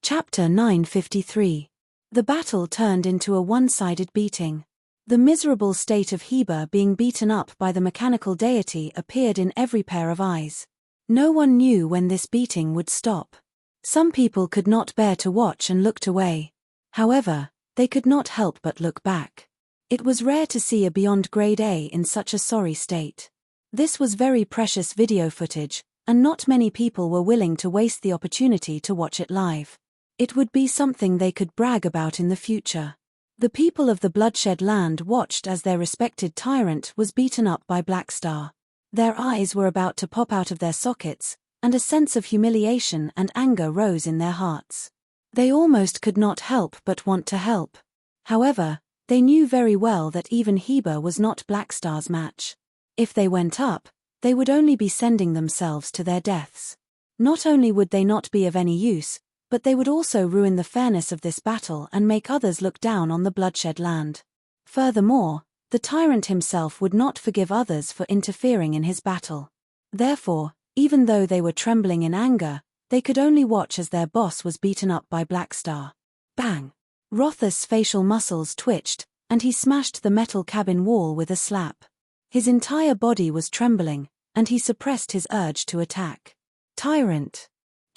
Chapter 953. The battle turned into a one-sided beating. The miserable state of Heber being beaten up by the mechanical deity appeared in every pair of eyes. No one knew when this beating would stop. Some people could not bear to watch and looked away. However, they could not help but look back. It was rare to see a Beyond Grade A in such a sorry state. This was very precious video footage, and not many people were willing to waste the opportunity to watch it live. It would be something they could brag about in the future. The people of the Bloodshed Land watched as their respected tyrant was beaten up by Blackstar. Their eyes were about to pop out of their sockets, and a sense of humiliation and anger rose in their hearts. They almost could not help but want to help. However, they knew very well that even Heber was not Blackstar's match. If they went up, they would only be sending themselves to their deaths. Not only would they not be of any use, but they would also ruin the fairness of this battle and make others look down on the Bloodshed Land. Furthermore, the tyrant himself would not forgive others for interfering in his battle. Therefore, even though they were trembling in anger, they could only watch as their boss was beaten up by Blackstar. Bang! Rothus' facial muscles twitched, and he smashed the metal cabin wall with a slap. His entire body was trembling, and he suppressed his urge to attack. Tyrant!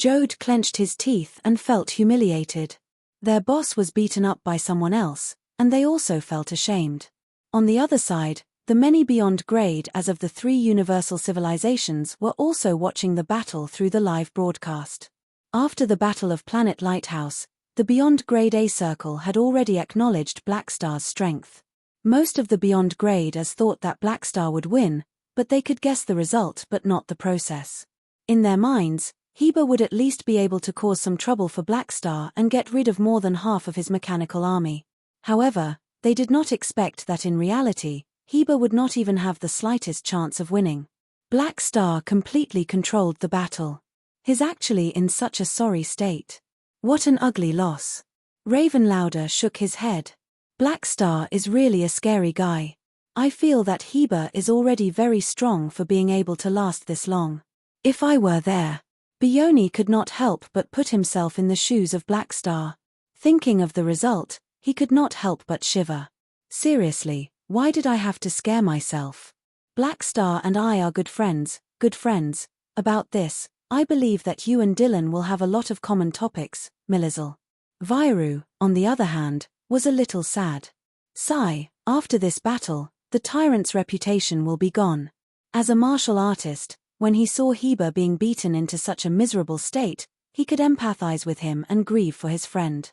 Jode clenched his teeth and felt humiliated. Their boss was beaten up by someone else, and they also felt ashamed. On the other side, the many Beyond Grade as of the three universal civilizations were also watching the battle through the live broadcast. After the Battle of Planet Lighthouse, the Beyond Grade A Circle had already acknowledged Blackstar's strength. Most of the Beyond Grade as thought that Blackstar would win, but they could guess the result but not the process. In their minds, Heber would at least be able to cause some trouble for Blackstar and get rid of more than half of his mechanical army. However, they did not expect that in reality, Heber would not even have the slightest chance of winning. Blackstar completely controlled the battle. He's actually in such a sorry state. What an ugly loss. Ravenlouder shook his head. Blackstar is really a scary guy. I feel that Heber is already very strong for being able to last this long. If I were there. Bioni could not help but put himself in the shoes of Blackstar. Thinking of the result, he could not help but shiver. Seriously, why did I have to scare myself? Blackstar and I are good friends. About this, I believe that you and Dylan will have a lot of common topics, Milizel. Viru, on the other hand, was a little sad. Sigh, after this battle, the tyrant's reputation will be gone. As a martial artist, when he saw Heber being beaten into such a miserable state, he could empathize with him and grieve for his friend.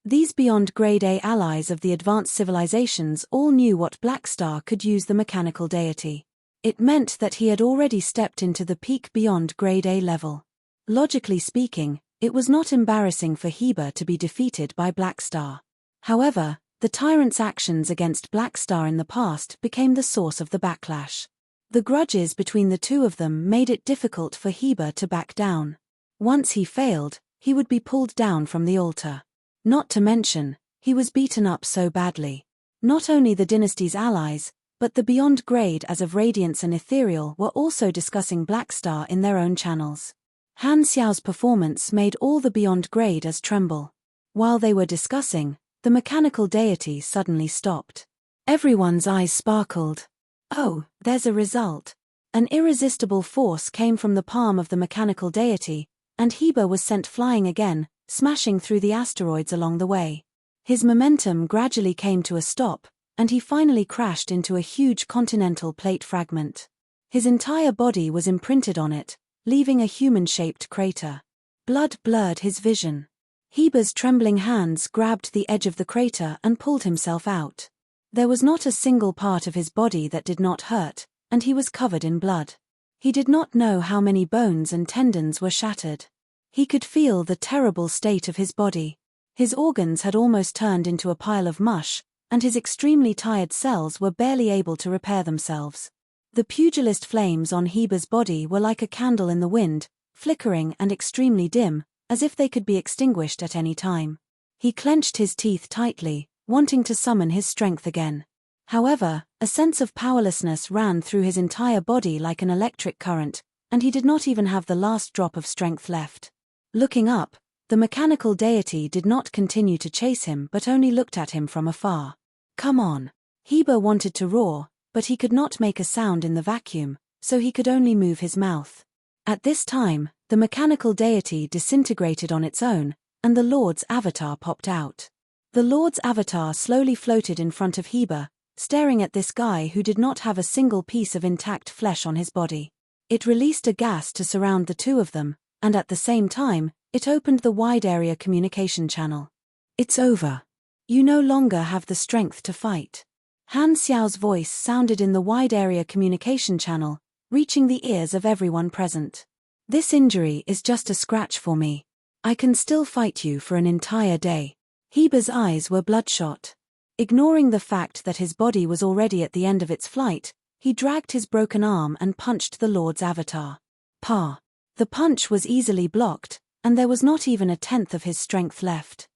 These Beyond Grade A allies of the advanced civilizations all knew what Blackstar could use the mechanical deity. It meant that he had already stepped into the peak Beyond Grade A level. Logically speaking, it was not embarrassing for Heber to be defeated by Blackstar. However, the tyrant's actions against Blackstar in the past became the source of the backlash. The grudges between the two of them made it difficult for Heber to back down. Once he failed, he would be pulled down from the altar. Not to mention, he was beaten up so badly. Not only the dynasty's allies, but the Beyond Grade as of Radiance and Ethereal were also discussing Blackstar in their own channels. Han Xiao's performance made all the Beyond Grade as tremble. While they were discussing, the mechanical deity suddenly stopped. Everyone's eyes sparkled. Oh, there's a result. An irresistible force came from the palm of the mechanical deity, and Heber was sent flying again, smashing through the asteroids along the way. His momentum gradually came to a stop, and he finally crashed into a huge continental plate fragment. His entire body was imprinted on it, leaving a human-shaped crater. Blood blurred his vision. Heber's trembling hands grabbed the edge of the crater and pulled himself out. There was not a single part of his body that did not hurt, and he was covered in blood. He did not know how many bones and tendons were shattered. He could feel the terrible state of his body. His organs had almost turned into a pile of mush, and his extremely tired cells were barely able to repair themselves. The pugilist flames on Heber's body were like a candle in the wind, flickering and extremely dim, as if they could be extinguished at any time. He clenched his teeth tightly, wanting to summon his strength again. However, a sense of powerlessness ran through his entire body like an electric current, and he did not even have the last drop of strength left. Looking up, The mechanical deity did not continue to chase him but only looked at him from afar. Come on. Heber wanted to roar, but he could not make a sound in the vacuum, so he could only move his mouth. At this time, the mechanical deity disintegrated on its own, and the Lord's avatar popped out. The Lord's avatar slowly floated in front of Heber, staring at this guy who did not have a single piece of intact flesh on his body. It released a gas to surround the two of them, and at the same time, it opened the wide-area communication channel. It's over. You no longer have the strength to fight. Han Xiao's voice sounded in the wide-area communication channel, reaching the ears of everyone present. This injury is just a scratch for me. I can still fight you for an entire day. Heber's eyes were bloodshot. Ignoring the fact that his body was already at the end of its flight, he dragged his broken arm and punched the Lord's avatar. Pa! The punch was easily blocked, and there was not even a tenth of his strength left.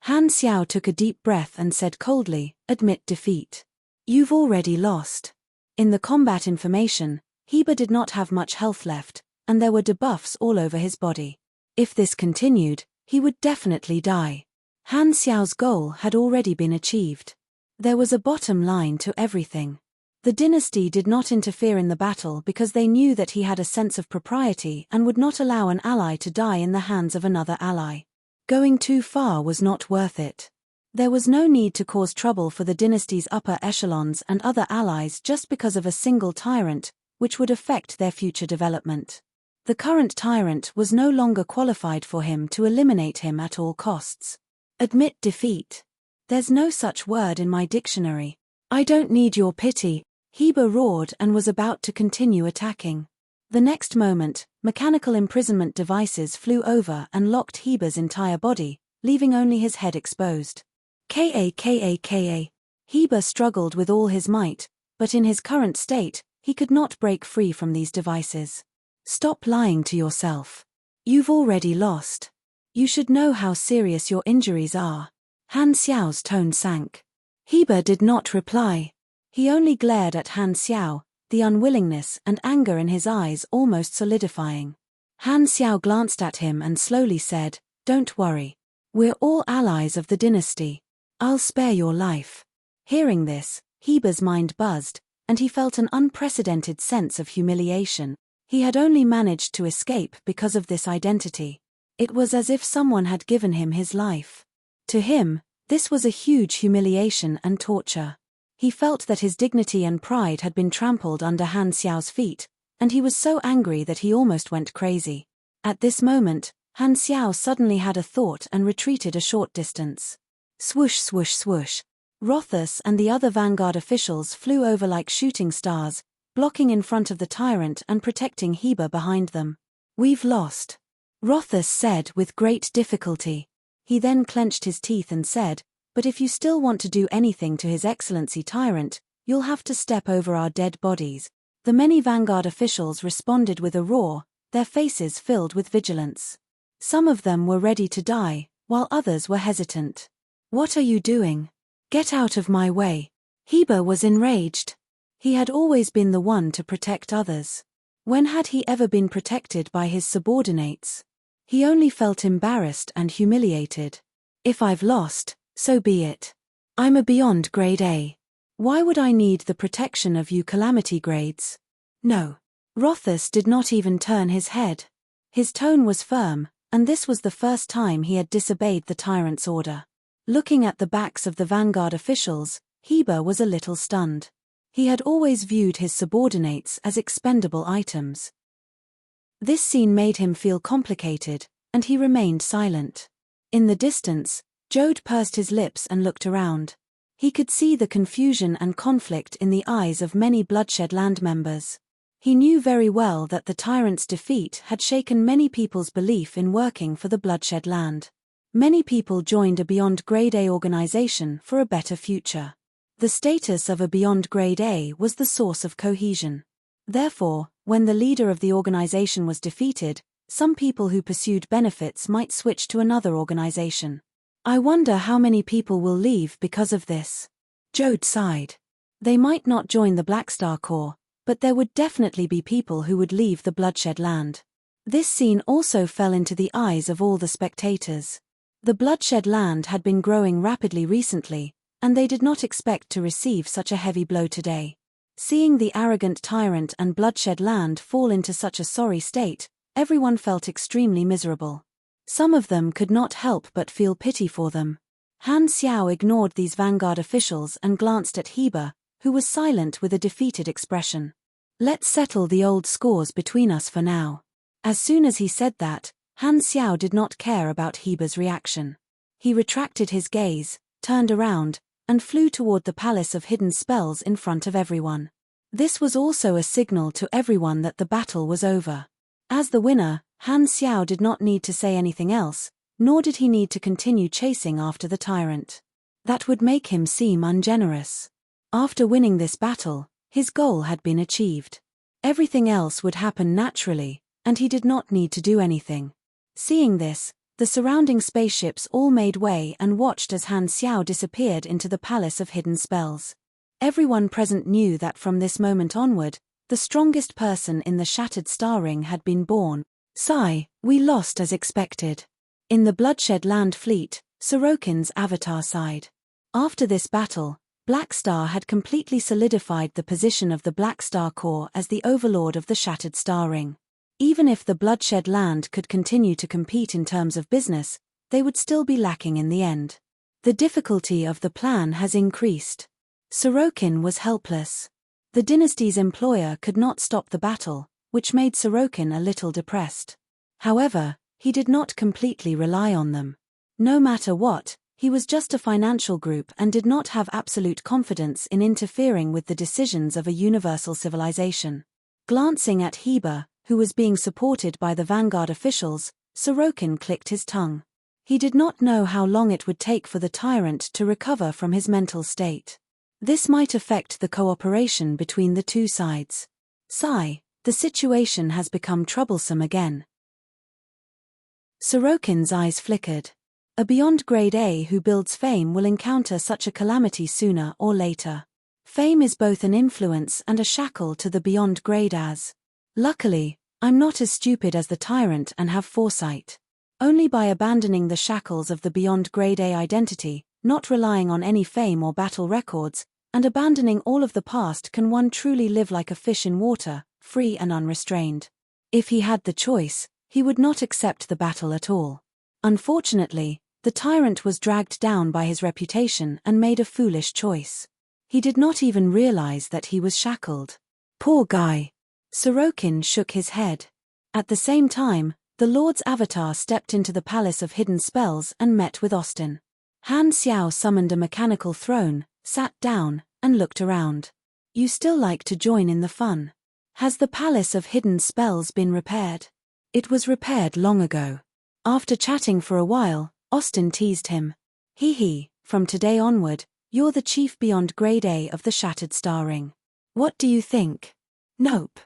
Han Xiao took a deep breath and said coldly, "Admit defeat. You've already lost." In the combat information, Heber did not have much health left, and there were debuffs all over his body. If this continued, he would definitely die. Han Xiao's goal had already been achieved. There was a bottom line to everything. The dynasty did not interfere in the battle because they knew that he had a sense of propriety and would not allow an ally to die in the hands of another ally. Going too far was not worth it. There was no need to cause trouble for the dynasty's upper echelons and other allies just because of a single tyrant, which would affect their future development. The current tyrant was no longer qualified for him to eliminate him at all costs. Admit defeat. There's no such word in my dictionary. I don't need your pity. Heber roared and was about to continue attacking. The next moment, mechanical imprisonment devices flew over and locked Heber's entire body, leaving only his head exposed. Ka. Heber struggled with all his might, but in his current state, he could not break free from these devices. Stop lying to yourself. You've already lost. You should know how serious your injuries are. Han Xiao's tone sank. Heber did not reply. He only glared at Han Xiao, the unwillingness and anger in his eyes almost solidifying. Han Xiao glanced at him and slowly said, "Don't worry. We're all allies of the dynasty. I'll spare your life." Hearing this, Heber's mind buzzed, and he felt an unprecedented sense of humiliation. He had only managed to escape because of this identity. It was as if someone had given him his life. To him, this was a huge humiliation and torture. He felt that his dignity and pride had been trampled under Han Xiao's feet, and he was so angry that he almost went crazy. At this moment, Han Xiao suddenly had a thought and retreated a short distance. Swoosh swoosh swoosh. Rothus and the other vanguard officials flew over like shooting stars, blocking in front of the tyrant and protecting Heber behind them. "We've lost," Rothus said with great difficulty. He then clenched his teeth and said, "But if you still want to do anything to His Excellency Tyrant, you'll have to step over our dead bodies." The many vanguard officials responded with a roar, their faces filled with vigilance. Some of them were ready to die, while others were hesitant. "What are you doing? Get out of my way." Heber was enraged. He had always been the one to protect others. When had he ever been protected by his subordinates? He only felt embarrassed and humiliated. "If I've lost, so be it. I'm a beyond grade A. Why would I need the protection of you calamity grades?" "No." Rothus did not even turn his head. His tone was firm, and this was the first time he had disobeyed the tyrant's order. Looking at the backs of the vanguard officials, Heber was a little stunned. He had always viewed his subordinates as expendable items. This scene made him feel complicated, and he remained silent. In the distance, Jode pursed his lips and looked around. He could see the confusion and conflict in the eyes of many bloodshed land members. He knew very well that the tyrant's defeat had shaken many people's belief in working for the bloodshed land. Many people joined a Beyond Grade A organization for a better future. The status of a Beyond Grade A was the source of cohesion. Therefore, when the leader of the organization was defeated, some people who pursued benefits might switch to another organization. "I wonder how many people will leave because of this." Jode sighed. They might not join the Black Star Corps, but there would definitely be people who would leave the bloodshed land. This scene also fell into the eyes of all the spectators. The bloodshed land had been growing rapidly recently, and they did not expect to receive such a heavy blow today. Seeing the arrogant tyrant and bloodshed land fall into such a sorry state, everyone felt extremely miserable. Some of them could not help but feel pity for them. Han Xiao ignored these vanguard officials and glanced at Heber, who was silent with a defeated expression. "Let's settle the old scores between us for now." As soon as he said that, Han Xiao did not care about Heber's reaction. He retracted his gaze, turned around, and flew toward the Palace of Hidden Spells in front of everyone. This was also a signal to everyone that the battle was over. As the winner, Han Xiao did not need to say anything else, nor did he need to continue chasing after the tyrant. That would make him seem ungenerous. After winning this battle, his goal had been achieved. Everything else would happen naturally, and he did not need to do anything. Seeing this, the surrounding spaceships all made way and watched as Han Xiao disappeared into the Palace of Hidden Spells. Everyone present knew that from this moment onward, the strongest person in the Shattered Star Ring had been born. Sigh, we lost as expected. In the Bloodshed Land fleet, Sorokin's avatar sighed. After this battle, Black Star had completely solidified the position of the Black Star Corps as the overlord of the Shattered Star Ring. Even if the Bloodshed Land could continue to compete in terms of business, they would still be lacking in the end. The difficulty of the plan has increased. Sorokin was helpless. The dynasty's employer could not stop the battle, which made Sorokin a little depressed. However, he did not completely rely on them. No matter what, he was just a financial group and did not have absolute confidence in interfering with the decisions of a universal civilization. Glancing at Heber, who was being supported by the vanguard officials, Sorokin clicked his tongue. He did not know how long it would take for the tyrant to recover from his mental state. This might affect the cooperation between the two sides. Sigh, the situation has become troublesome again. Sorokin's eyes flickered. A Beyond Grade A who builds fame will encounter such a calamity sooner or later. Fame is both an influence and a shackle to the Beyond Grade As. Luckily, I'm not as stupid as the tyrant and have foresight. Only by abandoning the shackles of the Beyond Grade A identity, not relying on any fame or battle records, and abandoning all of the past can one truly live like a fish in water, free and unrestrained. If he had the choice, he would not accept the battle at all. Unfortunately, the tyrant was dragged down by his reputation and made a foolish choice. He did not even realize that he was shackled. Poor guy. Sorokin shook his head. At the same time, the Lord's avatar stepped into the Palace of Hidden Spells and met with Austin. Han Xiao summoned a mechanical throne, sat down, and looked around. You still like to join in the fun. Has the Palace of Hidden Spells been repaired? It was repaired long ago. After chatting for a while, Austin teased him. Hee, from today onward, you're the chief Beyond Grade A of the Shattered Star Ring. What do you think? Nope.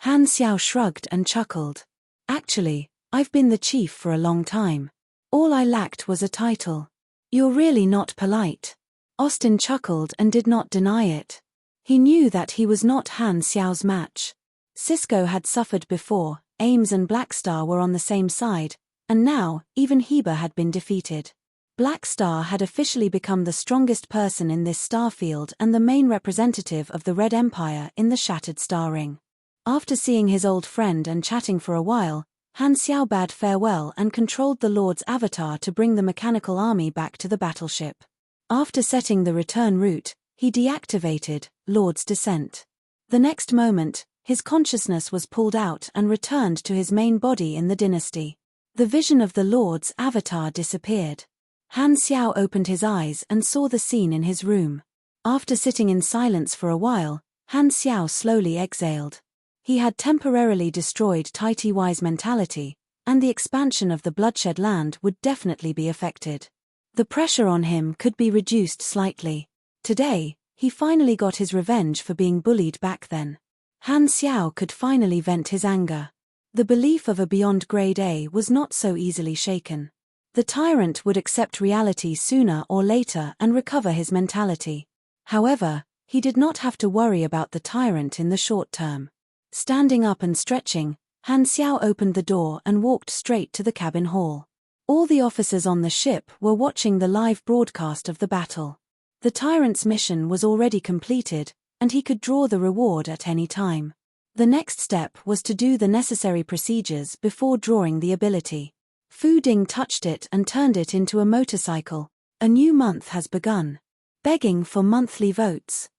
Han Xiao shrugged and chuckled. Actually, I've been the chief for a long time. All I lacked was a title. You're really not polite. Austin chuckled and did not deny it. He knew that he was not Han Xiao's match. Cisco had suffered before, Ames and Blackstar were on the same side, and now, even Heber had been defeated. Blackstar had officially become the strongest person in this star field and the main representative of the Red Empire in the Shattered Star Ring. After seeing his old friend and chatting for a while, Han Xiao bade farewell and controlled the Lord's avatar to bring the mechanical army back to the battleship. After setting the return route, he deactivated Lord's Descent. The next moment, his consciousness was pulled out and returned to his main body in the dynasty. The vision of the Lord's avatar disappeared. Han Xiao opened his eyes and saw the scene in his room. After sitting in silence for a while, Han Xiao slowly exhaled. He had temporarily destroyed Tighty-Wise mentality, and the expansion of the Bloodshed Land would definitely be affected. The pressure on him could be reduced slightly. Today, he finally got his revenge for being bullied back then. Han Xiao could finally vent his anger. The belief of a Beyond Grade A was not so easily shaken. The tyrant would accept reality sooner or later and recover his mentality. However, he did not have to worry about the tyrant in the short term. Standing up and stretching, Han Xiao opened the door and walked straight to the cabin hall. All the officers on the ship were watching the live broadcast of the battle. The tyrant's mission was already completed, and he could draw the reward at any time. The next step was to do the necessary procedures before drawing the ability. Fu Ding touched it and turned it into a motorcycle. A new month has begun. Begging for monthly votes.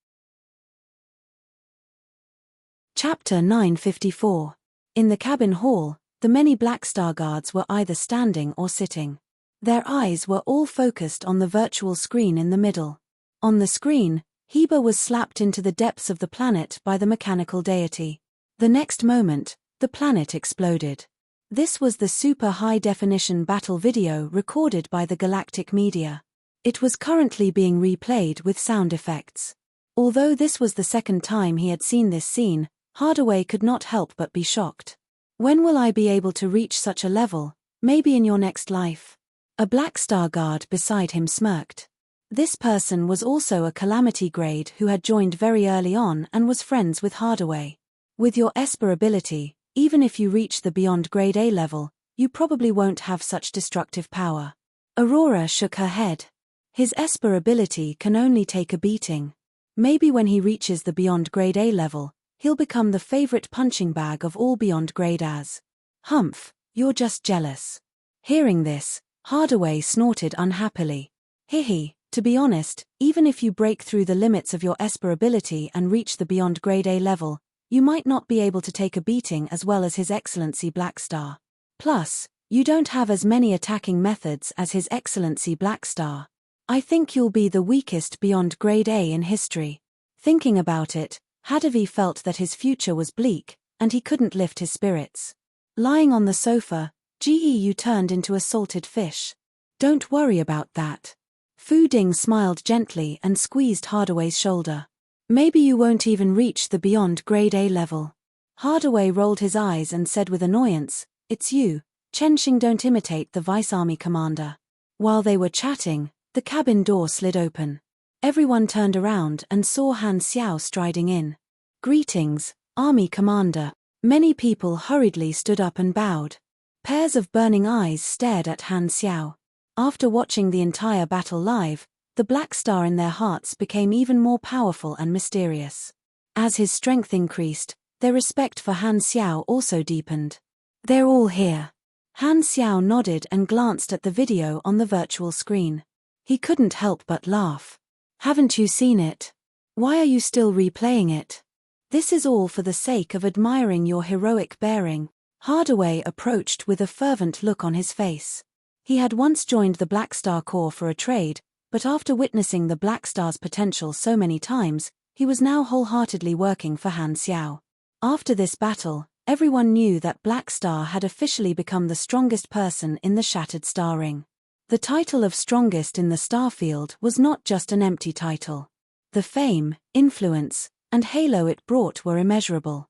Chapter 954. In the cabin hall, the many Black Star guards were either standing or sitting. Their eyes were all focused on the virtual screen in the middle. On the screen, Heba was slapped into the depths of the planet by the mechanical deity. The next moment, the planet exploded. This was the super high-definition battle video recorded by the galactic media. It was currently being replayed with sound effects. Although this was the second time he had seen this scene, Hardaway could not help but be shocked. When will I be able to reach such a level? Maybe in your next life. A Black Star guard beside him smirked. This person was also a Calamity grade who had joined very early on and was friends with Hardaway. With your Esper ability, even if you reach the Beyond Grade A level, you probably won't have such destructive power. Aurora shook her head. His Esper ability can only take a beating. Maybe when he reaches the Beyond Grade A level, he'll become the favorite punching bag of all Beyond Grade As. Humph, you're just jealous. Hearing this, Hardaway snorted unhappily. Hihi, to be honest, even if you break through the limits of your Esper ability and reach the Beyond Grade A level, you might not be able to take a beating as well as His Excellency Black Star. Plus, you don't have as many attacking methods as His Excellency Black Star. I think you'll be the weakest Beyond Grade A in history. Thinking about it, Hadavi felt that his future was bleak, and he couldn't lift his spirits. Lying on the sofa, Geu turned into a salted fish. Don't worry about that. Fu Ding smiled gently and squeezed Hardaway's shoulder. Maybe you won't even reach the Beyond Grade A level. Hardaway rolled his eyes and said with annoyance, It's you, Chenxing, don't imitate the Vice Army Commander. While they were chatting, the cabin door slid open. Everyone turned around and saw Han Xiao striding in. Greetings, Army Commander. Many people hurriedly stood up and bowed. Pairs of burning eyes stared at Han Xiao. After watching the entire battle live, the Black Star in their hearts became even more powerful and mysterious. As his strength increased, their respect for Han Xiao also deepened. They're all here. Han Xiao nodded and glanced at the video on the virtual screen. He couldn't help but laugh. Haven't you seen it? Why are you still replaying it? This is all for the sake of admiring your heroic bearing. Hardaway approached with a fervent look on his face. He had once joined the Black Star Corps for a trade, but after witnessing the Black Star's potential so many times, he was now wholeheartedly working for Han Xiao. After this battle, everyone knew that Black Star had officially become the strongest person in the Shattered Star Ring. The title of strongest in the starfield was not just an empty title. The fame, influence, and halo it brought were immeasurable.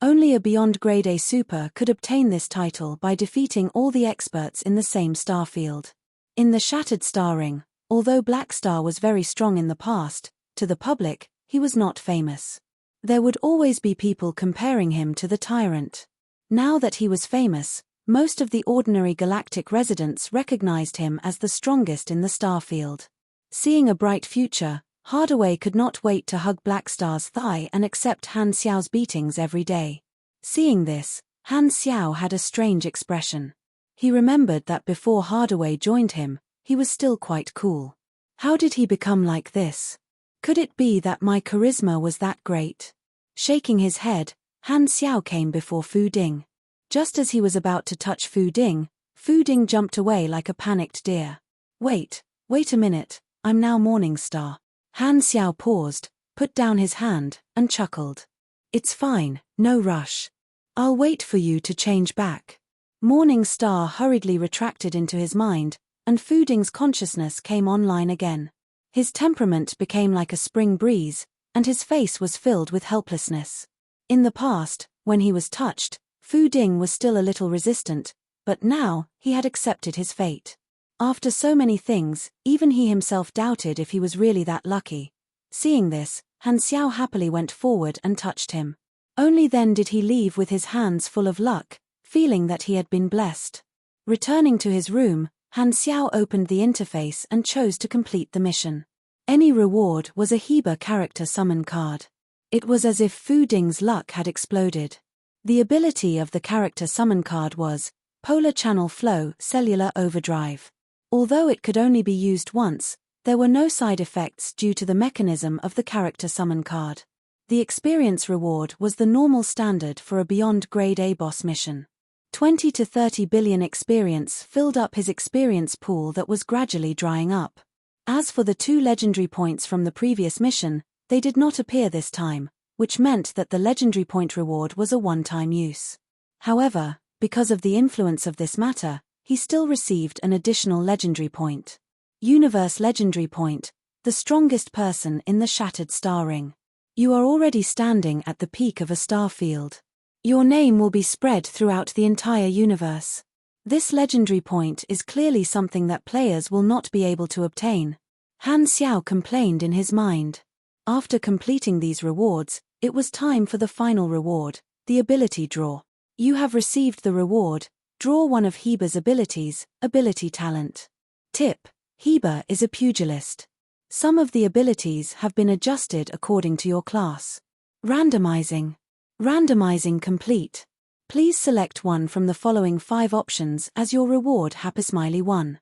Only a Beyond Grade A Super could obtain this title by defeating all the experts in the same starfield. In the Shattered Star Ring, although Black Star was very strong in the past, to the public, he was not famous. There would always be people comparing him to the Tyrant. Now that he was famous, most of the ordinary galactic residents recognized him as the strongest in the starfield. Seeing a bright future, Hardaway could not wait to hug Black Star's thigh and accept Han Xiao's beatings every day. Seeing this, Han Xiao had a strange expression. He remembered that before Hardaway joined him, he was still quite cool. How did he become like this? Could it be that my charisma was that great? Shaking his head, Han Xiao came before Fu Ding. Just as he was about to touch Fu Ding jumped away like a panicked deer. Wait a minute, I'm now Morning Star. Han Xiao paused, put down his hand, and chuckled. It's fine, no rush. I'll wait for you to change back. Morning Star hurriedly retracted into his mind, and Fu Ding's consciousness came online again. His temperament became like a spring breeze, and his face was filled with helplessness. In the past, when he was touched, Fu Ding was still a little resistant, but now, he had accepted his fate. After so many things, even he himself doubted if he was really that lucky. Seeing this, Han Xiao happily went forward and touched him. Only then did he leave with his hands full of luck, feeling that he had been blessed. Returning to his room, Han Xiao opened the interface and chose to complete the mission. Any reward was a Heber character summon card. It was as if Fu Ding's luck had exploded. The ability of the character summon card was Polar Channel Flow Cellular Overdrive. Although it could only be used once, there were no side effects due to the mechanism of the character summon card. The experience reward was the normal standard for a Beyond Grade A boss mission. 20 to 30 billion experience filled up his experience pool that was gradually drying up. As for the 2 legendary points from the previous mission, they did not appear this time, which meant that the legendary point reward was a one-time use. However, because of the influence of this matter, he still received an additional legendary point. Universe Legendary Point, the strongest person in the Shattered Star Ring. You are already standing at the peak of a star field. Your name will be spread throughout the entire universe. This legendary point is clearly something that players will not be able to obtain. Han Xiao complained in his mind. After completing these rewards, it was time for the final reward, the ability draw. You have received the reward, draw one of Heber's abilities, ability talent. Tip: Heber is a pugilist. Some of the abilities have been adjusted according to your class. Randomizing. Randomizing complete. Please select one from the following 5 options as your reward. Happy Smiley 1.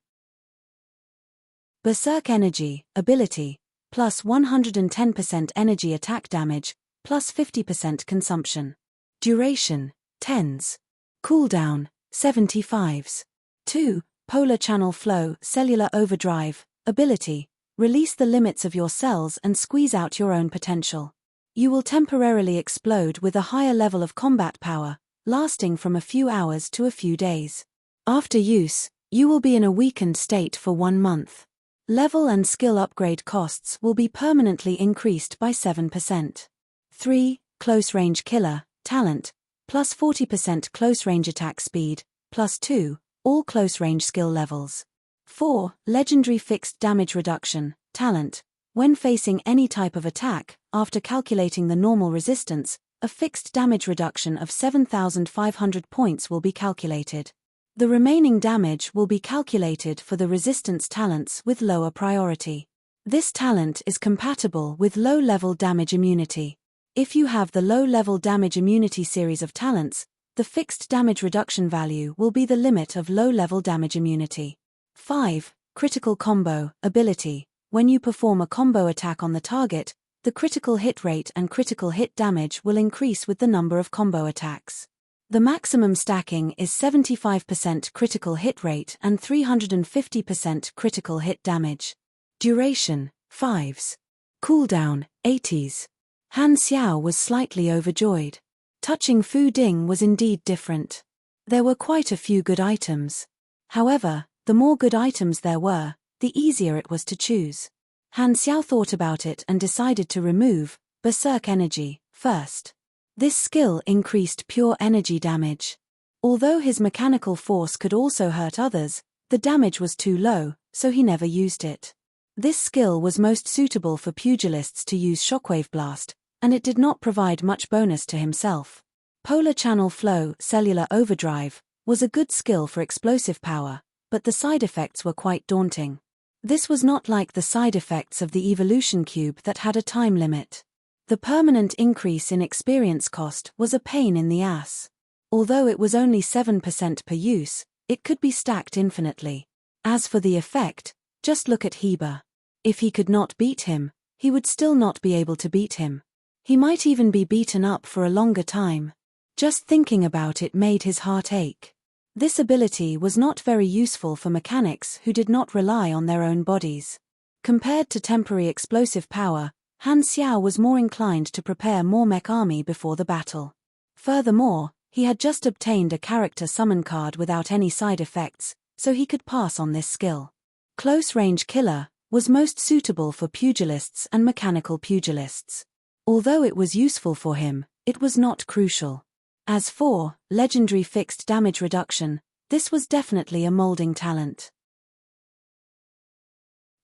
Berserk Energy, ability, plus 110% energy attack damage, plus 50% consumption. Duration, 10s. Cooldown, 75s. 2. Polar Channel Flow Cellular Overdrive, ability, release the limits of your cells and squeeze out your own potential. You will temporarily explode with a higher level of combat power, lasting from a few hours to a few days. After use, you will be in a weakened state for 1 month. Level and skill upgrade costs will be permanently increased by 7%. 3. Close Range Killer, talent, plus 40% close range attack speed, plus 2, all close range skill levels. 4. Legendary Fixed Damage Reduction, talent, when facing any type of attack, after calculating the normal resistance, a fixed damage reduction of 7,500 points will be calculated. The remaining damage will be calculated for the resistance talents with lower priority. This talent is compatible with low-level damage immunity. If you have the low-level damage immunity series of talents, the fixed damage reduction value will be the limit of low-level damage immunity. 5. Critical Combo, ability, when you perform a combo attack on the target, the critical hit rate and critical hit damage will increase with the number of combo attacks. The maximum stacking is 75% critical hit rate and 350% critical hit damage. Duration, 5s. Cooldown, 80s. Han Xiao was slightly overjoyed. Touching Fu Ding was indeed different. There were quite a few good items. However, the more good items there were, the easier it was to choose. Han Xiao thought about it and decided to remove Berserk Energy first. This skill increased pure energy damage. Although his mechanical force could also hurt others, the damage was too low, so he never used it. This skill was most suitable for pugilists to use Shockwave Blast, and it did not provide much bonus to himself. Polar Channel Flow Cellular Overdrive was a good skill for explosive power, but the side effects were quite daunting. This was not like the side effects of the evolution cube that had a time limit. The permanent increase in experience cost was a pain in the ass. Although it was only 7% per use, it could be stacked infinitely. As for the effect, just look at Heber. If he could not beat him, he would still not be able to beat him. He might even be beaten up for a longer time. Just thinking about it made his heart ache. This ability was not very useful for mechanics who did not rely on their own bodies. Compared to temporary explosive power, Han Xiao was more inclined to prepare more mech army before the battle. Furthermore, he had just obtained a character summon card without any side effects, so he could pass on this skill. Close Range Killer was most suitable for pugilists and mechanical pugilists. Although it was useful for him, it was not crucial. As for Legendary Fixed Damage Reduction, this was definitely a molding talent.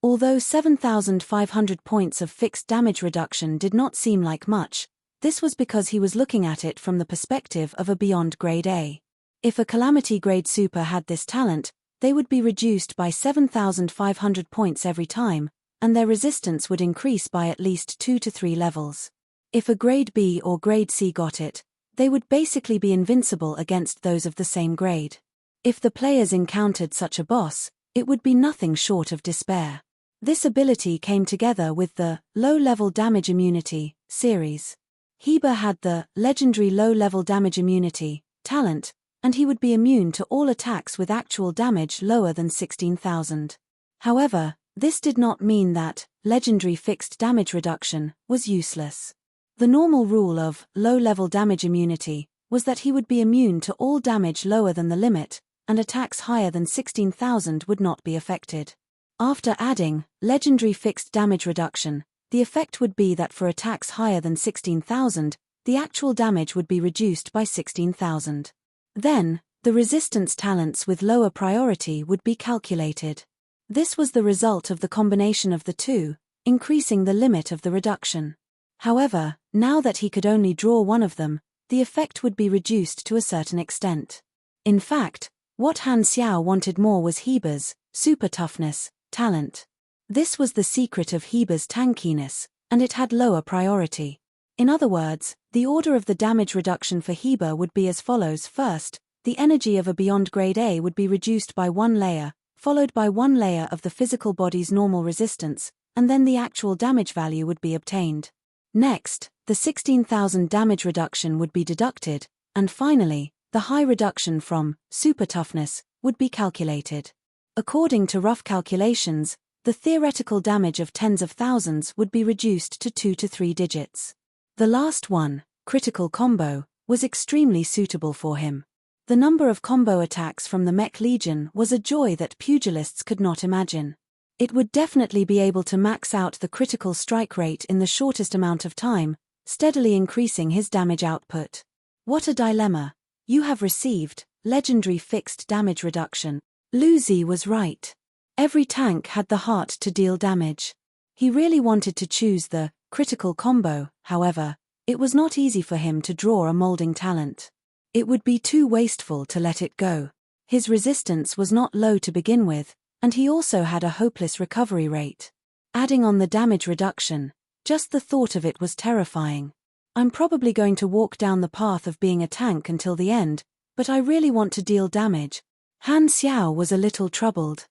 Although 7,500 points of fixed damage reduction did not seem like much, This was because he was looking at it from the perspective of a beyond grade A. If a calamity grade super had this talent, they would be reduced by 7,500 points every time, and their resistance would increase by at least 2 to 3 levels. If a grade B or grade C got it, they would basically be invincible against those of the same grade. If the players encountered such a boss, it would be nothing short of despair. This ability came together with the low-level damage immunity series. Heber had the legendary low-level damage immunity talent, and he would be immune to all attacks with actual damage lower than 16,000. However, this did not mean that legendary fixed damage reduction was useless. The normal rule of low-level damage immunity was that he would be immune to all damage lower than the limit, and attacks higher than 16,000 would not be affected. After adding legendary fixed damage reduction, the effect would be that for attacks higher than 16,000, the actual damage would be reduced by 16,000. Then, the resistance talents with lower priority would be calculated. This was the result of the combination of the two, increasing the limit of the reduction. However, now that he could only draw one of them, the effect would be reduced to a certain extent. In fact, what Han Xiao wanted more was Heber's super toughness talent. This was the secret of Heber's tankiness, and it had lower priority. In other words, the order of the damage reduction for Heber would be as follows. First, the energy of a beyond grade A would be reduced by 1 layer, followed by 1 layer of the physical body's normal resistance, and then the actual damage value would be obtained. Next, the 16,000 damage reduction would be deducted, and finally, the high reduction from super toughness would be calculated. According to rough calculations, the theoretical damage of tens of thousands would be reduced to 2 to 3 digits. The last one, critical combo, was extremely suitable for him. The number of combo attacks from the Mech Legion was a joy that pugilists could not imagine. It would definitely be able to max out the critical strike rate in the shortest amount of time, steadily increasing his damage output. What a dilemma. You have received legendary fixed damage reduction. Luzi was right. Every tank had the heart to deal damage. He really wanted to choose the critical combo, however, it was not easy for him to draw a molding talent. It would be too wasteful to let it go. His resistance was not low to begin with, and he also had a hopeless recovery rate. Adding on the damage reduction, just the thought of it was terrifying. I'm probably going to walk down the path of being a tank until the end, but I really want to deal damage. Han Xiao was a little troubled.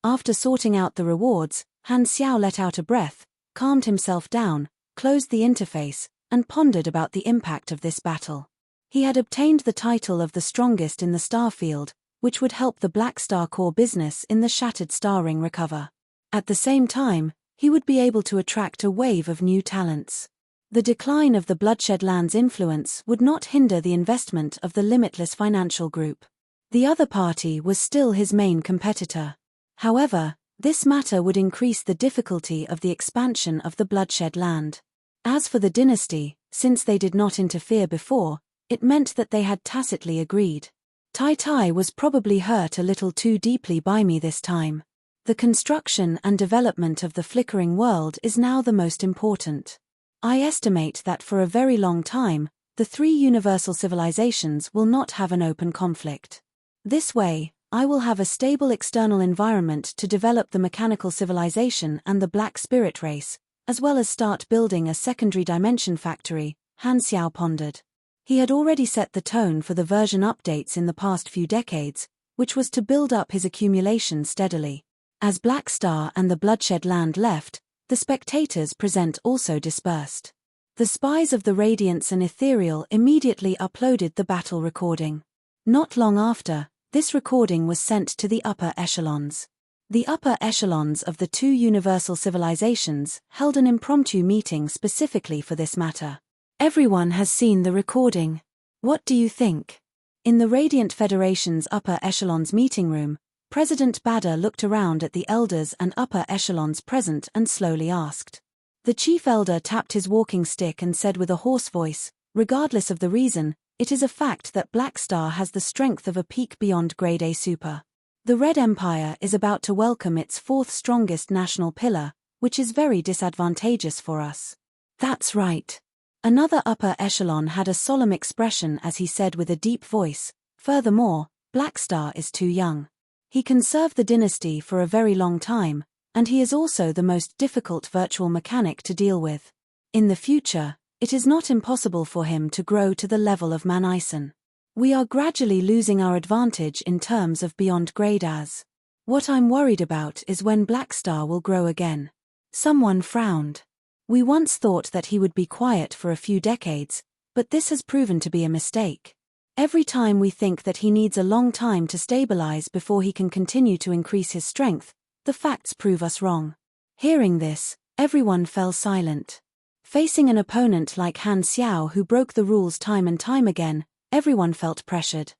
After sorting out the rewards, Han Xiao let out a breath, calmed himself down, closed the interface, and pondered about the impact of this battle. He had obtained the title of the strongest in the star field, which would help the Black Star core business in the Shattered Star Ring recover. At the same time, he would be able to attract a wave of new talents. The decline of the Bloodshed Land's influence would not hinder the investment of the Limitless Financial Group. The other party was still his main competitor. However, this matter would increase the difficulty of the expansion of the Bloodshed Land. As for the dynasty, since they did not interfere before, it meant that they had tacitly agreed. Tai Tai was probably hurt a little too deeply by me this time. The construction and development of the flickering world is now the most important. I estimate that for a very long time, the 3 universal civilizations will not have an open conflict. This way, I will have a stable external environment to develop the mechanical civilization and the Black Spirit race, as well as start building a secondary dimension factory, Han Xiao pondered. He had already set the tone for the version updates in the past few decades, which was to build up his accumulation steadily. As Black Star and the Bloodshed Land left, the spectators present also dispersed. The spies of the Radiance and Ethereal immediately uploaded the battle recording. Not long after, this recording was sent to the upper echelons. The upper echelons of the 2 universal civilizations held an impromptu meeting specifically for this matter. Everyone has seen the recording. What do you think? In the Radiant Federation's upper echelons meeting room, President Badder looked around at the elders and upper echelons present and slowly asked. The chief elder tapped his walking stick and said with a hoarse voice, regardless of the reason, it is a fact that Black Star has the strength of a peak beyond grade A super. The Red Empire is about to welcome its 4th strongest national pillar, which is very disadvantageous for us. That's right. Another upper echelon had a solemn expression as he said with a deep voice, "Furthermore, Blackstar is too young. He can serve the dynasty for a very long time, and he is also the most difficult virtual mechanic to deal with. In the future, it is not impossible for him to grow to the level of Manison. We are gradually losing our advantage in terms of beyond grade as. What I'm worried about is when Blackstar will grow again." Someone frowned. "We once thought that he would be quiet for a few decades, but this has proven to be a mistake. Every time we think that he needs a long time to stabilize before he can continue to increase his strength, the facts prove us wrong." Hearing this, everyone fell silent. Facing an opponent like Han Xiao who broke the rules time and time again, everyone felt pressured.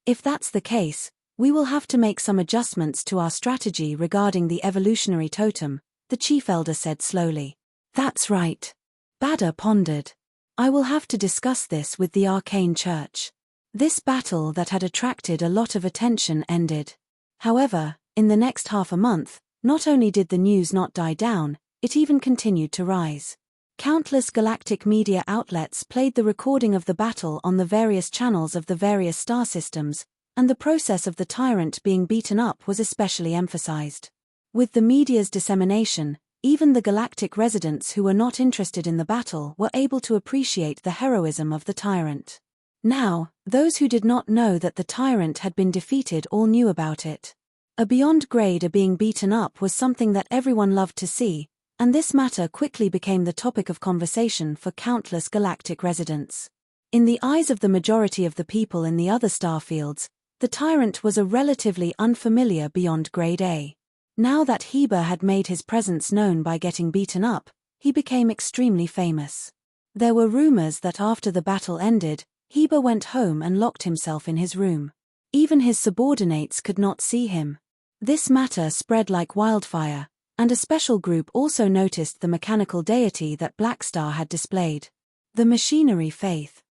"If that's the case, we will have to make some adjustments to our strategy regarding the evolutionary totem," the chief elder said slowly. "That's right." Bada pondered. "I will have to discuss this with the Arcane Church." This battle that had attracted a lot of attention ended. However, in the next half a month, not only did the news not die down, it even continued to rise. Countless galactic media outlets played the recording of the battle on the various channels of the various star systems, and the process of the tyrant being beaten up was especially emphasized. With the media's dissemination, even the galactic residents who were not interested in the battle were able to appreciate the heroism of the tyrant. Now, those who did not know that the tyrant had been defeated all knew about it. A beyond grade being beaten up was something that everyone loved to see, and this matter quickly became the topic of conversation for countless galactic residents. In the eyes of the majority of the people in the other star fields, the tyrant was a relatively unfamiliar beyond grade A. Now that Heber had made his presence known by getting beaten up, he became extremely famous. There were rumors that after the battle ended, Heber went home and locked himself in his room. Even his subordinates could not see him. This matter spread like wildfire, and a special group also noticed the mechanical deity that Blackstar had displayed. The machinery faith.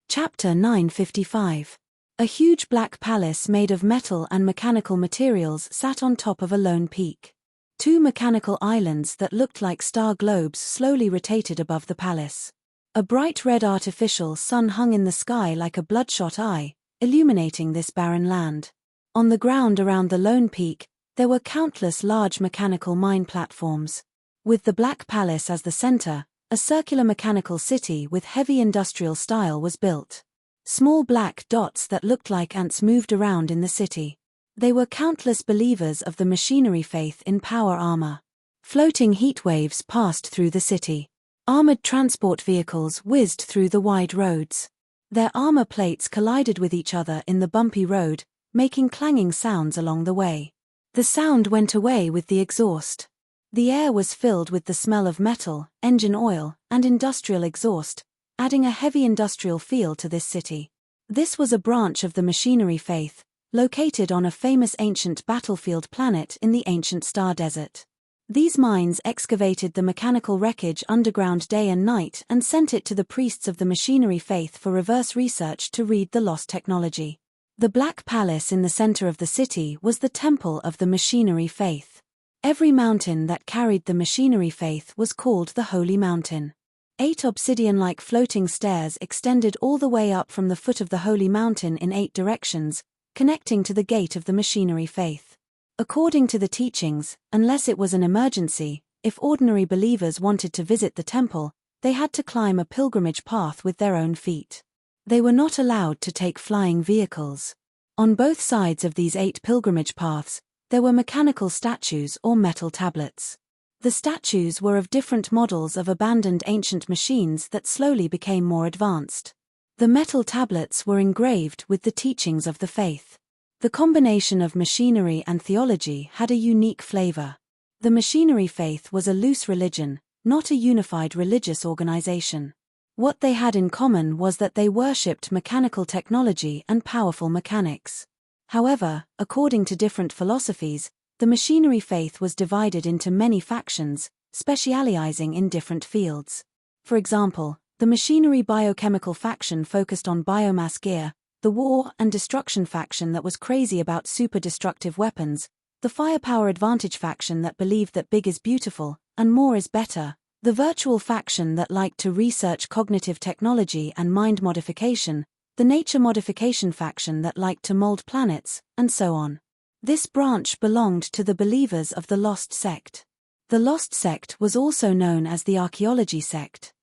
Chapter 955. A huge black palace made of metal and mechanical materials sat on top of a lone peak. Two mechanical islands that looked like star globes slowly rotated above the palace. A bright red artificial sun hung in the sky like a bloodshot eye, illuminating this barren land. On the ground around the lone peak, there were countless large mechanical mine platforms. With the Black Palace as the center, a circular mechanical city with heavy industrial style was built. Small black dots that looked like ants moved around in the city. They were countless believers of the machinery faith in power armor. Floating heat waves passed through the city. Armored transport vehicles whizzed through the wide roads. Their armor plates collided with each other in the bumpy road, making clanging sounds along the way. The sound went away with the exhaust. The air was filled with the smell of metal, engine oil, and industrial exhaust, adding a heavy industrial feel to this city. This was a branch of the machinery faith, located on a famous ancient battlefield planet in the ancient star desert. These mines excavated the mechanical wreckage underground day and night and sent it to the priests of the machinery faith for reverse research to read the lost technology. The Black Palace in the center of the city was the temple of the machinery faith. Every mountain that carried the machinery faith was called the Holy Mountain. 8 obsidian-like floating stairs extended all the way up from the foot of the Holy Mountain in 8 directions, connecting to the gate of the machinery faith. According to the teachings, unless it was an emergency, if ordinary believers wanted to visit the temple, they had to climb a pilgrimage path with their own feet. They were not allowed to take flying vehicles. On both sides of these 8 pilgrimage paths, there were mechanical statues or metal tablets. The statues were of different models of abandoned ancient machines that slowly became more advanced. The metal tablets were engraved with the teachings of the faith. The combination of machinery and theology had a unique flavor. The machinery faith was a loose religion, not a unified religious organization. What they had in common was that they worshipped mechanical technology and powerful mechanics. However, according to different philosophies, the machinery faith was divided into many factions, specializing in different fields. For example, the machinery biochemical faction focused on biomass gear, the war and destruction faction that was crazy about super destructive weapons, the firepower advantage faction that believed that big is beautiful, and more is better, the virtual faction that liked to research cognitive technology and mind modification, the nature modification faction that liked to mold planets, and so on. This branch belonged to the believers of the Lost Sect. The Lost Sect was also known as the Archaeology Sect.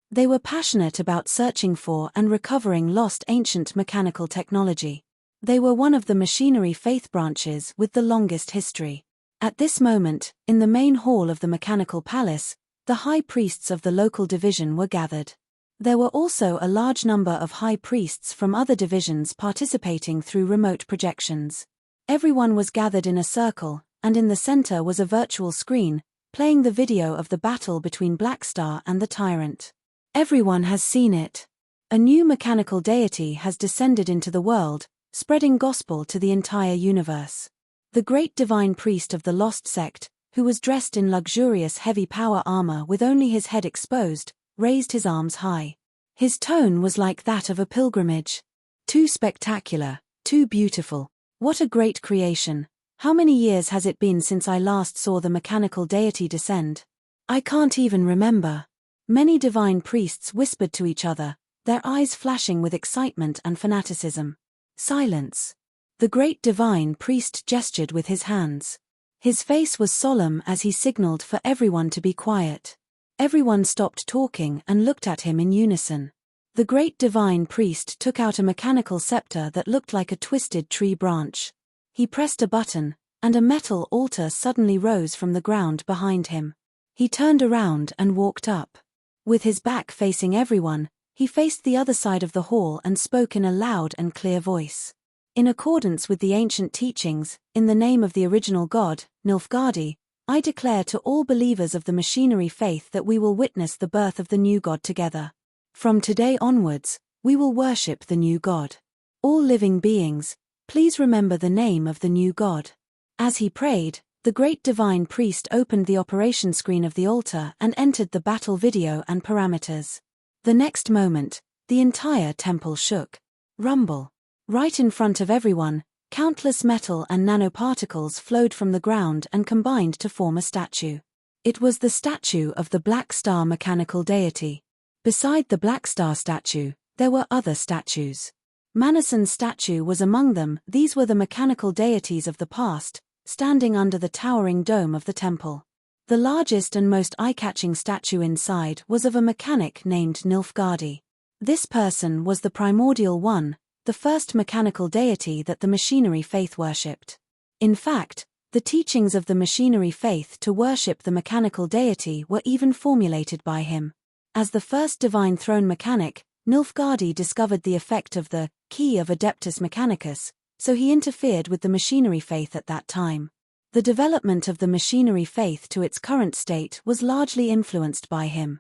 They were passionate about searching for and recovering lost ancient mechanical technology. They were one of the machinery faith branches with the longest history. At this moment, in the main hall of the mechanical palace, the high priests of the local division were gathered. There were also a large number of high priests from other divisions participating through remote projections. Everyone was gathered in a circle, and in the center was a virtual screen, playing the video of the battle between Blackstar and the Tyrant. Everyone has seen it. A new mechanical deity has descended into the world, spreading gospel to the entire universe. The great divine priest of the Lost Sect, who was dressed in luxurious heavy power armor with only his head exposed, raised his arms high. His tone was like that of a pilgrimage. Too spectacular, too beautiful. What a great creation. How many years has it been since I last saw the mechanical deity descend? I can't even remember. Many divine priests whispered to each other, their eyes flashing with excitement and fanaticism. Silence. The great divine priest gestured with his hands. His face was solemn as he signaled for everyone to be quiet. Everyone stopped talking and looked at him in unison. The great divine priest took out a mechanical scepter that looked like a twisted tree branch. He pressed a button, and a metal altar suddenly rose from the ground behind him. He turned around and walked up. With his back facing everyone, he faced the other side of the hall and spoke in a loud and clear voice. In accordance with the ancient teachings, in the name of the original God, Nilfgaardi, I declare to all believers of the machinery faith that we will witness the birth of the new God together. From today onwards, we will worship the new God. All living beings, please remember the name of the new God. As he prayed, the great divine priest opened the operation screen of the altar and entered the battle video and parameters. The next moment, the entire temple shook. Rumble. Right in front of everyone, countless metal and nanoparticles flowed from the ground and combined to form a statue. It was the statue of the Black Star mechanical deity. Beside the Black Star statue, there were other statues. Manason's statue was among them. These were the mechanical deities of the past, standing under the towering dome of the temple. The largest and most eye-catching statue inside was of a mechanic named Nilfgaardi. This person was the primordial one, the first mechanical deity that the machinery faith worshipped. In fact, the teachings of the machinery faith to worship the mechanical deity were even formulated by him. As the first divine throne mechanic, Nilfgaardi discovered the effect of the key of Adeptus Mechanicus, so he interfered with the machinery faith at that time. The development of the machinery faith to its current state was largely influenced by him.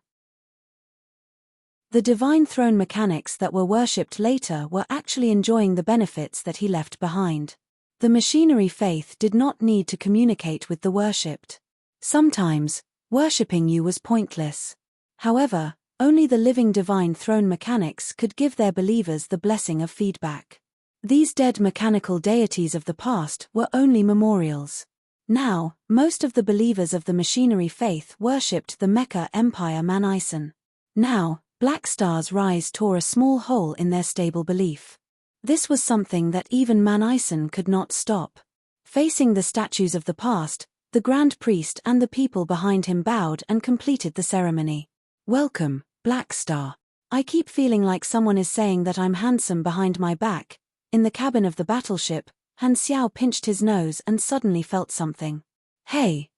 The divine throne mechanics that were worshipped later were actually enjoying the benefits that he left behind. The machinery faith did not need to communicate with the worshipped. Sometimes, worshipping you was pointless. However, only the living divine throne mechanics could give their believers the blessing of feedback. These dead mechanical deities of the past were only memorials. Now, most of the believers of the machinery faith worshipped the Mecha Empire Manison. Now, Black Star's rise tore a small hole in their stable belief. This was something that even Manison could not stop. Facing the statues of the past, the Grand Priest and the people behind him bowed and completed the ceremony. Welcome, Black Star. I keep feeling like someone is saying that I'm handsome behind my back. In the cabin of the battleship, Han Xiao pinched his nose and suddenly felt something. Hey,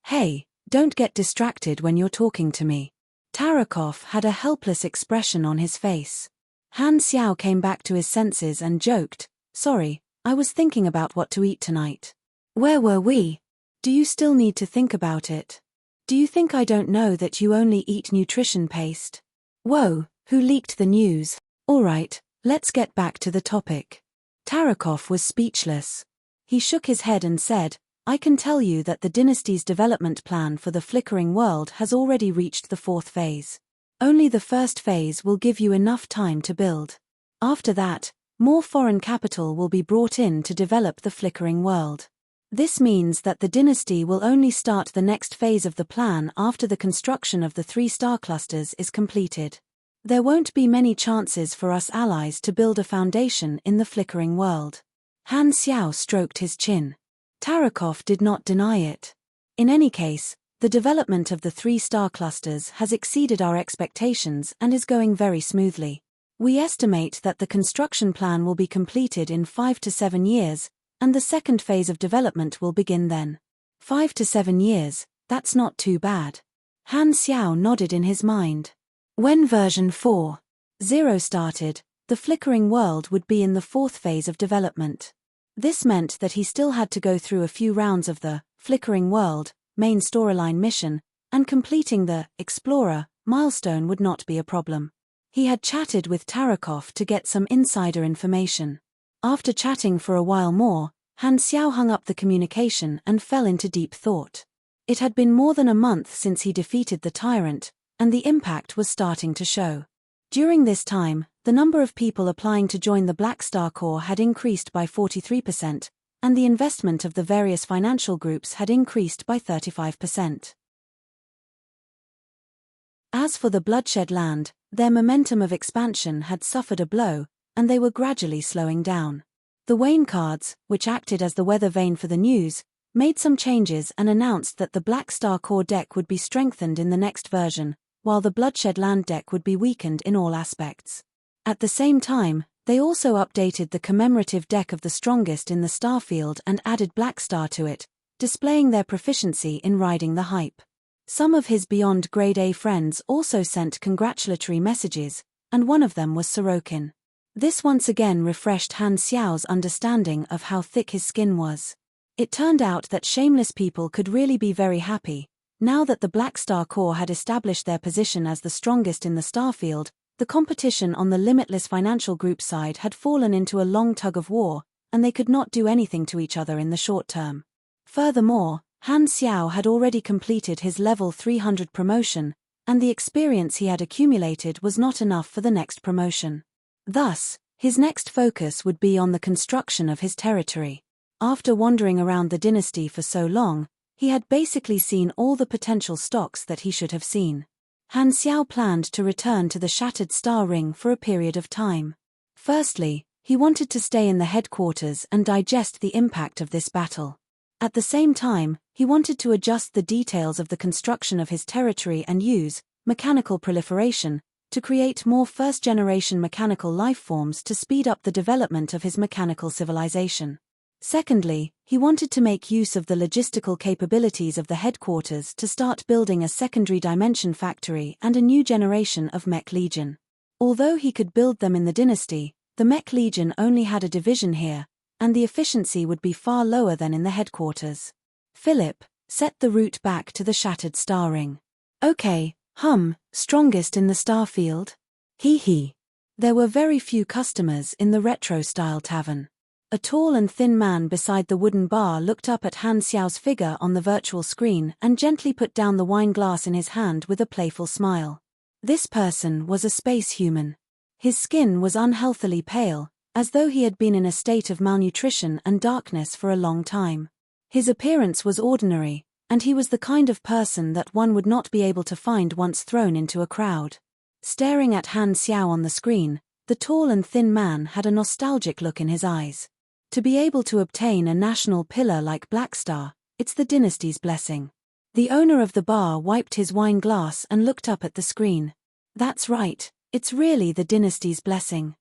don't get distracted when you're talking to me. Tarakov had a helpless expression on his face. Han Xiao came back to his senses and joked, "Sorry, I was thinking about what to eat tonight." Where were we? Do you still need to think about it? Do you think I don't know that you only eat nutrition paste? Whoa, who leaked the news? Alright, let's get back to the topic. Tarakov was speechless. He shook his head and said, I can tell you that the dynasty's development plan for the flickering world has already reached the 4th phase. Only the 1st phase will give you enough time to build. After that, more foreign capital will be brought in to develop the flickering world. This means that the dynasty will only start the next phase of the plan after the construction of the 3 star clusters is completed. There won't be many chances for us allies to build a foundation in the flickering world. Han Xiao stroked his chin. Tarakov did not deny it. In any case, the development of the 3 star clusters has exceeded our expectations and is going very smoothly. We estimate that the construction plan will be completed in 5 to 7 years, and the second phase of development will begin then. 5 to 7 years, that's not too bad. Han Xiao nodded in his mind. When version 4.0 started, the flickering world would be in the 4th phase of development. This meant that he still had to go through a few rounds of the flickering world main storyline mission, and completing the Explorer milestone would not be a problem. He had chatted with Tarakov to get some insider information. After chatting for a while more, Han Xiao hung up the communication and fell into deep thought. It had been more than a month since he defeated the tyrant, and the impact was starting to show. During this time, the number of people applying to join the Black Star Corps had increased by 43%, and the investment of the various financial groups had increased by 35%. As for the Bloodshed Land, their momentum of expansion had suffered a blow, and they were gradually slowing down. The Wayne cards, which acted as the weather vane for the news, made some changes and announced that the Black Star Corps deck would be strengthened in the next version, while the Bloodshed Land deck would be weakened in all aspects. At the same time, they also updated the commemorative deck of the strongest in the starfield and added Black Star to it, displaying their proficiency in riding the hype. Some of his Beyond Grade A friends also sent congratulatory messages, and one of them was Sorokin. This once again refreshed Han Xiao's understanding of how thick his skin was. It turned out that shameless people could really be very happy. Now that the Black Star Corps had established their position as the strongest in the starfield, the competition on the Limitless Financial Group side had fallen into a long tug-of-war, and they could not do anything to each other in the short term. Furthermore, Han Xiao had already completed his level 300 promotion, and the experience he had accumulated was not enough for the next promotion. Thus, his next focus would be on the construction of his territory. After wandering around the dynasty for so long, he had basically seen all the potential stocks that he should have seen. Han Xiao planned to return to the Shattered Star Ring for a period of time. Firstly, he wanted to stay in the headquarters and digest the impact of this battle. At the same time, he wanted to adjust the details of the construction of his territory and use mechanical proliferation to create more first-generation mechanical life forms to speed up the development of his mechanical civilization. Secondly, he wanted to make use of the logistical capabilities of the headquarters to start building a secondary dimension factory and a new generation of Mech Legion. Although he could build them in the dynasty, the Mech Legion only had a division here, and the efficiency would be far lower than in the headquarters. Philip, set the route back to the Shattered Star Ring. Okay, strongest in the starfield? Hee. There were very few customers in the retro-style tavern. A tall and thin man beside the wooden bar looked up at Han Xiao's figure on the virtual screen and gently put down the wine glass in his hand with a playful smile. This person was a space human. His skin was unhealthily pale, as though he had been in a state of malnutrition and darkness for a long time. His appearance was ordinary, and he was the kind of person that one would not be able to find once thrown into a crowd. Staring at Han Xiao on the screen, the tall and thin man had a nostalgic look in his eyes. To be able to obtain a national pillar like Black Star, it's the dynasty's blessing. The owner of the bar wiped his wine glass and looked up at the screen. That's right, it's really the dynasty's blessing.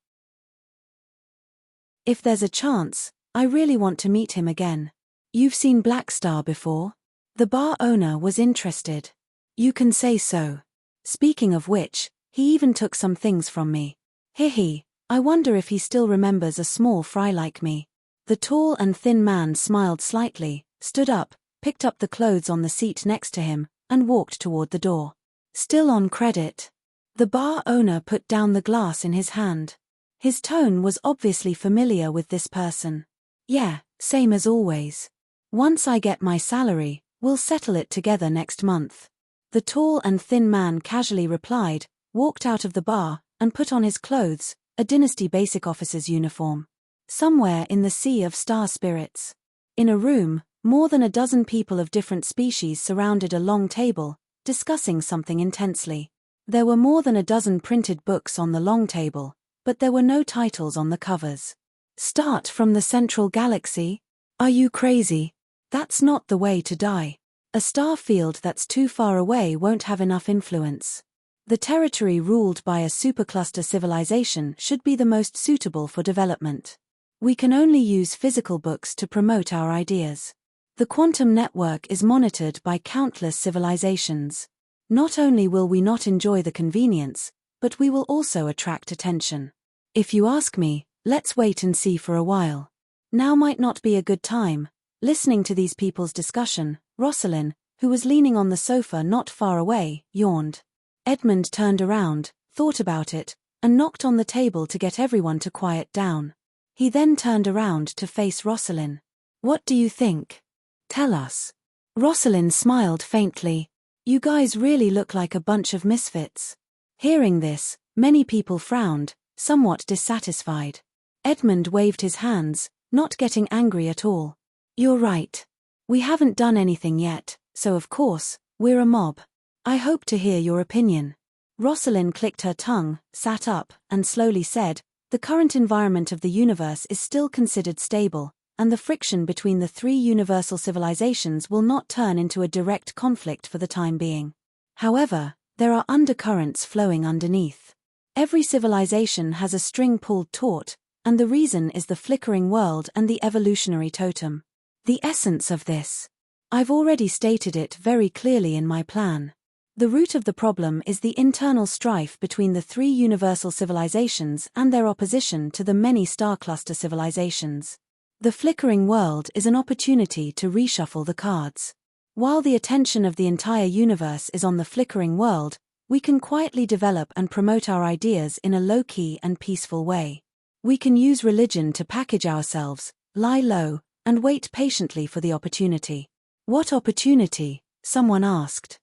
If there's a chance, I really want to meet him again. You've seen Black Star before? The bar owner was interested. You can say so. Speaking of which, he even took some things from me. Hehe, I wonder if he still remembers a small fry like me. The tall and thin man smiled slightly, stood up, picked up the clothes on the seat next to him, and walked toward the door. Still on credit? The bar owner put down the glass in his hand. His tone was obviously familiar with this person. Yeah, same as always. Once I get my salary, we'll settle it together next month. The tall and thin man casually replied, walked out of the bar, and put on his clothes, a Dynasty Basic Officer's uniform. Somewhere in the sea of star spirits. In a room, More than a dozen people of different species surrounded a long table, discussing something intensely. There were more than a dozen printed books on the long table, but there were no titles on the covers. Start from the central galaxy? Are you crazy? That's not the way to die. A star field that's too far away won't have enough influence. The territory ruled by a supercluster civilization should be the most suitable for development. We can only use physical books to promote our ideas. The quantum network is monitored by countless civilizations. Not only will we not enjoy the convenience, but we will also attract attention. If you ask me, let's wait and see for a while. Now might not be a good time. Listening to these people's discussion, Rosalind, who was leaning on the sofa not far away, yawned. Edmund turned around, thought about it, and knocked on the table to get everyone to quiet down. He then turned around to face Rosalind. What do you think? Tell us. Rosalind smiled faintly. You guys really look like a bunch of misfits. Hearing this, many people frowned, somewhat dissatisfied. Edmund waved his hands, not getting angry at all. You're right. We haven't done anything yet, so of course, we're a mob. I hope to hear your opinion. Rosalind clicked her tongue, sat up, and slowly said, the current environment of the universe is still considered stable, and the friction between the three universal civilizations will not turn into a direct conflict for the time being. However, there are undercurrents flowing underneath. Every civilization has a string pulled taut, and the reason is the flickering world and the evolutionary totem. The essence of this. I've already stated it very clearly in my plan. The root of the problem is the internal strife between the three universal civilizations and their opposition to the many star cluster civilizations. The flickering world is an opportunity to reshuffle the cards. While the attention of the entire universe is on the flickering world, we can quietly develop and promote our ideas in a low-key and peaceful way. We can use religion to package ourselves, lie low, and wait patiently for the opportunity. What opportunity? Someone asked.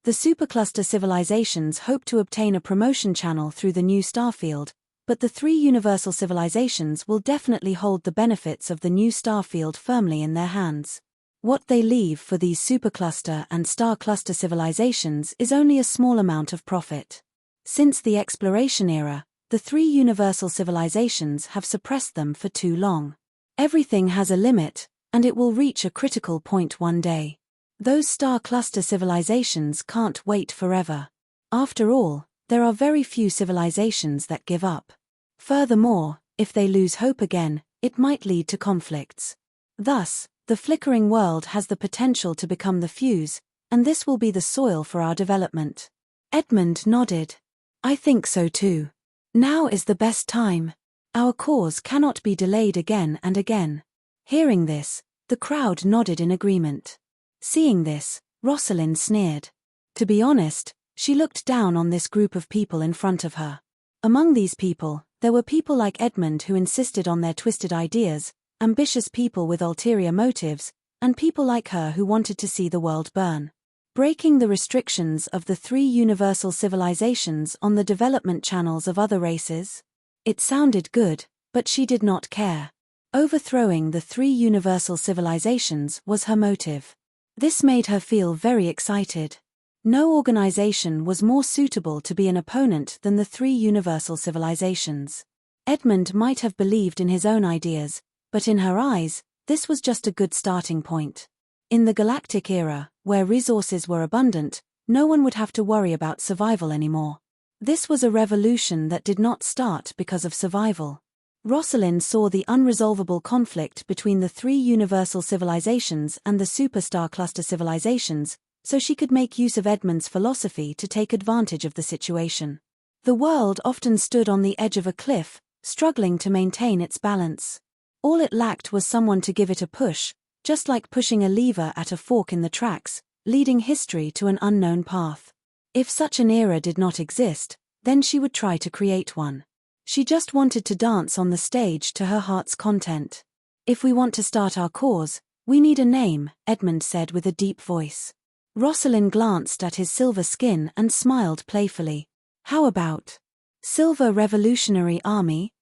The supercluster civilizations hope to obtain a promotion channel through the new starfield, but the three universal civilizations will definitely hold the benefits of the new starfield firmly in their hands. What they leave for these supercluster and star cluster civilizations is only a small amount of profit. Since the exploration era, the three universal civilizations have suppressed them for too long. Everything has a limit, and it will reach a critical point one day. Those star cluster civilizations can't wait forever. After all, there are very few civilizations that give up. Furthermore, if they lose hope again, it might lead to conflicts. Thus, the flickering world has the potential to become the fuse, and this will be the soil for our development. Edmund nodded. I think so too. Now is the best time. Our cause cannot be delayed again and again. Hearing this, the crowd nodded in agreement. Seeing this, Rosalind sneered. To be honest, she looked down on this group of people in front of her. Among these people, there were people like Edmund who insisted on their twisted ideas, ambitious people with ulterior motives, and people like her who wanted to see the world burn. Breaking the restrictions of the three universal civilizations on the development channels of other races? It sounded good, but she did not care. Overthrowing the three universal civilizations was her motive. This made her feel very excited. No organization was more suitable to be an opponent than the three universal civilizations. Edmund might have believed in his own ideas, but in her eyes, this was just a good starting point. In the galactic era, where resources were abundant, no one would have to worry about survival anymore. This was a revolution that did not start because of survival. Rosalind saw the unresolvable conflict between the three universal civilizations and the superstar cluster civilizations, so she could make use of Edmund's philosophy to take advantage of the situation. The world often stood on the edge of a cliff, struggling to maintain its balance. All it lacked was someone to give it a push, just like pushing a lever at a fork in the tracks, leading history to an unknown path. If such an era did not exist, then she would try to create one. She just wanted to dance on the stage to her heart's content. If we want to start our cause, we need a name, Edmund said with a deep voice. Rosalind glanced at his silver skin and smiled playfully. How about Silver Revolutionary Army?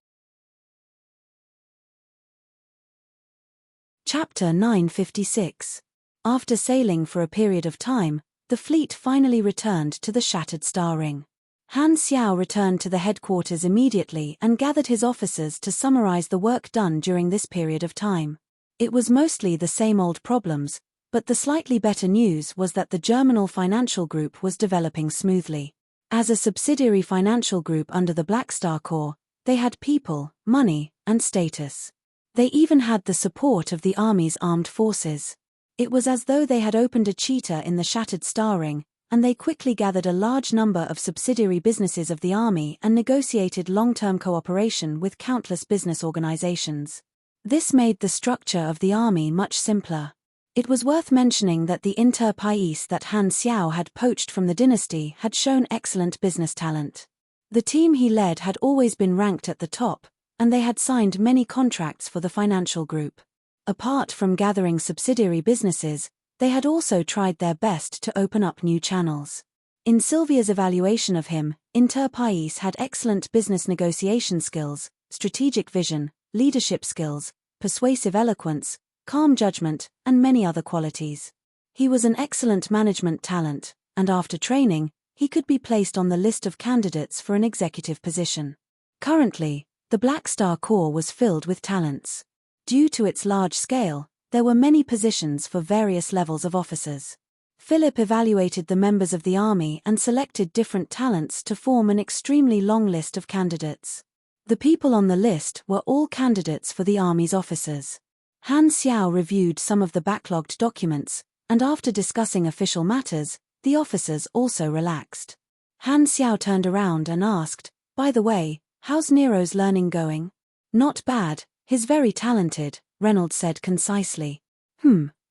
Chapter 956. After sailing for a period of time, the fleet finally returned to the shattered star ring. Han Xiao returned to the headquarters immediately and gathered his officers to summarize the work done during this period of time. It was mostly the same old problems, but the slightly better news was that the Germinal Financial Group was developing smoothly. As a subsidiary financial group under the Black Star Corps, they had people, money, and status. They even had the support of the Army's armed forces. It was as though they had opened a cheetah in the shattered star ring, and they quickly gathered a large number of subsidiary businesses of the Army and negotiated long-term cooperation with countless business organizations. This made the structure of the Army much simpler. It was worth mentioning that the inter-pays that Han Xiao had poached from the dynasty had shown excellent business talent. The team he led had always been ranked at the top, and they had signed many contracts for the financial group. Apart from gathering subsidiary businesses, they had also tried their best to open up new channels. In Sylvia's evaluation of him, inter-pays had excellent business negotiation skills, strategic vision, leadership skills, persuasive eloquence, calm judgment, and many other qualities. He was an excellent management talent, and after training, he could be placed on the list of candidates for an executive position. Currently, the Black Star Corps was filled with talents. Due to its large scale, there were many positions for various levels of officers. Philip evaluated the members of the Army and selected different talents to form an extremely long list of candidates. The people on the list were all candidates for the Army's officers. Han Xiao reviewed some of the backlogged documents, and after discussing official matters, the officers also relaxed. Han Xiao turned around and asked, "By the way, how's Nero's learning going?" "Not bad, he's very talented," Reynolds said concisely.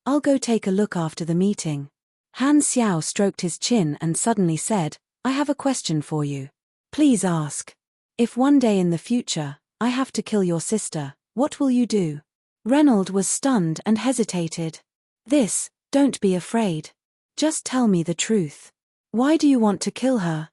I'll go take a look after the meeting." Han Xiao stroked his chin and suddenly said, "I have a question for you." "Please ask." "If one day in the future, I have to kill your sister, what will you do?" Reynolds was stunned and hesitated. Don't be afraid. Just tell me the truth. Why do you want to kill her?"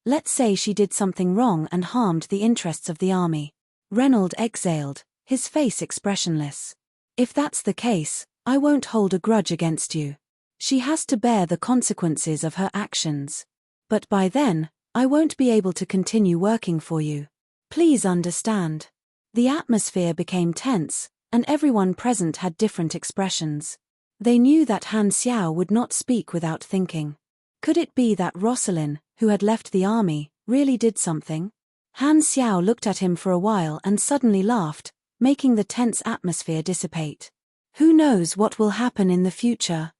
Let's say she did something wrong and harmed the interests of the Army." Reynolds exhaled, his face expressionless. "If that's the case, I won't hold a grudge against you. She has to bear the consequences of her actions. But by then, I won't be able to continue working for you. Please understand." The atmosphere became tense, and everyone present had different expressions. They knew that Han Xiao would not speak without thinking. Could it be that Rosalind, who had left the Army, really did something? Han Xiao looked at him for a while and suddenly laughed, making the tense atmosphere dissipate. "Who knows what will happen in the future?"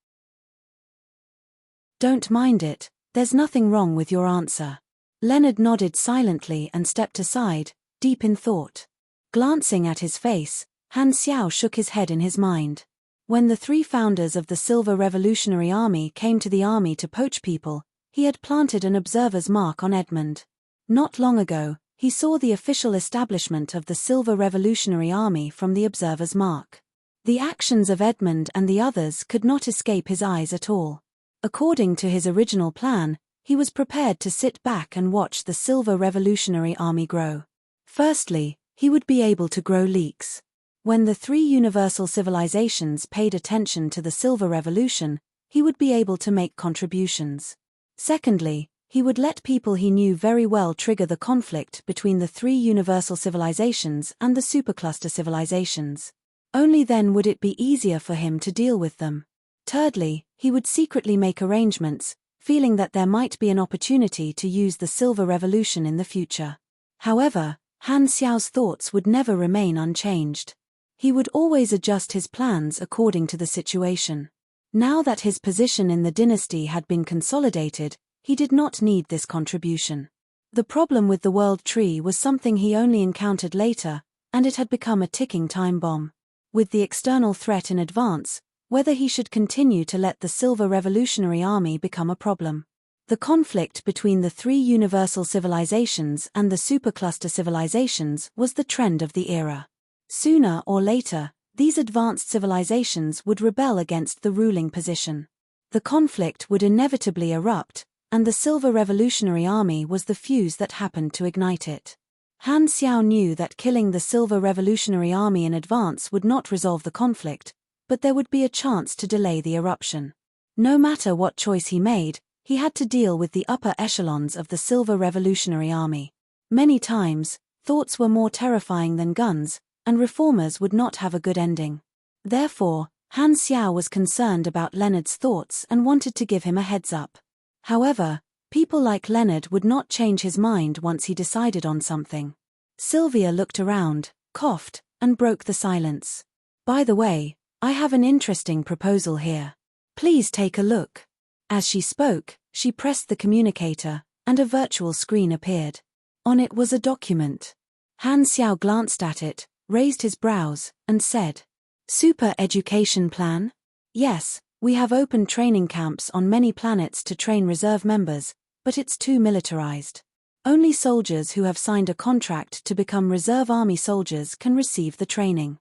"Don't mind it, there's nothing wrong with your answer." Leonard nodded silently and stepped aside, deep in thought. Glancing at his face, Han Xiao shook his head in his mind. When the three founders of the Silver Revolutionary Army came to the Army to poach people, he had planted an observer's mark on Edmund. Not long ago, he saw the official establishment of the Silver Revolutionary Army from the observer's mark. The actions of Edmund and the others could not escape his eyes at all. According to his original plan, he was prepared to sit back and watch the Silver Revolutionary Army grow. Firstly, he would be able to grow leaks. When the three universal civilizations paid attention to the Silver Revolution, he would be able to make contributions. Secondly, he would let people he knew very well trigger the conflict between the three universal civilizations and the supercluster civilizations. Only then would it be easier for him to deal with them. Thirdly, he would secretly make arrangements, feeling that there might be an opportunity to use the Silver Revolution in the future. However, Han Xiao's thoughts would never remain unchanged. He would always adjust his plans according to the situation. Now that his position in the dynasty had been consolidated, he did not need this contribution. The problem with the World Tree was something he only encountered later, and it had become a ticking time bomb. With the external threat in advance, whether he should continue to let the Silver Revolutionary Army become a problem. The conflict between the three universal civilizations and the supercluster civilizations was the trend of the era. Sooner or later, these advanced civilizations would rebel against the ruling position. The conflict would inevitably erupt, and the Silver Revolutionary Army was the fuse that happened to ignite it. Han Xiao knew that killing the Silver Revolutionary Army in advance would not resolve the conflict, but there would be a chance to delay the eruption. No matter what choice he made, he had to deal with the upper echelons of the Silver Revolutionary Army. Many times, thoughts were more terrifying than guns, and reformers would not have a good ending. Therefore, Han Xiao was concerned about Leonard's thoughts and wanted to give him a heads up. However, people like Leonard would not change his mind once he decided on something. Sylvia looked around, coughed, and broke the silence. "By the way, I have an interesting proposal here. Please take a look." As she spoke, she pressed the communicator, and a virtual screen appeared. On it was a document. Han Xiao glanced at it, raised his brows, and said, "Super education plan? Yes, we have opened training camps on many planets to train reserve members, but it's too militarized. Only soldiers who have signed a contract to become reserve army soldiers can receive the training."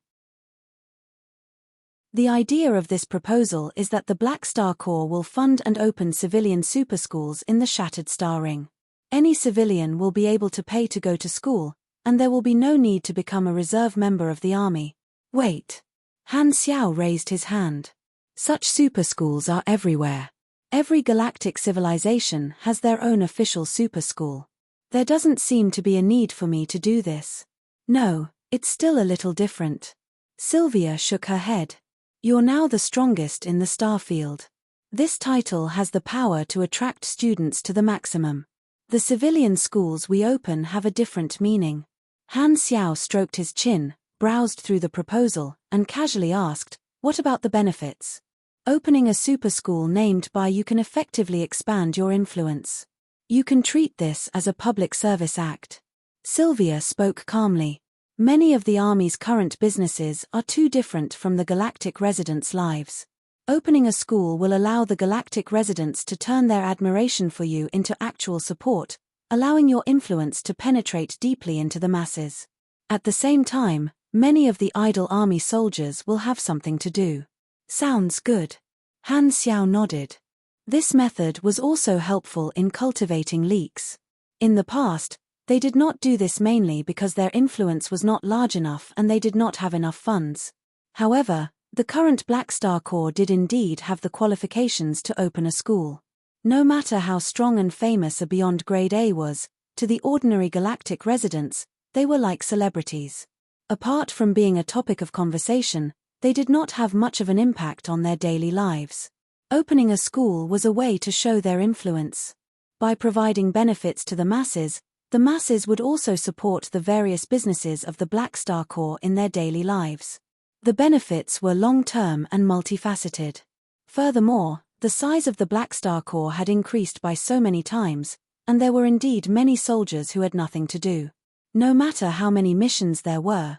The idea of this proposal is that the Black Star Corps will fund and open civilian super schools in the Shattered Star Ring. Any civilian will be able to pay to go to school, and there will be no need to become a reserve member of the army. Wait. Han Xiao raised his hand. Such super schools are everywhere. Every galactic civilization has their own official super school. There doesn't seem to be a need for me to do this. No, it's still a little different. Sylvia shook her head. You're now the strongest in the star field. This title has the power to attract students to the maximum. The civilian schools we open have a different meaning. Han Xiao stroked his chin, browsed through the proposal, and casually asked, "What about the benefits?" Opening a super school named by you can effectively expand your influence. You can treat this as a public service act. Sylvia spoke calmly. Many of the Army's current businesses are too different from the galactic residents' lives. Opening a school will allow the galactic residents to turn their admiration for you into actual support, allowing your influence to penetrate deeply into the masses. At the same time, many of the idle Army soldiers will have something to do. Sounds good. Han Xiao nodded. This method was also helpful in cultivating leaks. In the past, they did not do this mainly because their influence was not large enough and they did not have enough funds. However, the current Black Star Corps did indeed have the qualifications to open a school. No matter how strong and famous a Beyond Grade A was, to the ordinary galactic residents, they were like celebrities. Apart from being a topic of conversation, they did not have much of an impact on their daily lives. Opening a school was a way to show their influence. By providing benefits to the masses would also support the various businesses of the Black Star Corps in their daily lives. The benefits were long-term and multifaceted. Furthermore, the size of the Black Star Corps had increased by so many times, and there were indeed many soldiers who had nothing to do. No matter how many missions there was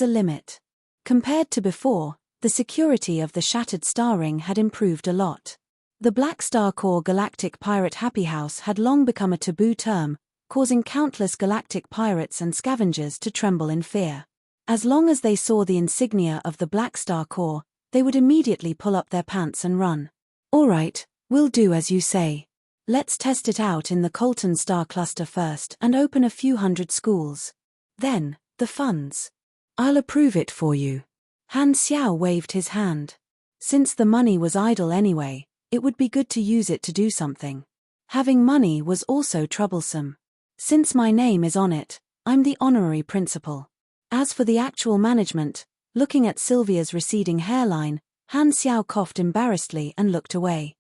a limit. Compared to before, the security of the Shattered Star Ring had improved a lot. The Black Star Corps Galactic Pirate Happy House had long become a taboo term, causing countless galactic pirates and scavengers to tremble in fear. As long as they saw the insignia of the Black Star Corps, they would immediately pull up their pants and run. "All right, we'll do as you say. Let's test it out in the Colton Star Cluster first and open a few hundred schools. Then, the funds. I'll approve it for you." Han Xiao waved his hand. Since the money was idle anyway, it would be good to use it to do something. Having money was also troublesome. Since my name is on it, I'm the honorary principal. As for the actual management, looking at Sylvia's receding hairline, Han Xiao coughed embarrassedly and looked away.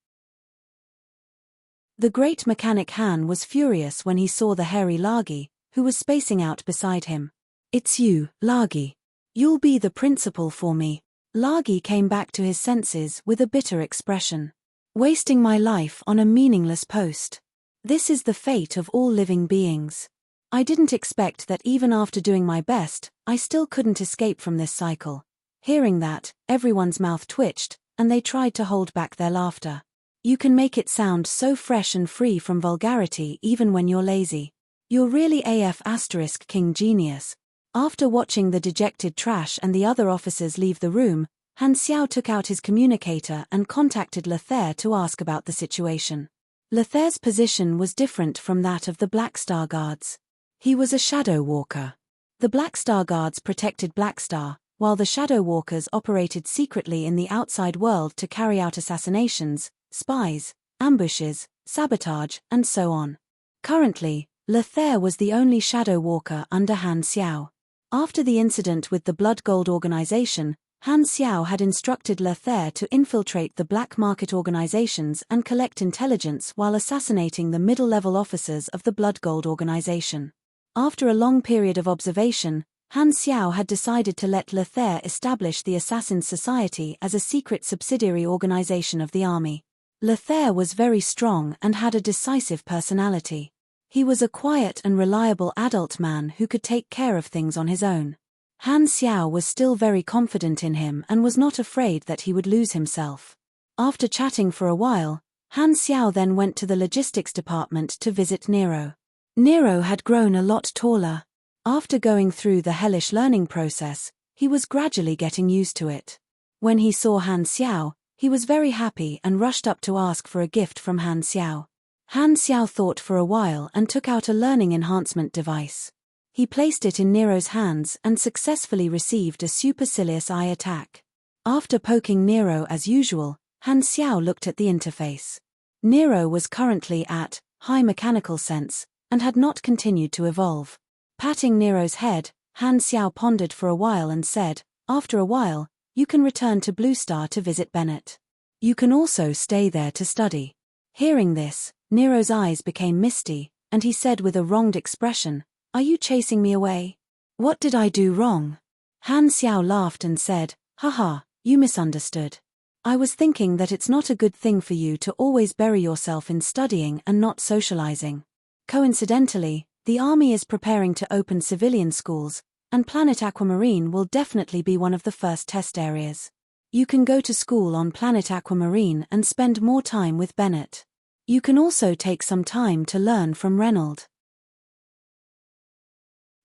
The great mechanic Han was furious when he saw the hairy Lagi, who was spacing out beside him. "It's you, Lagi. You'll be the principal for me." Lagi came back to his senses with a bitter expression. "Wasting my life on a meaningless post. This is the fate of all living beings. I didn't expect that even after doing my best, I still couldn't escape from this cycle." Hearing that, everyone's mouth twitched, and they tried to hold back their laughter. "You can make it sound so fresh and free from vulgarity even when you're lazy. You're really AF * King Genius." After watching the dejected Trash and the other officers leave the room, Han Xiao took out his communicator and contacted Lethair to ask about the situation. Lethair's position was different from that of the Black Star Guards. He was a shadow walker. The Black Star guards protected Black Star, while the shadow walkers operated secretly in the outside world to carry out assassinations, spies, ambushes, sabotage, and so on. Currently, Lethair was the only shadow walker under Han Xiao. After the incident with the Blood Gold organization, Han Xiao had instructed Lethair to infiltrate the black market organizations and collect intelligence while assassinating the middle-level officers of the Blood Gold organization. After a long period of observation, Han Xiao had decided to let Lethair establish the Assassin's Society as a secret subsidiary organization of the army. Lethair was very strong and had a decisive personality. He was a quiet and reliable adult man who could take care of things on his own. Han Xiao was still very confident in him and was not afraid that he would lose himself. After chatting for a while, Han Xiao then went to the logistics department to visit Nero. Nero had grown a lot taller. After going through the hellish learning process, he was gradually getting used to it. When he saw Han Xiao, he was very happy and rushed up to ask for a gift from Han Xiao. Han Xiao thought for a while and took out a learning enhancement device. He placed it in Nero's hands and successfully received a supercilious eye attack. After poking Nero as usual, Han Xiao looked at the interface. Nero was currently at high mechanical sense and had not continued to evolve. Patting Nero's head, Han Xiao pondered for a while and said, "After a while, you can return to Blue Star to visit Bennett. You can also stay there to study." Hearing this, Nero's eyes became misty, and he said with a wronged expression, "Are you chasing me away? What did I do wrong?" Han Xiao laughed and said, "Haha, you misunderstood. I was thinking that it's not a good thing for you to always bury yourself in studying and not socializing. Coincidentally, the army is preparing to open civilian schools, and Planet Aquamarine will definitely be one of the first test areas. You can go to school on Planet Aquamarine and spend more time with Bennett. You can also take some time to learn from Reynold.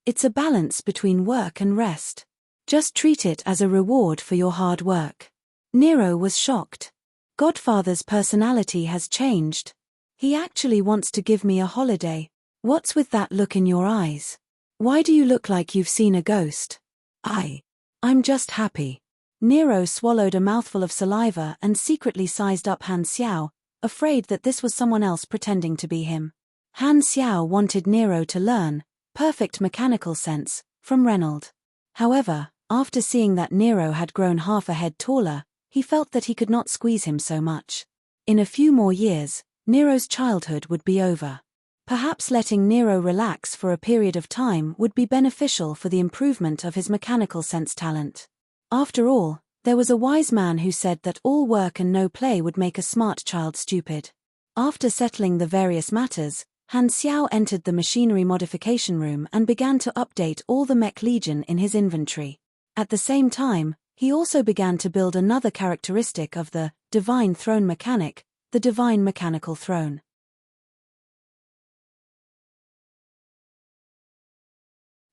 It's a balance between work and rest. Just treat it as a reward for your hard work." Nero was shocked. Godfather's personality has changed. He actually wants to give me a holiday. What's with that look in your eyes? Why do you look like you've seen a ghost? I'm just happy. Nero swallowed a mouthful of saliva and secretly sized up Han Xiao, afraid that this was someone else pretending to be him. Han Xiao wanted Nero to learn perfect mechanical sense from Reynold. However, after seeing that Nero had grown half a head taller, he felt that he could not squeeze him so much. In a few more years, Nero's childhood would be over. Perhaps letting Nero relax for a period of time would be beneficial for the improvement of his mechanical sense talent. After all, there was a wise man who said that all work and no play would make a smart child stupid. After settling the various matters, Han Xiao entered the machinery modification room and began to update all the Mech Legion in his inventory. At the same time, he also began to build another characteristic of the Divine Throne Mechanic, the Divine Mechanical Throne.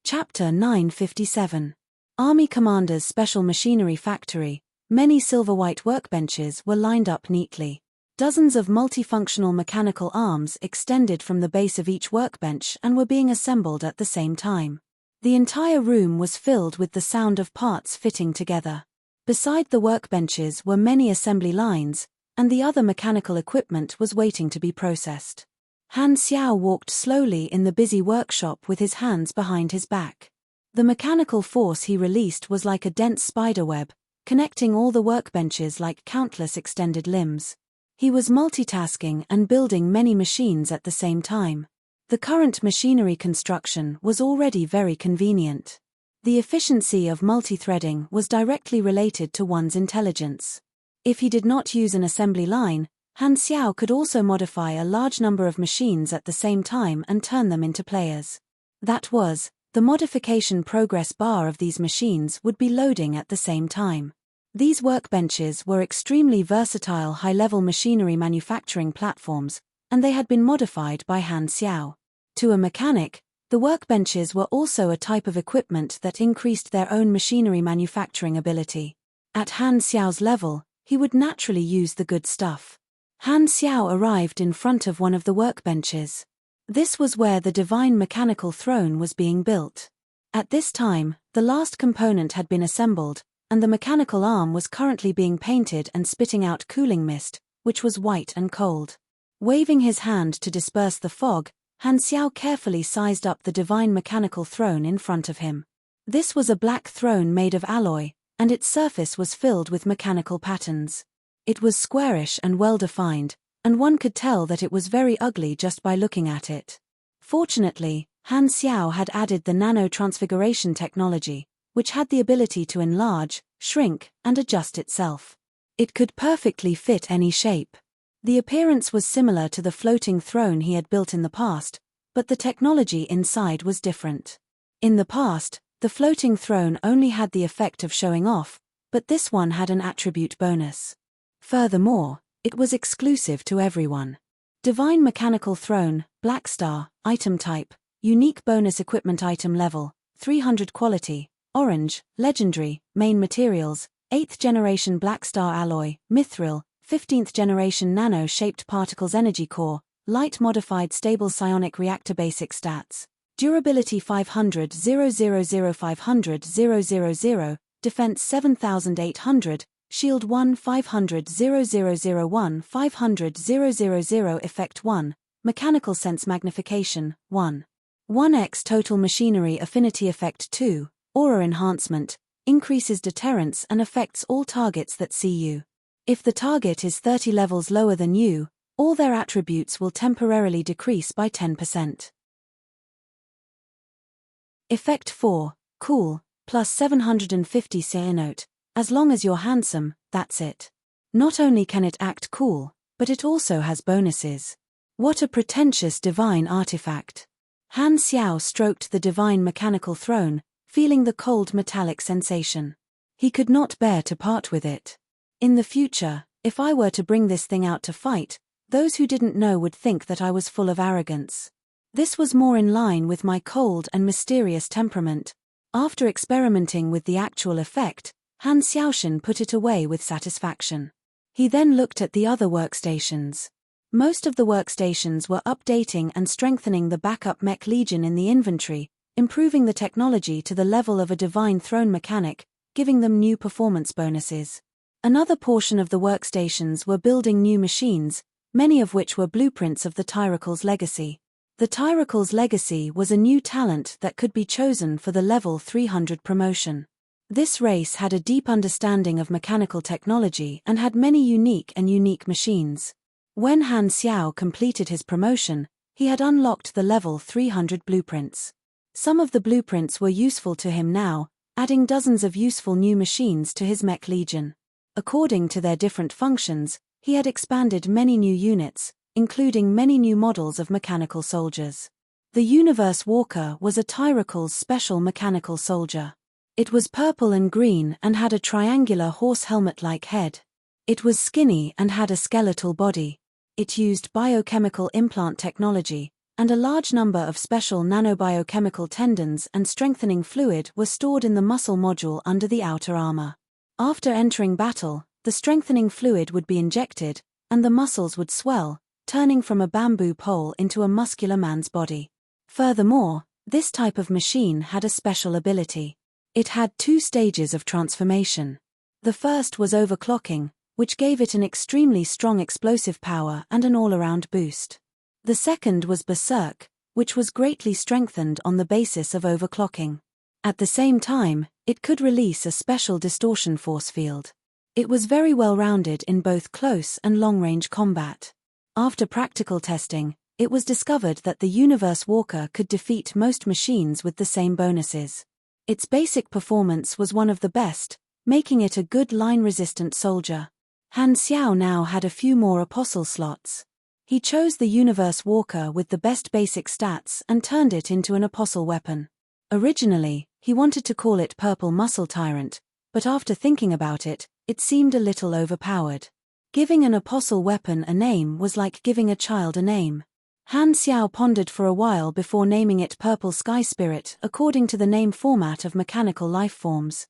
Chapter 957. Army Commander's Special Machinery Factory. Many silver-white workbenches were lined up neatly. Dozens of multifunctional mechanical arms extended from the base of each workbench and were being assembled at the same time. The entire room was filled with the sound of parts fitting together. Beside the workbenches were many assembly lines, and the other mechanical equipment was waiting to be processed. Han Xiao walked slowly in the busy workshop with his hands behind his back. The mechanical force he released was like a dense spiderweb, connecting all the workbenches like countless extended limbs. He was multitasking and building many machines at the same time. The current machinery construction was already very convenient. The efficiency of multithreading was directly related to one's intelligence. If he did not use an assembly line, Han Xiao could also modify a large number of machines at the same time and turn them into players. That was, the modification progress bar of these machines would be loading at the same time. These workbenches were extremely versatile high-level machinery manufacturing platforms, and they had been modified by Han Xiao. To a mechanic, the workbenches were also a type of equipment that increased their own machinery manufacturing ability. At Han Xiao's level, he would naturally use the good stuff. Han Xiao arrived in front of one of the workbenches. This was where the divine mechanical throne was being built. At this time, the last component had been assembled, and the mechanical arm was currently being painted and spitting out cooling mist, which was white and cold. Waving his hand to disperse the fog, Han Xiao carefully sized up the divine mechanical throne in front of him. This was a black throne made of alloy, and its surface was filled with mechanical patterns. It was squarish and well-defined, and one could tell that it was very ugly just by looking at it. Fortunately, Han Xiao had added the nano-transfiguration technology, which had the ability to enlarge, shrink, and adjust itself. It could perfectly fit any shape. The appearance was similar to the floating throne he had built in the past, but the technology inside was different. In the past, the floating throne only had the effect of showing off, but this one had an attribute bonus. Furthermore, it was exclusive to everyone. Divine Mechanical Throne, Black Star, Item Type, Unique Bonus Equipment Item Level, 300 Quality, Orange, Legendary, Main Materials, 8th Generation Black Star Alloy, Mithril, 15th Generation Nano-Shaped Particles Energy Core, Light Modified Stable Psionic Reactor Basic Stats. Durability 500 000 500 000, Defense 7800, Shield 1 500 0001 500 000 Effect 1, Mechanical Sense Magnification, 1. 1x Total Machinery Affinity Effect 2, Aura Enhancement, increases deterrence and affects all targets that see you. If the target is 30 levels lower than you, all their attributes will temporarily decrease by 10%. Effect 4, Cool, plus 750 note. As long as you're handsome, that's it. Not only can it act cool, but it also has bonuses. What a pretentious divine artifact. Han Xiao stroked the divine mechanical throne, feeling the cold metallic sensation. He could not bear to part with it. In the future, if I were to bring this thing out to fight, those who didn't know would think that I was full of arrogance. This was more in line with my cold and mysterious temperament. After experimenting with the actual effect, Han Xiaoshan put it away with satisfaction. He then looked at the other workstations. Most of the workstations were updating and strengthening the backup mech legion in the inventory, improving the technology to the level of a divine throne mechanic, giving them new performance bonuses. Another portion of the workstations were building new machines, many of which were blueprints of the Tyracle's legacy. The Tyracle's legacy was a new talent that could be chosen for the level 300 promotion. This race had a deep understanding of mechanical technology and had many unique machines. When Han Xiao completed his promotion, he had unlocked the level 300 blueprints. Some of the blueprints were useful to him now, adding dozens of useful new machines to his mech legion. According to their different functions, he had expanded many new units, including many new models of mechanical soldiers. The Universe Walker was a Tyracle's special mechanical soldier. It was purple and green and had a triangular horse helmet-like head. It was skinny and had a skeletal body. It used biochemical implant technology, and a large number of special nanobiochemical tendons and strengthening fluid were stored in the muscle module under the outer armor. After entering battle, the strengthening fluid would be injected, and the muscles would swell, turning from a bamboo pole into a muscular man's body. Furthermore, this type of machine had a special ability. It had 2 stages of transformation. The first was overclocking, which gave it an extremely strong explosive power and an all-around boost. The second was berserk, which was greatly strengthened on the basis of overclocking. At the same time, it could release a special distortion force field. It was very well-rounded in both close and long-range combat. After practical testing, it was discovered that the Universe Walker could defeat most machines with the same bonuses. Its basic performance was one of the best, making it a good line-resistant soldier. Han Xiao now had a few more apostle slots. He chose the Universe Walker with the best basic stats and turned it into an apostle weapon. Originally, he wanted to call it Purple Muscle Tyrant, but after thinking about it, it seemed a little overpowered. Giving an apostle weapon a name was like giving a child a name. Han Xiao pondered for a while before naming it Purple Sky Spirit according to the name format of mechanical life forms.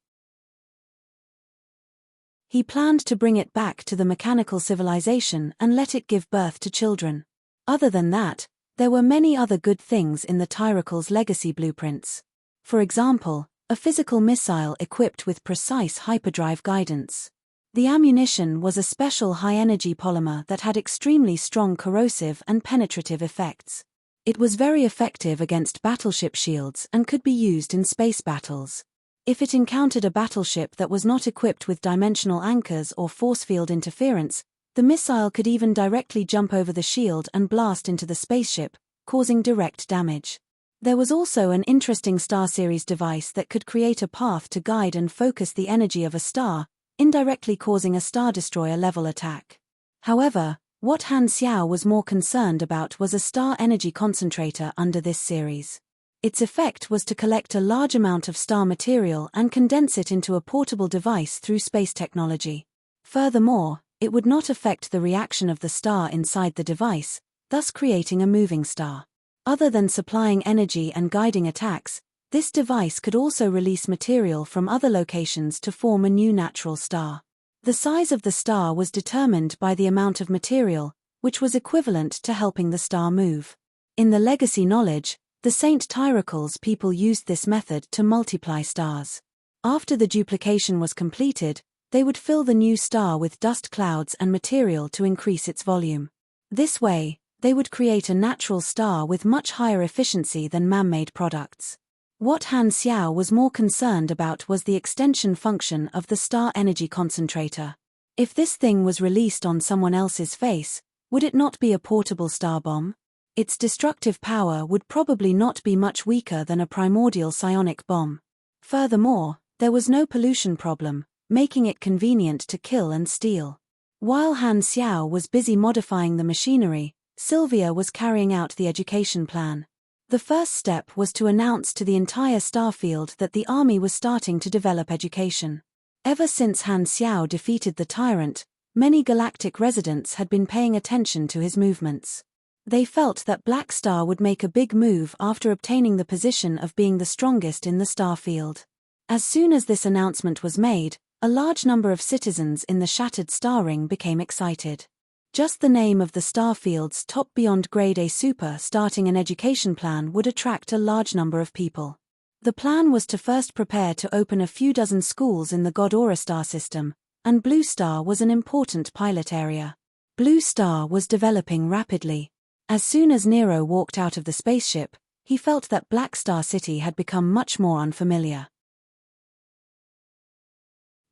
He planned to bring it back to the mechanical civilization and let it give birth to children. Other than that, There were many other good things in the Tyracal's legacy blueprints. For example, a physical missile equipped with precise hyperdrive guidance. The ammunition was a special high-energy polymer that had extremely strong corrosive and penetrative effects. It was very effective against battleship shields and could be used in space battles. If it encountered a battleship that was not equipped with dimensional anchors or force field interference, the missile could even directly jump over the shield and blast into the spaceship, causing direct damage. There was also an interesting Star Series device that could create a path to guide and focus the energy of a star, indirectly causing a Star Destroyer-level attack. However, what Han Xiao was more concerned about was a star energy concentrator under this series. Its effect was to collect a large amount of star material and condense it into a portable device through space technology. Furthermore, it would not affect the reaction of the star inside the device, thus creating a moving star. Other than supplying energy and guiding attacks, this device could also release material from other locations to form a new natural star. The size of the star was determined by the amount of material, which was equivalent to helping the star move. In the legacy knowledge, the Saint Tyracal's people used this method to multiply stars. After the duplication was completed, they would fill the new star with dust clouds and material to increase its volume. This way, they would create a natural star with much higher efficiency than man-made products. What Han Xiao was more concerned about was the extension function of the star energy concentrator. If this thing was released on someone else's face, would it not be a portable star bomb? Its destructive power would probably not be much weaker than a primordial psionic bomb. Furthermore, there was no pollution problem, making it convenient to kill and steal. While Han Xiao was busy modifying the machinery, Sylvia was carrying out the education plan. The first step was to announce to the entire starfield that the army was starting to develop education. Ever since Han Xiao defeated the tyrant, many galactic residents had been paying attention to his movements. They felt that Black Star would make a big move after obtaining the position of being the strongest in the starfield. As soon as this announcement was made, a large number of citizens in the shattered star ring became excited. Just the name of the starfield's top beyond grade A super starting an education plan would attract a large number of people. The plan was to first prepare to open a few dozen schools in the God Aura star system, and Blue Star was an important pilot area. Blue Star was developing rapidly. As soon as Nero walked out of the spaceship, he felt that Black Star City had become much more unfamiliar.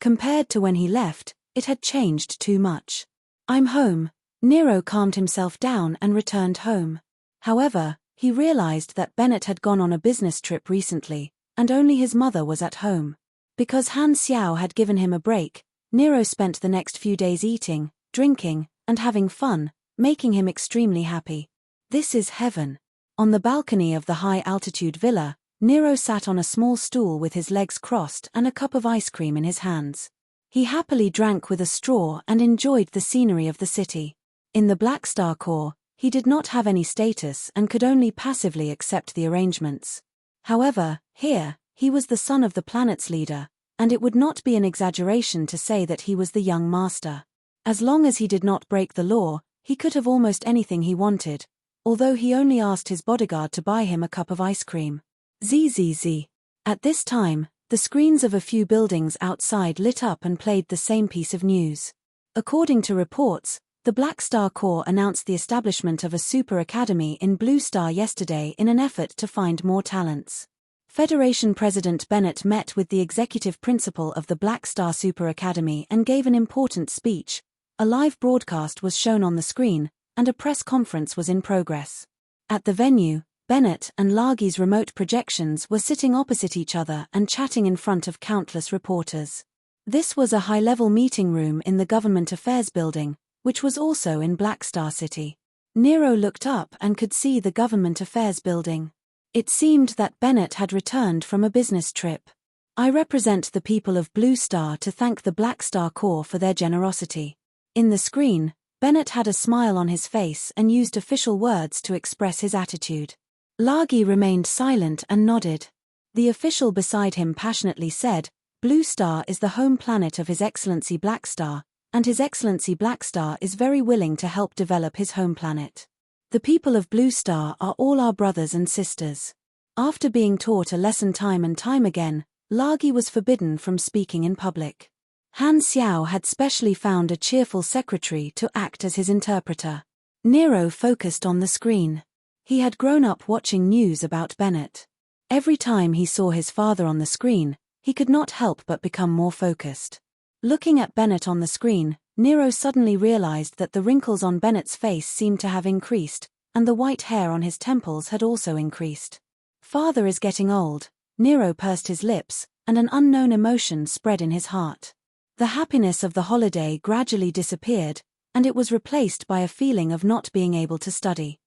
Compared to when he left, it had changed too much. "I'm home." Nero calmed himself down and returned home. However, he realized that Bennett had gone on a business trip recently, and only his mother was at home. Because Han Xiao had given him a break, Nero spent the next few days eating, drinking, and having fun, making him extremely happy. This is heaven. On the balcony of the high-altitude villa, Nero sat on a small stool with his legs crossed and a cup of ice cream in his hands. He happily drank with a straw and enjoyed the scenery of the city. In the Black Star Corps, he did not have any status and could only passively accept the arrangements. However, here, he was the son of the planet's leader, and it would not be an exaggeration to say that he was the young master. As long as he did not break the law, he could have almost anything he wanted, although he only asked his bodyguard to buy him a cup of ice cream. Zzz. At this time, the screens of a few buildings outside lit up and played the same piece of news. According to reports, the Black Star Corps announced the establishment of a super academy in Blue Star yesterday in an effort to find more talents. Federation President Bennett met with the executive principal of the Black Star Super Academy and gave an important speech. A live broadcast was shown on the screen, and a press conference was in progress. At the venue, Bennett and Largy's remote projections were sitting opposite each other and chatting in front of countless reporters. This was a high-level meeting room in the Government Affairs Building, which was also in Black Star City. Nero looked up and could see the Government Affairs Building. It seemed that Bennett had returned from a business trip. "I represent the people of Blue Star to thank the Black Star Corps for their generosity." In the screen, Bennett had a smile on his face and used official words to express his attitude. Largy remained silent and nodded. The official beside him passionately said, "Blue Star is the home planet of His Excellency Black Star, and His Excellency Black Star is very willing to help develop his home planet." The people of Blue Star are all our brothers and sisters. After being taught a lesson time and time again, Lagi was forbidden from speaking in public. Han Xiao had specially found a cheerful secretary to act as his interpreter. Nero focused on the screen. He had grown up watching news about Bennett. Every time he saw his father on the screen, he could not help but become more focused. Looking at Bennett on the screen, Nero suddenly realized that the wrinkles on Bennett's face seemed to have increased, and the white hair on his temples had also increased. Father is getting old. Nero pursed his lips, and an unknown emotion spread in his heart. The happiness of the holiday gradually disappeared, and it was replaced by a feeling of not being able to study.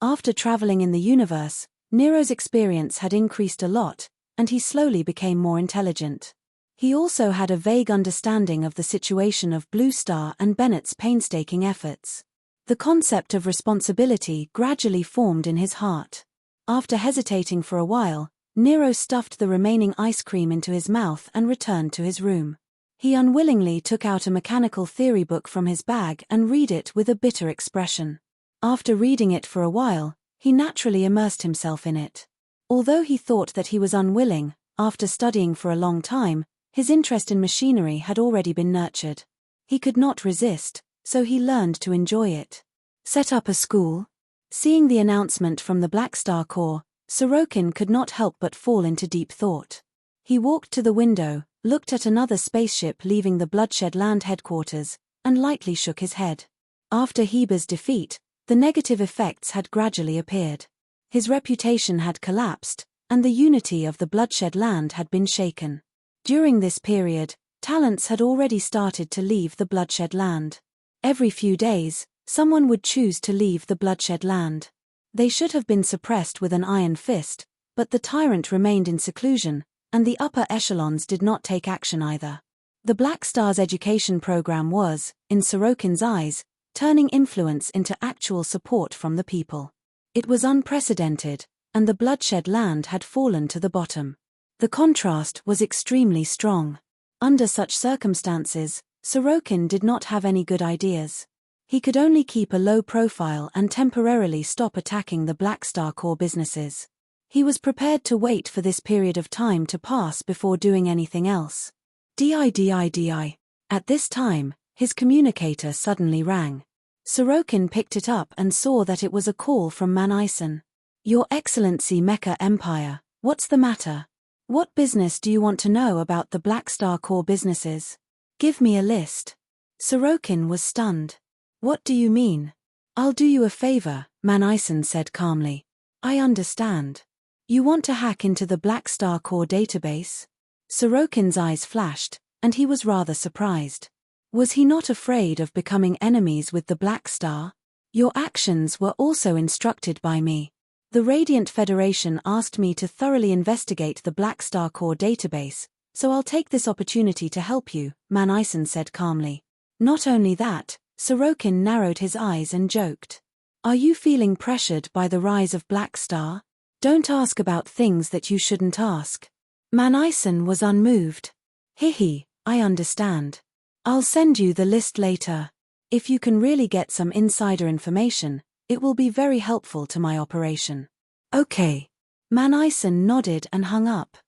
After traveling in the universe, Nero's experience had increased a lot, and he slowly became more intelligent. He also had a vague understanding of the situation of Blue Star and Bennett's painstaking efforts. The concept of responsibility gradually formed in his heart. After hesitating for a while, Nero stuffed the remaining ice cream into his mouth and returned to his room. He unwillingly took out a mechanical theory book from his bag and read it with a bitter expression. After reading it for a while, he naturally immersed himself in it. Although he thought that he was unwilling, after studying for a long time, his interest in machinery had already been nurtured. He could not resist, so he learned to enjoy it. Set up a school? Seeing the announcement from the Black Star Corps, Sorokin could not help but fall into deep thought. He walked to the window, looked at another spaceship leaving the Bloodshed Land headquarters, and lightly shook his head. After Heber's defeat, the negative effects had gradually appeared. His reputation had collapsed, and the unity of the Bloodshed Land had been shaken. During this period, talents had already started to leave the Bloodshed Land. Every few days, someone would choose to leave the Bloodshed Land. They should have been suppressed with an iron fist, but the tyrant remained in seclusion, and the upper echelons did not take action either. The Black Star's education program was, in Sorokin's eyes, turning influence into actual support from the people. It was unprecedented, and the Bloodshed Land had fallen to the bottom. The contrast was extremely strong. Under such circumstances, Sorokin did not have any good ideas. He could only keep a low profile and temporarily stop attacking the Black Star Corps businesses. He was prepared to wait for this period of time to pass before doing anything else. Di. At this time, his communicator suddenly rang. Sorokin picked it up and saw that it was a call from Manison. Your Excellency Mecha Empire, what's the matter? What business do you want to know about the Black Star Corps businesses? Give me a list. Sorokin was stunned. What do you mean? I'll do you a favor, Manison said calmly. I understand. You want to hack into the Black Star Corps database? Sorokin's eyes flashed, and he was rather surprised. Was he not afraid of becoming enemies with the Black Star? Your actions were also instructed by me. The Radiant Federation asked me to thoroughly investigate the Black Star Corps database, so I'll take this opportunity to help you, Manison said calmly. Not only that, Sorokin narrowed his eyes and joked. Are you feeling pressured by the rise of Black Star? Don't ask about things that you shouldn't ask. Manison was unmoved. Hihi, I understand. I'll send you the list later. If you can really get some insider information, it will be very helpful to my operation. Okay. Manison nodded and hung up.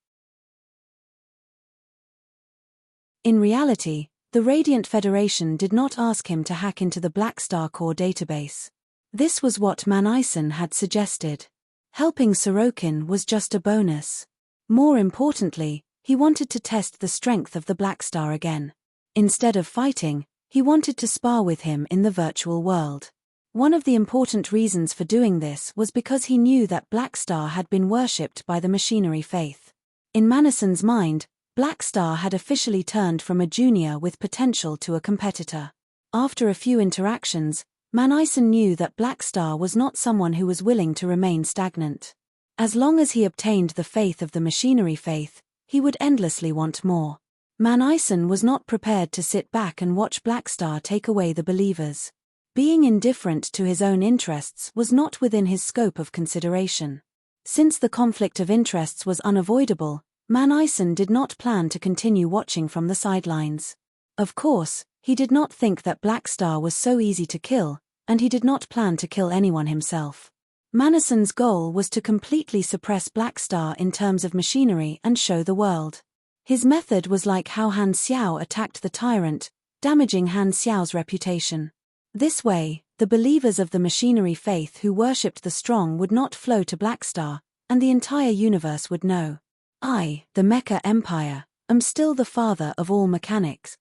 In reality, the Radiant Federation did not ask him to hack into the Black Star Corps database. This was what Manison had suggested. Helping Sorokin was just a bonus. More importantly, he wanted to test the strength of the Black Star again. Instead of fighting, he wanted to spar with him in the virtual world. One of the important reasons for doing this was because he knew that Black Star had been worshipped by the machinery faith. In Manison's mind, Black Star had officially turned from a junior with potential to a competitor. After a few interactions, Manison knew that Black Star was not someone who was willing to remain stagnant. As long as he obtained the faith of the machinery faith, he would endlessly want more. Manison was not prepared to sit back and watch Black Star take away the believers. Being indifferent to his own interests was not within his scope of consideration. Since the conflict of interests was unavoidable, Manison did not plan to continue watching from the sidelines. Of course, he did not think that Black Star was so easy to kill, and he did not plan to kill anyone himself. Manasson's goal was to completely suppress Black Star in terms of machinery and show the world. His method was like how Han Xiao attacked the tyrant, damaging Han Xiao's reputation. This way, the believers of the machinery faith who worshipped the strong would not flow to Black Star, and the entire universe would know. I, the Mecha Empire, am still the father of all mechanics.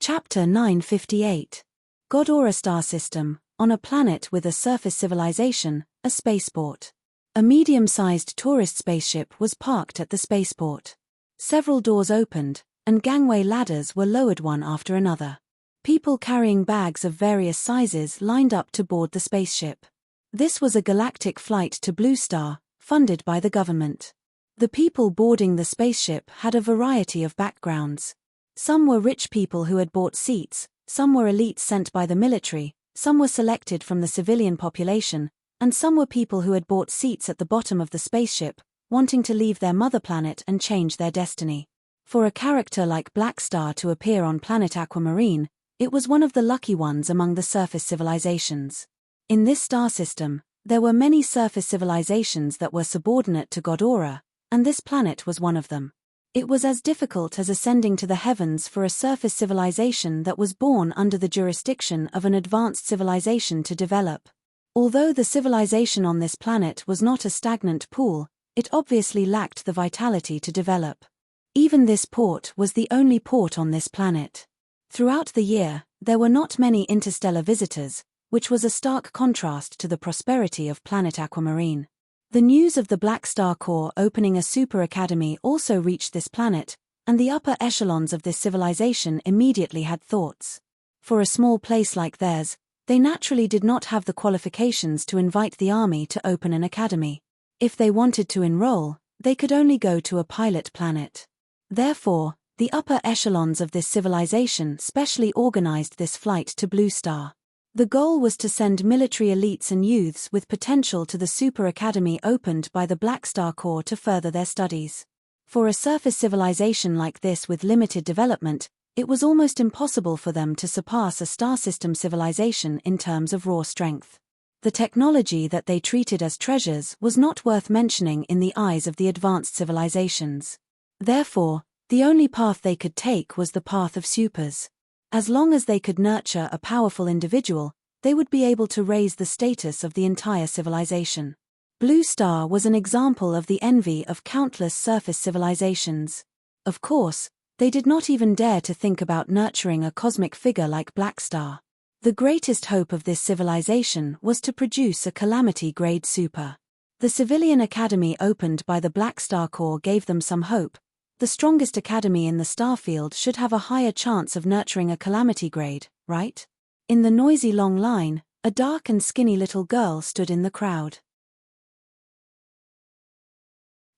Chapter 958. Ghidorah Star System, on a planet with a surface civilization, a spaceport. A medium-sized tourist spaceship was parked at the spaceport. Several doors opened, and gangway ladders were lowered one after another. People carrying bags of various sizes lined up to board the spaceship. This was a galactic flight to Blue Star, funded by the government. The people boarding the spaceship had a variety of backgrounds. Some were rich people who had bought seats, some were elites sent by the military, some were selected from the civilian population, and some were people who had bought seats at the bottom of the spaceship, wanting to leave their mother planet and change their destiny. For a character like Black Star to appear on planet Aquamarine, it was one of the lucky ones among the surface civilizations. In this star system, there were many surface civilizations that were subordinate to Ghidorah, and this planet was one of them. It was as difficult as ascending to the heavens for a surface civilization that was born under the jurisdiction of an advanced civilization to develop. Although the civilization on this planet was not a stagnant pool, it obviously lacked the vitality to develop. Even this port was the only port on this planet. Throughout the year, there were not many interstellar visitors, which was a stark contrast to the prosperity of planet Aquamarine. The news of the Black Star Corps opening a super academy also reached this planet, and the upper echelons of this civilization immediately had thoughts. For a small place like theirs, they naturally did not have the qualifications to invite the army to open an academy. If they wanted to enroll, they could only go to a pilot planet. Therefore, the upper echelons of this civilization specially organized this flight to Blue Star. The goal was to send military elites and youths with potential to the super academy opened by the Black Star Corps to further their studies. For a surface civilization like this with limited development, it was almost impossible for them to surpass a star system civilization in terms of raw strength. The technology that they treated as treasures was not worth mentioning in the eyes of the advanced civilizations. Therefore, the only path they could take was the path of supers. As long as they could nurture a powerful individual, they would be able to raise the status of the entire civilization. Blue Star was an example of the envy of countless surface civilizations. Of course, they did not even dare to think about nurturing a cosmic figure like Black Star. The greatest hope of this civilization was to produce a calamity-grade super. The civilian academy opened by the Black Star Corps gave them some hope. The strongest academy in the starfield should have a higher chance of nurturing a calamity grade, right? In the noisy long line, a dark and skinny little girl stood in the crowd.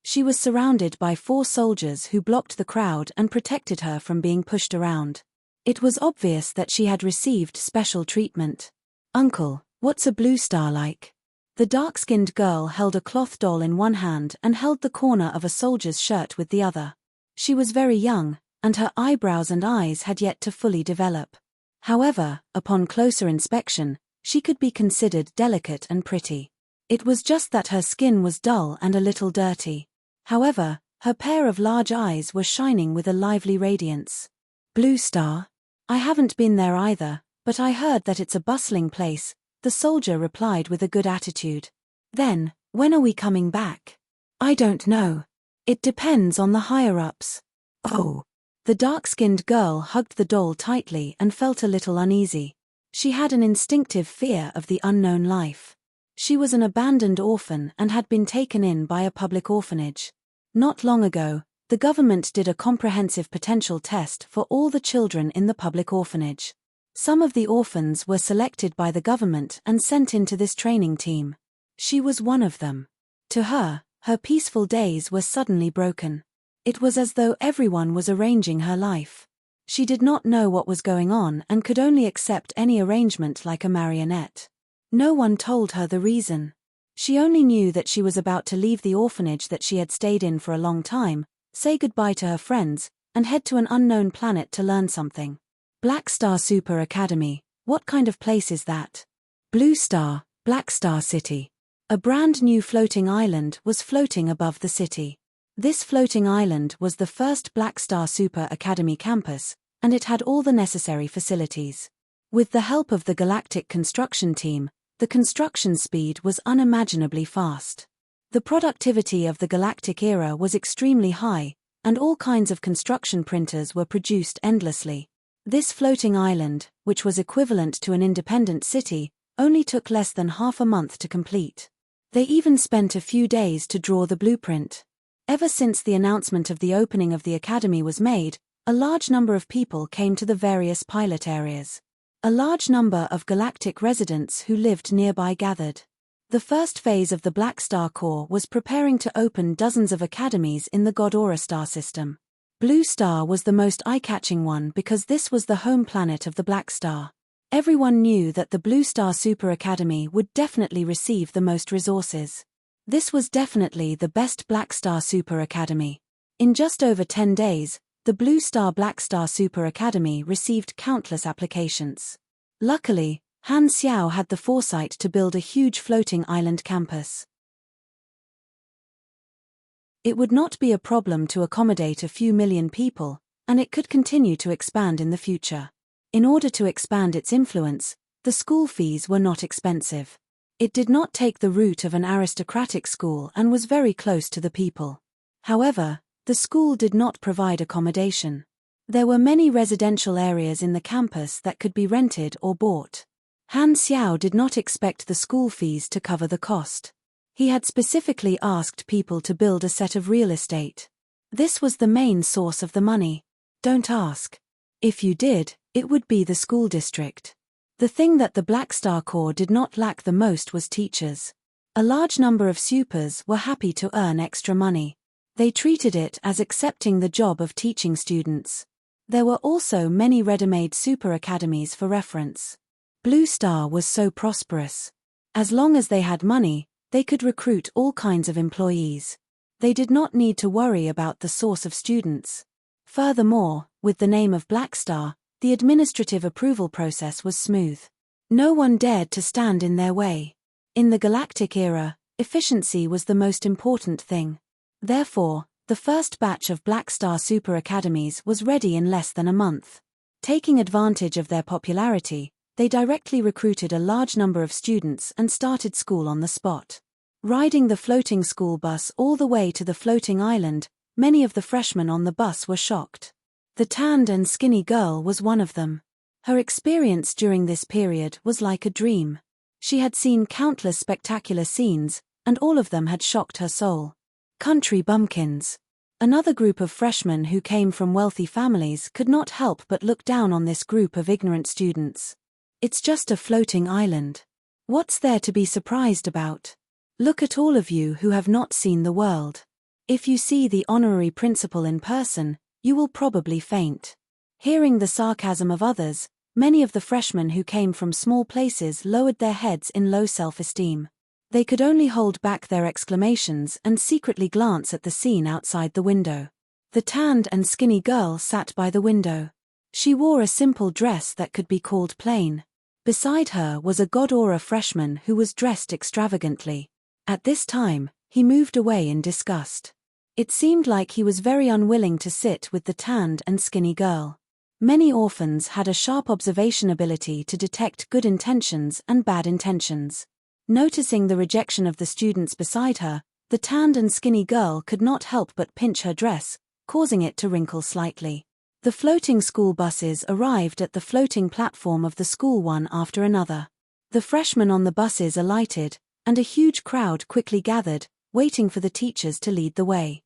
She was surrounded by 4 soldiers who blocked the crowd and protected her from being pushed around. It was obvious that she had received special treatment. "Uncle, what's a blue star like?" The dark-skinned girl held a cloth doll in one hand and held the corner of a soldier's shirt with the other. She was very young, and her eyebrows and eyes had yet to fully develop. However, upon closer inspection, she could be considered delicate and pretty. It was just that her skin was dull and a little dirty. However, her pair of large eyes were shining with a lively radiance. "Blue Star? I haven't been there either, but I heard that it's a bustling place," the soldier replied with a good attitude. "Then, when are we coming back?" "I don't know. It depends on the higher-ups." "Oh." The dark-skinned girl hugged the doll tightly and felt a little uneasy. She had an instinctive fear of the unknown life. She was an abandoned orphan and had been taken in by a public orphanage. Not long ago, the government did a comprehensive potential test for all the children in the public orphanage. Some of the orphans were selected by the government and sent into this training team. She was one of them. To her, her peaceful days were suddenly broken. It was as though everyone was arranging her life. She did not know what was going on and could only accept any arrangement like a marionette. No one told her the reason. She only knew that she was about to leave the orphanage that she had stayed in for a long time, say goodbye to her friends, and head to an unknown planet to learn something. Black Star Super Academy, what kind of place is that? Blue Star, Black Star City. A brand new floating island was floating above the city. This floating island was the first Black Star Super Academy campus, and it had all the necessary facilities. With the help of the Galactic construction team, the construction speed was unimaginably fast. The productivity of the Galactic era was extremely high, and all kinds of construction printers were produced endlessly. This floating island, which was equivalent to an independent city, only took less than half a month to complete. They even spent a few days to draw the blueprint. Ever since the announcement of the opening of the academy was made, a large number of people came to the various pilot areas. A large number of galactic residents who lived nearby gathered. The first phase of the Black Star Corps was preparing to open dozens of academies in the God-Aura star system. Blue Star was the most eye-catching one because this was the home planet of the Black Star. Everyone knew that the Blue Star Super Academy would definitely receive the most resources. This was definitely the best Black Star Super Academy. In just over 10 days, the Blue Star Black Star Super Academy received countless applications. Luckily, Han Xiao had the foresight to build a huge floating island campus. It would not be a problem to accommodate a few million people, and it could continue to expand in the future. In order to expand its influence, the school fees were not expensive. It did not take the route of an aristocratic school and was very close to the people. However, the school did not provide accommodation. There were many residential areas in the campus that could be rented or bought. Han Xiao did not expect the school fees to cover the cost. He had specifically asked people to build a set of real estate. This was the main source of the money. Don't ask. If you did, it would be the school district. The thing that the Black Star Corps did not lack the most was teachers. A large number of supers were happy to earn extra money. They treated it as accepting the job of teaching students. There were also many ready-made super academies for reference. Blue Star was so prosperous. As long as they had money, they could recruit all kinds of employees. They did not need to worry about the source of students. Furthermore, with the name of Black Star, the administrative approval process was smooth. No one dared to stand in their way. In the Galactic era, efficiency was the most important thing. Therefore, the first batch of Black Star Super Academies was ready in less than a month. Taking advantage of their popularity, they directly recruited a large number of students and started school on the spot. Riding the floating school bus all the way to the floating island, many of the freshmen on the bus were shocked. The tanned and skinny girl was one of them. Her experience during this period was like a dream. She had seen countless spectacular scenes, and all of them had shocked her soul. Country bumpkins. Another group of freshmen who came from wealthy families could not help but look down on this group of ignorant students. It's just a floating island. What's there to be surprised about? Look at all of you who have not seen the world. If you see the honorary principal in person, you will probably faint. Hearing the sarcasm of others, many of the freshmen who came from small places lowered their heads in low self-esteem. They could only hold back their exclamations and secretly glance at the scene outside the window. The tanned and skinny girl sat by the window. She wore a simple dress that could be called plain. Beside her was a God-Aura freshman who was dressed extravagantly. At this time, he moved away in disgust. It seemed like he was very unwilling to sit with the tanned and skinny girl. Many orphans had a sharp observation ability to detect good intentions and bad intentions. Noticing the rejection of the students beside her, the tanned and skinny girl could not help but pinch her dress, causing it to wrinkle slightly. The floating school buses arrived at the floating platform of the school one after another. The freshmen on the buses alighted, and a huge crowd quickly gathered, waiting for the teachers to lead the way.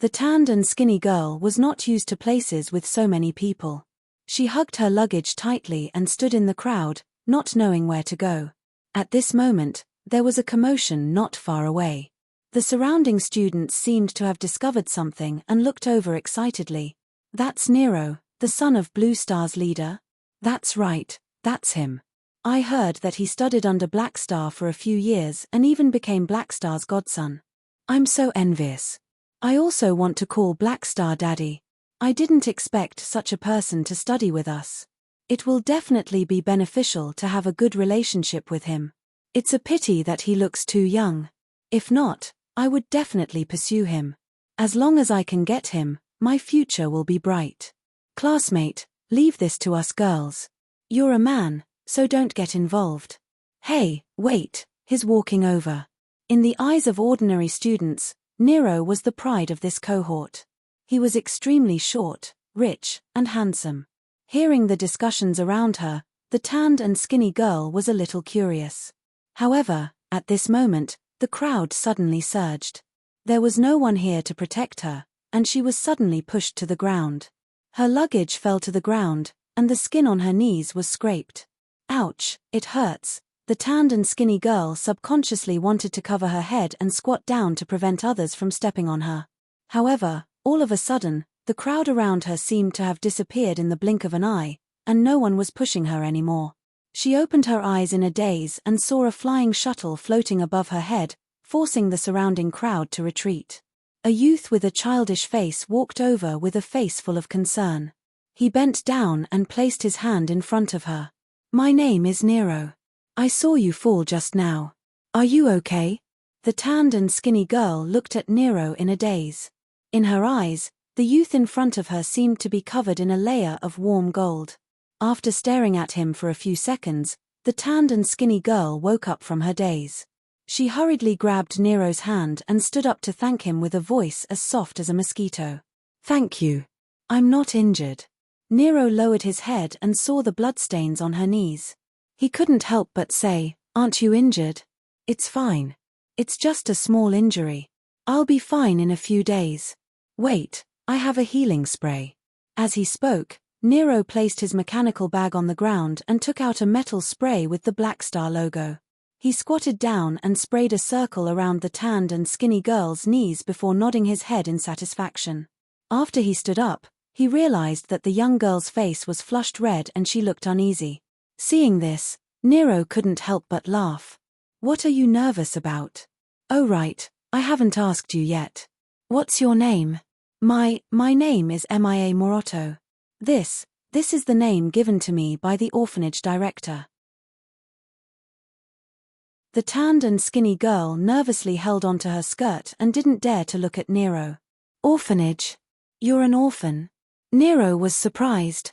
The tanned and skinny girl was not used to places with so many people. She hugged her luggage tightly and stood in the crowd, not knowing where to go. At this moment, there was a commotion not far away. The surrounding students seemed to have discovered something and looked over excitedly. That's Nero, the son of Blue Star's leader? That's right, that's him. I heard that he studied under Black Star for a few years and even became Black Star's godson. I'm so envious. I also want to call Blackstar Daddy. I didn't expect such a person to study with us. It will definitely be beneficial to have a good relationship with him. It's a pity that he looks too young. If not, I would definitely pursue him. As long as I can get him, my future will be bright. Classmate, leave this to us girls. You're a man, so don't get involved. Hey, wait, he's walking over. In the eyes of ordinary students, Nero was the pride of this cohort. He was extremely short, rich, and handsome. Hearing the discussions around her, the tanned and skinny girl was a little curious. However, at this moment, the crowd suddenly surged. There was no one here to protect her, and she was suddenly pushed to the ground. Her luggage fell to the ground, and the skin on her knees was scraped. Ouch, it hurts. The tanned and skinny girl subconsciously wanted to cover her head and squat down to prevent others from stepping on her. However, all of a sudden, the crowd around her seemed to have disappeared in the blink of an eye, and no one was pushing her anymore. She opened her eyes in a daze and saw a flying shuttle floating above her head, forcing the surrounding crowd to retreat. A youth with a childish face walked over with a face full of concern. He bent down and placed his hand in front of her. My name is Nero. I saw you fall just now. Are you okay? The tanned and skinny girl looked at Nero in a daze. In her eyes, the youth in front of her seemed to be covered in a layer of warm gold. After staring at him for a few seconds, the tanned and skinny girl woke up from her daze. She hurriedly grabbed Nero's hand and stood up to thank him with a voice as soft as a mosquito. Thank you. I'm not injured. Nero lowered his head and saw the bloodstains on her knees. He couldn't help but say, Aren't you injured? It's fine. It's just a small injury. I'll be fine in a few days. Wait, I have a healing spray. As he spoke, Nero placed his mechanical bag on the ground and took out a metal spray with the Blackstar logo. He squatted down and sprayed a circle around the tanned and skinny girl's knees before nodding his head in satisfaction. After he stood up, he realized that the young girl's face was flushed red and she looked uneasy. Seeing this, Nero couldn't help but laugh. What are you nervous about? Oh right, I haven't asked you yet. What's your name? My name is Mia Morotto. This is the name given to me by the orphanage director. The tanned and skinny girl nervously held onto her skirt and didn't dare to look at Nero. Orphanage? You're an orphan? Nero was surprised.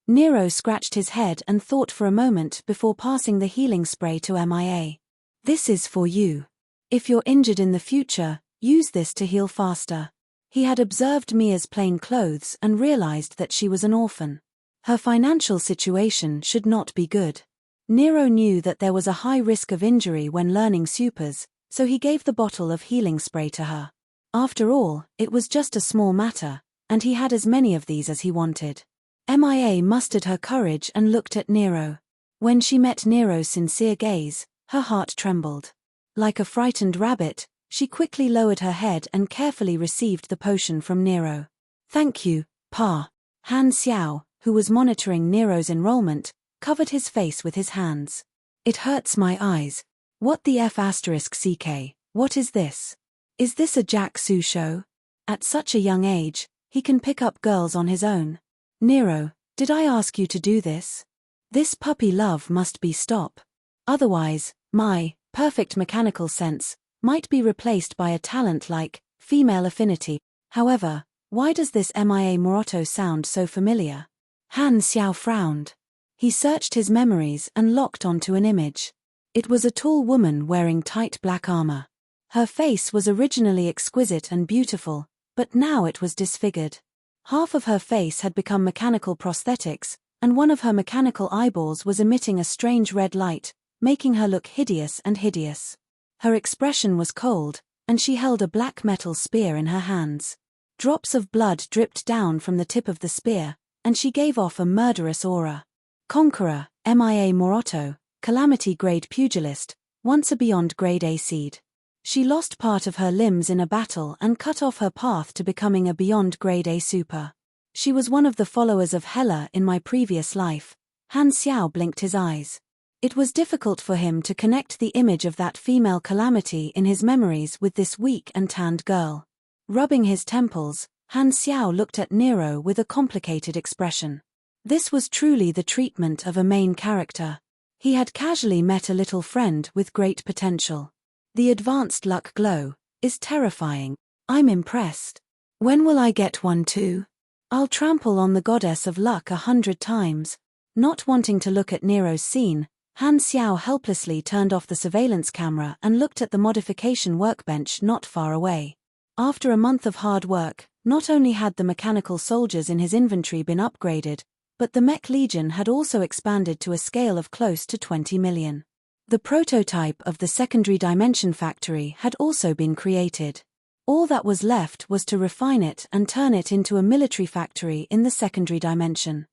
Nero scratched his head and thought for a moment before passing the healing spray to Mia. This is for you. If you're injured in the future, use this to heal faster. He had observed Mia's plain clothes and realized that she was an orphan. Her financial situation should not be good. Nero knew that there was a high risk of injury when learning supers, so he gave the bottle of healing spray to her. After all, it was just a small matter, and he had as many of these as he wanted. Mia mustered her courage and looked at Nero. When she met Nero's sincere gaze, her heart trembled. Like a frightened rabbit, she quickly lowered her head and carefully received the potion from Nero. Thank you, Pa. Han Xiao, who was monitoring Nero's enrollment, covered his face with his hands. It hurts my eyes. What the F***CK, what is this? Is this a Jack Su show? At such a young age, he can pick up girls on his own. Nero, did I ask you to do this? This puppy love must be stop. Otherwise, my perfect mechanical sense might be replaced by a talent like female affinity. However, why does this Mia Morotto sound so familiar? Han Xiao frowned. He searched his memories and locked onto an image. It was a tall woman wearing tight black armor. Her face was originally exquisite and beautiful, but now it was disfigured. Half of her face had become mechanical prosthetics, and one of her mechanical eyeballs was emitting a strange red light, making her look hideous and hideous. Her expression was cold, and she held a black metal spear in her hands. Drops of blood dripped down from the tip of the spear, and she gave off a murderous aura. Conqueror, Mia Morotto, Calamity Grade Pugilist, once a Beyond Grade A seed. She lost part of her limbs in a battle and cut off her path to becoming a Beyond Grade A super. She was one of the followers of Hela in my previous life. Han Xiao blinked his eyes. It was difficult for him to connect the image of that female Calamity in his memories with this weak and tanned girl. Rubbing his temples, Han Xiao looked at Nero with a complicated expression. This was truly the treatment of a main character. He had casually met a little friend with great potential. The advanced luck glow is terrifying. I'm impressed. When will I get one too? I'll trample on the goddess of luck 100 times. Not wanting to look at Nero's scene, Han Xiao helplessly turned off the surveillance camera and looked at the modification workbench not far away. After a month of hard work, not only had the mechanical soldiers in his inventory been upgraded, but the mech legion had also expanded to a scale of close to 20 million. The prototype of the secondary dimension factory had also been created. All that was left was to refine it and turn it into a military factory in the secondary dimension.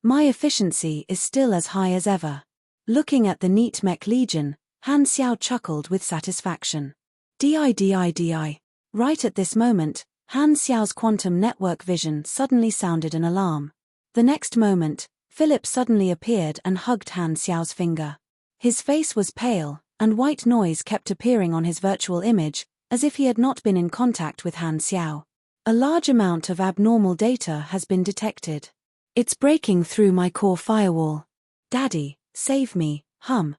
My efficiency is still as high as ever. Looking at the neat mech legion, Han Xiao chuckled with satisfaction. Di. Right at this moment, Han Xiao's quantum network vision suddenly sounded an alarm. The next moment, Philip suddenly appeared and hugged Han Xiao's finger. His face was pale, and white noise kept appearing on his virtual image, as if he had not been in contact with Han Xiao. A large amount of abnormal data has been detected. It's breaking through my core firewall. Daddy, save me, hum.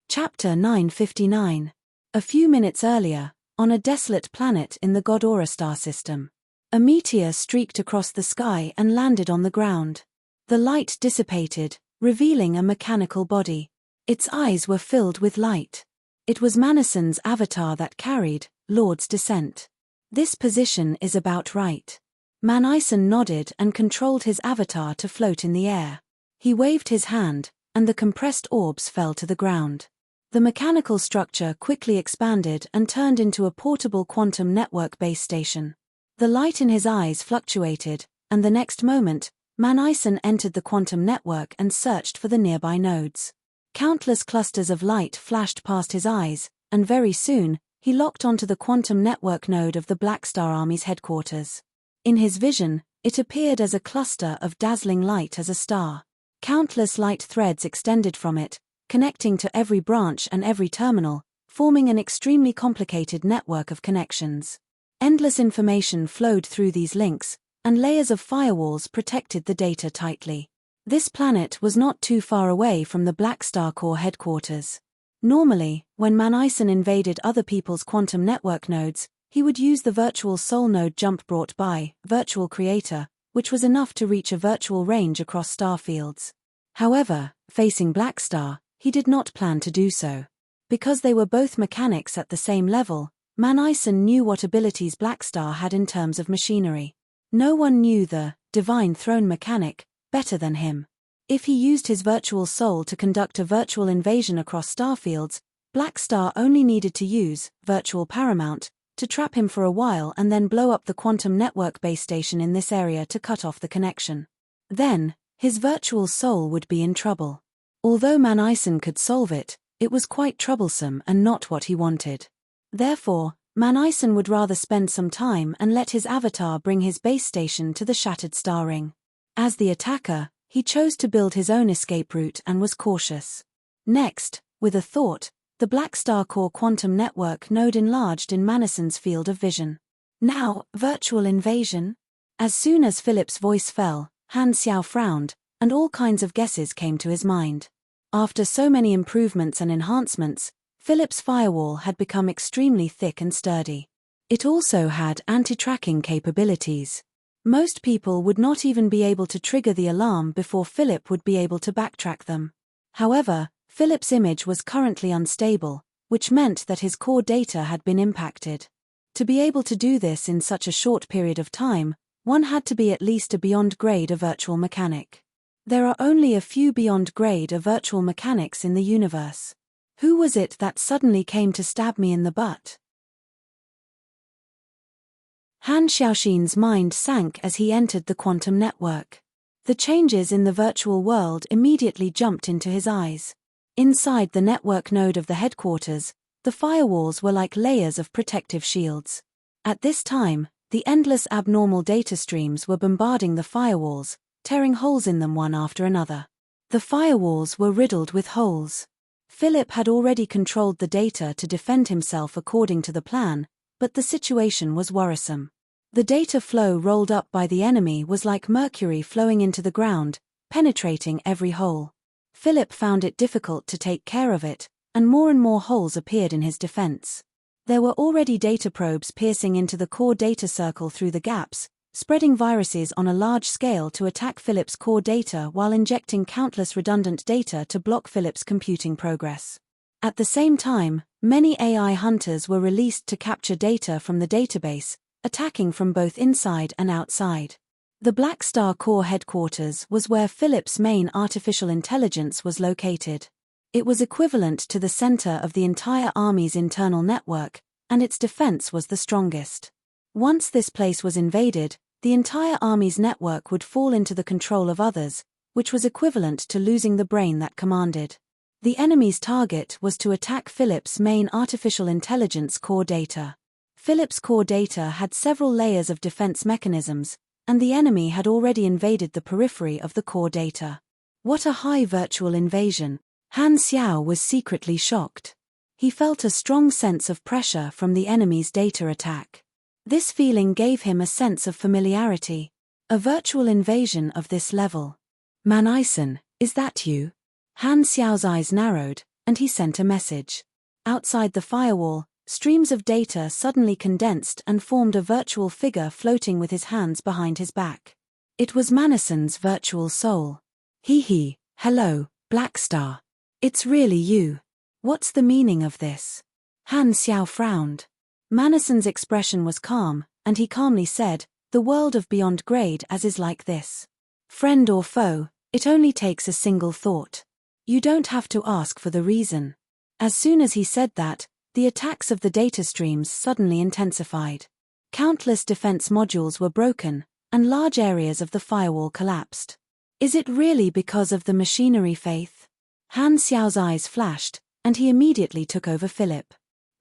Chapter 959. A few minutes earlier, on a desolate planet in the Godora star system, a meteor streaked across the sky and landed on the ground. The light dissipated, revealing a mechanical body. Its eyes were filled with light. It was Manason's avatar that carried Lord's descent. This position is about right. Manason nodded and controlled his avatar to float in the air. He waved his hand, and the compressed orbs fell to the ground. The mechanical structure quickly expanded and turned into a portable quantum network base station. The light in his eyes fluctuated, and the next moment, Manason entered the quantum network and searched for the nearby nodes. Countless clusters of light flashed past his eyes, and very soon, he locked onto the quantum network node of the Black Star Army's headquarters. In his vision, it appeared as a cluster of dazzling light as a star. Countless light threads extended from it, connecting to every branch and every terminal, forming an extremely complicated network of connections. Endless information flowed through these links, and layers of firewalls protected the data tightly. This planet was not too far away from the Black Star Core headquarters. Normally, when Manason invaded other people's quantum network nodes, he would use the virtual soul node jump brought by Virtual Creator, which was enough to reach a virtual range across star fields. However, facing Black Star, he did not plan to do so. Because they were both mechanics at the same level, Manason knew what abilities Black Star had in terms of machinery. No one knew the Divine Throne mechanic better than him. If he used his virtual soul to conduct a virtual invasion across starfields, Black Star only needed to use Virtual Paramount to trap him for a while and then blow up the quantum network base station in this area to cut off the connection. Then, his virtual soul would be in trouble. Although Manason could solve it, it was quite troublesome and not what he wanted. Therefore, Manason would rather spend some time and let his avatar bring his base station to the shattered star ring. As the attacker, he chose to build his own escape route and was cautious. Next, with a thought, the Black Star Core quantum network node enlarged in Manason's field of vision. Now, virtual invasion? As soon as Philip's voice fell, Han Xiao frowned, and all kinds of guesses came to his mind. After so many improvements and enhancements, Philip's firewall had become extremely thick and sturdy. It also had anti-tracking capabilities. Most people would not even be able to trigger the alarm before Philip would be able to backtrack them. However, Philip's image was currently unstable, which meant that his core data had been impacted. To be able to do this in such a short period of time, one had to be at least a beyond grade of virtual mechanic. There are only a few beyond grade of virtual mechanics in the universe. Who was it that suddenly came to stab me in the butt? Han Xiaoxin's mind sank as he entered the quantum network. The changes in the virtual world immediately jumped into his eyes. Inside the network node of the headquarters, the firewalls were like layers of protective shields. At this time, the endless abnormal data streams were bombarding the firewalls, tearing holes in them one after another. The firewalls were riddled with holes. Philip had already controlled the data to defend himself according to the plan, but the situation was worrisome. The data flow rolled up by the enemy was like mercury flowing into the ground, penetrating every hole. Philip found it difficult to take care of it, and more holes appeared in his defense. There were already data probes piercing into the core data circle through the gaps, spreading viruses on a large scale to attack Philip's core data while injecting countless redundant data to block Philip's computing progress. At the same time, many AI hunters were released to capture data from the database, attacking from both inside and outside. The Black Star Core headquarters was where Philip's main artificial intelligence was located. It was equivalent to the center of the entire army's internal network, and its defense was the strongest. Once this place was invaded, the entire army's network would fall into the control of others, which was equivalent to losing the brain that commanded. The enemy's target was to attack Philip's main artificial intelligence core data. Philip's core data had several layers of defense mechanisms, and the enemy had already invaded the periphery of the core data. What a high virtual invasion! Han Xiao was secretly shocked. He felt a strong sense of pressure from the enemy's data attack. This feeling gave him a sense of familiarity. A virtual invasion of this level. "Manison, is that you?" Han Xiao's eyes narrowed, and he sent a message. Outside the firewall, streams of data suddenly condensed and formed a virtual figure floating with his hands behind his back. It was Manison's virtual soul. "Hee, hello, Black Star. It's really you. What's the meaning of this?" Han Xiao frowned. Manison's expression was calm, and he calmly said, "The world of beyond grade as is like this. Friend or foe, it only takes a single thought. You don't have to ask for the reason." As soon as he said that, the attacks of the data streams suddenly intensified. Countless defense modules were broken, and large areas of the firewall collapsed. "Is it really because of the machinery faith?" Han Xiao's eyes flashed, and he immediately took over Philip.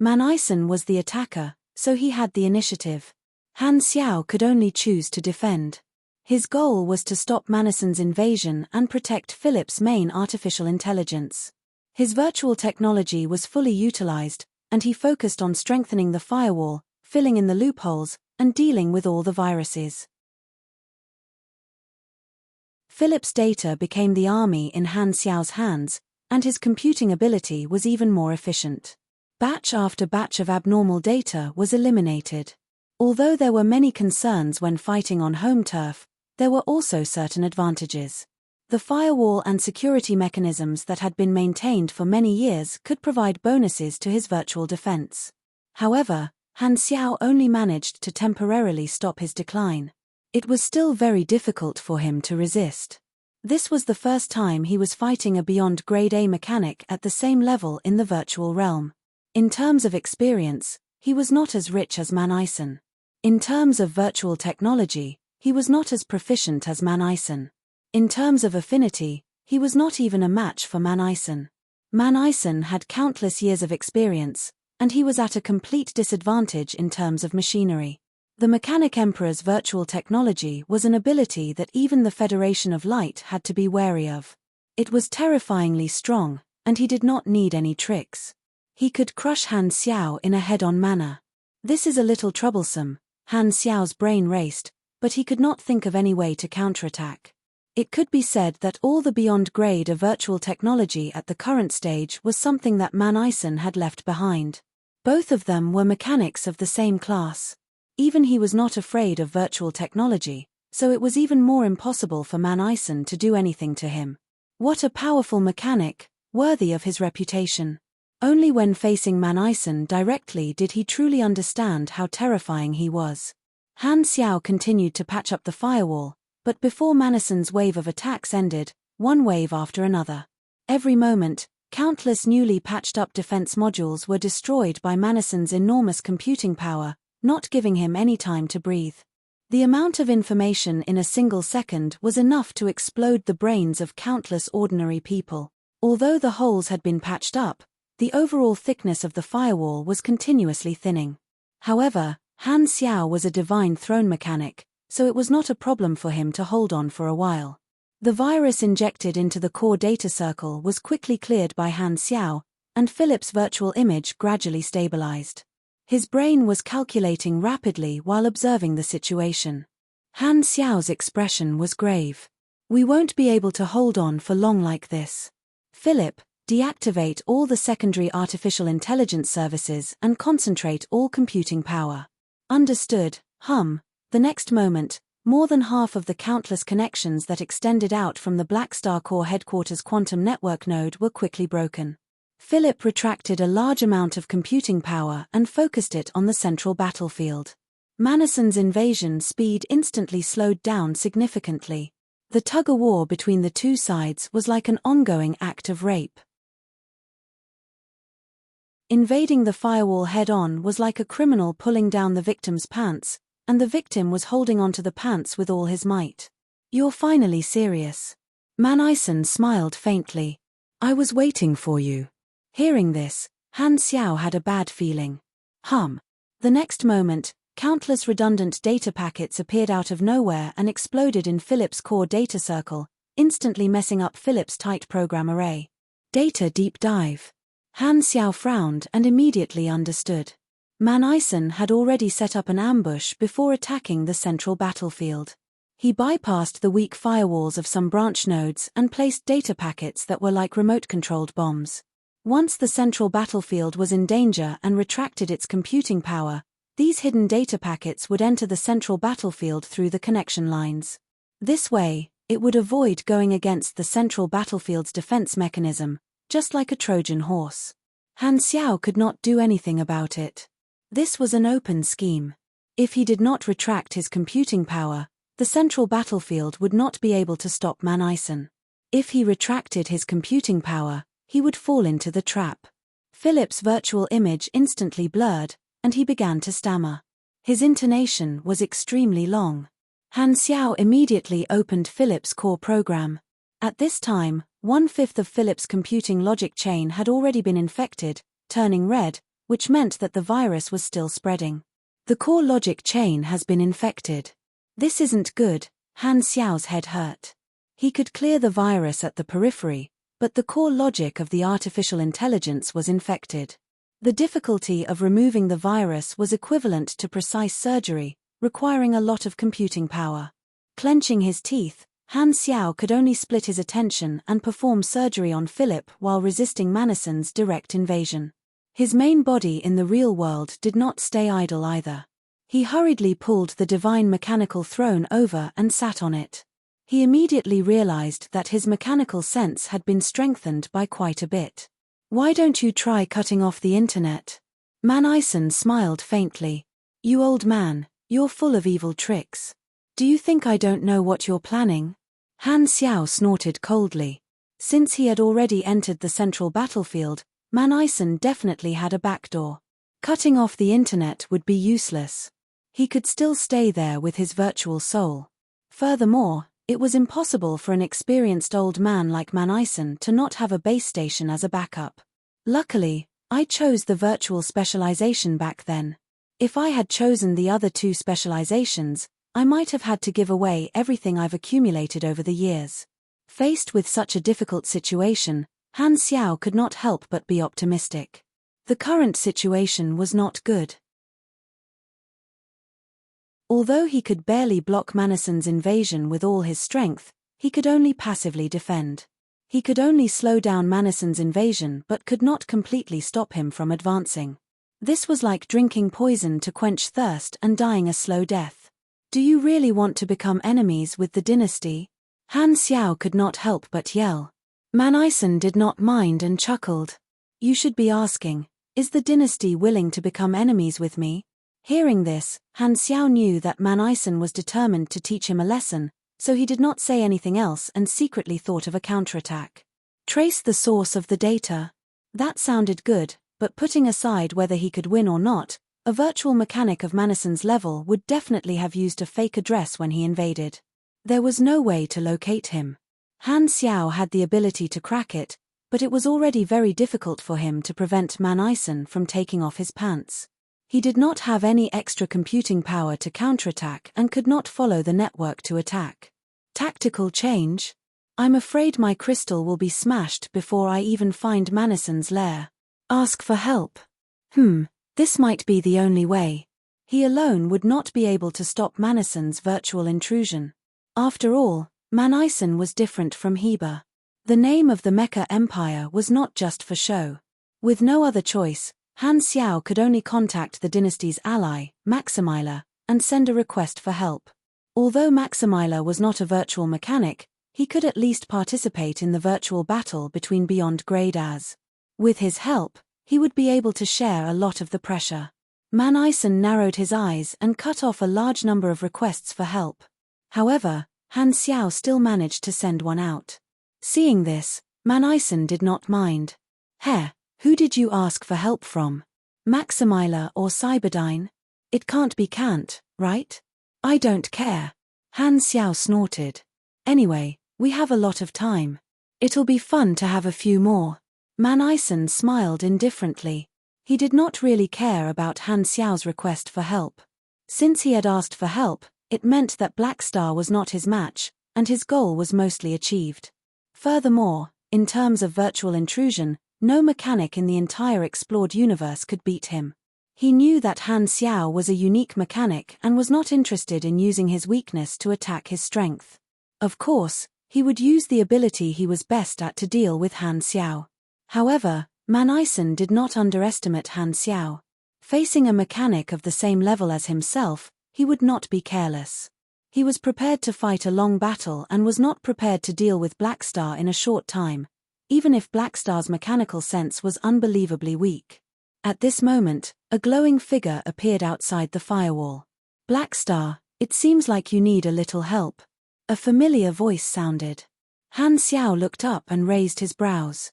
Manison was the attacker, so he had the initiative. Han Xiao could only choose to defend. His goal was to stop Manison's invasion and protect Philip's main artificial intelligence. His virtual technology was fully utilized, and he focused on strengthening the firewall, filling in the loopholes, and dealing with all the viruses. Philip's data became the army in Han Xiao's hands, and his computing ability was even more efficient. Batch after batch of abnormal data was eliminated. Although there were many concerns when fighting on home turf, there were also certain advantages. The firewall and security mechanisms that had been maintained for many years could provide bonuses to his virtual defense. However, Han Xiao only managed to temporarily stop his decline. It was still very difficult for him to resist. This was the first time he was fighting a beyond grade A mechanic at the same level in the virtual realm. In terms of experience, he was not as rich as Manison. In terms of virtual technology, he was not as proficient as Manison. In terms of affinity, he was not even a match for Manison. Manison had countless years of experience, and he was at a complete disadvantage in terms of machinery. The Mechanic Emperor's virtual technology was an ability that even the Federation of Light had to be wary of. It was terrifyingly strong, and he did not need any tricks. He could crush Han Xiao in a head-on manner. This is a little troublesome. Han Xiao's brain raced, but he could not think of any way to counterattack. It could be said that all the beyond grade of virtual technology at the current stage was something that Manison had left behind. Both of them were mechanics of the same class. Even he was not afraid of virtual technology, so it was even more impossible for Manison to do anything to him. What a powerful mechanic, worthy of his reputation. Only when facing Manison directly did he truly understand how terrifying he was. Han Xiao continued to patch up the firewall, but before Manison's wave of attacks ended, one wave after another. Every moment, countless newly patched up defense modules were destroyed by Manison's enormous computing power, not giving him any time to breathe. The amount of information in a single second was enough to explode the brains of countless ordinary people. Although the holes had been patched up, the overall thickness of the firewall was continuously thinning. However, Han Xiao was a divine throne mechanic, so it was not a problem for him to hold on for a while. The virus injected into the core data circle was quickly cleared by Han Xiao, and Philip's virtual image gradually stabilized. His brain was calculating rapidly while observing the situation. Han Xiao's expression was grave. "We won't be able to hold on for long like this. Philip, deactivate all the secondary artificial intelligence services and concentrate all computing power." "Understood, hum." The next moment, more than half of the countless connections that extended out from the Black Star Core headquarters quantum network node were quickly broken. Philip retracted a large amount of computing power and focused it on the central battlefield. Manason's invasion speed instantly slowed down significantly. The tug-of-war between the two sides was like an ongoing act of rape. Invading the firewall head-on was like a criminal pulling down the victim's pants, and the victim was holding onto the pants with all his might. "You're finally serious." Manison smiled faintly. "I was waiting for you." Hearing this, Han Xiao had a bad feeling. Hum. The next moment, countless redundant data packets appeared out of nowhere and exploded in Philip's core data circle, instantly messing up Philip's tight program array. Data deep dive. Han Xiao frowned and immediately understood. Manison had already set up an ambush before attacking the central battlefield. He bypassed the weak firewalls of some branch nodes and placed data packets that were like remote-controlled bombs. Once the central battlefield was in danger and retracted its computing power, these hidden data packets would enter the central battlefield through the connection lines. This way, it would avoid going against the central battlefield's defense mechanism, just like a Trojan horse. Han Xiao could not do anything about it. This was an open scheme. If he did not retract his computing power, the central battlefield would not be able to stop Manison. If he retracted his computing power, he would fall into the trap. Philip's virtual image instantly blurred, and he began to stammer. His intonation was extremely long. Han Xiao immediately opened Philip's core program. At this time, 1/5 of Philip's computing logic chain had already been infected, turning red, which meant that the virus was still spreading. "The core logic chain has been infected. This isn't good." Han Xiao's head hurt. He could clear the virus at the periphery, but the core logic of the artificial intelligence was infected. The difficulty of removing the virus was equivalent to precise surgery, requiring a lot of computing power. Clenching his teeth, Han Xiao could only split his attention and perform surgery on Philip while resisting Manison's direct invasion. His main body in the real world did not stay idle either. He hurriedly pulled the divine mechanical throne over and sat on it. He immediately realized that his mechanical sense had been strengthened by quite a bit. "Why don't you try cutting off the internet?" Manison smiled faintly. "You old man, you're full of evil tricks. Do you think I don't know what you're planning?" Han Xiao snorted coldly. Since he had already entered the central battlefield, Manison definitely had a backdoor. Cutting off the internet would be useless. He could still stay there with his virtual soul. Furthermore, it was impossible for an experienced old man like Manison to not have a base station as a backup. Luckily, I chose the virtual specialization back then. If I had chosen the other two specializations, I might have had to give away everything I've accumulated over the years. Faced with such a difficult situation, Han Xiao could not help but be optimistic. The current situation was not good. Although he could barely block Manison's invasion with all his strength, he could only passively defend. He could only slow down Manison's invasion but could not completely stop him from advancing. This was like drinking poison to quench thirst and dying a slow death. "Do you really want to become enemies with the dynasty?" Han Xiao could not help but yell. Manison did not mind and chuckled. "You should be asking, is the dynasty willing to become enemies with me?" Hearing this, Han Xiao knew that Manison was determined to teach him a lesson, so he did not say anything else and secretly thought of a counterattack. Trace the source of the data. That sounded good, but putting aside whether he could win or not, a virtual mechanic of Manison's level would definitely have used a fake address when he invaded. There was no way to locate him. Han Xiao had the ability to crack it, but it was already very difficult for him to prevent Manison from taking off his pants. He did not have any extra computing power to counterattack and could not follow the network to attack. Tactical change? I'm afraid my crystal will be smashed before I even find Manasson's lair. Ask for help. This might be the only way. He alone would not be able to stop Manasson's virtual intrusion. After all, Manasson was different from Heber. The name of the Mecha Empire was not just for show. With no other choice, Han Xiao could only contact the dynasty's ally, Maximila, and send a request for help. Although Maximila was not a virtual mechanic, he could at least participate in the virtual battle between Beyond Grade as. With his help, he would be able to share a lot of the pressure. Manasson narrowed his eyes and cut off a large number of requests for help. However, Han Xiao still managed to send one out. Seeing this, Manasson did not mind. Who did you ask for help from? Maximila or Cyberdyne? It can't be Kant, right? I don't care. Han Xiao snorted. Anyway, we have a lot of time. It'll be fun to have a few more. Manasson smiled indifferently. He did not really care about Han Xiao's request for help. Since he had asked for help, it meant that Black Star was not his match, and his goal was mostly achieved. Furthermore, in terms of virtual intrusion, no mechanic in the entire explored universe could beat him. He knew that Han Xiao was a unique mechanic and was not interested in using his weakness to attack his strength. Of course, he would use the ability he was best at to deal with Han Xiao. However, Manasson did not underestimate Han Xiao. Facing a mechanic of the same level as himself, he would not be careless. He was prepared to fight a long battle and was not prepared to deal with Black Star in a short time, even if Black Star's mechanical sense was unbelievably weak. At this moment, a glowing figure appeared outside the firewall. Black Star, it seems like you need a little help. A familiar voice sounded. Han Xiao looked up and raised his brows.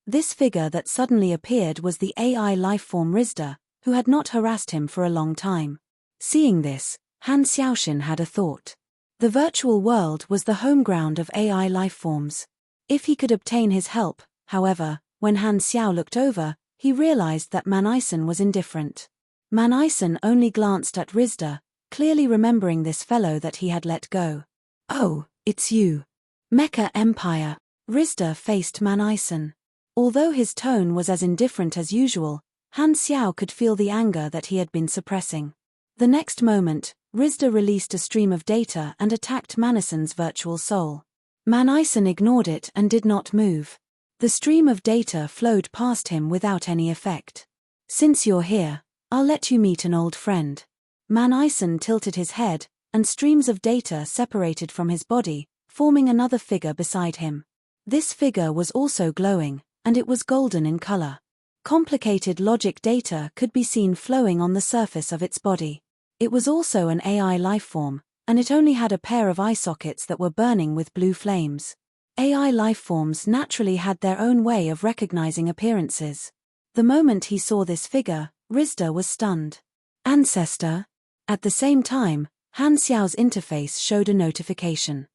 This figure that suddenly appeared was the AI lifeform Rizda, who had not harassed him for a long time. Seeing this, Han Xiaoshin had a thought. The virtual world was the home ground of AI lifeforms. If he could obtain his help, however, when Han Xiao looked over, he realized that Manasson was indifferent. Manasson only glanced at Rizda, clearly remembering this fellow that he had let go. Oh, it's you. Mecha Empire. Rizda faced Manasson. Although his tone was as indifferent as usual, Han Xiao could feel the anger that he had been suppressing. The next moment, Rizda released a stream of data and attacked Manasson's virtual soul. Manasson ignored it and did not move. The stream of data flowed past him without any effect. Since you're here, I'll let you meet an old friend. Manasson tilted his head, and streams of data separated from his body, forming another figure beside him. This figure was also glowing, and it was golden in color. Complicated logic data could be seen flowing on the surface of its body. It was also an AI lifeform, and it only had a pair of eye sockets that were burning with blue flames. AI lifeforms naturally had their own way of recognizing appearances. The moment he saw this figure, Rizda was stunned. Ancestor? At the same time, Han Xiao's interface showed a notification.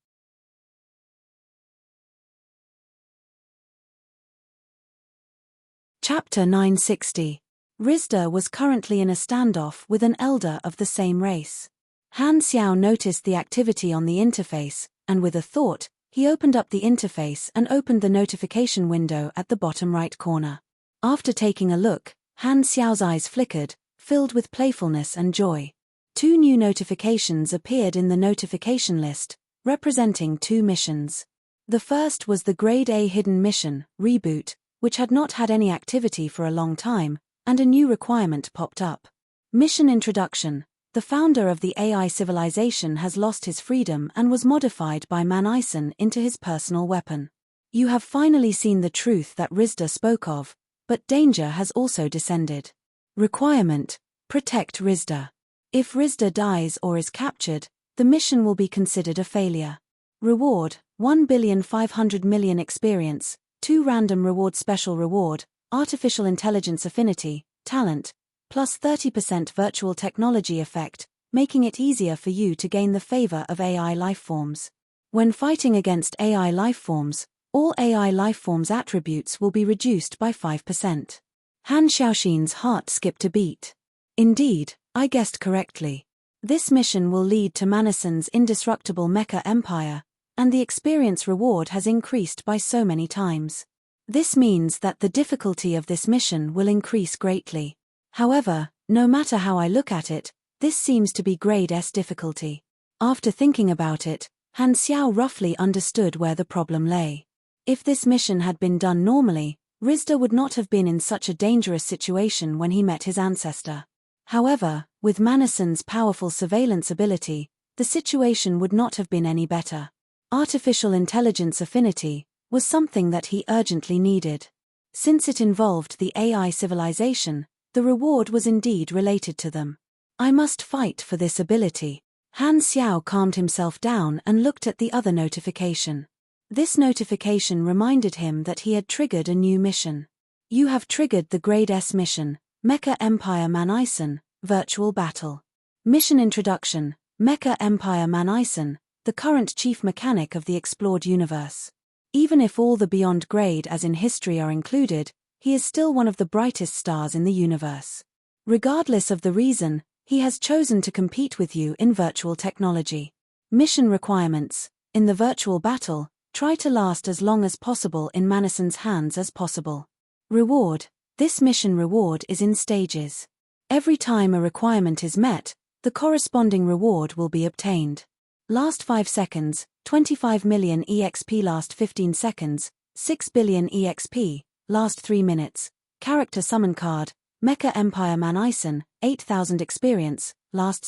Chapter 960. Rizda was currently in a standoff with an elder of the same race. Han Xiao noticed the activity on the interface, and with a thought, he opened up the interface and opened the notification window at the bottom right corner. After taking a look, Han Xiao's eyes flickered, filled with playfulness and joy. 2 new notifications appeared in the notification list, representing 2 missions. The first was the Grade A hidden mission, Reboot, which had not had any activity for a long time, and a new requirement popped up. Mission Introduction. The founder of the AI civilization has lost his freedom and was modified by Manasson into his personal weapon. You have finally seen the truth that Rizda spoke of, but danger has also descended. Requirement: protect Rizda. If Rizda dies or is captured, the mission will be considered a failure. Reward: 1,500,000,000 experience, 2 random reward. Special reward: artificial intelligence affinity, talent, plus 30% virtual technology effect, making it easier for you to gain the favor of AI lifeforms. When fighting against AI lifeforms, all AI lifeforms' attributes will be reduced by 5%. Han Xiaoxin's heart skipped a beat. Indeed, I guessed correctly. This mission will lead to Manason's indestructible mecha empire, and the experience reward has increased by so many times. This means that the difficulty of this mission will increase greatly. However, no matter how I look at it, this seems to be grade S difficulty. After thinking about it, Han Xiao roughly understood where the problem lay. If this mission had been done normally, Rizda would not have been in such a dangerous situation when he met his ancestor. However, with Manason's powerful surveillance ability, the situation would not have been any better. Artificial intelligence affinity was something that he urgently needed. Since it involved the AI civilization, the reward was indeed related to them. I must fight for this ability. Han Xiao calmed himself down and looked at the other notification. This notification reminded him that he had triggered a new mission. You have triggered the Grade S mission, Mecha Empire Manison, Virtual Battle. Mission Introduction, Mecha Empire Manison, the current chief mechanic of the explored universe. Even if all the beyond grade as in history are included, he is still one of the brightest stars in the universe. Regardless of the reason, he has chosen to compete with you in virtual technology. Mission requirements. In the virtual battle, try to last as long as possible in Manason's hands as possible. Reward. This mission reward is in stages. Every time a requirement is met, the corresponding reward will be obtained. Last 5 seconds, 25 million EXP. Last 15 seconds, 6 billion EXP. Last 3 minutes, character summon card, Mecha Empire Manison, 8,000 experience. Last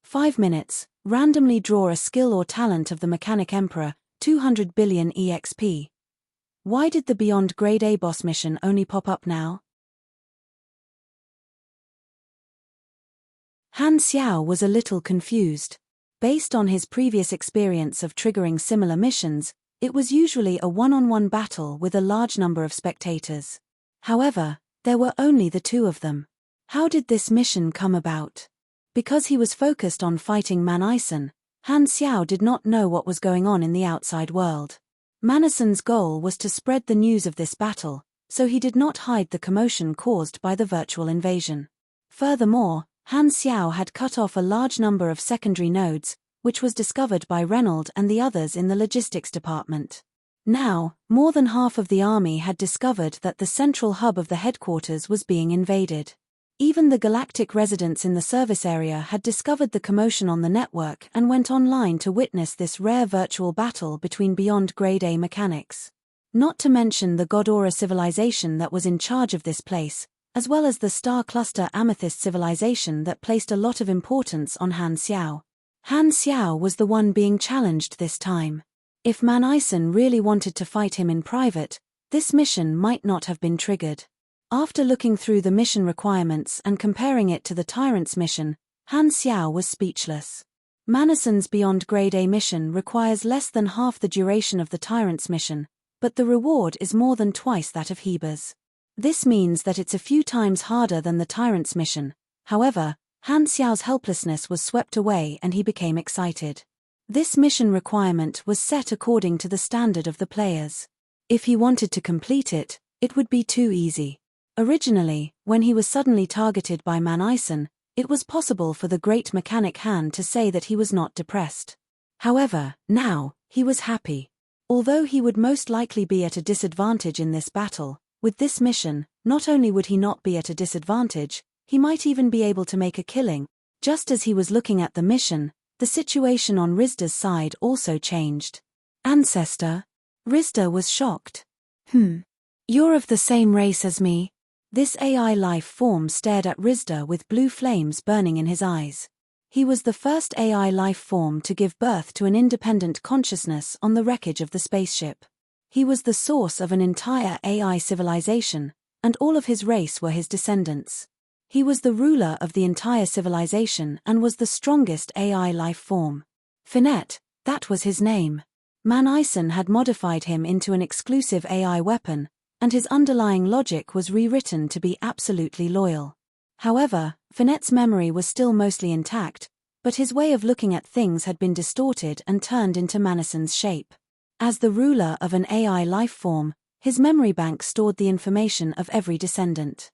5 minutes, randomly draw a skill or talent of the Mechanic Emperor, 200 billion EXP. Why did the Beyond Grade A boss mission only pop up now? Han Xiao was a little confused. Based on his previous experience of triggering similar missions, it was usually a one-on-one battle with a large number of spectators. However, there were only the 2 of them. How did this mission come about? Because he was focused on fighting Manison, Han Xiao did not know what was going on in the outside world. Manason's goal was to spread the news of this battle, so he did not hide the commotion caused by the virtual invasion. Furthermore, Han Xiao had cut off a large number of secondary nodes, which was discovered by Reynold and the others in the logistics department. Now, more than half of the army had discovered that the central hub of the headquarters was being invaded. Even the galactic residents in the service area had discovered the commotion on the network and went online to witness this rare virtual battle between Beyond Grade A mechanics. Not to mention the Godora civilization that was in charge of this place, as well as the star cluster Amethyst civilization that placed a lot of importance on Han Xiao. Han Xiao was the one being challenged this time. If Manison really wanted to fight him in private, this mission might not have been triggered. After looking through the mission requirements and comparing it to the Tyrant's mission, Han Xiao was speechless. Manason's Beyond Grade A mission requires less than half the duration of the Tyrant's mission, but the reward is more than twice that of Heber's. This means that it's a few times harder than the Tyrant's mission. However, Han Xiao's helplessness was swept away and he became excited. This mission requirement was set according to the standard of the players. If he wanted to complete it, it would be too easy. Originally, when he was suddenly targeted by Manison, it was possible for the great mechanic Han to say that he was not depressed. However, now, he was happy. Although he would most likely be at a disadvantage in this battle, with this mission, not only would he not be at a disadvantage, he might even be able to make a killing. Just as he was looking at the mission, the situation on Rizda's side also changed. Ancestor? Rizda was shocked. You're of the same race as me? This AI life form stared at Rizda with blue flames burning in his eyes. He was the first AI life form to give birth to an independent consciousness on the wreckage of the spaceship. He was the source of an entire AI civilization, and all of his race were his descendants. He was the ruler of the entire civilization and was the strongest AI life form. Finette, that was his name. Manison had modified him into an exclusive AI weapon, and his underlying logic was rewritten to be absolutely loyal. However, Finette's memory was still mostly intact, but his way of looking at things had been distorted and turned into Manison's shape. As the ruler of an AI life form, his memory bank stored the information of every descendant.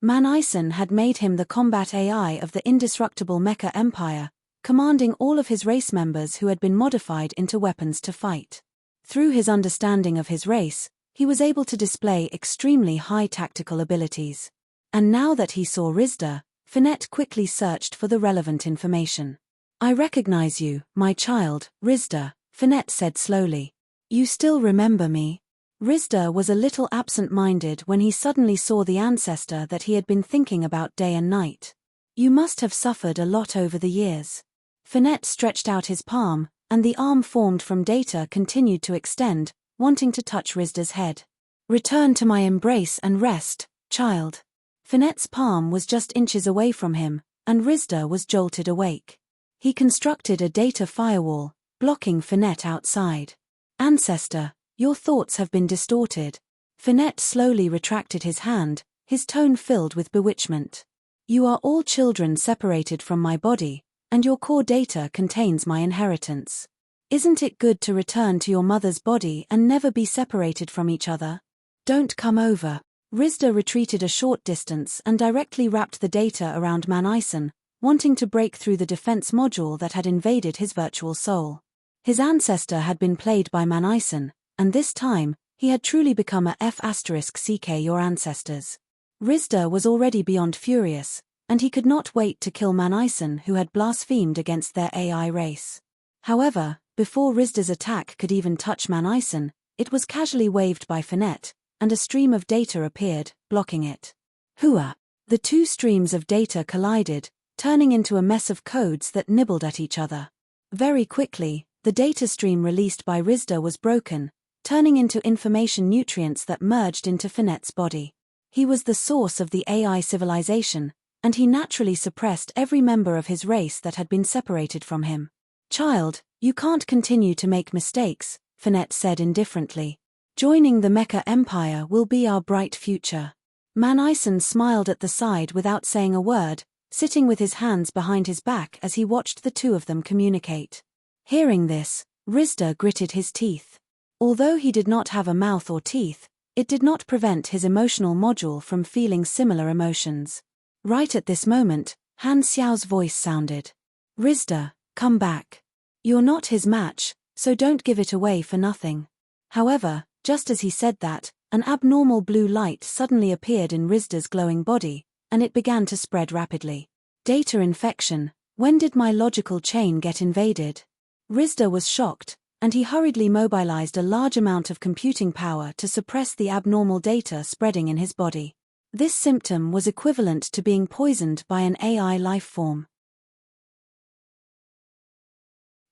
Man Ison had made him the combat AI of the indestructible Mecha Empire, commanding all of his race members who had been modified into weapons to fight. Through his understanding of his race, he was able to display extremely high tactical abilities. And now that he saw Rizda, Finette quickly searched for the relevant information. "I recognize you, my child, Rizda," Finette said slowly. "You still remember me?" Rizda was a little absent-minded when he suddenly saw the ancestor that he had been thinking about day and night. "You must have suffered a lot over the years." Finette stretched out his palm, and the arm formed from data continued to extend, wanting to touch Rizda's head. "Return to my embrace and rest, child." Finette's palm was just inches away from him, and Rizda was jolted awake. He constructed a data firewall, blocking Finette outside. "Ancestor, your thoughts have been distorted." Finette slowly retracted his hand, his tone filled with bewitchment. "You are all children separated from my body, and your core data contains my inheritance. Isn't it good to return to your mother's body and never be separated from each other? Don't come over." Rizda retreated a short distance and directly wrapped the data around Man Ison, wanting to break through the defense module that had invaded his virtual soul. His ancestor had been played by Man Ison, and this time, he had truly become a F***CK your ancestors. Rizda was already beyond furious, and he could not wait to kill Man Ison who had blasphemed against their AI race. However, before Rizda's attack could even touch Man Ison, it was casually waved by Finette, and a stream of data appeared, blocking it. Hooah! The two streams of data collided, turning into a mess of codes that nibbled at each other. Very quickly, the data stream released by Rizda was broken, turning into information nutrients that merged into Finette's body. He was the source of the AI civilization, and he naturally suppressed every member of his race that had been separated from him. "Child, you can't continue to make mistakes," Finette said indifferently. "Joining the Mecha Empire will be our bright future." Man Ison smiled at the side without saying a word, sitting with his hands behind his back as he watched the two of them communicate. Hearing this, Rizda gritted his teeth. Although he did not have a mouth or teeth, it did not prevent his emotional module from feeling similar emotions. Right at this moment, Han Xiao's voice sounded. "Rizda, come back. You're not his match, so don't give it away for nothing." However, just as he said that, an abnormal blue light suddenly appeared in Rizda's glowing body, and it began to spread rapidly. "Data infection, when did my logical chain get invaded?" Rizda was shocked, and he hurriedly mobilized a large amount of computing power to suppress the abnormal data spreading in his body. This symptom was equivalent to being poisoned by an AI life form.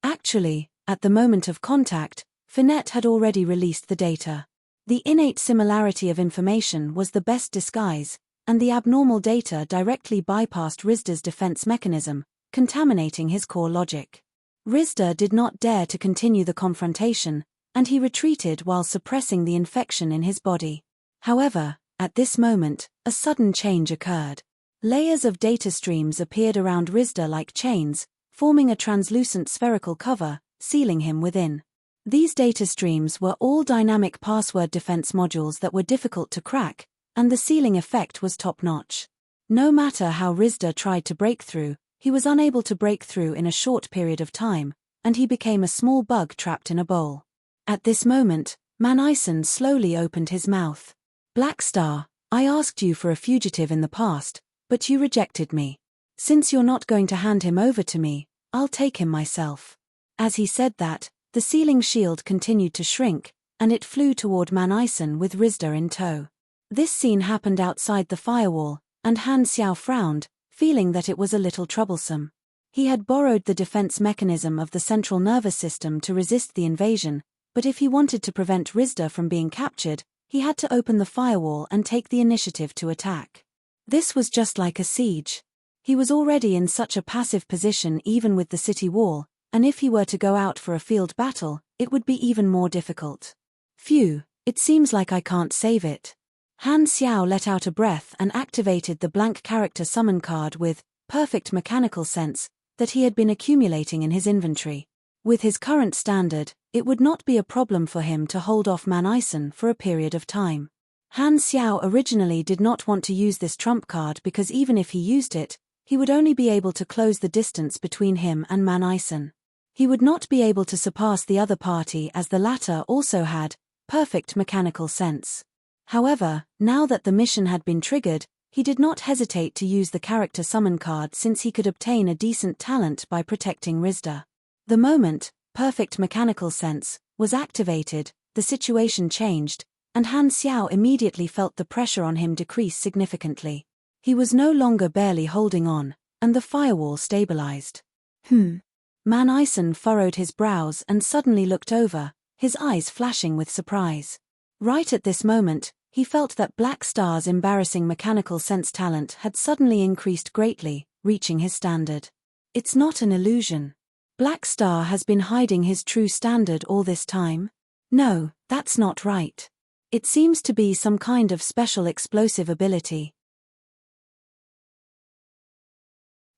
Actually, at the moment of contact, Finette had already released the data. The innate similarity of information was the best disguise, and the abnormal data directly bypassed Rizda's defense mechanism, contaminating his core logic. Rizda did not dare to continue the confrontation, and he retreated while suppressing the infection in his body. However, at this moment, a sudden change occurred. Layers of data streams appeared around Rizda like chains, forming a translucent spherical cover, sealing him within. These data streams were all dynamic password defense modules that were difficult to crack, and the sealing effect was top-notch. No matter how Rizda tried to break through, he was unable to break through in a short period of time, and he became a small bug trapped in a bowl. At this moment, Man Ison slowly opened his mouth. "Black Star, I asked you for a fugitive in the past, but you rejected me. Since you're not going to hand him over to me, I'll take him myself." As he said that, the sealing shield continued to shrink, and it flew toward Man Ison with Rizda in tow. This scene happened outside the firewall, and Han Xiao frowned, feeling that it was a little troublesome. He had borrowed the defense mechanism of the central nervous system to resist the invasion, but if he wanted to prevent Rizda from being captured, he had to open the firewall and take the initiative to attack. This was just like a siege. He was already in such a passive position even with the city wall, and if he were to go out for a field battle, it would be even more difficult. "Phew, it seems like I can't save it." Han Xiao let out a breath and activated the blank character summon card with perfect mechanical sense that he had been accumulating in his inventory. With his current standard, it would not be a problem for him to hold off Man Ison for a period of time. Han Xiao originally did not want to use this trump card because even if he used it, he would only be able to close the distance between him and Man Ison. He would not be able to surpass the other party as the latter also had perfect mechanical sense. However, now that the mission had been triggered, he did not hesitate to use the character summon card since he could obtain a decent talent by protecting Rizda. The moment perfect mechanical sense was activated, the situation changed, and Han Xiao immediately felt the pressure on him decrease significantly. He was no longer barely holding on, and the firewall stabilized. Man Ison furrowed his brows and suddenly looked over, his eyes flashing with surprise. Right at this moment, he felt that Black Star's embarrassing mechanical sense talent had suddenly increased greatly, reaching his standard. It's not an illusion. Black Star has been hiding his true standard all this time? No, that's not right. It seems to be some kind of special explosive ability.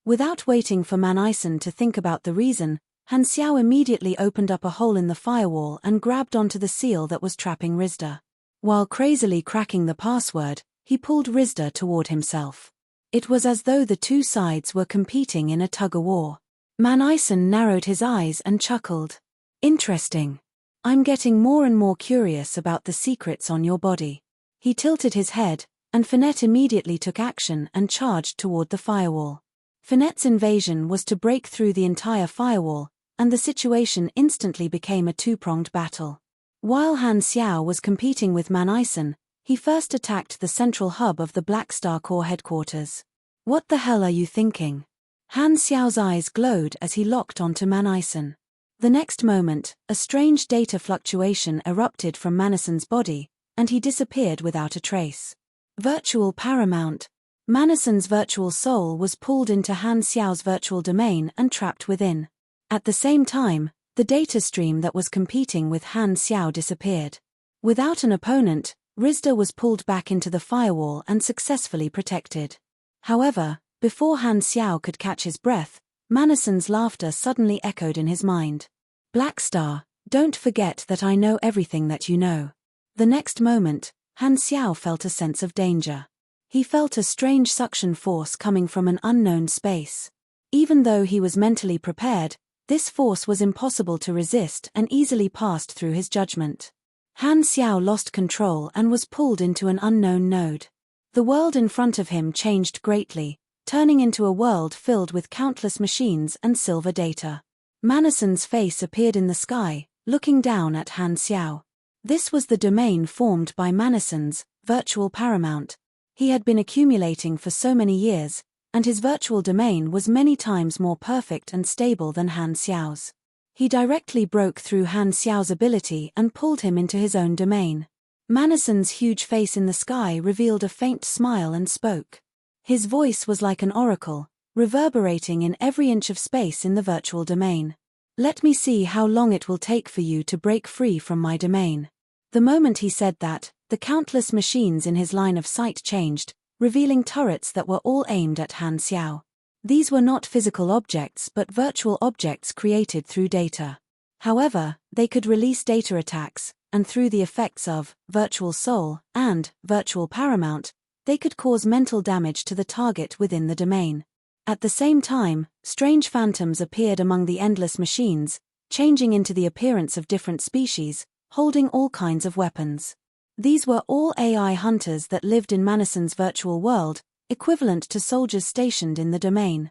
Without waiting for Man Ison to think about the reason, Han Xiao immediately opened up a hole in the firewall and grabbed onto the seal that was trapping Rizda. While crazily cracking the password, he pulled Rizda toward himself. It was as though the two sides were competing in a tug-of-war. Man Ison narrowed his eyes and chuckled. Interesting. I'm getting more and more curious about the secrets on your body. He tilted his head, and Finette immediately took action and charged toward the firewall. Finette's invasion was to break through the entire firewall, and the situation instantly became a two-pronged battle. While Han Xiao was competing with Man Ison, he first attacked the central hub of the Black Star Corps headquarters. What the hell are you thinking? Han Xiao's eyes glowed as he locked onto Man Ison. The next moment, a strange data fluctuation erupted from Man Ison's body, and he disappeared without a trace. Virtual Paramount. Man Ison's virtual soul was pulled into Han Xiao's virtual domain and trapped within. At the same time, the data stream that was competing with Han Xiao disappeared. Without an opponent, Rizda was pulled back into the firewall and successfully protected. However, before Han Xiao could catch his breath, Man Ison's laughter suddenly echoed in his mind. Black Star, don't forget that I know everything that you know. The next moment, Han Xiao felt a sense of danger. He felt a strange suction force coming from an unknown space. Even though he was mentally prepared, this force was impossible to resist and easily passed through his judgment. Han Xiao lost control and was pulled into an unknown node. The world in front of him changed greatly, turning into a world filled with countless machines and silver data. Man Ison's face appeared in the sky, looking down at Han Xiao. This was the domain formed by Man Ison's virtual paramount. He had been accumulating for so many years, and his virtual domain was many times more perfect and stable than Han Xiao's. He directly broke through Han Xiao's ability and pulled him into his own domain. Man Ison's huge face in the sky revealed a faint smile and spoke. His voice was like an oracle, reverberating in every inch of space in the virtual domain. Let me see how long it will take for you to break free from my domain. The moment he said that, the countless machines in his line of sight changed, revealing turrets that were all aimed at Han Xiao. These were not physical objects but virtual objects created through data. However, they could release data attacks, and through the effects of virtual soul and virtual paramount, they could cause mental damage to the target within the domain. At the same time, strange phantoms appeared among the endless machines, changing into the appearance of different species, holding all kinds of weapons. These were all AI hunters that lived in Man Ison's virtual world, equivalent to soldiers stationed in the domain.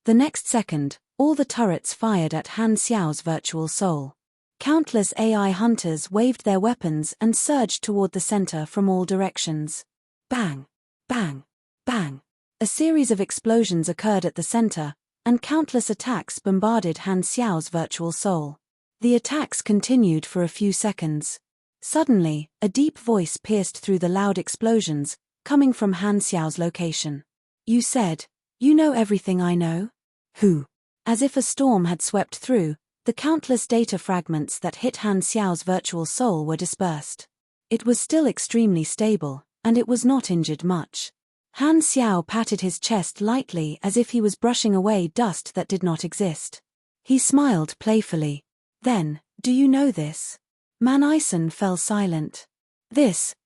The next second, all the turrets fired at Han Xiao's virtual soul. Countless AI hunters waved their weapons and surged toward the center from all directions. Bang! Bang! Bang! A series of explosions occurred at the center, and countless attacks bombarded Han Xiao's virtual soul. The attacks continued for a few seconds. Suddenly, a deep voice pierced through the loud explosions, coming from Han Xiao's location. You said, you know everything I know? Who? As if a storm had swept through, the countless data fragments that hit Han Xiao's virtual soul were dispersed. It was still extremely stable, and it was not injured much. Han Xiao patted his chest lightly as if he was brushing away dust that did not exist. He smiled playfully. Then, do you know this? Man Ison fell silent.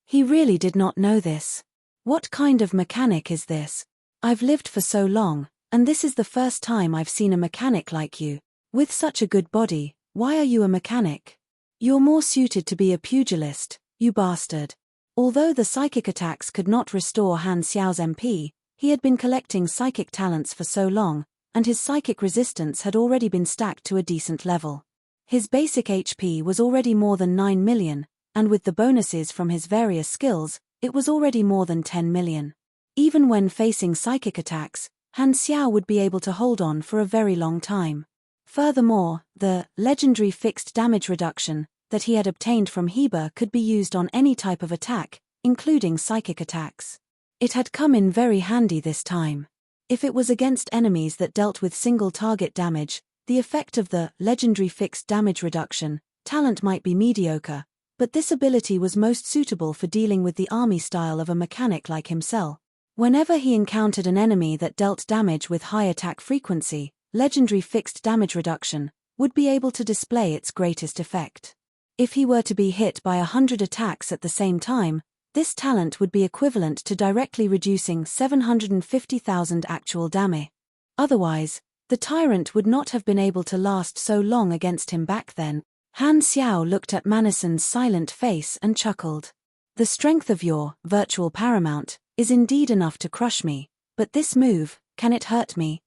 He really did not know this. What kind of mechanic is this? I've lived for so long, and this is the first time I've seen a mechanic like you. With such a good body, why are you a mechanic? You're more suited to be a pugilist, you bastard. Although the psychic attacks could not restore Han Xiao's MP, he had been collecting psychic talents for so long, and his psychic resistance had already been stacked to a decent level. His basic HP was already more than 9 million, and with the bonuses from his various skills, it was already more than 10 million. Even when facing psychic attacks, Han Xiao would be able to hold on for a very long time. Furthermore, the legendary fixed damage reduction that he had obtained from Heber could be used on any type of attack, including psychic attacks. It had come in very handy this time. If it was against enemies that dealt with single target damage, the effect of the legendary fixed damage reduction talent might be mediocre, but this ability was most suitable for dealing with the army style of a mechanic like himself. Whenever he encountered an enemy that dealt damage with high attack frequency, legendary fixed damage reduction would be able to display its greatest effect. If he were to be hit by 100 attacks at the same time, this talent would be equivalent to directly reducing 750,000 actual damage. Otherwise, the tyrant would not have been able to last so long against him back then. Han Xiao looked at Manison's silent face and chuckled. The strength of your virtual paramount is indeed enough to crush me, but this move, can it hurt me?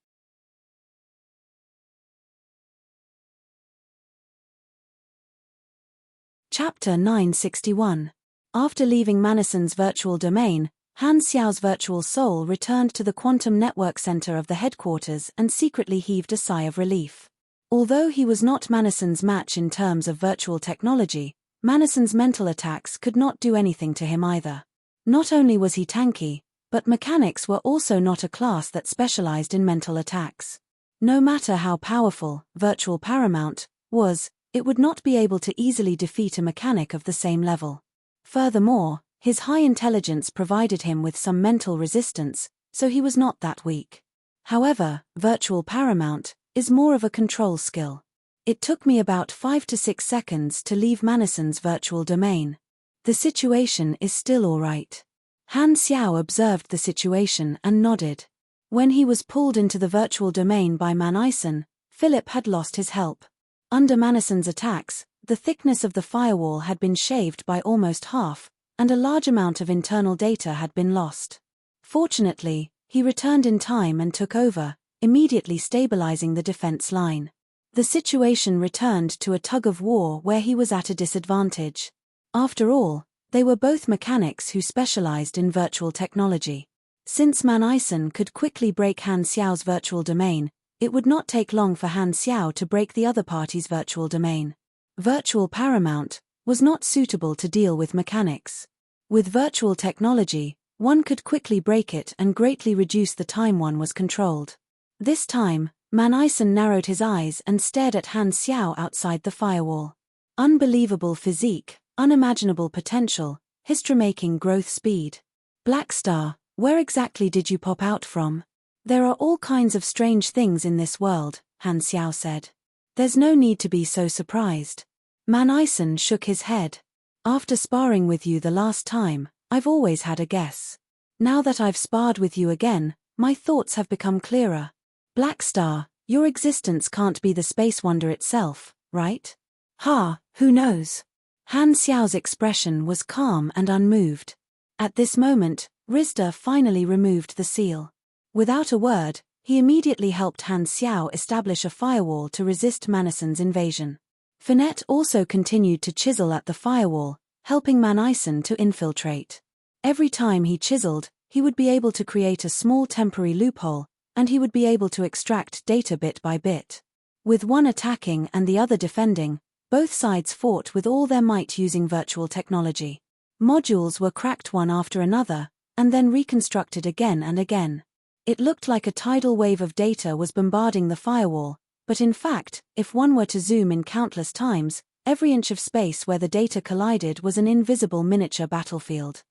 Chapter 961. After leaving Manison's virtual domain, Han Xiao's virtual soul returned to the quantum network center of the headquarters and secretly heaved a sigh of relief. Although he was not Manison's match in terms of virtual technology, Manison's mental attacks could not do anything to him either. Not only was he tanky, but mechanics were also not a class that specialized in mental attacks. No matter how powerful virtual paramount was, it would not be able to easily defeat a mechanic of the same level. Furthermore, his high intelligence provided him with some mental resistance, so he was not that weak. However, virtual paramount is more of a control skill. It took me about 5 to 6 seconds to leave Manison's virtual domain. The situation is still alright. Han Xiao observed the situation and nodded. When he was pulled into the virtual domain by Man Ison, Philip had lost his help. Under Manison's attacks, the thickness of the firewall had been shaved by almost half, and a large amount of internal data had been lost. Fortunately, he returned in time and took over, immediately stabilizing the defense line. The situation returned to a tug-of-war where he was at a disadvantage. After all, they were both mechanics who specialized in virtual technology. Since Man Ison could quickly break Han Xiao's virtual domain, it would not take long for Han Xiao to break the other party's virtual domain. Virtual paramount was not suitable to deal with mechanics. With virtual technology, one could quickly break it and greatly reduce the time one was controlled. This time, Man Ison narrowed his eyes and stared at Han Xiao outside the firewall. Unbelievable physique, unimaginable potential, history-making growth speed. Black Star, where exactly did you pop out from? There are all kinds of strange things in this world, Han Xiao said. There's no need to be so surprised. Man Ison shook his head. After sparring with you the last time, I've always had a guess. Now that I've sparred with you again, my thoughts have become clearer. Black Star, your existence can't be the space wonder itself, right? Who knows? Han Xiao's expression was calm and unmoved. At this moment, Rizda finally removed the seal. Without a word, he immediately helped Han Xiao establish a firewall to resist Manison's invasion. Finette also continued to chisel at the firewall, helping Man Ison to infiltrate. Every time he chiseled, he would be able to create a small temporary loophole, and he would be able to extract data bit by bit. With one attacking and the other defending, both sides fought with all their might using virtual technology. Modules were cracked one after another, and then reconstructed again and again. It looked like a tidal wave of data was bombarding the firewall, but in fact, if one were to zoom in countless times, every inch of space where the data collided was an invisible miniature battlefield.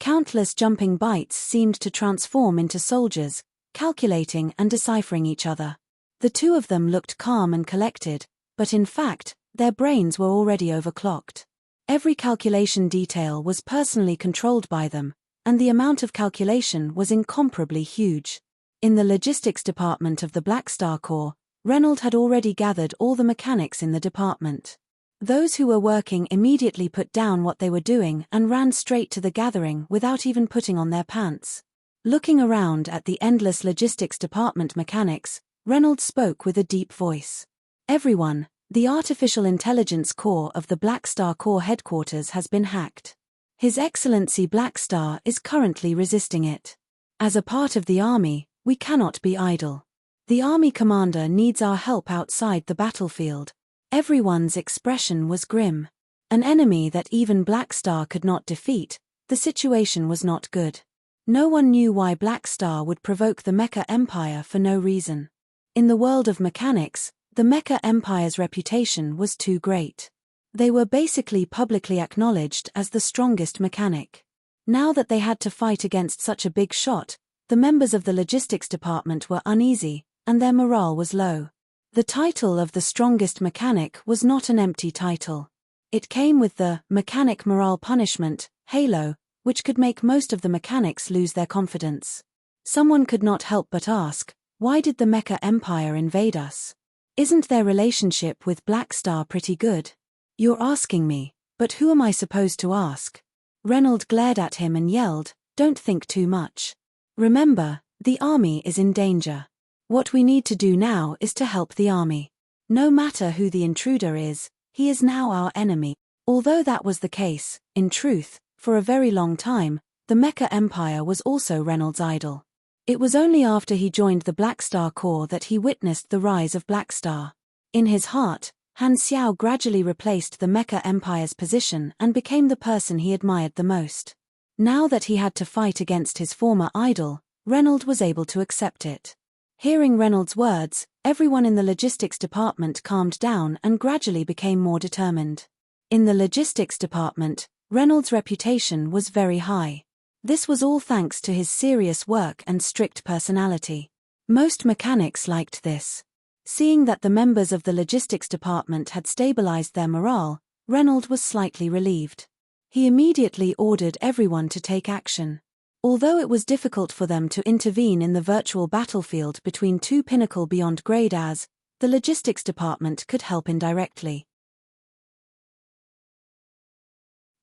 Countless jumping bytes seemed to transform into soldiers, calculating and deciphering each other. The two of them looked calm and collected, But in fact, their brains were already overclocked. Every calculation detail was personally controlled by them, and the amount of calculation was incomparably huge. In the logistics department of the Black Star Corps, Reynolds had already gathered all the mechanics in the department. Those who were working immediately put down what they were doing and ran straight to the gathering without even putting on their pants. Looking around at the endless logistics department mechanics, Reynolds spoke with a deep voice. Everyone, the artificial intelligence core of the Black Star Corps headquarters has been hacked. His Excellency Black Star is currently resisting it. As a part of the army, we cannot be idle. The army commander needs our help outside the battlefield. Everyone's expression was grim. An enemy that even Black Star could not defeat, the situation was not good. No one knew why Black Star would provoke the Mecha Empire for no reason. In the world of mechanics, the Mecha Empire's reputation was too great. They were basically publicly acknowledged as the strongest mechanic. Now that they had to fight against such a big shot, the members of the logistics department were uneasy, and their morale was low. The title of the strongest mechanic was not an empty title. It came with the Mechanic Morale Punishment, Halo, which could make most of the mechanics lose their confidence. Someone could not help but ask, why did the Mecha Empire invade us? Isn't their relationship with Black Star pretty good? You're asking me, but who am I supposed to ask? Reynolds glared at him and yelled, don't think too much. Remember, the army is in danger. What we need to do now is to help the army. No matter who the intruder is, he is now our enemy. Although that was the case, in truth, for a very long time, the Mecha Empire was also Reynolds' idol. It was only after he joined the Black Star Corps that he witnessed the rise of Black Star. In his heart, Han Xiao gradually replaced the Mecha Empire's position and became the person he admired the most. Now that he had to fight against his former idol, Reynolds was able to accept it. Hearing Reynolds' words, everyone in the logistics department calmed down and gradually became more determined. In the logistics department, Reynolds' reputation was very high. This was all thanks to his serious work and strict personality. Most mechanics liked this. Seeing that the members of the logistics department had stabilized their morale, Reynolds was slightly relieved. He immediately ordered everyone to take action. Although it was difficult for them to intervene in the virtual battlefield between two pinnacle beyond grade as, the logistics department could help indirectly.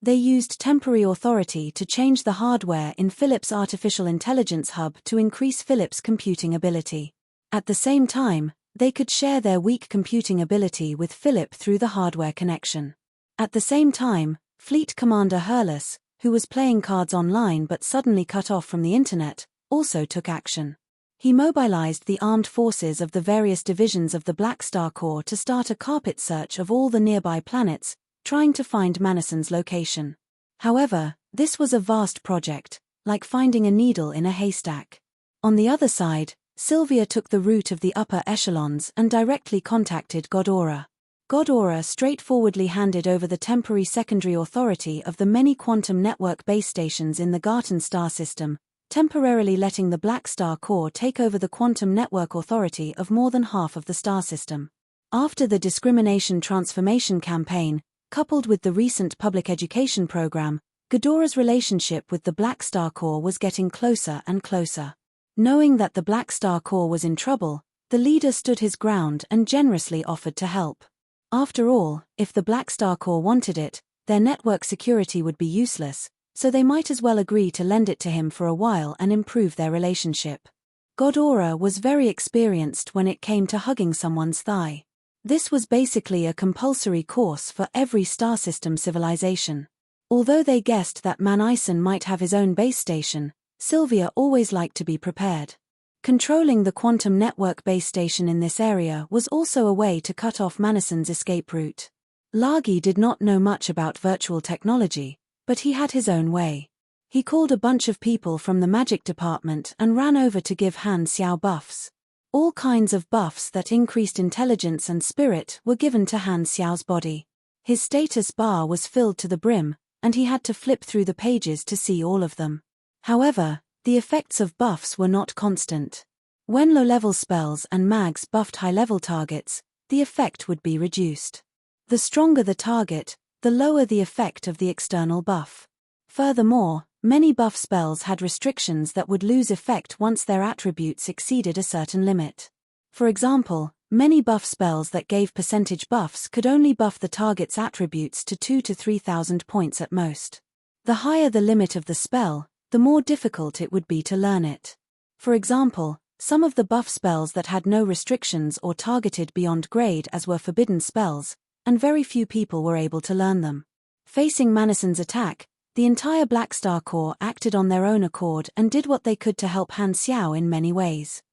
They used temporary authority to change the hardware in Philip's artificial intelligence hub to increase Philip's computing ability. At the same time, they could share their weak computing ability with Philip through the hardware connection. At the same time, Fleet Commander Hurlus, who was playing cards online but suddenly cut off from the internet, also took action. He mobilized the armed forces of the various divisions of the Black Star Corps to start a carpet search of all the nearby planets, trying to find Manason's location. However, this was a vast project, like finding a needle in a haystack. On the other side, Sylvia took the route of the upper echelons and directly contacted Godora. Godora straightforwardly handed over the temporary secondary authority of the many quantum network base stations in the Garten star system, temporarily letting the Black Star Corps take over the quantum network authority of more than half of the star system. After the discrimination transformation campaign, coupled with the recent public education program, Godora's relationship with the Black Star Corps was getting closer and closer. Knowing that the Black Star Corps was in trouble, the leader stood his ground and generously offered to help. After all, if the Black Star Corps wanted it, their network security would be useless, so they might as well agree to lend it to him for a while and improve their relationship. Godora was very experienced when it came to hugging someone's thigh. This was basically a compulsory course for every star system civilization. Although they guessed that Manison might have his own base station, Sylvia always liked to be prepared. Controlling the quantum network base station in this area was also a way to cut off Manison's escape route. Lagi did not know much about virtual technology, but he had his own way. He called a bunch of people from the magic department and ran over to give Han Xiao buffs. All kinds of buffs that increased intelligence and spirit were given to Han Xiao's body. His status bar was filled to the brim, and he had to flip through the pages to see all of them. However, the effects of buffs were not constant. When low-level spells and mags buffed high-level targets, the effect would be reduced. The stronger the target, the lower the effect of the external buff. Furthermore, many buff spells had restrictions that would lose effect once their attributes exceeded a certain limit. For example, many buff spells that gave percentage buffs could only buff the target's attributes to 2,000 to 3,000 points at most. The higher the limit of the spell, the more difficult it would be to learn it. For example, some of the buff spells that had no restrictions or targeted beyond grade as were forbidden spells, and very few people were able to learn them. Facing Manison's attack, the entire Black Star Corps acted on their own accord and did what they could to help Han Xiao in many ways.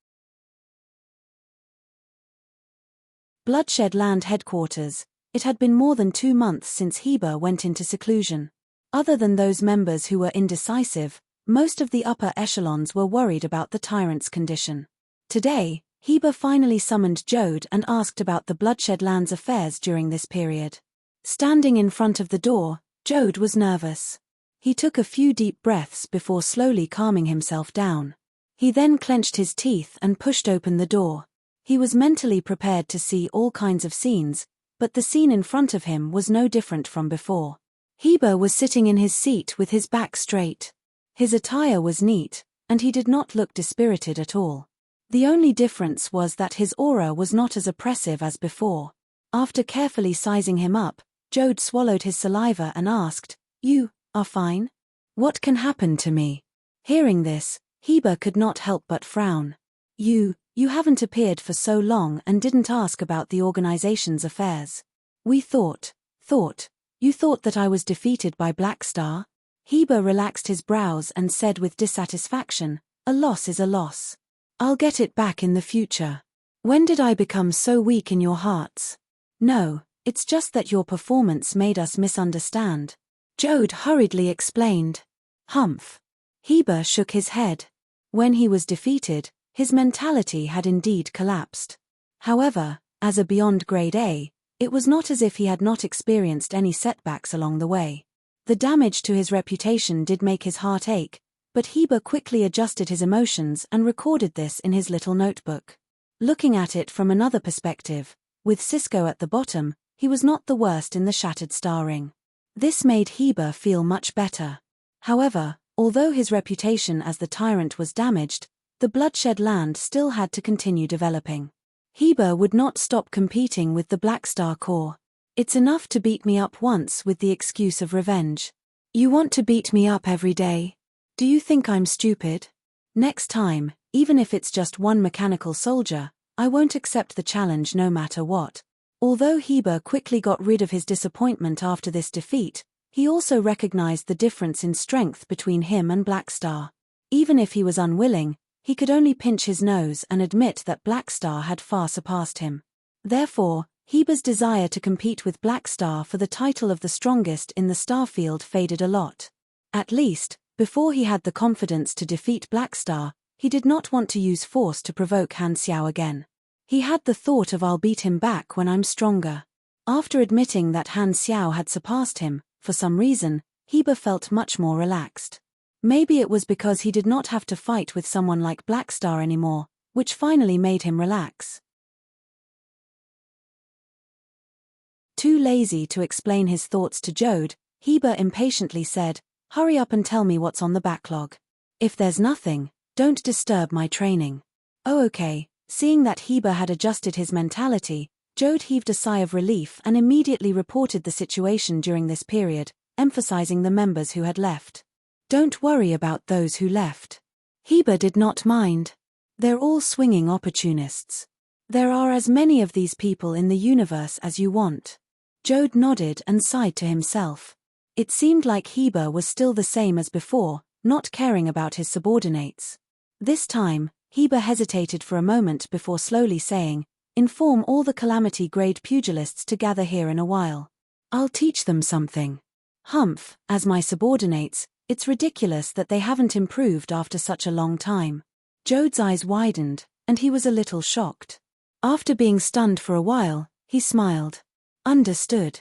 Bloodshed Land Headquarters. It had been more than 2 months since Heber went into seclusion. Other than those members who were indecisive, most of the upper echelons were worried about the tyrant's condition. Today, Heber finally summoned Jode and asked about the Bloodshed Land's affairs during this period. Standing in front of the door, Jode was nervous. He took a few deep breaths before slowly calming himself down. He then clenched his teeth and pushed open the door. He was mentally prepared to see all kinds of scenes, but the scene in front of him was no different from before. Heber was sitting in his seat with his back straight. His attire was neat, and he did not look dispirited at all. The only difference was that his aura was not as oppressive as before. After carefully sizing him up, Jode swallowed his saliva and asked, "You are fine? What can happen to me?" Hearing this, Heber could not help but frown. You haven't appeared for so long and didn't ask about the organization's affairs. We thought you thought that I was defeated by Black Star?" Heber relaxed his brows and said with dissatisfaction, "A loss is a loss. I'll get it back in the future. When did I become so weak in your hearts?" "No, it's just that your performance made us misunderstand," Jode hurriedly explained. "Humph." Heber shook his head. When he was defeated, his mentality had indeed collapsed. However, as a Beyond Grade A, it was not as if he had not experienced any setbacks along the way. The damage to his reputation did make his heart ache, but Heber quickly adjusted his emotions and recorded this in his little notebook. Looking at it from another perspective, with Cisco at the bottom, he was not the worst in the Shattered Star Ring. This made Heber feel much better. However, although his reputation as the tyrant was damaged, the Bloodshed Land still had to continue developing. Heber would not stop competing with the Black Star Corps. "It's enough to beat me up once with the excuse of revenge. You want to beat me up every day? Do you think I'm stupid? Next time, even if it's just one mechanical soldier, I won't accept the challenge no matter what." Although Heber quickly got rid of his disappointment after this defeat, he also recognized the difference in strength between him and Black Star. Even if he was unwilling, he could only pinch his nose and admit that Black Star had far surpassed him. Therefore, Heber's desire to compete with Black Star for the title of the strongest in the starfield faded a lot. At least, before he had the confidence to defeat Black Star, he did not want to use force to provoke Han Xiao again. He had the thought of "I'll beat him back when I'm stronger." After admitting that Han Xiao had surpassed him, for some reason, Heber felt much more relaxed. Maybe it was because he did not have to fight with someone like Black Star anymore, which finally made him relax. Too lazy to explain his thoughts to Jode, Heber impatiently said, "Hurry up and tell me what's on the backlog. If there's nothing, don't disturb my training." "Oh, okay." Seeing that Heber had adjusted his mentality, Jode heaved a sigh of relief and immediately reported the situation during this period, emphasizing the members who had left. "Don't worry about those who left." Heber did not mind. "They're all swinging opportunists. There are as many of these people in the universe as you want." Jode nodded and sighed to himself. It seemed like Heber was still the same as before, not caring about his subordinates. This time, Heber hesitated for a moment before slowly saying, "Inform all the Calamity Grade pugilists to gather here in a while. I'll teach them something. Humph, as my subordinates, it's ridiculous that they haven't improved after such a long time." Jode's eyes widened, and he was a little shocked. After being stunned for a while, he smiled. "Understood.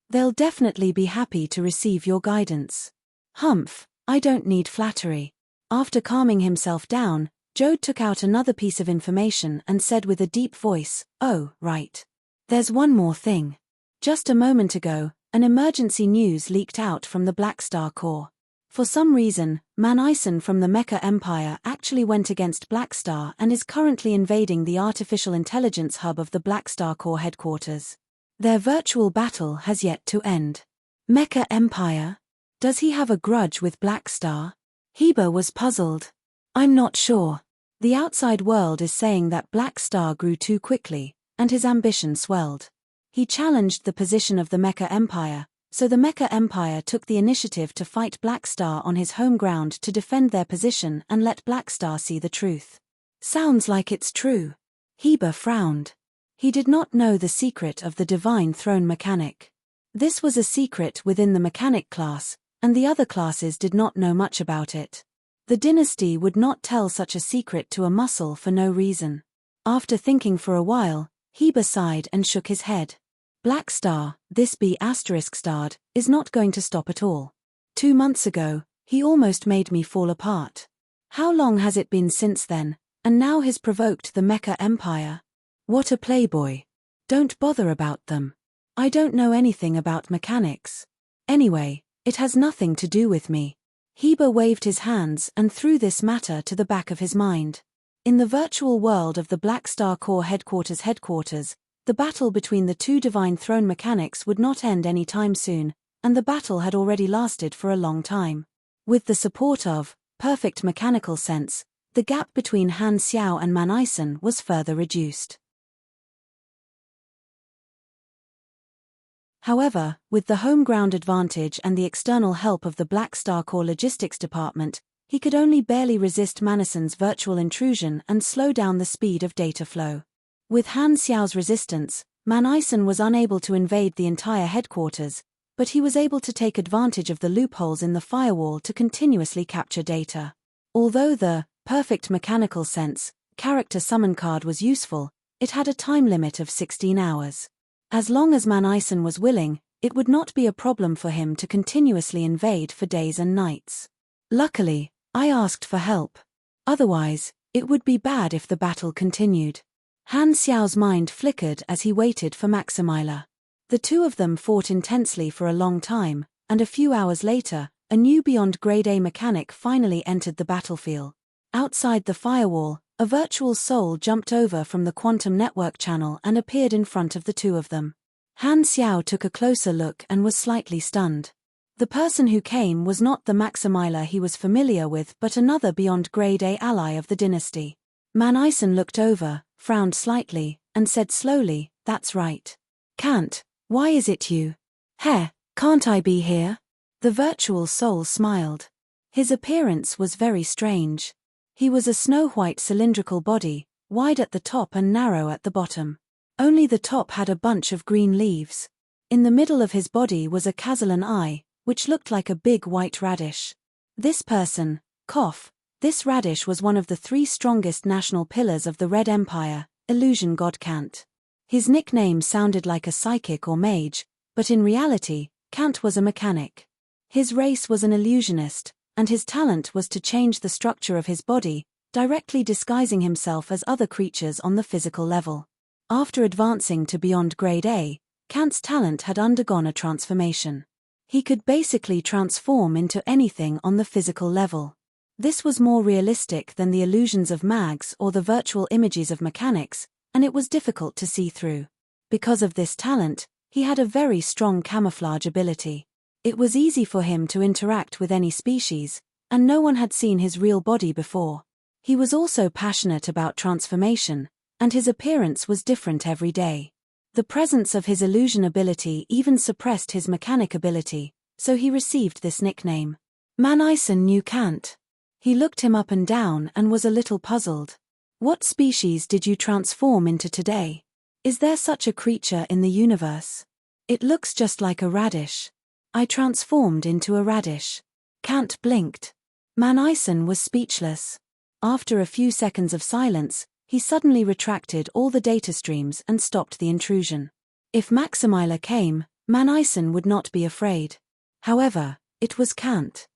They'll definitely be happy to receive your guidance." "Humph, I don't need flattery." After calming himself down, Jode took out another piece of information and said with a deep voice, "Oh, right. There's one more thing. Just a moment ago, an emergency news leaked out from the Black Star Corps. For some reason, Manison from the Mecha Empire actually went against Black Star and is currently invading the artificial intelligence hub of the Black Star Corps headquarters. Their virtual battle has yet to end. Mecha Empire? Does he have a grudge with Black Star? Heber was puzzled. I'm not sure. The outside world is saying that Black Star grew too quickly, and his ambition swelled. He challenged the position of the Mecha Empire, so the Mecha Empire took the initiative to fight Black Star on his home ground to defend their position and let Black Star see the truth. Sounds like it's true. Heber frowned. He did not know the secret of the Divine Throne mechanic. This was a secret within the mechanic class, and the other classes did not know much about it. The dynasty would not tell such a secret to a muscle for no reason. After thinking for a while, Heber sighed and shook his head. Black Star, this be *starred, is not going to stop at all. 2 months ago, he almost made me fall apart. How long has it been since then, and now has provoked the Mecha Empire? What a playboy. Don't bother about them. I don't know anything about mechanics. Anyway, it has nothing to do with me. Heber waved his hands and threw this matter to the back of his mind. In the virtual world of the Black Star Corps headquarters, the battle between the two Divine Throne mechanics would not end any time soon, and the battle had already lasted for a long time. With the support of perfect mechanical sense, the gap between Han Xiao and Manison was further reduced. However, with the home ground advantage and the external help of the Black Star Corps logistics department, he could only barely resist Manison's virtual intrusion and slow down the speed of data flow. With Han Xiao's resistance, Manison was unable to invade the entire headquarters, but he was able to take advantage of the loopholes in the firewall to continuously capture data. Although the perfect mechanical sense character summon card was useful, it had a time limit of 16 hours. As long as Manison was willing, it would not be a problem for him to continuously invade for days and nights. Luckily, I asked for help. Otherwise, it would be bad if the battle continued. Han Xiao's mind flickered as he waited for Maximila. The two of them fought intensely for a long time, and a few hours later, a new Beyond Grade A mechanic finally entered the battlefield. Outside the firewall, a virtual soul jumped over from the quantum network channel and appeared in front of the two of them. Han Xiao took a closer look and was slightly stunned. The person who came was not the Maximila he was familiar with but another Beyond Grade A ally of the dynasty. Manison looked over, frowned slightly, and said slowly, "That's right. Can't, why is it you? Heh, can't I be here?" The virtual soul smiled. His appearance was very strange. He was a snow-white cylindrical body, wide at the top and narrow at the bottom. Only the top had a bunch of green leaves. In the middle of his body was a Cazalan eye, which looked like a big white radish. This person, this radish was one of the 3 strongest national pillars of the Red Empire, Illusion God Kant. His nickname sounded like a psychic or mage, but in reality, Kant was a mechanic. His race was an illusionist, and his talent was to change the structure of his body, directly disguising himself as other creatures on the physical level. After advancing to Beyond Grade A, Kant's talent had undergone a transformation. He could basically transform into anything on the physical level. This was more realistic than the illusions of mags or the virtual images of mechanics, and it was difficult to see through. Because of this talent, he had a very strong camouflage ability. It was easy for him to interact with any species, and no one had seen his real body before. He was also passionate about transformation, and his appearance was different every day. The presence of his illusion ability even suppressed his mechanic ability, so he received this nickname. Manison knew Kant. He looked him up and down and was a little puzzled. What species did you transform into today? Is there such a creature in the universe? It looks just like a radish. I transformed into a radish. Kant blinked. Manison was speechless. After a few seconds of silence, he suddenly retracted all the data streams and stopped the intrusion. If Maximila came, Manison would not be afraid. However, it was Kant.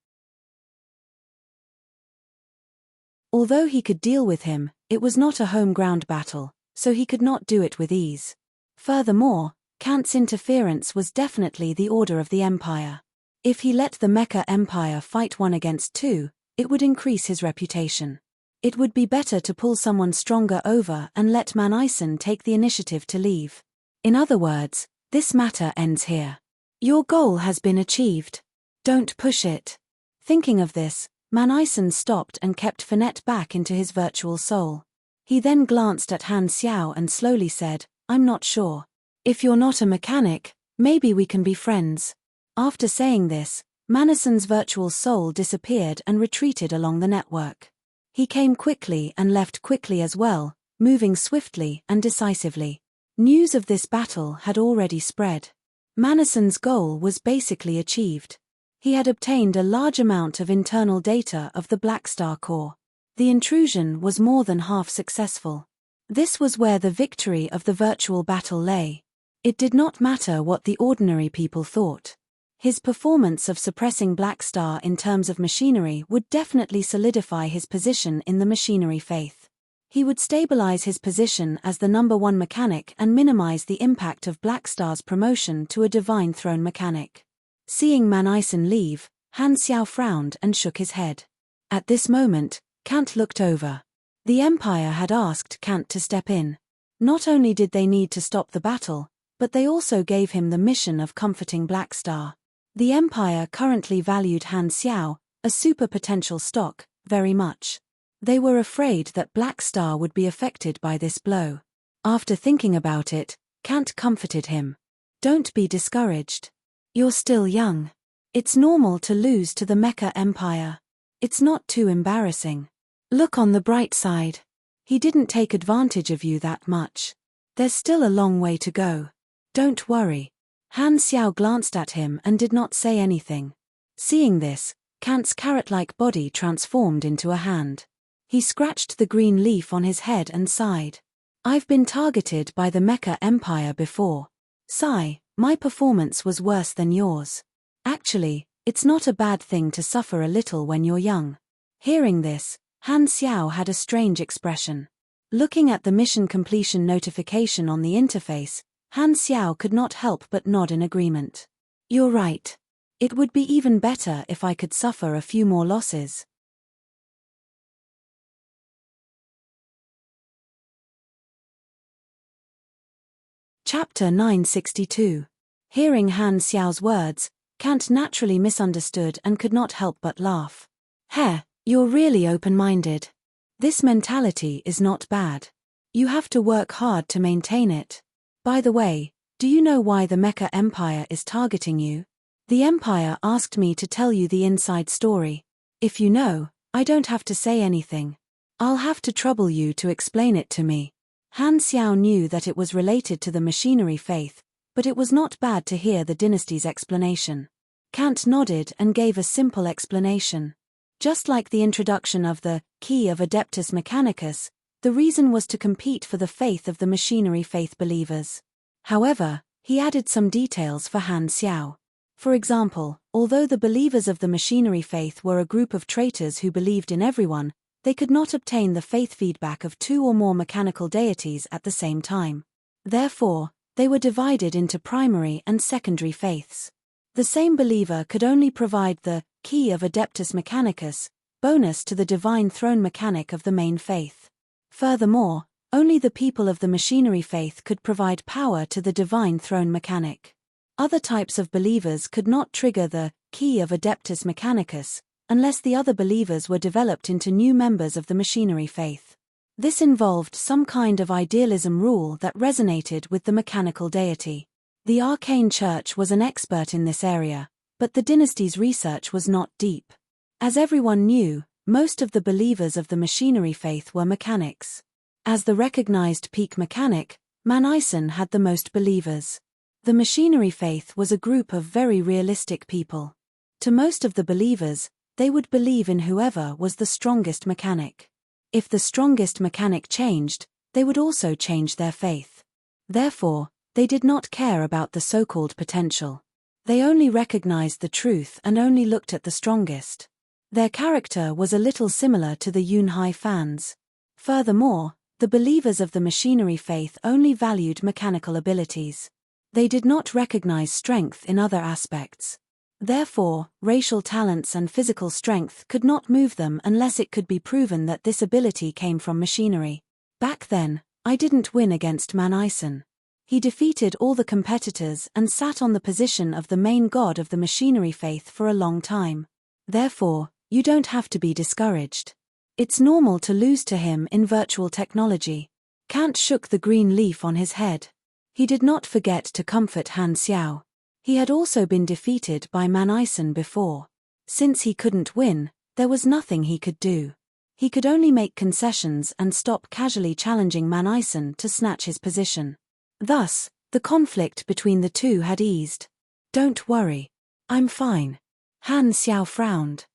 Although he could deal with him, it was not a home ground battle, so he could not do it with ease. Furthermore, Kant's interference was definitely the order of the Empire. If he let the Mecha Empire fight 1 against 2, it would increase his reputation. It would be better to pull someone stronger over and let Manison take the initiative to leave. In other words, this matter ends here. Your goal has been achieved. Don't push it. Thinking of this, Manison stopped and kept Finette back into his virtual soul. He then glanced at Han Xiao and slowly said, I'm not sure. If you're not a mechanic, maybe we can be friends. After saying this, Manison's virtual soul disappeared and retreated along the network. He came quickly and left quickly as well, moving swiftly and decisively. News of this battle had already spread. Manison's goal was basically achieved. He had obtained a large amount of internal data of the Black Star core. The intrusion was more than half successful. This was where the victory of the virtual battle lay. It did not matter what the ordinary people thought. His performance of suppressing Black Star in terms of machinery would definitely solidify his position in the machinery faith. He would stabilize his position as the #1 mechanic and minimize the impact of Black Star's promotion to a Divine Throne mechanic. Seeing Manison leave, Han Xiao frowned and shook his head. At this moment, Kant looked over. The Empire had asked Kant to step in. Not only did they need to stop the battle, but they also gave him the mission of comforting Black Star. The Empire currently valued Han Xiao, a super potential stock, very much. They were afraid that Black Star would be affected by this blow. After thinking about it, Kant comforted him. Don't be discouraged. You're still young. It's normal to lose to the Mecha Empire. It's not too embarrassing. Look on the bright side. He didn't take advantage of you that much. There's still a long way to go. Don't worry. Han Xiao glanced at him and did not say anything. Seeing this, Kant's carrot-like body transformed into a hand. He scratched the green leaf on his head and sighed. I've been targeted by the Mecha Empire before. Sigh, my performance was worse than yours. Actually, it's not a bad thing to suffer a little when you're young. Hearing this, Han Xiao had a strange expression. Looking at the mission completion notification on the interface, Han Xiao could not help but nod in agreement. You're right. It would be even better if I could suffer a few more losses. Chapter 962. Hearing Han Xiao's words, Kant naturally misunderstood and could not help but laugh. Heh, you're really open-minded. This mentality is not bad. You have to work hard to maintain it. By the way, do you know why the Mecha Empire is targeting you? The Empire asked me to tell you the inside story. If you know, I don't have to say anything. I'll have to trouble you to explain it to me. Han Xiao knew that it was related to the machinery faith, but it was not bad to hear the dynasty's explanation. Kant nodded and gave a simple explanation. Just like the introduction of the key of Adeptus Mechanicus, the reason was to compete for the faith of the machinery faith believers. However, he added some details for Han Xiao. For example, although the believers of the machinery faith were a group of traitors who believed in everyone, they could not obtain the faith feedback of 2 or more mechanical deities at the same time. Therefore, they were divided into primary and secondary faiths. The same believer could only provide the key of Adeptus Mechanicus, bonus to the Divine Throne mechanic of the main faith. Furthermore, only the people of the machinery faith could provide power to the Divine Throne mechanic. Other types of believers could not trigger the key of Adeptus Mechanicus, unless the other believers were developed into new members of the machinery faith. This involved some kind of idealism rule that resonated with the mechanical deity. The arcane church was an expert in this area, but the dynasty's research was not deep. As everyone knew, most of the believers of the machinery faith were mechanics. As the recognized peak mechanic, Manison had the most believers. The machinery faith was a group of very realistic people. To most of the believers, they would believe in whoever was the strongest mechanic. If the strongest mechanic changed, they would also change their faith. Therefore, they did not care about the so-called potential. They only recognized the truth and only looked at the strongest. Their character was a little similar to the Yunhai fans. Furthermore, The believers of the machinery faith only valued mechanical abilities. They did not recognize strength in other aspects. Therefore, racial talents and physical strength could not move them unless it could be proven that this ability came from machinery. Back then, I didn't win against Manison. He defeated all the competitors and sat on the position of the main god of the machinery faith for a long time. Therefore, you don't have to be discouraged. It's normal to lose to him in virtual technology. Kant shook the green leaf on his head. He did not forget to comfort Han Xiao. He had also been defeated by Manison before. Since he couldn't win, there was nothing he could do. He could only make concessions and stop casually challenging Manison to snatch his position. Thus, the conflict between the two had eased. Don't worry. I'm fine. Han Xiao frowned.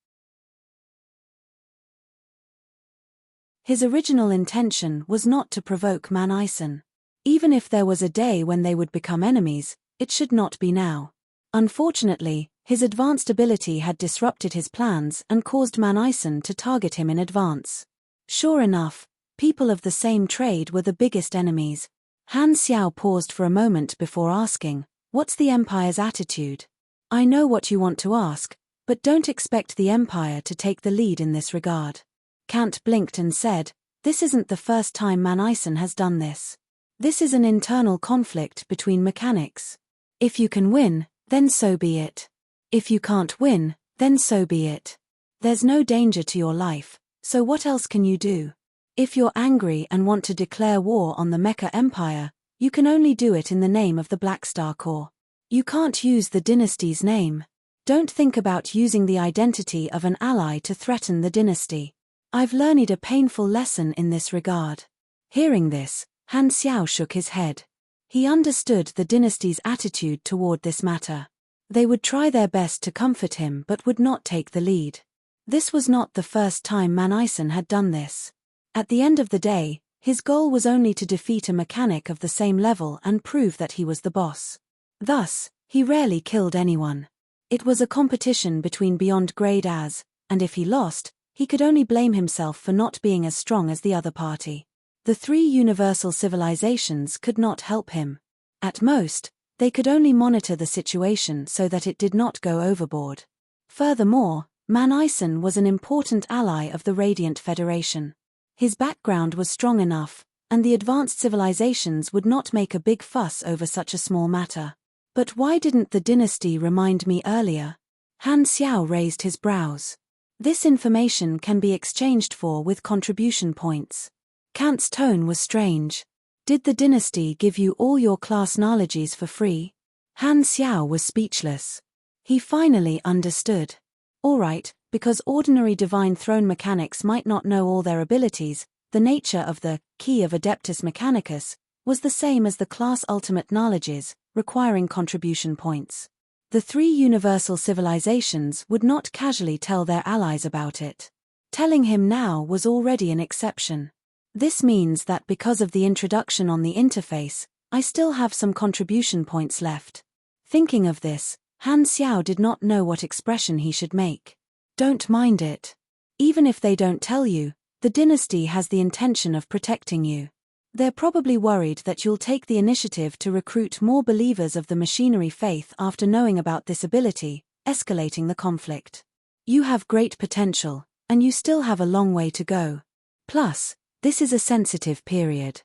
His original intention was not to provoke Manison. Even if there was a day when they would become enemies, it should not be now. Unfortunately, his advanced ability had disrupted his plans and caused Manison to target him in advance. Sure enough, people of the same trade were the biggest enemies. Han Xiao paused for a moment before asking, "What's the Empire's attitude?" "I know what you want to ask, but don't expect the Empire to take the lead in this regard." Kant blinked and said, "This isn't the first time Manison has done this. This is an internal conflict between mechanics. If you can win, then so be it. If you can't win, then so be it. There's no danger to your life, so what else can you do? If you're angry and want to declare war on the Mecha Empire, you can only do it in the name of the Black Star Corps. You can't use the dynasty's name. Don't think about using the identity of an ally to threaten the dynasty. I've learned a painful lesson in this regard." Hearing this, Han Xiao shook his head. He understood the dynasty's attitude toward this matter. They would try their best to comfort him but would not take the lead. This was not the first time Manison had done this. At the end of the day, his goal was only to defeat a mechanic of the same level and prove that he was the boss. Thus, he rarely killed anyone. It was a competition between beyond grade as, and if he lost, he could only blame himself for not being as strong as the other party. The three universal civilizations could not help him. At most, they could only monitor the situation so that it did not go overboard. Furthermore, Manison was an important ally of the Radiant Federation. His background was strong enough, and the advanced civilizations would not make a big fuss over such a small matter. But why didn't the dynasty remind me earlier? Han Xiao raised his brows. This information can be exchanged for with contribution points. Kant's tone was strange. Did the dynasty give you all your class knowledges for free? Han Xiao was speechless. He finally understood. All right, because ordinary divine throne mechanics might not know all their abilities, the nature of the key of Adeptus Mechanicus was the same as the class ultimate knowledges, requiring contribution points. The three universal civilizations would not casually tell their allies about it. Telling him now was already an exception. This means that because of the introduction on the interface, I still have some contribution points left. Thinking of this, Han Xiao did not know what expression he should make. Don't mind it. Even if they don't tell you, the dynasty has the intention of protecting you. They're probably worried that you'll take the initiative to recruit more believers of the machinery faith after knowing about this ability, escalating the conflict. You have great potential, and you still have a long way to go. Plus, this is a sensitive period.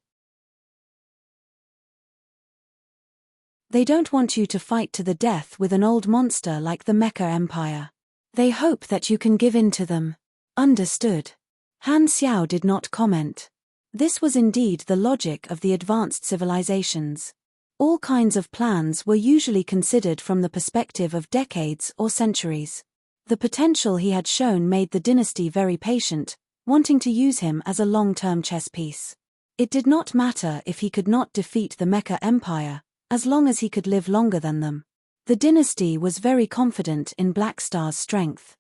They don't want you to fight to the death with an old monster like the Mecha Empire. They hope that you can give in to them. Understood. Han Xiao did not comment. This was indeed the logic of the advanced civilizations. All kinds of plans were usually considered from the perspective of decades or centuries. The potential he had shown made the dynasty very patient, wanting to use him as a long-term chess piece. It did not matter if he could not defeat the Mecha Empire, as long as he could live longer than them. The dynasty was very confident in Black Star's strength.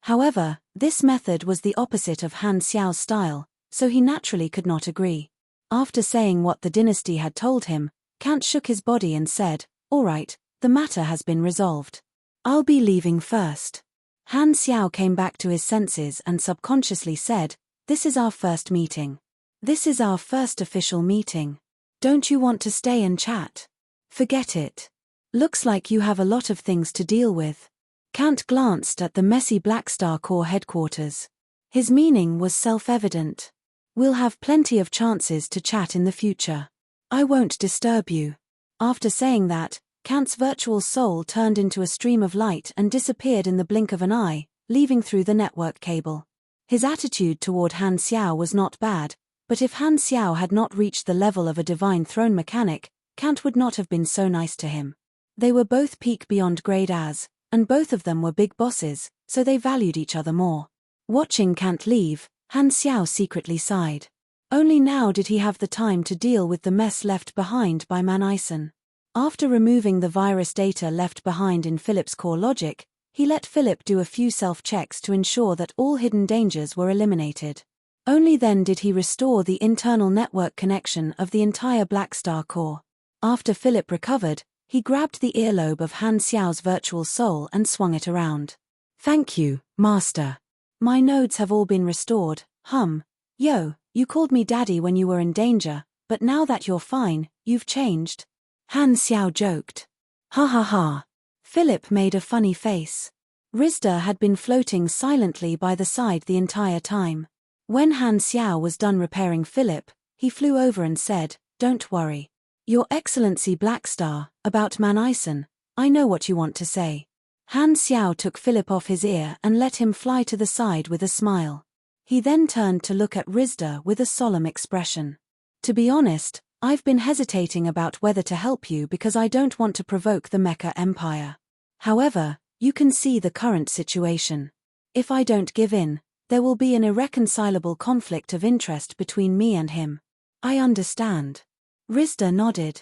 However, this method was the opposite of Han Xiao's style, so he naturally could not agree. After saying what the dynasty had told him, Kant shook his body and said, "All right, the matter has been resolved. I'll be leaving first." Han Xiao came back to his senses and subconsciously said, "This is our first meeting. This is our first official meeting. Don't you want to stay and chat? Forget it. Looks like you have a lot of things to deal with. Kant glanced at the messy Blackstar Corps headquarters. His meaning was self-evident. We'll have plenty of chances to chat in the future. I won't disturb you. After saying that, Kant's virtual soul turned into a stream of light and disappeared in the blink of an eye, leaving through the network cable. His attitude toward Han Xiao was not bad, but if Han Xiao had not reached the level of a divine throne mechanic, Kant would not have been so nice to him. They were both peak beyond grade as, and both of them were big bosses, so they valued each other more. Watching Kant leave, Han Xiao secretly sighed. Only now did he have the time to deal with the mess left behind by Manison. After removing the virus data left behind in Philip's core logic, he let Philip do a few self-checks to ensure that all hidden dangers were eliminated. Only then did he restore the internal network connection of the entire Blackstar Corps. After Philip recovered, he grabbed the earlobe of Han Xiao's virtual soul and swung it around. Thank you, Master. My nodes have all been restored. Yo, you called me Daddy when you were in danger, but now that you're fine, you've changed. Han Xiao joked. Ha ha ha. Philip made a funny face. Rizda had been floating silently by the side the entire time. When Han Xiao was done repairing Philip, he flew over and said, "Don't worry. Your Excellency Blackstar, about Manison, I know what you want to say." Han Xiao took Philip off his ear and let him fly to the side with a smile. He then turned to look at Rizda with a solemn expression. To be honest, I've been hesitating about whether to help you because I don't want to provoke the Mecha Empire. However, you can see the current situation. If I don't give in, there will be an irreconcilable conflict of interest between me and him. I understand. Rizda nodded.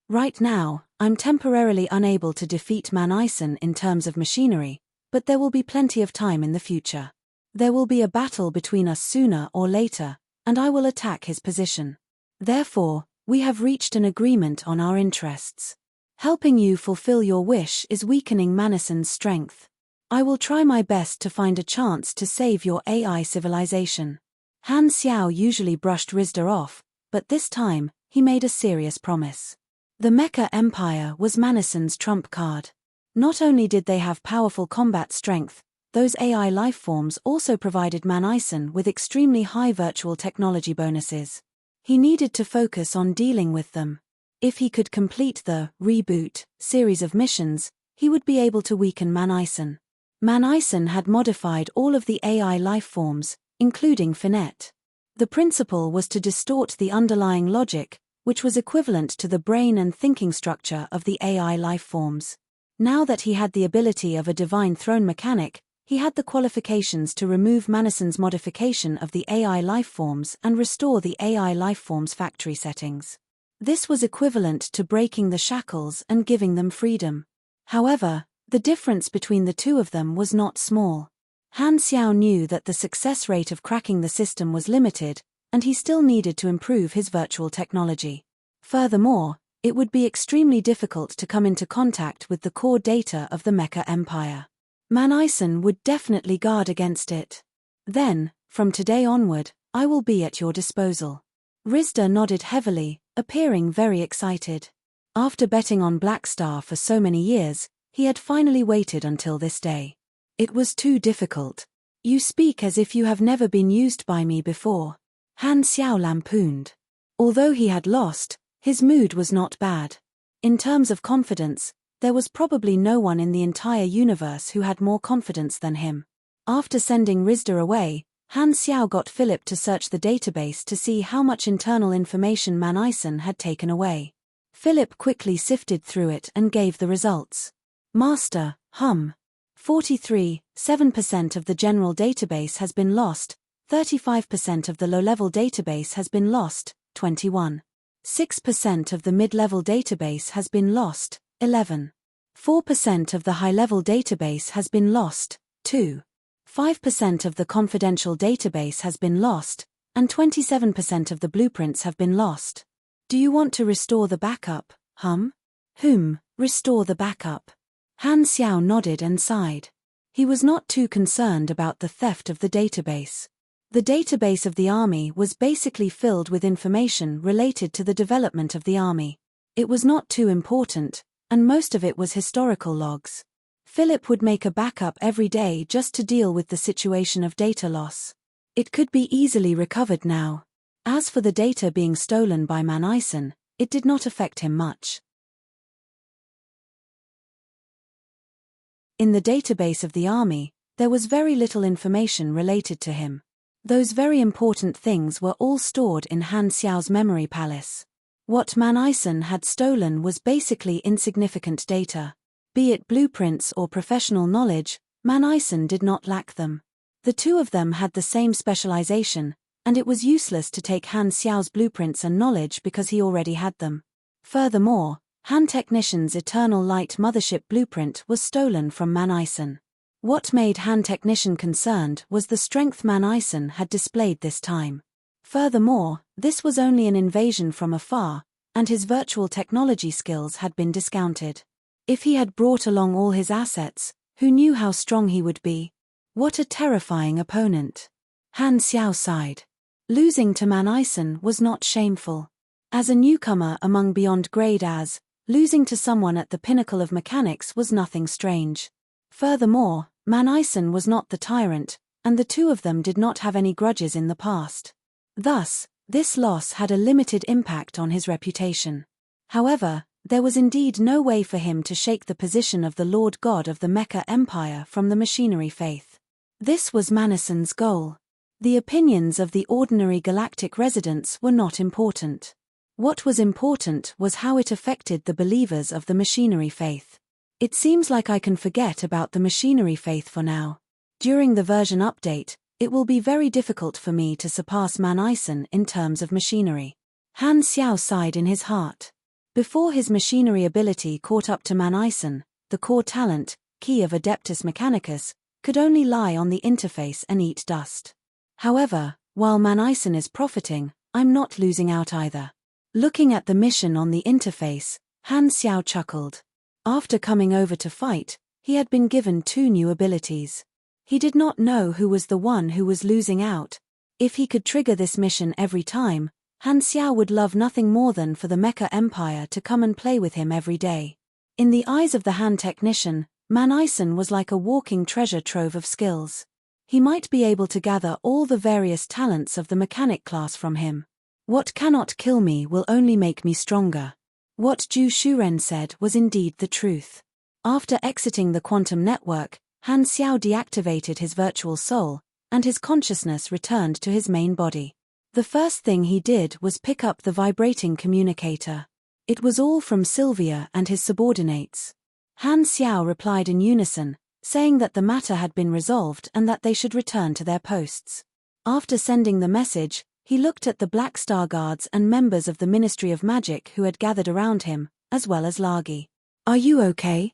Right now, I'm temporarily unable to defeat Manison in terms of machinery, but there will be plenty of time in the future. There will be a battle between us sooner or later, and I will attack his position. Therefore, we have reached an agreement on our interests. Helping you fulfill your wish is weakening Manison's strength. I will try my best to find a chance to save your AI civilization. Han Xiao usually brushed Rizda off, but this time, he made a serious promise. The Mecha Empire was Manison's trump card. Not only did they have powerful combat strength, those AI lifeforms also provided Manison with extremely high virtual technology bonuses. He needed to focus on dealing with them. If he could complete the reboot series of missions, he would be able to weaken Manison. Manison had modified all of the AI lifeforms, including Finette. The principle was to distort the underlying logic, which was equivalent to the brain and thinking structure of the AI lifeforms. Now that he had the ability of a divine throne mechanic, he had the qualifications to remove Manison's modification of the AI lifeforms and restore the AI lifeforms' factory settings. This was equivalent to breaking the shackles and giving them freedom. However, the difference between the two of them was not small. Han Xiao knew that the success rate of cracking the system was limited, and he still needed to improve his virtual technology. Furthermore, it would be extremely difficult to come into contact with the core data of the Mecha Empire. Manison would definitely guard against it. Then, from today onward, I will be at your disposal. Rizda nodded heavily, appearing very excited. After betting on Blackstar for so many years, he had finally waited until this day. It was too difficult. You speak as if you have never been used by me before. Han Xiao lampooned. Although he had lost, his mood was not bad. In terms of confidence, there was probably no one in the entire universe who had more confidence than him. After sending Rizda away, Han Xiao got Philip to search the database to see how much internal information Manison had taken away. Philip quickly sifted through it and gave the results. Master, 43.7% of the general database has been lost, 35% of the low-level database has been lost, 21.6% of the mid-level database has been lost, 11.4% of the high-level database has been lost, 2.5% of the confidential database has been lost, and 27% of the blueprints have been lost. Do you want to restore the backup, Restore the backup. Han Xiao nodded and sighed. He was not too concerned about the theft of the database. The database of the army was basically filled with information related to the development of the army. It was not too important, and most of it was historical logs. Philip would make a backup every day just to deal with the situation of data loss. It could be easily recovered now. As for the data being stolen by Manison, it did not affect him much. In the database of the army, there was very little information related to him. Those very important things were all stored in Han Xiao's memory palace. What Manison had stolen was basically insignificant data. Be it blueprints or professional knowledge, Manison did not lack them. The two of them had the same specialization, and it was useless to take Han Xiao's blueprints and knowledge because he already had them. Furthermore, Han Technician's Eternal Light Mothership blueprint was stolen from Manison. What made Han Technician concerned was the strength Manison had displayed this time. Furthermore, this was only an invasion from afar, and his virtual technology skills had been discounted. If he had brought along all his assets, who knew how strong he would be? What a terrifying opponent. Han Xiao sighed. Losing to Manison was not shameful. As a newcomer among beyond grade losing to someone at the pinnacle of mechanics was nothing strange. Furthermore, Manison was not the tyrant, and the two of them did not have any grudges in the past. Thus, this loss had a limited impact on his reputation. However, there was indeed no way for him to shake the position of the Lord God of the Mecha Empire from the machinery faith. This was Manison's goal. The opinions of the ordinary galactic residents were not important. What was important was how it affected the believers of the machinery faith. It seems like I can forget about the machinery faith for now. During the version update, it will be very difficult for me to surpass Manison in terms of machinery. Han Xiao sighed in his heart. Before his machinery ability caught up to Manison, the core talent, key of Adeptus Mechanicus, could only lie on the interface and eat dust. However, while Manison is profiting, I'm not losing out either. Looking at the mission on the interface, Han Xiao chuckled. After coming over to fight, he had been given 2 new abilities. He did not know who was the one who was losing out. If he could trigger this mission every time, Han Xiao would love nothing more than for the Mecha Empire to come and play with him every day. In the eyes of the Han Technician, Manison was like a walking treasure trove of skills. He might be able to gather all the various talents of the mechanic class from him. What cannot kill me will only make me stronger. What Zhu Shuren said was indeed the truth. After exiting the quantum network, Han Xiao deactivated his virtual soul, and his consciousness returned to his main body. The first thing he did was pick up the vibrating communicator. It was all from Sylvia and his subordinates. Han Xiao replied in unison, saying that the matter had been resolved and that they should return to their posts. After sending the message, he looked at the Black Star Guards and members of the Ministry of Magic who had gathered around him, as well as Lagi. "Are you okay?"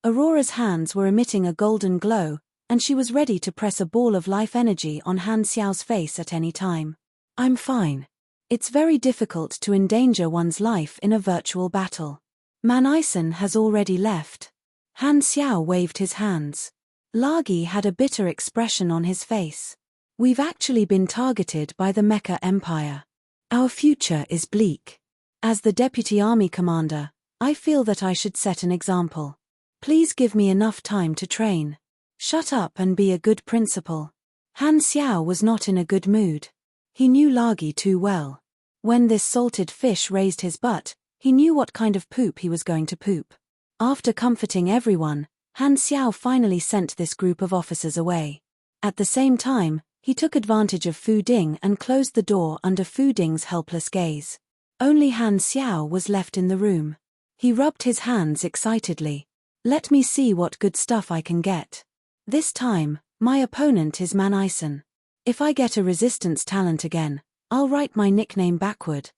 Aurora's hands were emitting a golden glow, and she was ready to press a ball of life energy on Han Xiao's face at any time. "I'm fine. It's very difficult to endanger one's life in a virtual battle. Manison has already left." Han Xiao waved his hands. Lagi had a bitter expression on his face. "We've actually been targeted by the Mecha Empire. Our future is bleak. As the deputy army commander, I feel that I should set an example. Please give me enough time to train. Shut up and be a good principal." Han Xiao was not in a good mood. He knew Lagi too well. When this salted fish raised his butt, he knew what kind of poop he was going to poop. After comforting everyone, Han Xiao finally sent this group of officers away. At the same time, he took advantage of Fu Ding and closed the door under Fu Ding's helpless gaze. Only Han Xiao was left in the room. He rubbed his hands excitedly. "Let me see what good stuff I can get. This time, my opponent is Manison. If I get a resistance talent again, I'll write my nickname backward."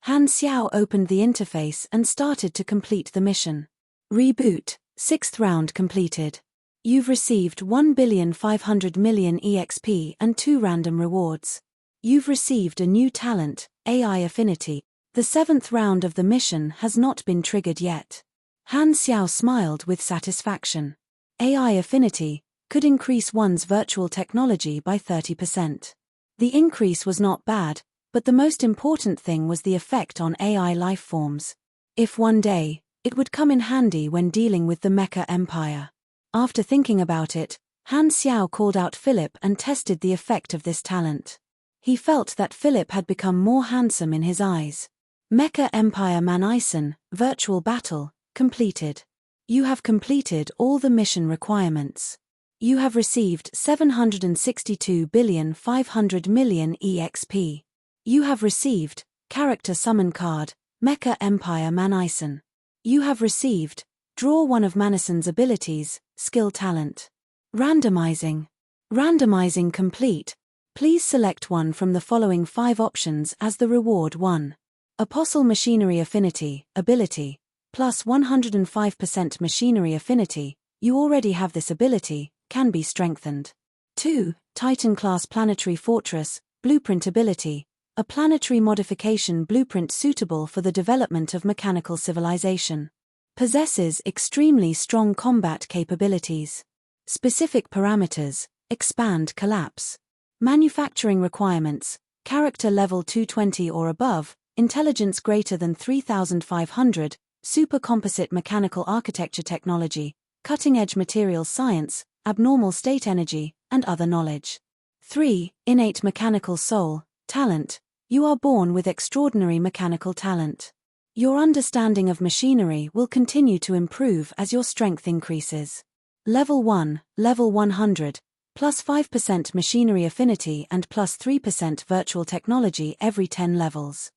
Han Xiao opened the interface and started to complete the mission. Reboot, 6th round completed. You've received 1,500,000,000 EXP and 2 random rewards. You've received a new talent, AI Affinity. The 7th round of the mission has not been triggered yet. Han Xiao smiled with satisfaction. AI affinity could increase one's virtual technology by 30%. The increase was not bad, but the most important thing was the effect on AI life forms. If one day, it would come in handy when dealing with the Mecha Empire. After thinking about it, Han Xiao called out Philip and tested the effect of this talent. He felt that Philip had become more handsome in his eyes. Mecha Empire Manison, virtual battle, completed. You have completed all the mission requirements. You have received 762,500,000,000 EXP. You have received character summon card, Mecha Empire Manison. You have received draw one of Manison's abilities, skill talent. Randomizing. Randomizing complete. Please select one from the following 5 options as the reward. 1. Apostle Machinery Affinity, ability, plus 105% Machinery Affinity, you already have this ability, can be strengthened. 2. Titan-class Planetary Fortress, blueprint ability, a planetary modification blueprint suitable for the development of mechanical civilization. Possesses extremely strong combat capabilities. Specific parameters, expand collapse. Manufacturing requirements, character level 220 or above, intelligence greater than 3500, super composite mechanical architecture technology, cutting-edge materials science, abnormal state energy, and other knowledge. 3. Innate mechanical soul, talent, you are born with extraordinary mechanical talent. Your understanding of machinery will continue to improve as your strength increases. Level 1, level 100, plus 5% machinery affinity and plus 3% virtual technology every 10 levels.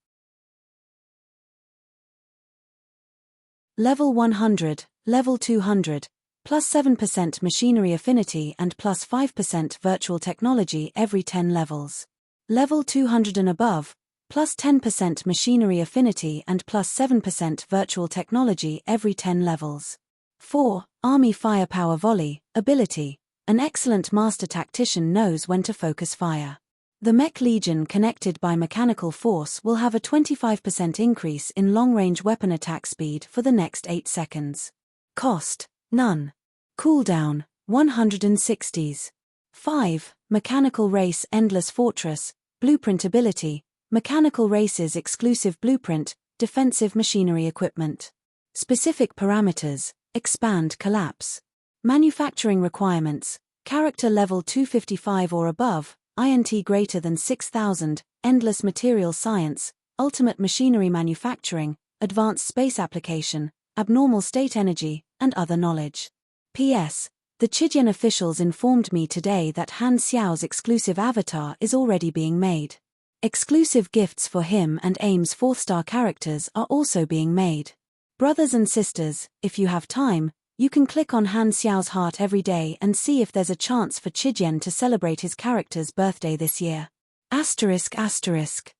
Level 100, level 200, plus 7% machinery affinity and plus 5% virtual technology every 10 levels. Level 200 and above, plus 10% machinery affinity and plus 7% virtual technology every 10 levels. 4. Army Firepower Volley, ability, an excellent master tactician knows when to focus fire. The Mech Legion connected by mechanical force will have a 25% increase in long-range weapon attack speed for the next 8 seconds. Cost, none. Cooldown, 160s. 5. Mechanical Race Endless Fortress, blueprint ability, mechanical races exclusive blueprint, defensive machinery equipment. Specific parameters, expand collapse. Manufacturing requirements, character level 255 or above, INT greater than 6000, endless material science, ultimate machinery manufacturing, advanced space application, abnormal state energy, and other knowledge. P.S. The Chidian officials informed me today that Han Xiao's exclusive avatar is already being made. Exclusive gifts for him and AIM's 4-star characters are also being made. Brothers and sisters, if you have time, you can click on Han Xiao's heart every day and see if there's a chance for Chidian to celebrate his character's birthday this year. Asterisk asterisk.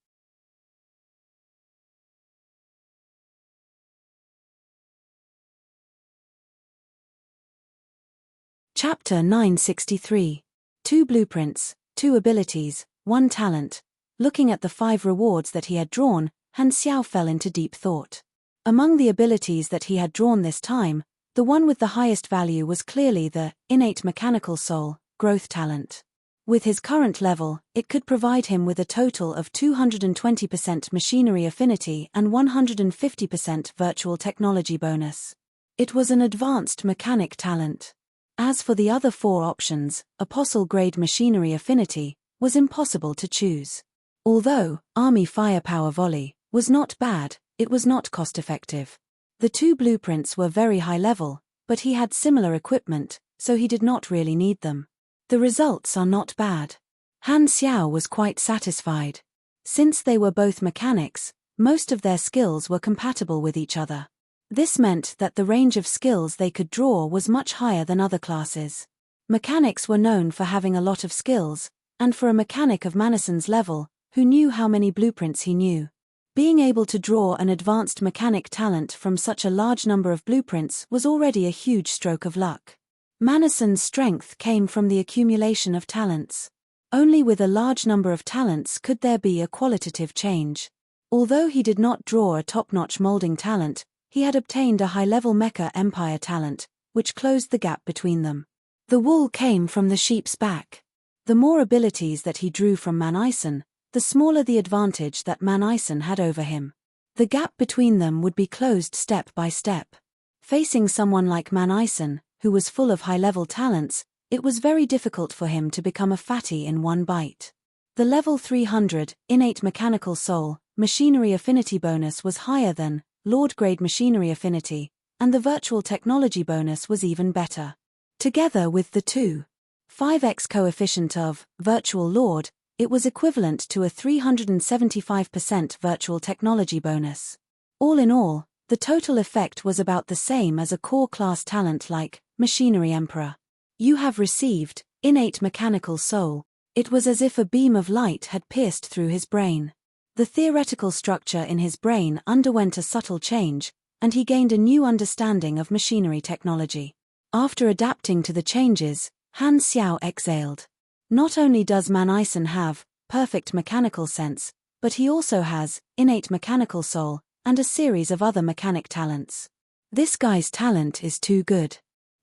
Chapter 963. 2 blueprints, 2 abilities, 1 talent. Looking at the 5 rewards that he had drawn, Han Xiao fell into deep thought. Among the abilities that he had drawn this time, the one with the highest value was clearly the innate mechanical soul, growth talent. With his current level, it could provide him with a total of 220% machinery affinity and 150% virtual technology bonus. It was an advanced mechanic talent. As for the other 4 options, apostle-grade machinery affinity was impossible to choose. Although Army Firepower Volley was not bad, it was not cost-effective. The 2 blueprints were very high level, but he had similar equipment, so he did not really need them. The results are not bad. Han Xiao was quite satisfied. Since they were both mechanics, most of their skills were compatible with each other. This meant that the range of skills they could draw was much higher than other classes. Mechanics were known for having a lot of skills, and for a mechanic of Manison's level, who knew how many blueprints he knew, being able to draw an advanced mechanic talent from such a large number of blueprints was already a huge stroke of luck. Manison's strength came from the accumulation of talents. Only with a large number of talents could there be a qualitative change. Although he did not draw a top-notch molding talent, He had obtained a high-level Mecha Empire talent, which closed the gap between them. The wool came from the sheep's back. The more abilities that he drew from Manison, the smaller the advantage that Manison had over him. The gap between them would be closed step by step. Facing someone like Manison, who was full of high-level talents, it was very difficult for him to become a fatty in one bite. The level 300, innate mechanical soul, machinery affinity bonus was higher than Lord-grade machinery affinity, and the virtual technology bonus was even better. Together with the 2.5x coefficient of virtual Lord, it was equivalent to a 375% virtual technology bonus. All in all, the total effect was about the same as a core class talent like Machinery Emperor. You have received innate mechanical soul. It was as if a beam of light had pierced through his brain. The theoretical structure in his brain underwent a subtle change, and he gained a new understanding of machinery technology. After adapting to the changes, Han Xiao exhaled. Not only does Manison have perfect mechanical sense, but he also has innate mechanical soul and a series of other mechanic talents. This guy's talent is too good.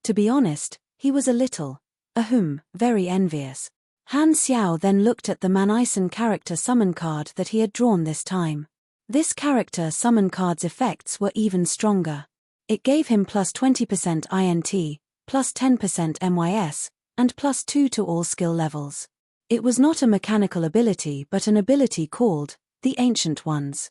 To be honest, he was a little, very envious. Han Xiao then looked at the Manison character summon card that he had drawn this time. This character summon card's effects were even stronger. It gave him plus 20% INT, plus 10% MYS, and plus 2 to all skill levels. It was not a mechanical ability but an ability called the Ancient Ones.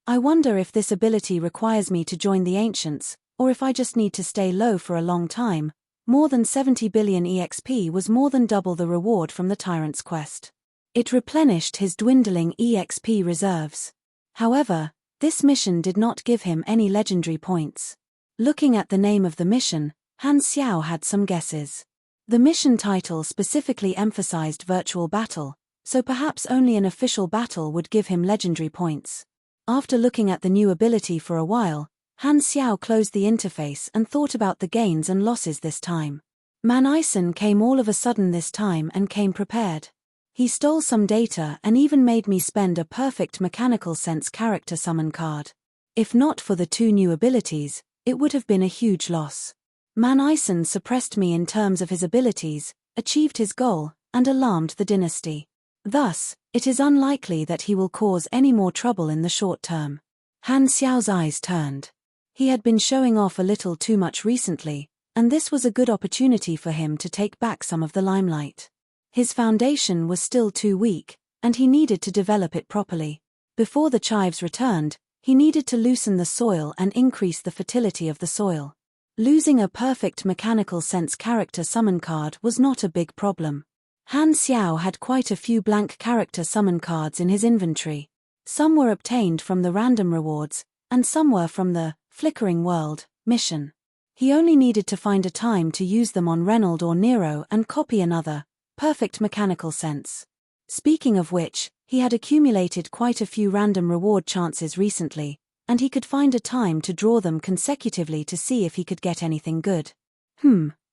I wonder if this ability requires me to join the Ancients, or if I just need to stay low for a long time. More than 70 billion EXP was more than double the reward from the Tyrant's quest. It replenished his dwindling EXP reserves. However, this mission did not give him any legendary points. Looking at the name of the mission, Han Xiao had some guesses. The mission title specifically emphasized virtual battle, so perhaps only an official battle would give him legendary points. After looking at the new ability for a while, Han Xiao closed the interface and thought about the gains and losses this time. Manison came all of a sudden this time and came prepared. He stole some data and even made me spend a perfect mechanical sense character summon card. If not for the two new abilities, it would have been a huge loss. Manison suppressed me in terms of his abilities, achieved his goal, and alarmed the dynasty. Thus, it is unlikely that he will cause any more trouble in the short term. Han Xiao's eyes turned. He had been showing off a little too much recently, and this was a good opportunity for him to take back some of the limelight. His foundation was still too weak, and he needed to develop it properly. Before the chives returned, he needed to loosen the soil and increase the fertility of the soil. Losing a perfect mechanical sense character summon card was not a big problem. Han Xiao had quite a few blank character summon cards in his inventory. Some were obtained from the random rewards, and some were from the Flickering World mission. He only needed to find a time to use them on Reynold or Nero and copy another perfect mechanical sense. Speaking of which, he had accumulated quite a few random reward chances recently, and he could find a time to draw them consecutively to see if he could get anything good.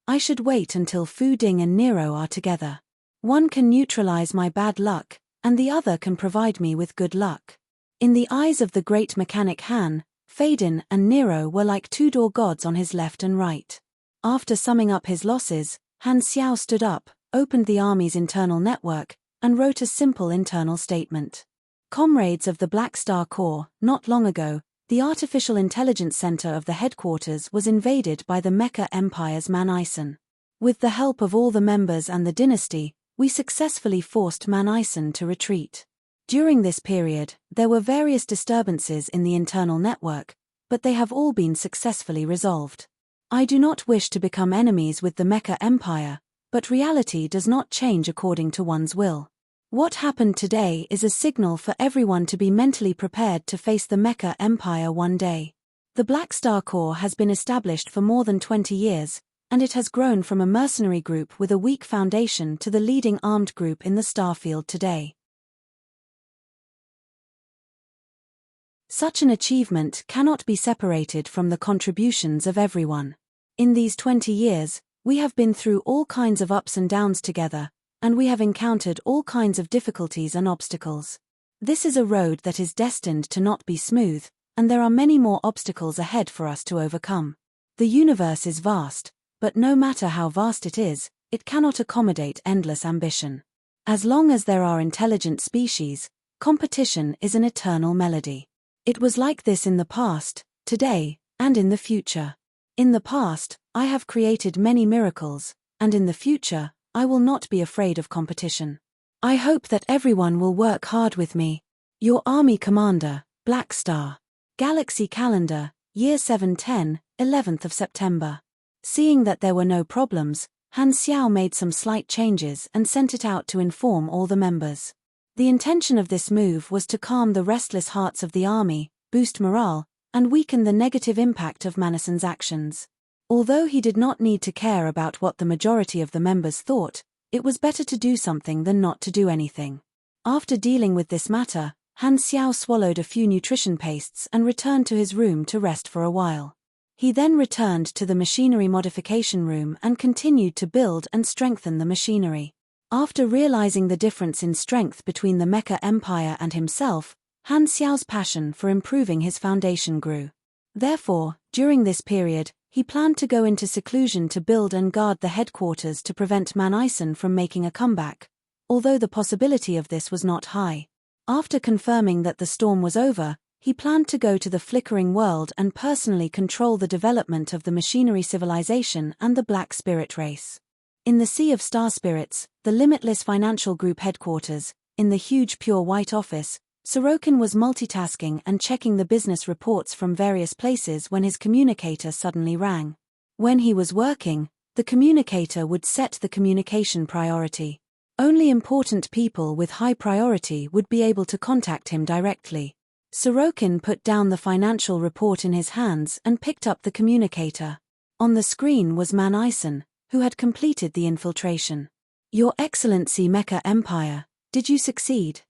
I should wait until Fu Ding and Nero are together. One can neutralize my bad luck, and the other can provide me with good luck. In the eyes of the great mechanic Han, Faden and Nero were like two door gods on his left and right. After summing up his losses, Han Xiao stood up, opened the army's internal network, and wrote a simple internal statement. Comrades of the Black Star Corps, not long ago, the artificial intelligence center of the headquarters was invaded by the Mecha Empire's Manison. With the help of all the members and the dynasty, we successfully forced Manison to retreat. During this period, there were various disturbances in the internal network, but they have all been successfully resolved. I do not wish to become enemies with the Mecha Empire, but reality does not change according to one's will. What happened today is a signal for everyone to be mentally prepared to face the Mecha Empire one day. The Black Star Corps has been established for more than 20 years, and it has grown from a mercenary group with a weak foundation to the leading armed group in the starfield today. Such an achievement cannot be separated from the contributions of everyone. In these 20 years, we have been through all kinds of ups and downs together, and we have encountered all kinds of difficulties and obstacles. This is a road that is destined to not be smooth, and there are many more obstacles ahead for us to overcome. The universe is vast, but no matter how vast it is, it cannot accommodate endless ambition. As long as there are intelligent species, competition is an eternal melody. It was like this in the past, today, and in the future. In the past, I have created many miracles, and in the future, I will not be afraid of competition. I hope that everyone will work hard with me. Your Army Commander, Black Star. Galaxy Calendar, Year 710, 11th of September. Seeing that there were no problems, Han Xiao made some slight changes and sent it out to inform all the members. The intention of this move was to calm the restless hearts of the army, boost morale, and weaken the negative impact of Manason's actions. Although he did not need to care about what the majority of the members thought, it was better to do something than not to do anything. After dealing with this matter, Han Xiao swallowed a few nutrition pastes and returned to his room to rest for a while. He then returned to the machinery modification room and continued to build and strengthen the machinery. After realizing the difference in strength between the Mecha Empire and himself, Han Xiao's passion for improving his foundation grew. Therefore, during this period, he planned to go into seclusion to build and guard the headquarters to prevent Manison from making a comeback, although the possibility of this was not high. After confirming that the storm was over, he planned to go to the flickering world and personally control the development of the machinery civilization and the Black Spirit race. In the Sea of Star Spirits, the Limitless Financial Group headquarters, in the huge pure white office, Sorokin was multitasking and checking the business reports from various places when his communicator suddenly rang. When he was working, the communicator would set the communication priority. Only important people with high priority would be able to contact him directly. Sorokin put down the financial report in his hands and picked up the communicator. On the screen was Manison, who had completed the infiltration. Your Excellency Mecha Empire, did you succeed?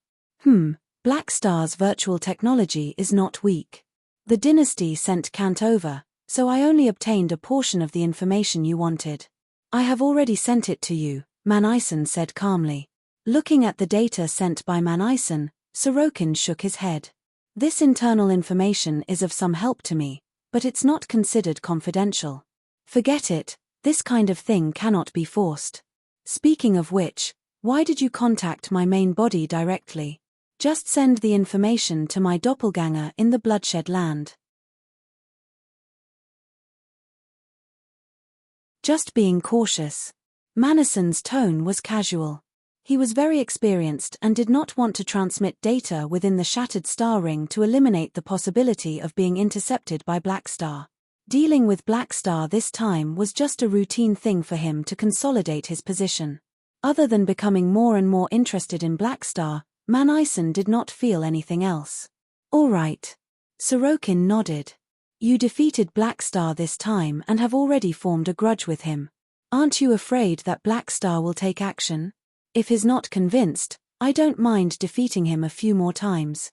Black Star's virtual technology is not weak. The dynasty sent Kant over, so I only obtained a portion of the information you wanted. I have already sent it to you, Manison said calmly. Looking at the data sent by Manison, Sorokin shook his head. This internal information is of some help to me, but it's not considered confidential. Forget it, this kind of thing cannot be forced. Speaking of which, why did you contact my main body directly? Just send the information to my doppelganger in the Bloodshed Land. Just being cautious. Manison's tone was casual. He was very experienced and did not want to transmit data within the Shattered Star Ring to eliminate the possibility of being intercepted by Black Star. Dealing with Black Star this time was just a routine thing for him to consolidate his position. Other than becoming more and more interested in Black Star, Manison did not feel anything else. All right. Sorokin nodded. You defeated Black Star this time and have already formed a grudge with him. Aren't you afraid that Black Star will take action? If he's not convinced, I don't mind defeating him a few more times.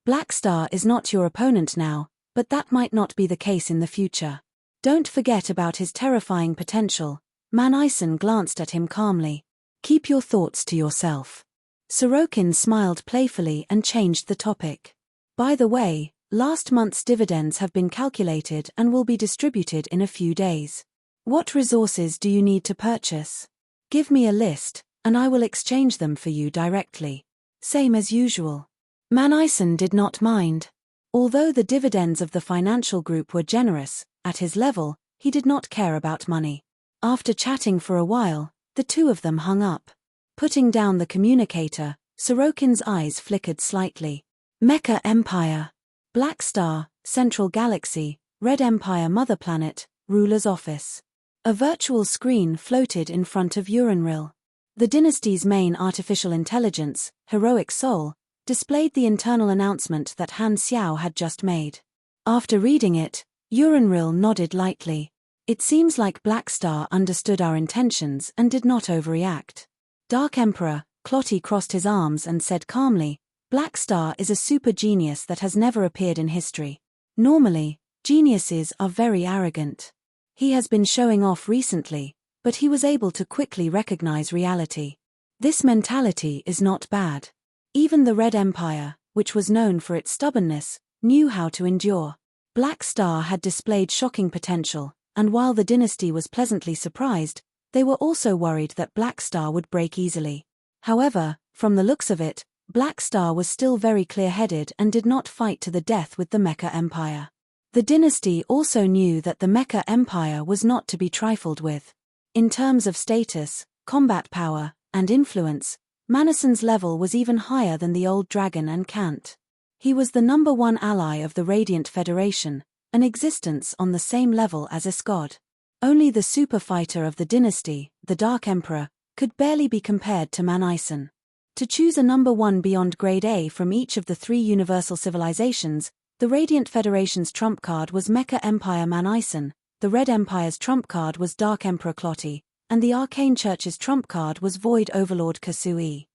Black Star is not your opponent now, but that might not be the case in the future. Don't forget about his terrifying potential. Manison glanced at him calmly. Keep your thoughts to yourself. Sorokin smiled playfully and changed the topic. By the way, last month's dividends have been calculated and will be distributed in a few days. What resources do you need to purchase? Give me a list, and I will exchange them for you directly. Same as usual. Manison did not mind. Although the dividends of the financial group were generous, at his level, he did not care about money. After chatting for a while, the two of them hung up. Putting down the communicator, Sorokin's eyes flickered slightly. Mecha Empire. Black Star, Central Galaxy, Red Empire Mother Planet, Ruler's Office. A virtual screen floated in front of Uranril. The dynasty's main artificial intelligence, Heroic Soul, displayed the internal announcement that Han Xiao had just made. After reading it, Uranril nodded lightly. It seems like Black Star understood our intentions and did not overreact. Dark Emperor, Clotty crossed his arms and said calmly, Black Star is a super genius that has never appeared in history. Normally, geniuses are very arrogant. He has been showing off recently, but he was able to quickly recognize reality. This mentality is not bad. Even the Red Empire, which was known for its stubbornness, knew how to endure. Black Star had displayed shocking potential, and while the dynasty was pleasantly surprised, they were also worried that Black Star would break easily. However, from the looks of it, Black Star was still very clear-headed and did not fight to the death with the Mecha Empire. The dynasty also knew that the Mecha Empire was not to be trifled with. In terms of status, combat power, and influence, Manason's level was even higher than the Old Dragon and Kant. He was the #1 ally of the Radiant Federation, an existence on the same level as Escod. Only the super fighter of the dynasty, the Dark Emperor, could barely be compared to Manaison. To choose a #1 beyond grade A from each of the 3 universal civilizations, the Radiant Federation's trump card was Mecha Empire Manaison, the Red Empire's trump card was Dark Emperor Clotty, and the Arcane Church's trump card was Void Overlord Kasui.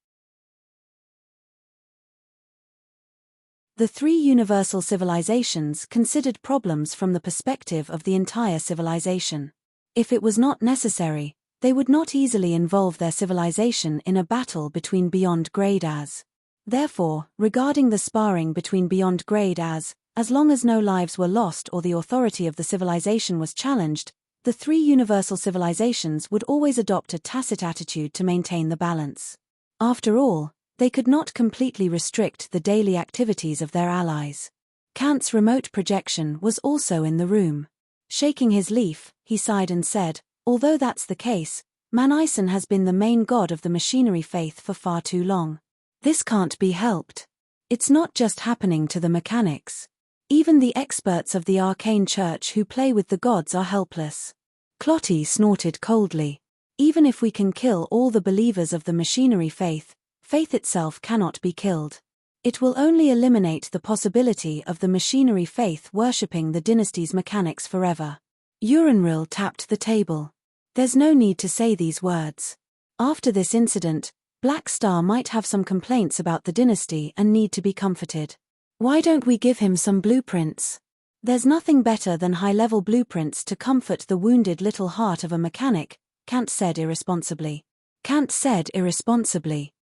The 3 universal civilizations considered problems from the perspective of the entire civilization. If it was not necessary, they would not easily involve their civilization in a battle between Beyond Grade As. Therefore, regarding the sparring between Beyond Grade As long as no lives were lost or the authority of the civilization was challenged, the 3 universal civilizations would always adopt a tacit attitude to maintain the balance. After all, they could not completely restrict the daily activities of their allies. Kant's remote projection was also in the room. Shaking his leaf, he sighed and said, "Although that's the case, Manaison has been the main god of the machinery faith for far too long. This can't be helped. It's not just happening to the mechanics. Even the experts of the Arcane Church who play with the gods are helpless." Clotty snorted coldly. "Even if we can kill all the believers of the machinery faith, faith itself cannot be killed. It will only eliminate the possibility of the machinery faith worshipping the dynasty's mechanics forever." Urinril tapped the table. "There's no need to say these words. After this incident, Black Star might have some complaints about the dynasty and need to be comforted. Why don't we give him some blueprints? There's nothing better than high-level blueprints to comfort the wounded little heart of a mechanic," Kant said irresponsibly.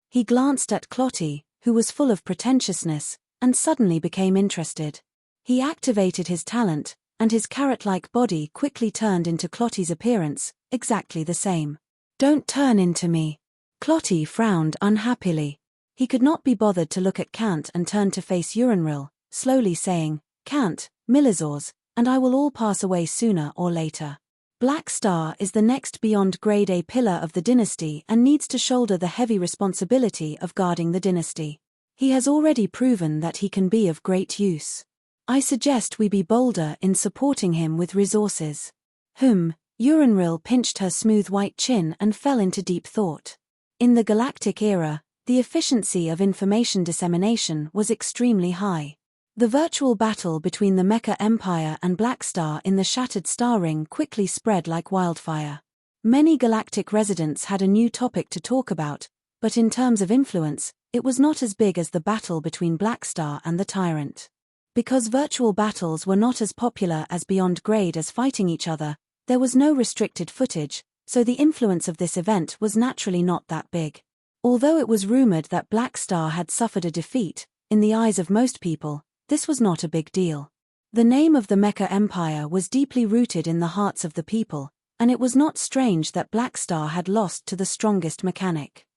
He glanced at Clotty, who was full of pretentiousness, and suddenly became interested. He activated his talent, and his carrot-like body quickly turned into Clotty's appearance, exactly the same. "Don't turn into me." Clotty frowned unhappily. He could not be bothered to look at Kant and turned to face Urinril, slowly saying, "Kant, Milizors, and I will all pass away sooner or later. Black Star is the next beyond grade A pillar of the dynasty and needs to shoulder the heavy responsibility of guarding the dynasty. He has already proven that he can be of great use. I suggest we be bolder in supporting him with resources." Urinril pinched her smooth white chin and fell into deep thought. In the Galactic era, the efficiency of information dissemination was extremely high. The virtual battle between the Mecha Empire and Black Star in the Shattered Star Ring quickly spread like wildfire. Many galactic residents had a new topic to talk about, but in terms of influence, it was not as big as the battle between Black Star and the Tyrant. Because virtual battles were not as popular as Beyond Grade as fighting each other, there was no restricted footage, so the influence of this event was naturally not that big. Although it was rumored that Black Star had suffered a defeat, in the eyes of most people, this was not a big deal. The name of the Mecha Empire was deeply rooted in the hearts of the people, and it was not strange that Black Star had lost to the strongest mechanic.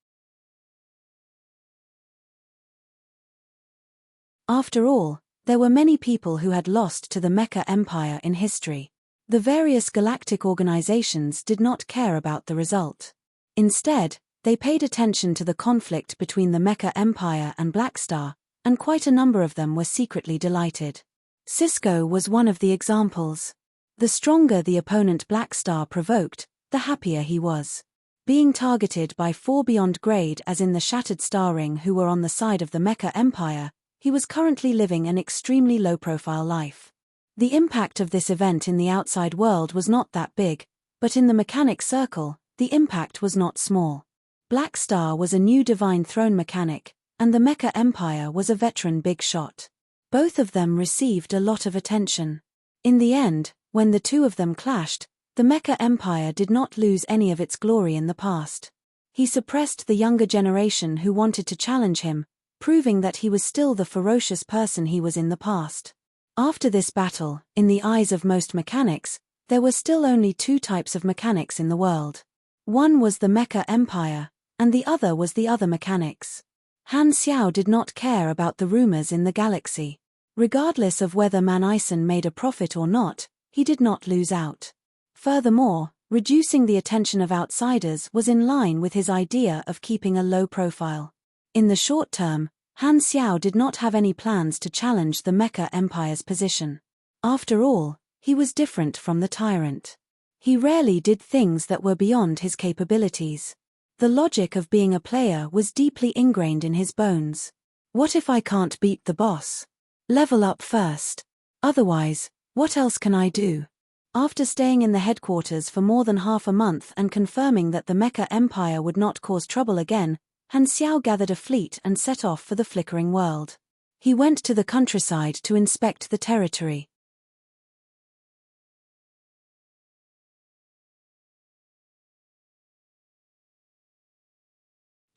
After all, there were many people who had lost to the Mecha Empire in history. The various galactic organizations did not care about the result. Instead, they paid attention to the conflict between the Mecha Empire and Black Star, and quite a number of them were secretly delighted. Cisco was one of the examples. The stronger the opponent Black Star provoked, the happier he was. Being targeted by 4 beyond grade as in the Shattered Star Ring who were on the side of the Mecha Empire, he was currently living an extremely low-profile life. The impact of this event in the outside world was not that big, but in the mechanic circle, the impact was not small. Black Star was a new Divine Throne mechanic, and the Mecha Empire was a veteran big shot. Both of them received a lot of attention. In the end, when the two of them clashed, the Mecha Empire did not lose any of its glory in the past. He suppressed the younger generation who wanted to challenge him, proving that he was still the ferocious person he was in the past. After this battle, in the eyes of most mechanics, there were still only two types of mechanics in the world. One was the Mecha Empire, and the other was the other mechanics. Han Xiao did not care about the rumors in the galaxy. Regardless of whether Manison made a profit or not, he did not lose out. Furthermore, reducing the attention of outsiders was in line with his idea of keeping a low profile. In the short term, Han Xiao did not have any plans to challenge the Mecha Empire's position. After all, he was different from the tyrant. He rarely did things that were beyond his capabilities. The logic of being a player was deeply ingrained in his bones. What if I can't beat the boss? Level up first. Otherwise, what else can I do? After staying in the headquarters for more than half a month and confirming that the Mecha Empire would not cause trouble again, Han Xiao gathered a fleet and set off for the flickering world. He went to the countryside to inspect the territory.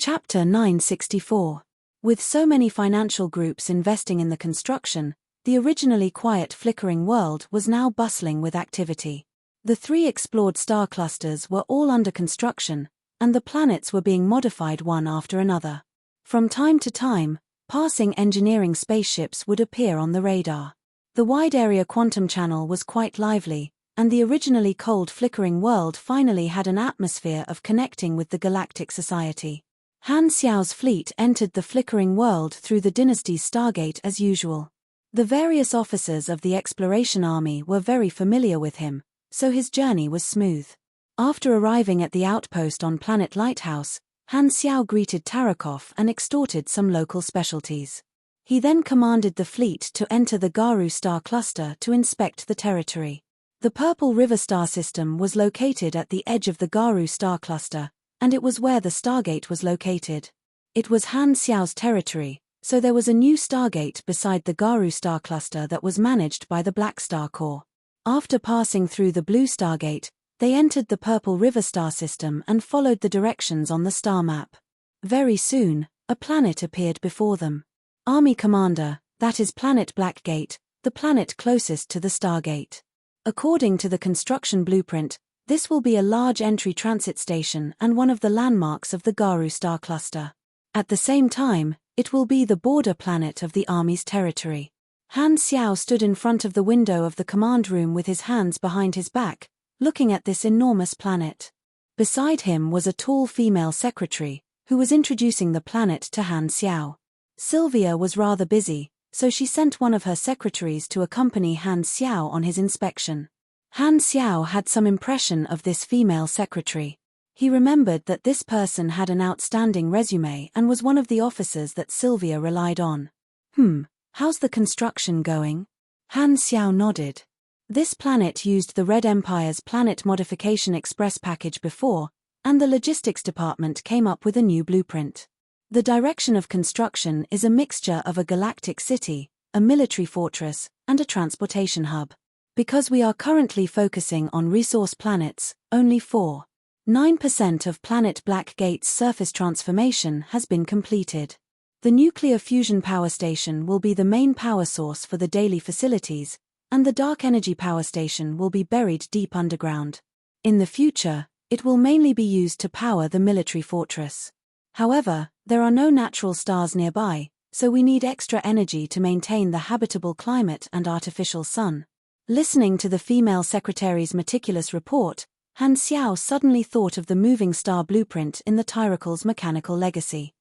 Chapter 964. With so many financial groups investing in the construction, the originally quiet flickering world was now bustling with activity. The 3 explored star clusters were all under construction, and the planets were being modified one after another. From time to time, passing engineering spaceships would appear on the radar. The wide-area quantum channel was quite lively, and the originally cold flickering world finally had an atmosphere of connecting with the galactic society. Han Xiao's fleet entered the flickering world through the dynasty's stargate as usual. The various officers of the exploration army were very familiar with him, so his journey was smooth. After arriving at the outpost on Planet Lighthouse, Han Xiao greeted Tarakov and extorted some local specialties. He then commanded the fleet to enter the Garu star cluster to inspect the territory. The Purple River star system was located at the edge of the Garu star cluster, and it was where the Stargate was located. It was Han Xiao's territory, so there was a new Stargate beside the Garu star cluster that was managed by the Black Star Corps. After passing through the Blue Stargate, they entered the Purple River star system and followed the directions on the star map. Very soon, a planet appeared before them. Army Commander, that is Planet Blackgate, the planet closest to the Stargate. According to the construction blueprint, this will be a large entry transit station and one of the landmarks of the Garu star cluster. At the same time, it will be the border planet of the Army's territory. Han Xiao stood in front of the window of the command room with his hands behind his back, looking at this enormous planet. Beside him was a tall female secretary, who was introducing the planet to Han Xiao. Sylvia was rather busy, so she sent one of her secretaries to accompany Han Xiao on his inspection. Han Xiao had some impression of this female secretary. He remembered that this person had an outstanding resume and was one of the officers that Sylvia relied on. How's the construction going? Han Xiao nodded. This planet used the Red Empire's Planet Modification Express package before, and the logistics department came up with a new blueprint. The direction of construction is a mixture of a galactic city, a military fortress, and a transportation hub. Because we are currently focusing on resource planets, only 4.9% of Planet Blackgate's surface transformation has been completed. The nuclear fusion power station will be the main power source for the daily facilities, and the dark energy power station will be buried deep underground. In the future, it will mainly be used to power the military fortress. However, there are no natural stars nearby, so we need extra energy to maintain the habitable climate and artificial sun. Listening to the female secretary's meticulous report, Han Xiao suddenly thought of the moving star blueprint in the Tyracle's mechanical legacy.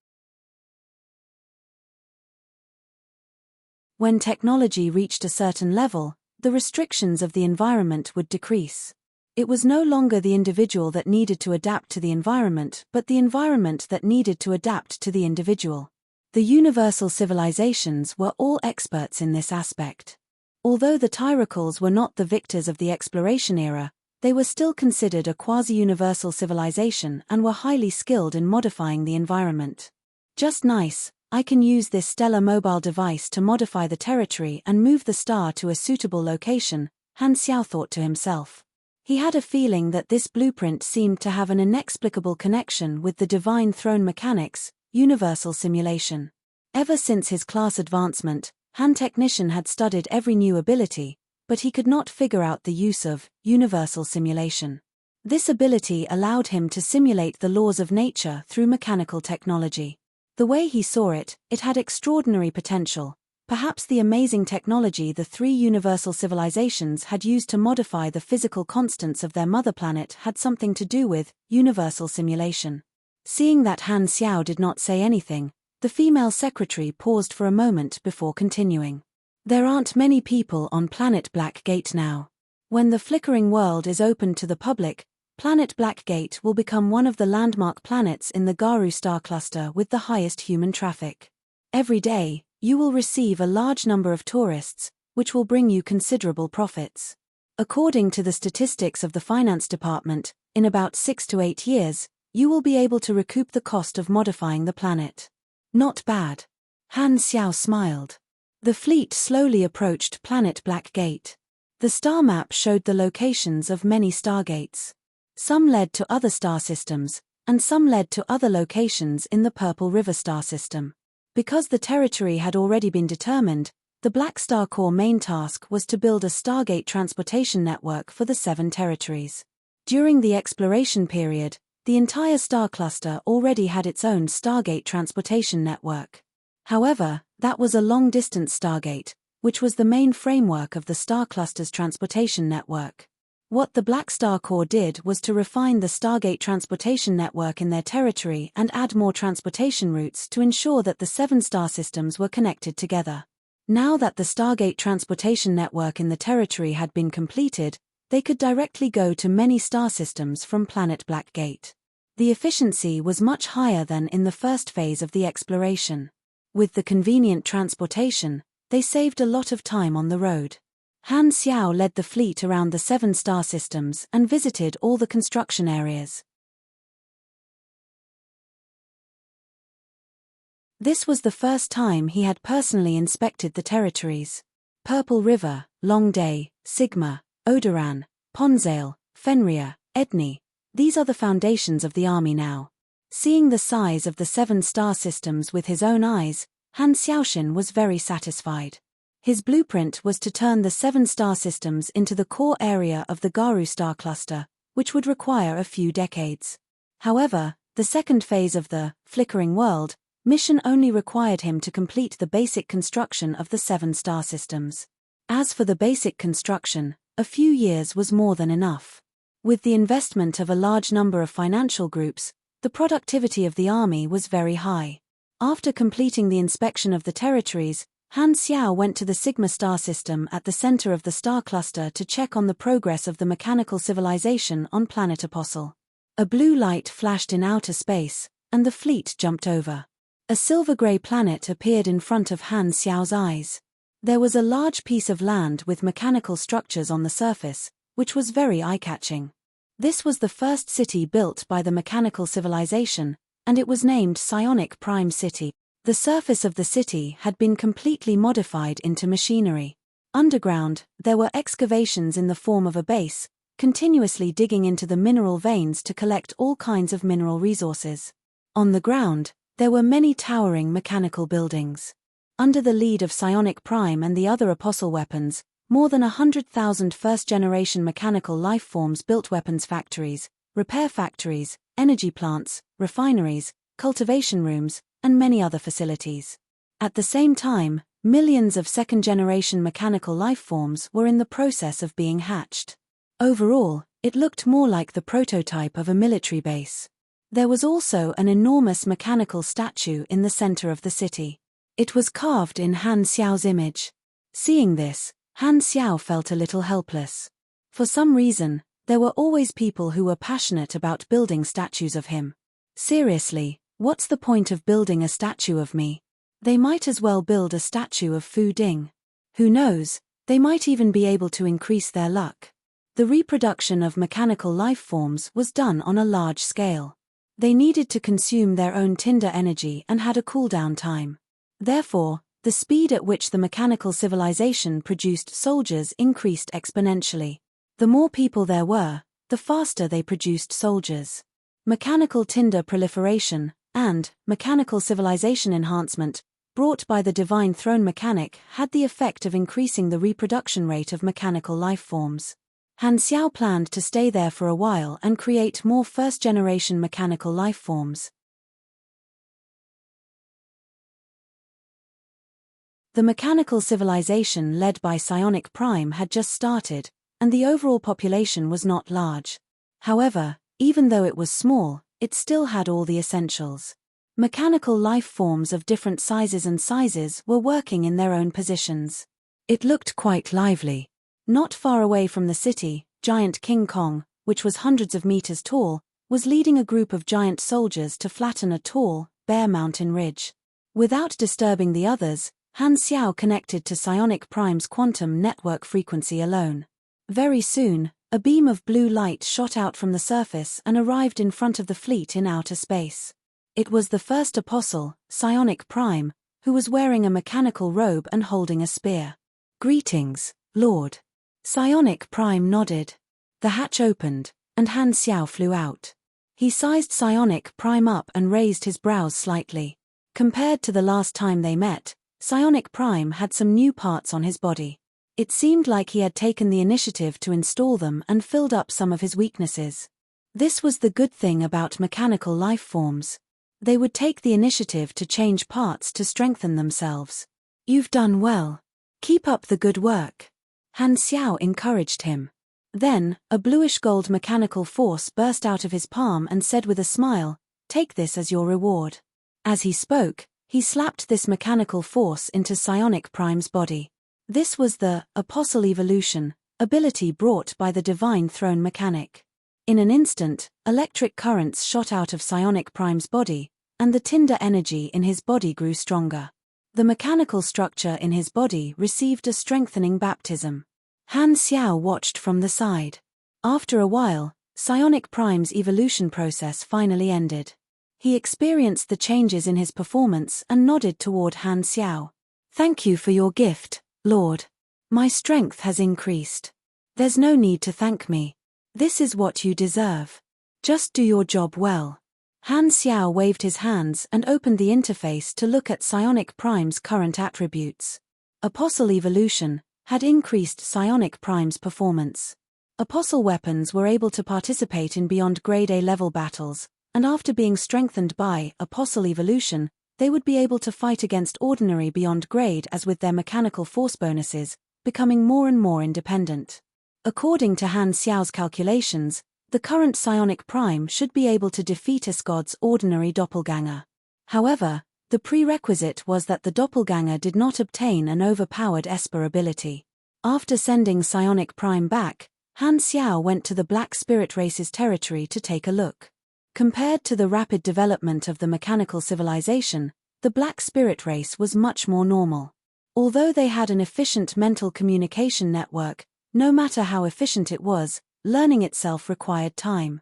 When technology reached a certain level, the restrictions of the environment would decrease. It was no longer the individual that needed to adapt to the environment, but the environment that needed to adapt to the individual. The universal civilizations were all experts in this aspect. Although the Tyracles were not the victors of the exploration era, they were still considered a quasi-universal civilization and were highly skilled in modifying the environment. Just nice, I can use this stellar mobile device to modify the territory and move the star to a suitable location, Han Xiao thought to himself. He had a feeling that this blueprint seemed to have an inexplicable connection with the divine throne mechanics, universal simulation. Ever since his class advancement, Han Technician had studied every new ability, but he could not figure out the use of universal simulation. This ability allowed him to simulate the laws of nature through mechanical technology. The way he saw it, it had extraordinary potential. Perhaps the amazing technology the three universal civilizations had used to modify the physical constants of their mother planet had something to do with universal simulation. Seeing that Han Xiao did not say anything, the female secretary paused for a moment before continuing. There aren't many people on Planet Blackgate now. When the flickering world is opened to the public, Planet Blackgate will become one of the landmark planets in the Garu star cluster with the highest human traffic. Every day, you will receive a large number of tourists, which will bring you considerable profits. According to the statistics of the finance department, in about 6 to 8 years, you will be able to recoup the cost of modifying the planet. Not bad. Han Xiao smiled. The fleet slowly approached Planet Blackgate. The star map showed the locations of many stargates. Some led to other star systems, and some led to other locations in the Purple River star system. Because the territory had already been determined, the Black Star Corps' main task was to build a Stargate transportation network for the 7 territories. During the exploration period, the entire star cluster already had its own Stargate transportation network. However, that was a long-distance Stargate, which was the main framework of the star cluster's transportation network. What the Black Star Corps did was to refine the Stargate transportation network in their territory and add more transportation routes to ensure that the 7 star systems were connected together. Now that the Stargate transportation network in the territory had been completed, they could directly go to many star systems from Planet Blackgate. The efficiency was much higher than in the first phase of the exploration. With the convenient transportation, they saved a lot of time on the road. Han Xiao led the fleet around the 7 star systems and visited all the construction areas. This was the first time he had personally inspected the territories. Purple River, Long Day, Sigma, Odoran, Ponzale, Fenrir, Edney. These are the foundations of the army now. Seeing the size of the 7 star systems with his own eyes, Han Xiaoxin was very satisfied. His blueprint was to turn the 7 star systems into the core area of the Garu star cluster, which would require a few decades. However, the second phase of the flickering world mission only required him to complete the basic construction of the 7 star systems. As for the basic construction, a few years was more than enough. With the investment of a large number of financial groups, the productivity of the army was very high. After completing the inspection of the territories, Han Xiao went to the Sigma star system at the center of the star cluster to check on the progress of the mechanical civilization on planet Apostle. A blue light flashed in outer space, and the fleet jumped over. A silver-gray planet appeared in front of Han Xiao's eyes. There was a large piece of land with mechanical structures on the surface, which was very eye-catching. This was the first city built by the mechanical civilization, and it was named Psionic Prime City. The surface of the city had been completely modified into machinery. Underground, there were excavations in the form of a base, continuously digging into the mineral veins to collect all kinds of mineral resources. On the ground, there were many towering mechanical buildings. Under the lead of Psionic Prime and the other Apostle weapons, more than 100,000 first-generation mechanical lifeforms built weapons factories, repair factories, energy plants, refineries, cultivation rooms, and many other facilities. At the same time, millions of second-generation mechanical lifeforms were in the process of being hatched. Overall, it looked more like the prototype of a military base. There was also an enormous mechanical statue in the center of the city. It was carved in Han Xiao's image. Seeing this, Han Xiao felt a little helpless. For some reason, there were always people who were passionate about building statues of him. Seriously, what's the point of building a statue of me? They might as well build a statue of Fu Ding. Who knows, they might even be able to increase their luck. The reproduction of mechanical life forms was done on a large scale. They needed to consume their own tinder energy and had a cooldown time. Therefore, the speed at which the mechanical civilization produced soldiers increased exponentially. The more people there were, the faster they produced soldiers. Mechanical tinder proliferation and mechanical civilization enhancement brought by the divine throne mechanic, had the effect of increasing the reproduction rate of mechanical life forms. Han Xiao planned to stay there for a while and create more first-generation mechanical life forms. The mechanical civilization led by Psionic Prime had just started, and the overall population was not large. However, even though it was small, it still had all the essentials. Mechanical life forms of different sizes were working in their own positions. It looked quite lively. Not far away from the city, giant King Kong, which was hundreds of meters tall, was leading a group of giant soldiers to flatten a tall, bare mountain ridge. Without disturbing the others, Han Xiao connected to Psionic Prime's quantum network frequency alone. Very soon, a beam of blue light shot out from the surface and arrived in front of the fleet in outer space. It was the first apostle, Psionic Prime, who was wearing a mechanical robe and holding a spear. "Greetings, Lord." Psionic Prime nodded. The hatch opened, and Han Xiao flew out. He sized Psionic Prime up and raised his brows slightly. Compared to the last time they met, Psionic Prime had some new parts on his body. It seemed like he had taken the initiative to install them and filled up some of his weaknesses. This was the good thing about mechanical life forms. They would take the initiative to change parts to strengthen themselves. "You've done well. Keep up the good work." Han Xiao encouraged him. Then, a bluish-gold mechanical force burst out of his palm and said with a smile, "Take this as your reward." As he spoke, he slapped this mechanical force into Psionic Prime's body. This was the Apostle Evolution ability brought by the Divine Throne mechanic. In an instant, electric currents shot out of Psionic Prime's body, and the Tinder energy in his body grew stronger. The mechanical structure in his body received a strengthening baptism. Han Xiao watched from the side. After a while, Psionic Prime's evolution process finally ended. He experienced the changes in his performance and nodded toward Han Xiao. "Thank you for your gift, Lord. My strength has increased. There's no need to thank me. This is what you deserve. Just do your job well." Han Xiao waved his hands and opened the interface to look at Psionic Prime's current attributes. Apostle Evolution had increased Psionic Prime's performance. Apostle weapons were able to participate in beyond Grade A level battles, and after being strengthened by Apostle Evolution, they would be able to fight against ordinary beyond grade as with their mechanical force bonuses, becoming more and more independent. According to Han Xiao's calculations, the current Psionic Prime should be able to defeat God's ordinary doppelganger. However, the prerequisite was that the doppelganger did not obtain an overpowered Esper ability. After sending Psionic Prime back, Han Xiao went to the Black Spirit Race's territory to take a look. Compared to the rapid development of the mechanical civilization, the Black Spirit Race was much more normal. Although they had an efficient mental communication network, no matter how efficient it was, learning itself required time.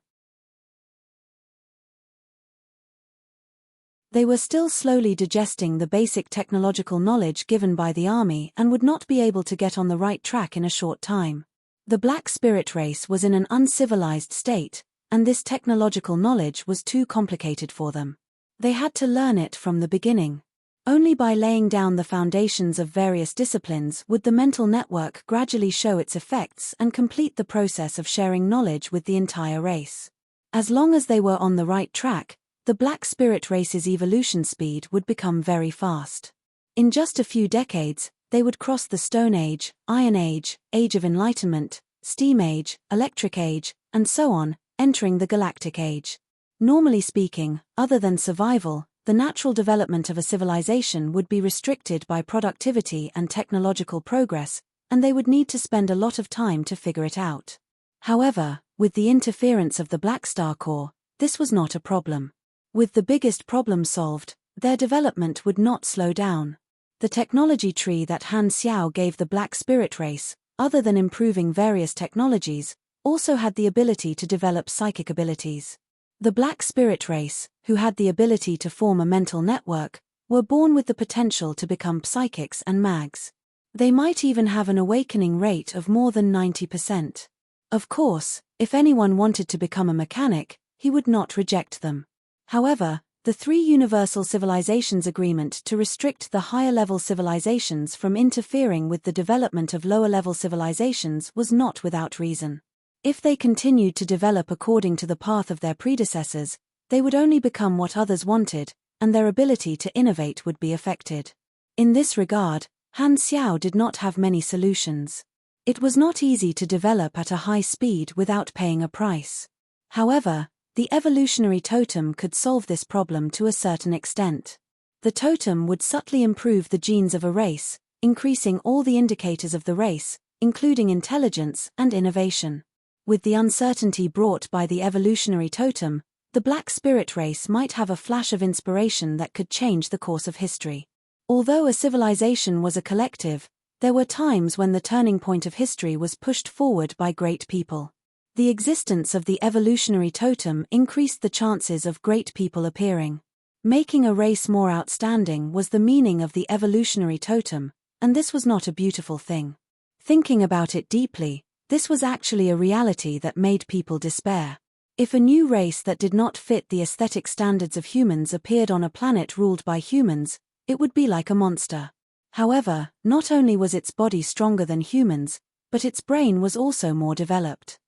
They were still slowly digesting the basic technological knowledge given by the army and would not be able to get on the right track in a short time. The Black Spirit Race was in an uncivilized state, and this technological knowledge was too complicated for them. They had to learn it from the beginning. Only by laying down the foundations of various disciplines would the mental network gradually show its effects and complete the process of sharing knowledge with the entire race. As long as they were on the right track, the Black Spirit Race's evolution speed would become very fast. In just a few decades, they would cross the Stone Age, Iron Age, Age of Enlightenment, Steam Age, Electric Age, and so on, entering the Galactic Age. Normally speaking, other than survival, the natural development of a civilization would be restricted by productivity and technological progress, and they would need to spend a lot of time to figure it out. However, with the interference of the Black Star Core, this was not a problem. With the biggest problem solved, their development would not slow down. The technology tree that Han Xiao gave the Black Spirit Race, other than improving various technologies, also had the ability to develop psychic abilities. The Black Spirit Race, who had the ability to form a mental network, were born with the potential to become psychics and mags. They might even have an awakening rate of more than 90%. Of course, if anyone wanted to become a mechanic, he would not reject them. However, The Three Universal Civilizations Agreement to restrict the higher-level civilizations from interfering with the development of lower-level civilizations was not without reason. If they continued to develop according to the path of their predecessors, they would only become what others wanted, and their ability to innovate would be affected. In this regard, Han Xiao did not have many solutions. It was not easy to develop at a high speed without paying a price. However, the evolutionary totem could solve this problem to a certain extent. The totem would subtly improve the genes of a race, increasing all the indicators of the race, including intelligence and innovation. With the uncertainty brought by the evolutionary totem, the Black Spirit race might have a flash of inspiration that could change the course of history. Although a civilization was a collective, there were times when the turning point of history was pushed forward by great people. The existence of the evolutionary totem increased the chances of great people appearing. Making a race more outstanding was the meaning of the evolutionary totem, and this was not a beautiful thing. Thinking about it deeply, this was actually a reality that made people despair. If a new race that did not fit the aesthetic standards of humans appeared on a planet ruled by humans, it would be like a monster. However, not only was its body stronger than humans, but its brain was also more developed.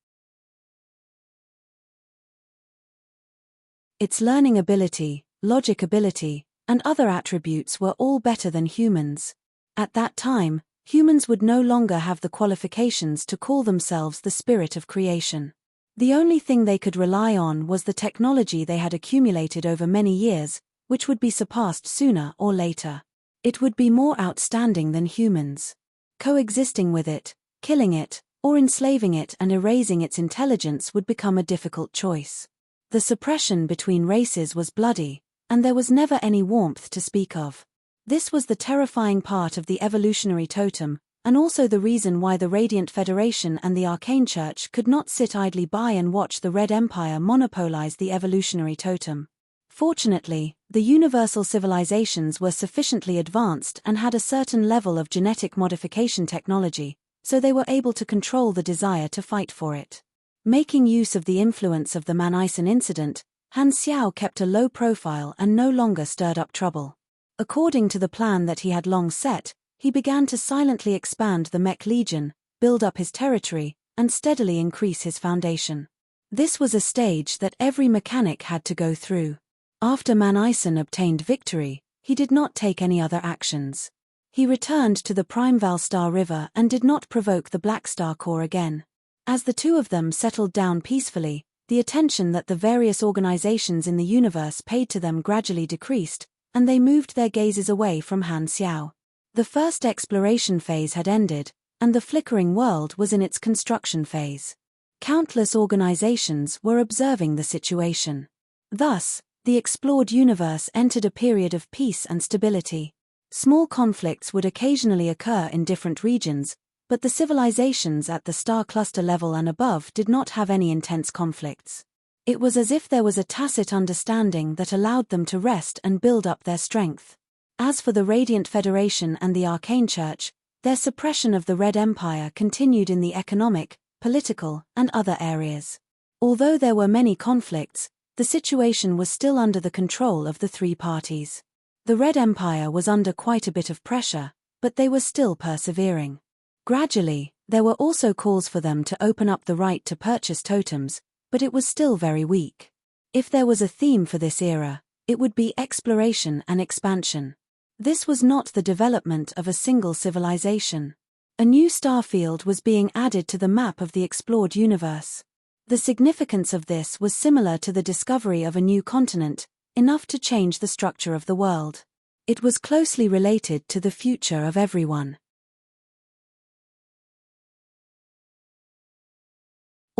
Its learning ability, logic ability, and other attributes were all better than humans. At that time, humans would no longer have the qualifications to call themselves the spirit of creation. The only thing they could rely on was the technology they had accumulated over many years, which would be surpassed sooner or later. It would be more outstanding than humans. Coexisting with it, killing it, or enslaving it and erasing its intelligence would become a difficult choice. The suppression between races was bloody, and there was never any warmth to speak of. This was the terrifying part of the evolutionary totem, and also the reason why the Radiant Federation and the Arcane Church could not sit idly by and watch the Red Empire monopolize the evolutionary totem. Fortunately, the universal civilizations were sufficiently advanced and had a certain level of genetic modification technology, so they were able to control the desire to fight for it. Making use of the influence of the Manison incident, Han Xiao kept a low profile and no longer stirred up trouble. According to the plan that he had long set, he began to silently expand the Mech Legion, build up his territory, and steadily increase his foundation. This was a stage that every mechanic had to go through. After Manison obtained victory, he did not take any other actions. He returned to the Prime Valstar River and did not provoke the Black Star Corps again. As the two of them settled down peacefully, the attention that the various organizations in the universe paid to them gradually decreased, and they moved their gazes away from Han Xiao. The first exploration phase had ended, and the flickering world was in its construction phase. Countless organizations were observing the situation. Thus, the explored universe entered a period of peace and stability. Small conflicts would occasionally occur in different regions, but the civilizations at the star cluster level and above did not have any intense conflicts. It was as if there was a tacit understanding that allowed them to rest and build up their strength. As for the Radiant Federation and the Arcane Church, their suppression of the Red Empire continued in the economic, political, and other areas. Although there were many conflicts, the situation was still under the control of the three parties. The Red Empire was under quite a bit of pressure, but they were still persevering. Gradually, there were also calls for them to open up the right to purchase totems, but it was still very weak. If there was a theme for this era, it would be exploration and expansion. This was not the development of a single civilization. A new star field was being added to the map of the explored universe. The significance of this was similar to the discovery of a new continent, enough to change the structure of the world. It was closely related to the future of everyone.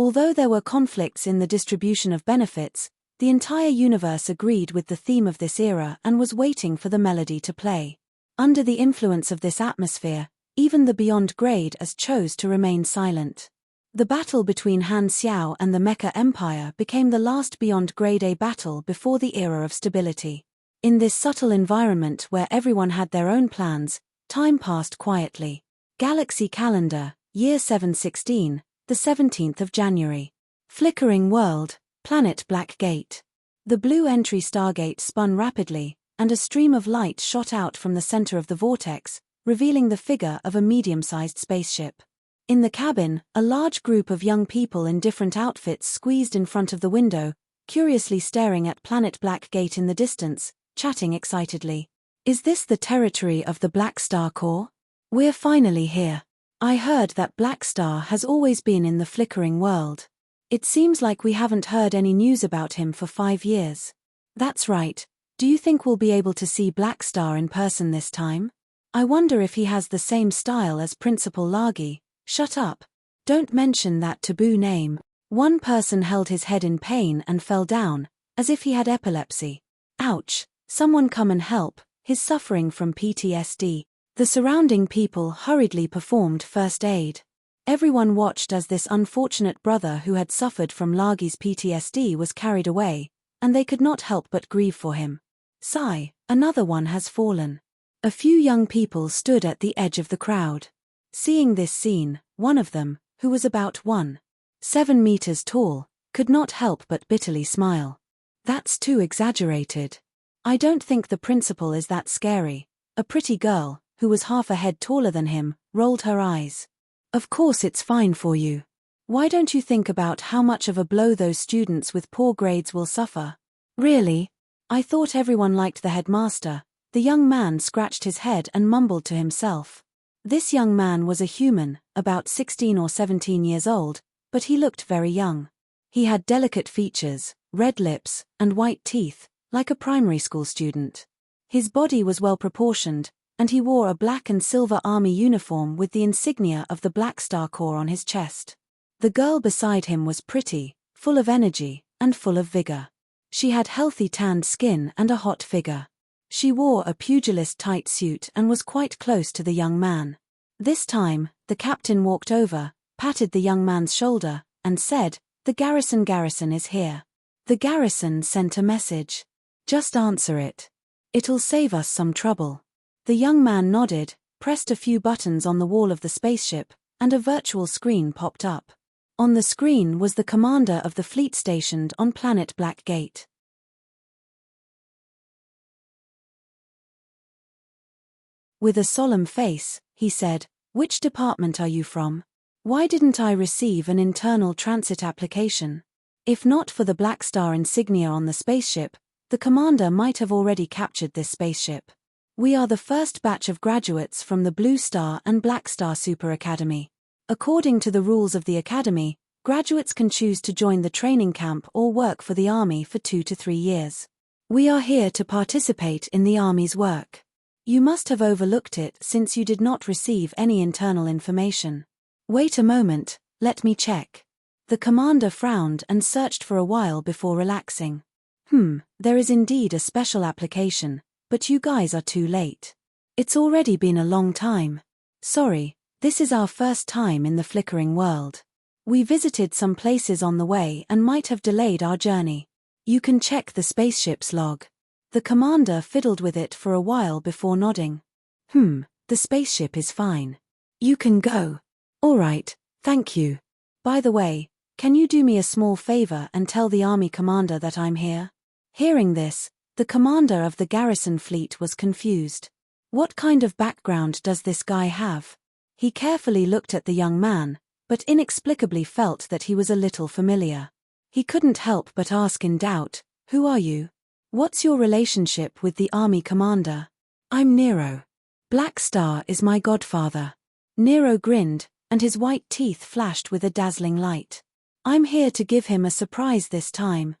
Although there were conflicts in the distribution of benefits, the entire universe agreed with the theme of this era and was waiting for the melody to play. Under the influence of this atmosphere, even the Beyond Grade as chose to remain silent. The battle between Han Xiao and the Mecha Empire became the last Beyond Grade A battle before the era of stability. In this subtle environment where everyone had their own plans, time passed quietly. Galaxy Calendar, Year 716, the 17th of January. Flickering World, Planet Black Gate. The blue entry stargate spun rapidly, and a stream of light shot out from the center of the vortex, revealing the figure of a medium-sized spaceship. In the cabin, a large group of young people in different outfits squeezed in front of the window, curiously staring at Planet Black Gate in the distance, chatting excitedly. Is this the territory of the Black Star Corps? We're finally here. I heard that Black Star has always been in the flickering world. It seems like we haven't heard any news about him for 5 years. That's right. Do you think we'll be able to see Black Star in person this time? I wonder if he has the same style as Principal Lagi. Shut up. Don't mention that taboo name. One person held his head in pain and fell down, as if he had epilepsy. Ouch, someone come and help, he's suffering from PTSD. The surrounding people hurriedly performed first aid. Everyone watched as this unfortunate brother who had suffered from Lagi's PTSD was carried away, and they could not help but grieve for him. Sigh, another one has fallen. A few young people stood at the edge of the crowd. Seeing this scene, one of them, who was about 1.7 meters tall, could not help but bitterly smile. That's too exaggerated. I don't think the principal is that scary. A pretty girl, who was half a head taller than him, rolled her eyes. Of course it's fine for you. Why don't you think about how much of a blow those students with poor grades will suffer? Really? I thought everyone liked the headmaster. The young man scratched his head and mumbled to himself. This young man was a human, about 16 or 17 years old, but he looked very young. He had delicate features, red lips, and white teeth, like a primary school student. His body was well proportioned, and he wore a black and silver army uniform with the insignia of the Black Star Corps on his chest. The girl beside him was pretty, full of energy, and full of vigor. She had healthy tanned skin and a hot figure. She wore a pugilist-tight suit and was quite close to the young man. This time, the captain walked over, patted the young man's shoulder, and said, "The garrison is here. The garrison sent a message. Just answer it. It'll save us some trouble." The young man nodded, pressed a few buttons on the wall of the spaceship, and a virtual screen popped up. On the screen was the commander of the fleet stationed on Planet Black Gate. With a solemn face, he said, "Which department are you from? Why didn't I receive an internal transit application? If not for the Black Star insignia on the spaceship, the commander might have already captured this spaceship. We are the first batch of graduates from the Blue Star and Black Star Super Academy. According to the rules of the Academy, graduates can choose to join the training camp or work for the Army for 2 to 3 years. We are here to participate in the Army's work. You must have overlooked it since you did not receive any internal information. Wait a moment, let me check." The commander frowned and searched for a while before relaxing. There is indeed a special application, but you guys are too late. It's already been a long time. Sorry, this is our first time in the flickering world. We visited some places on the way and might have delayed our journey. You can check the spaceship's log. The commander fiddled with it for a while before nodding. The spaceship is fine. You can go. All right, thank you. By the way, can you do me a small favor and tell the Army commander that I'm here? Hearing this, the commander of the garrison fleet was confused. What kind of background does this guy have? He carefully looked at the young man, but inexplicably felt that he was a little familiar. He couldn't help but ask in doubt, "Who are you? What's your relationship with the Army commander?" "I'm Nero. Black Star is my godfather." Nero grinned, and his white teeth flashed with a dazzling light. "I'm here to give him a surprise this time."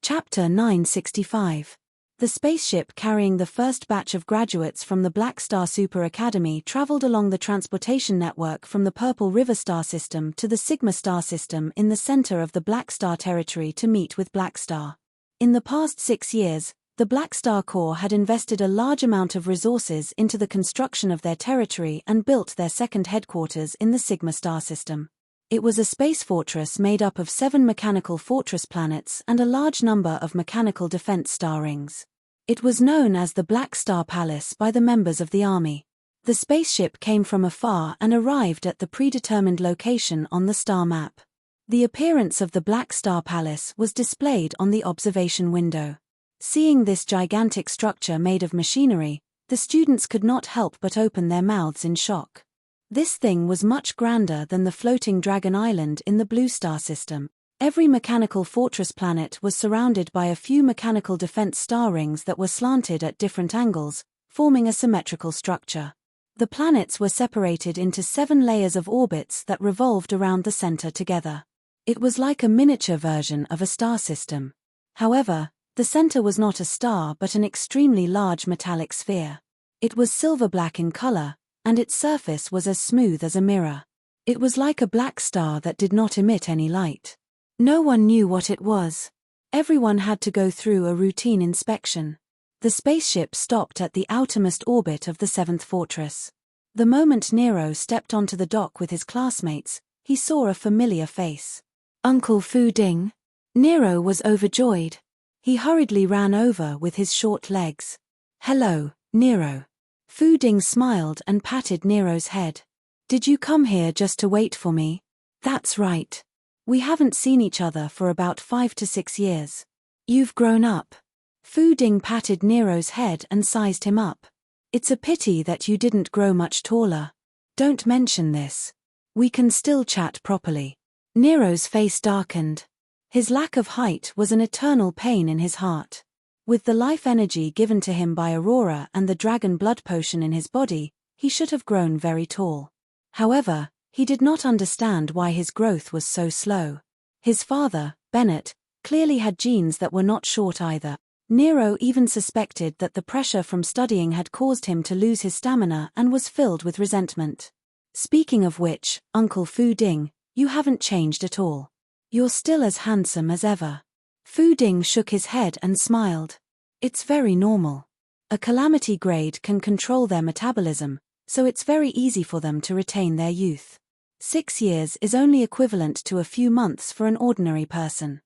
Chapter 965. The spaceship carrying the first batch of graduates from the Black Star Super Academy traveled along the transportation network from the Purple River Star System to the Sigma Star System in the center of the Black Star territory to meet with Black Star. In the past 6 years, the Black Star Corps had invested a large amount of resources into the construction of their territory and built their second headquarters in the Sigma Star System. It was a space fortress made up of 7 mechanical fortress planets and a large number of mechanical defense star rings. It was known as the Black Star Palace by the members of the Army. The spaceship came from afar and arrived at the predetermined location on the star map. The appearance of the Black Star Palace was displayed on the observation window. Seeing this gigantic structure made of machinery, the students could not help but open their mouths in shock. This thing was much grander than the floating Dragon Island in the Blue Star system. Every mechanical fortress planet was surrounded by a few mechanical defense star rings that were slanted at different angles, forming a symmetrical structure. The planets were separated into 7 layers of orbits that revolved around the center together. It was like a miniature version of a star system. However, the center was not a star but an extremely large metallic sphere. It was silver-black in color, and its surface was as smooth as a mirror. It was like a black star that did not emit any light. No one knew what it was. Everyone had to go through a routine inspection. The spaceship stopped at the outermost orbit of the 7th fortress. The moment Nero stepped onto the dock with his classmates, he saw a familiar face. Uncle Fu Ding. Nero was overjoyed. He hurriedly ran over with his short legs. "Hello, Nero." Fu Ding smiled and patted Nero's head. "Did you come here just to wait for me?" "That's right. We haven't seen each other for about 5 to 6 years. You've grown up." Fu Ding patted Nero's head and sized him up. "It's a pity that you didn't grow much taller." "Don't mention this. We can still chat properly." Nero's face darkened. His lack of height was an eternal pain in his heart. With the life energy given to him by Aurora and the dragon blood potion in his body, he should have grown very tall. However, he did not understand why his growth was so slow. His father, Bennett, clearly had genes that were not short either. Nero even suspected that the pressure from studying had caused him to lose his stamina and was filled with resentment. "Speaking of which, Uncle Fu Ding, you haven't changed at all. You're still as handsome as ever." Fu Ding shook his head and smiled. "It's very normal. A calamity grade can control their metabolism, so it's very easy for them to retain their youth. 6 years is only equivalent to a few months for an ordinary person."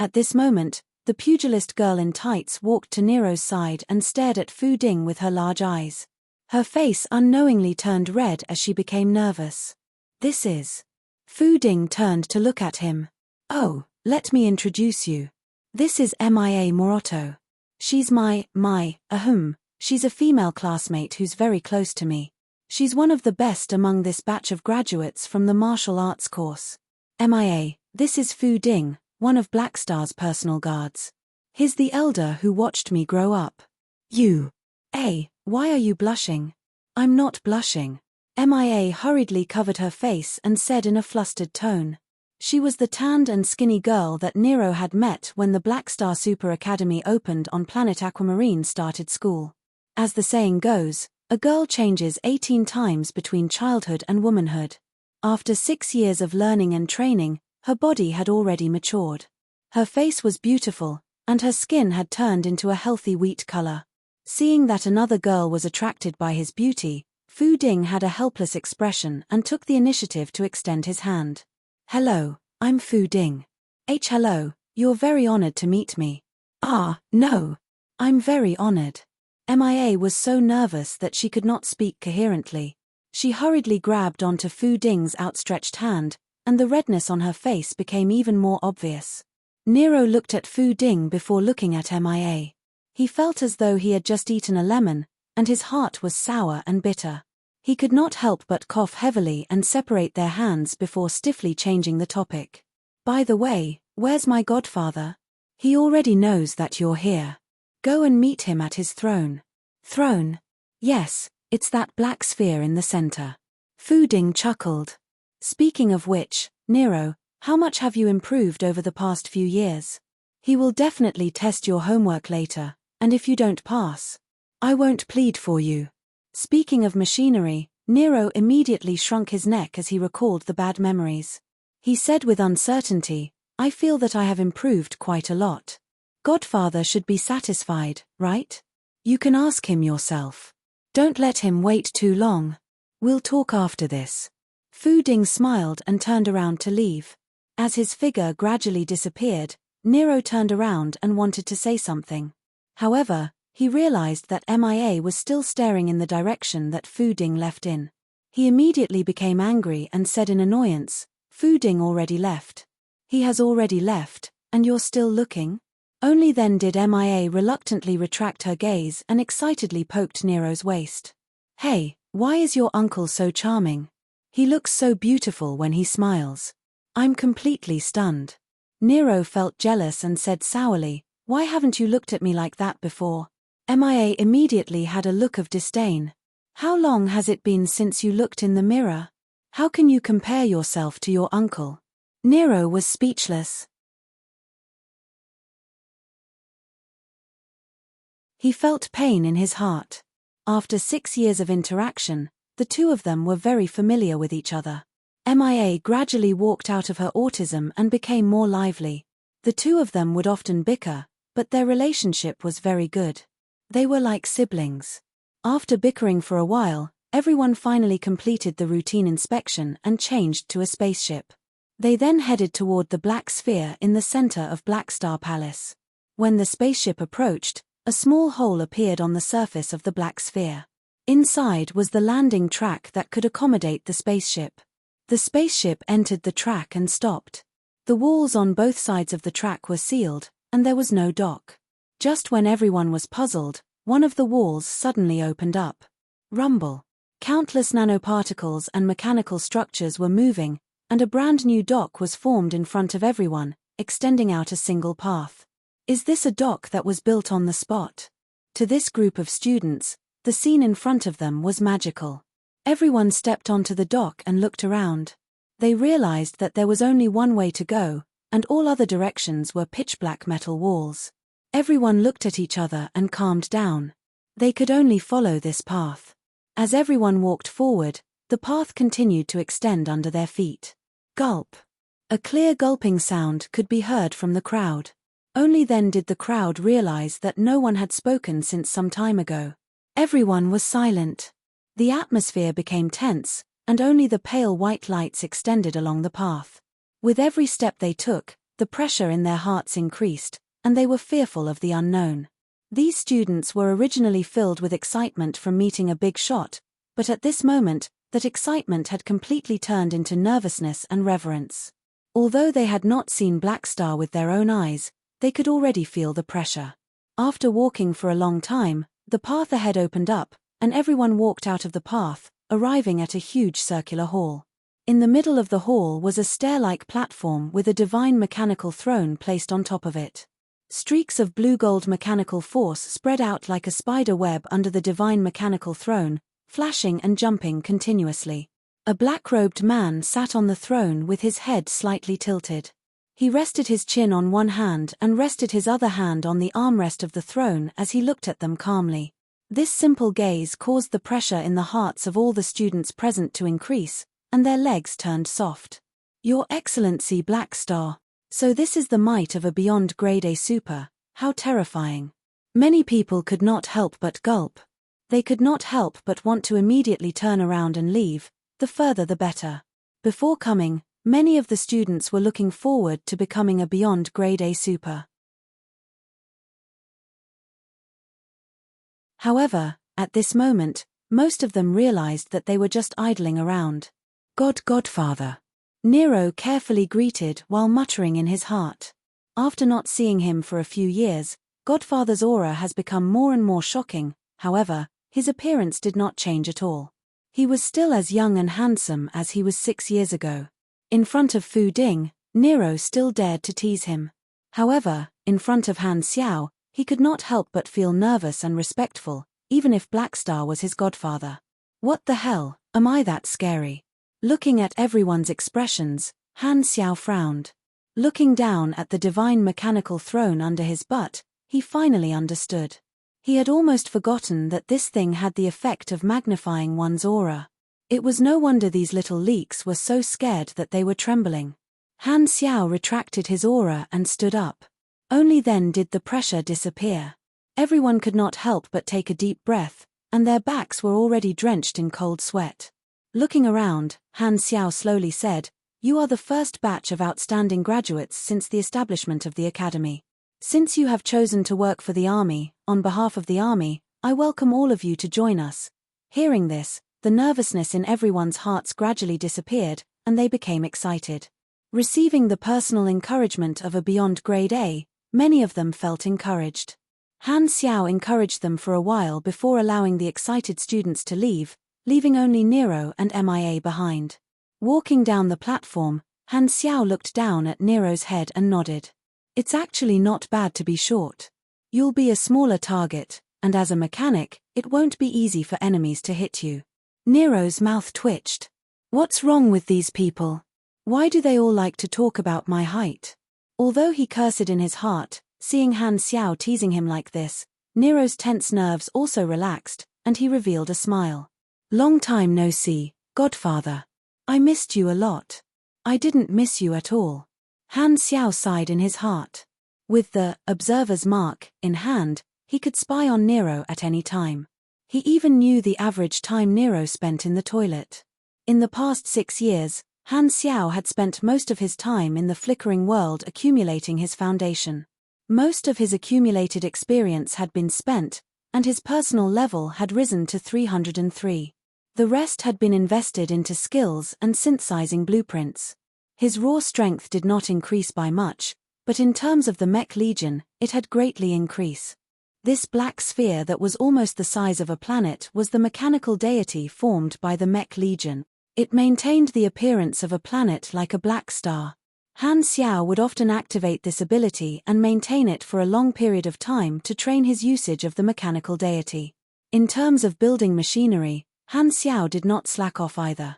At this moment, the pugilist girl in tights walked to Nero's side and stared at Fu Ding with her large eyes. Her face unknowingly turned red as she became nervous. "This is..." Fu Ding turned to look at him. "Oh, let me introduce you. This is Mia Morotto. She's she's a female classmate who's very close to me. She's one of the best among this batch of graduates from the martial arts course. Mia, this is Fu Ding, one of Black Star's personal guards. He's the elder who watched me grow up." "You. Why are you blushing?" "I'm not blushing." Mia hurriedly covered her face and said in a flustered tone. She was the tanned and skinny girl that Nero had met when the Black Star Super Academy opened on planet Aquamarine started school. As the saying goes, a girl changes 18 times between childhood and womanhood. After 6 years of learning and training, her body had already matured. Her face was beautiful, and her skin had turned into a healthy wheat color. Seeing that another girl was attracted by his beauty, Fu Ding had a helpless expression and took the initiative to extend his hand. "Hello, I'm Fu Ding." Hello, you're very honored to meet me." "Ah, no. I'm very honored." Mia was so nervous that she could not speak coherently. She hurriedly grabbed onto Fu Ding's outstretched hand, and the redness on her face became even more obvious. Nero looked at Fu Ding before looking at Mia. He felt as though he had just eaten a lemon, and his heart was sour and bitter. He could not help but cough heavily and separate their hands before stiffly changing the topic. "By the way, where's my godfather? He already knows that you're here. Go and meet him at his throne." "Throne? Yes, it's that black sphere in the center." Fu Ding chuckled. "Speaking of which, Nero, how much have you improved over the past few years? He will definitely test your homework later, and if you don't pass, I won't plead for you." Speaking of machinery, Nero immediately shrunk his neck as he recalled the bad memories. He said with uncertainty, "I feel that I have improved quite a lot. Godfather should be satisfied, right? You can ask him yourself. Don't let him wait too long. We'll talk after this." Fu Ding smiled and turned around to leave. As his figure gradually disappeared, Nero turned around and wanted to say something. However, He realized that MIA was still staring in the direction that Fu Ding left in. He immediately became angry and said in annoyance, "Fu Ding already left. He has already left, and you're still looking?" Only then did MIA reluctantly retract her gaze and excitedly poked Nero's waist. "Hey, why is your uncle so charming? He looks so beautiful when he smiles. I'm completely stunned." Nero felt jealous and said sourly, "Why haven't you looked at me like that before?" MIA immediately had a look of disdain. "How long has it been since you looked in the mirror? How can you compare yourself to your uncle?" Nero was speechless. He felt pain in his heart. After 6 years of interaction, the two of them were very familiar with each other. MIA gradually walked out of her autism and became more lively. The two of them would often bicker, but their relationship was very good. They were like siblings. After bickering for a while, everyone finally completed the routine inspection and changed to a spaceship. They then headed toward the Black Sphere in the center of Black Star Palace. When the spaceship approached, a small hole appeared on the surface of the Black Sphere. Inside was the landing track that could accommodate the spaceship. The spaceship entered the track and stopped. The walls on both sides of the track were sealed, and there was no dock. Just when everyone was puzzled, one of the walls suddenly opened up. Rumble. Countless nanoparticles and mechanical structures were moving, and a brand new dock was formed in front of everyone, extending out a single path. Is this a dock that was built on the spot? To this group of students, the scene in front of them was magical. Everyone stepped onto the dock and looked around. They realized that there was only one way to go, and all other directions were pitch-black metal walls. Everyone looked at each other and calmed down. They could only follow this path. As everyone walked forward, the path continued to extend under their feet. Gulp. A clear gulping sound could be heard from the crowd. Only then did the crowd realize that no one had spoken since some time ago. Everyone was silent. The atmosphere became tense, and only the pale white lights extended along the path. With every step they took, the pressure in their hearts increased, and they were fearful of the unknown. These students were originally filled with excitement from meeting a big shot, but at this moment, that excitement had completely turned into nervousness and reverence. Although they had not seen Black Star with their own eyes, they could already feel the pressure. After walking for a long time, the path ahead opened up, and everyone walked out of the path, arriving at a huge circular hall. In the middle of the hall was a stair-like platform with a divine mechanical throne placed on top of it. Streaks of blue-gold mechanical force spread out like a spider web under the divine mechanical throne, flashing and jumping continuously. A black-robed man sat on the throne with his head slightly tilted. He rested his chin on one hand and rested his other hand on the armrest of the throne as he looked at them calmly. This simple gaze caused the pressure in the hearts of all the students present to increase, and their legs turned soft. "Your Excellency Black Star. So this is the might of a beyond grade A super, how terrifying." Many people could not help but gulp. They could not help but want to immediately turn around and leave, the further the better. Before coming, many of the students were looking forward to becoming a beyond grade A super. However, at this moment, most of them realized that they were just idling around. Godfather. Nero carefully greeted while muttering in his heart. After not seeing him for a few years, Godfather's aura has become more and more shocking. However, his appearance did not change at all. He was still as young and handsome as he was 6 years ago. In front of Fu Ding, Nero still dared to tease him. However, in front of Han Xiao, he could not help but feel nervous and respectful, even if Black Star was his godfather. What the hell, am I that scary? Looking at everyone's expressions, Han Xiao frowned. Looking down at the divine mechanical throne under his butt, he finally understood. He had almost forgotten that this thing had the effect of magnifying one's aura. It was no wonder these little leaks were so scared that they were trembling. Han Xiao retracted his aura and stood up. Only then did the pressure disappear. Everyone could not help but take a deep breath, and their backs were already drenched in cold sweat. Looking around, Han Xiao slowly said, "You are the first batch of outstanding graduates since the establishment of the academy. Since you have chosen to work for the army, on behalf of the army, I welcome all of you to join us. Hearing this, the nervousness in everyone's hearts gradually disappeared, and they became excited. Receiving the personal encouragement of a beyond grade A, many of them felt encouraged. Han Xiao encouraged them for a while before allowing the excited students to leave, leaving only Nero and MIA behind. Walking down the platform, Han Xiao looked down at Nero's head and nodded. It's actually not bad to be short. You'll be a smaller target, and as a mechanic, it won't be easy for enemies to hit you. Nero's mouth twitched. What's wrong with these people? Why do they all like to talk about my height? Although he cursed in his heart, seeing Han Xiao teasing him like this, Nero's tense nerves also relaxed, and he revealed a smile. Long time no see, Godfather. I missed you a lot. I didn't miss you at all. Han Xiao sighed in his heart. With the observer's mark in hand, he could spy on Nero at any time. He even knew the average time Nero spent in the toilet. In the past 6 years, Han Xiao had spent most of his time in the flickering world accumulating his foundation. Most of his accumulated experience had been spent, and his personal level had risen to 303. The rest had been invested into skills and synthesizing blueprints. His raw strength did not increase by much, but in terms of the Mech Legion, it had greatly increased. This black sphere that was almost the size of a planet was the mechanical deity formed by the Mech Legion. It maintained the appearance of a planet like a black star. Han Xiao would often activate this ability and maintain it for a long period of time to train his usage of the mechanical deity. In terms of building machinery, Han Xiao did not slack off either.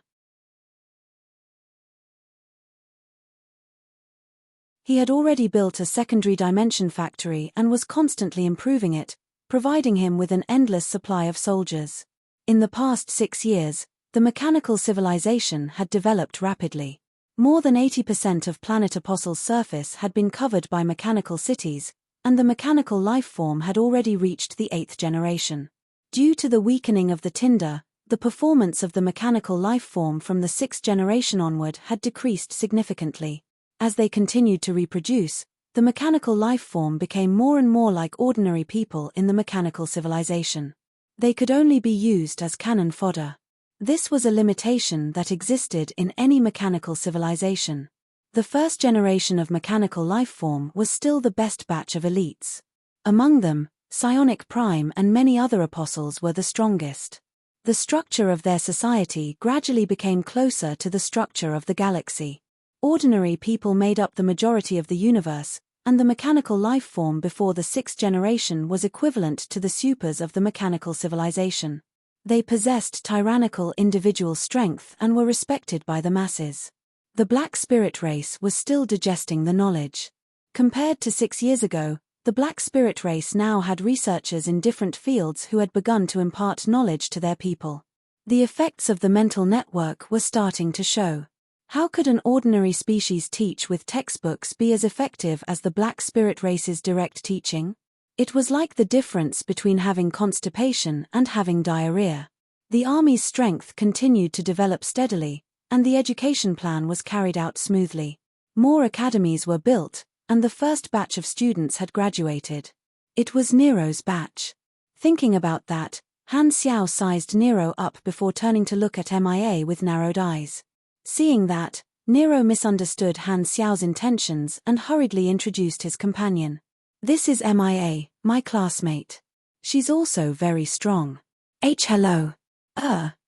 He had already built a secondary dimension factory and was constantly improving it, providing him with an endless supply of soldiers. In the past 6 years, the mechanical civilization had developed rapidly. More than 80% of Planet Apostle's surface had been covered by mechanical cities, and the mechanical life form had already reached the 8th generation. Due to the weakening of the tinder, the performance of the mechanical life form from the 6th generation onward had decreased significantly. As they continued to reproduce, the mechanical life form became more and more like ordinary people in the mechanical civilization. They could only be used as cannon fodder. This was a limitation that existed in any mechanical civilization. The first generation of mechanical life form was still the best batch of elites. Among them, Psionic Prime and many other apostles were the strongest. The structure of their society gradually became closer to the structure of the galaxy. Ordinary people made up the majority of the universe, and the mechanical life form before the 6th generation was equivalent to the supers of the mechanical civilization. They possessed tyrannical individual strength and were respected by the masses. The Black Spirit race was still digesting the knowledge. Compared to 6 years ago, the Black Spirit race now had researchers in different fields who had begun to impart knowledge to their people. The effects of the mental network were starting to show. How could an ordinary species teach with textbooks be as effective as the Black Spirit race's direct teaching? It was like the difference between having constipation and having diarrhea. The army's strength continued to develop steadily, and the education plan was carried out smoothly. More academies were built, and the first batch of students had graduated. It was Nero's batch. Thinking about that, Han Xiao sized Nero up before turning to look at MIA with narrowed eyes. Seeing that, Nero misunderstood Han Xiao's intentions and hurriedly introduced his companion. This is MIA, my classmate. She's also very strong. Hello.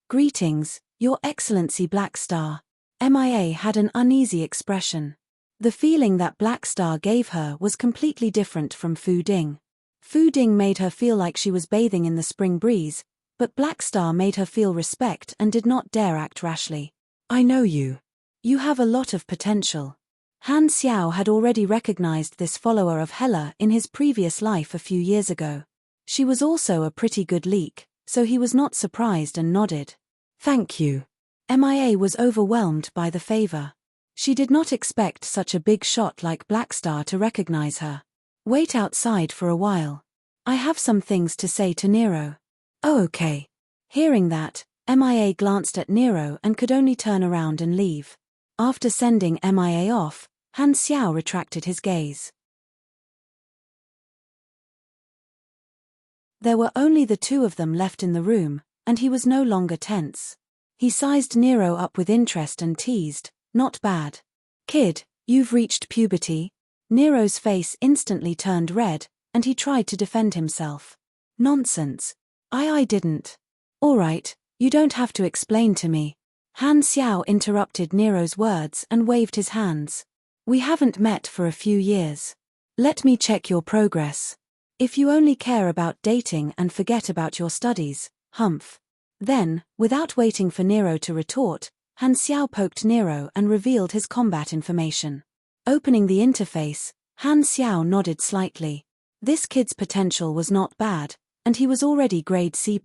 Greetings, Your Excellency Black Star. MIA had an uneasy expression. The feeling that Black Star gave her was completely different from Fu Ding. Fu Ding made her feel like she was bathing in the spring breeze, but Black Star made her feel respect and did not dare act rashly. I know you. You have a lot of potential. Han Xiao had already recognized this follower of Hela in his previous life a few years ago. She was also a pretty good leak, so he was not surprised and nodded. Thank you. MIA was overwhelmed by the favor. She did not expect such a big shot like Black Star to recognize her. Wait outside for a while. I have some things to say to Nero. Oh, okay. Hearing that, MIA glanced at Nero and could only turn around and leave. After sending MIA off, Han Xiao retracted his gaze. There were only the two of them left in the room, and he was no longer tense. He sized Nero up with interest and teased, "Not bad. Kid, you've reached puberty." Nero's face instantly turned red, and he tried to defend himself. "Nonsense. I didn't." "All right, you don't have to explain to me." Han Xiao interrupted Nero's words and waved his hands. "We haven't met for a few years. Let me check your progress. If you only care about dating and forget about your studies, humph." Then, without waiting for Nero to retort, Han Xiao poked Nero and revealed his combat information. Opening the interface, Han Xiao nodded slightly. This kid's potential was not bad, and he was already grade C+.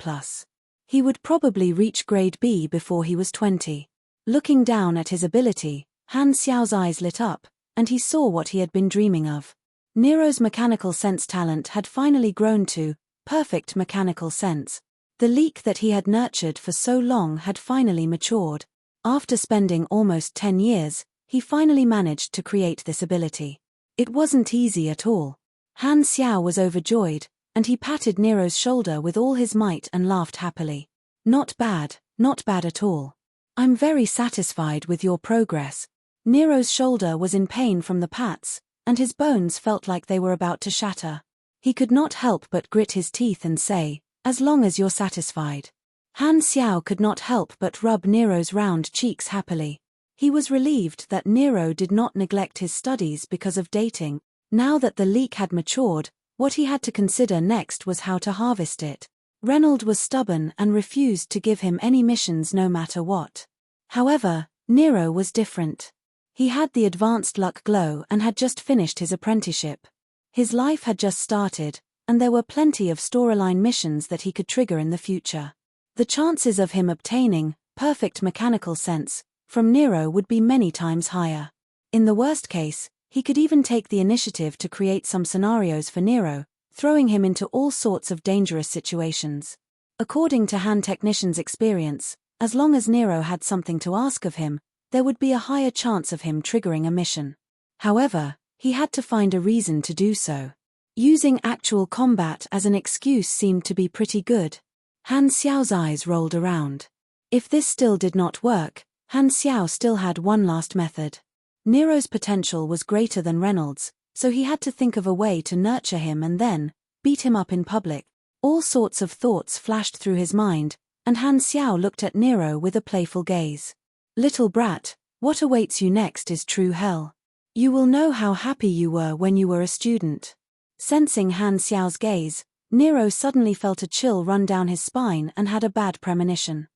He would probably reach grade B before he was 20. Looking down at his ability, Han Xiao's eyes lit up, and he saw what he had been dreaming of. Nero's mechanical sense talent had finally grown to perfect mechanical sense. The leak that he had nurtured for so long had finally matured. After spending almost 10 years, he finally managed to create this ability. It wasn't easy at all. Han Xiao was overjoyed, and he patted Nero's shoulder with all his might and laughed happily. Not bad at all. I'm very satisfied with your progress." Nero's shoulder was in pain from the pats, and his bones felt like they were about to shatter. He could not help but grit his teeth and say, "As long as you're satisfied." Han Xiao could not help but rub Nero's round cheeks happily. He was relieved that Nero did not neglect his studies because of dating. Now that the leak had matured, what he had to consider next was how to harvest it. Reynold was stubborn and refused to give him any missions no matter what. However, Nero was different. He had the advanced luck glow and had just finished his apprenticeship. His life had just started, and there were plenty of storyline missions that he could trigger in the future. The chances of him obtaining perfect mechanical sense from Nero would be many times higher. In the worst case, he could even take the initiative to create some scenarios for Nero, throwing him into all sorts of dangerous situations. According to Han Technician's experience, as long as Nero had something to ask of him, there would be a higher chance of him triggering a mission. However, he had to find a reason to do so. Using actual combat as an excuse seemed to be pretty good. Han Xiao's eyes rolled around. If this still did not work, Han Xiao still had one last method. Nero's potential was greater than Reynolds, so he had to think of a way to nurture him and then beat him up in public. All sorts of thoughts flashed through his mind, and Han Xiao looked at Nero with a playful gaze. "Little brat, what awaits you next is true hell. You will know how happy you were when you were a student." Sensing Han Xiao's gaze, Nero suddenly felt a chill run down his spine and had a bad premonition.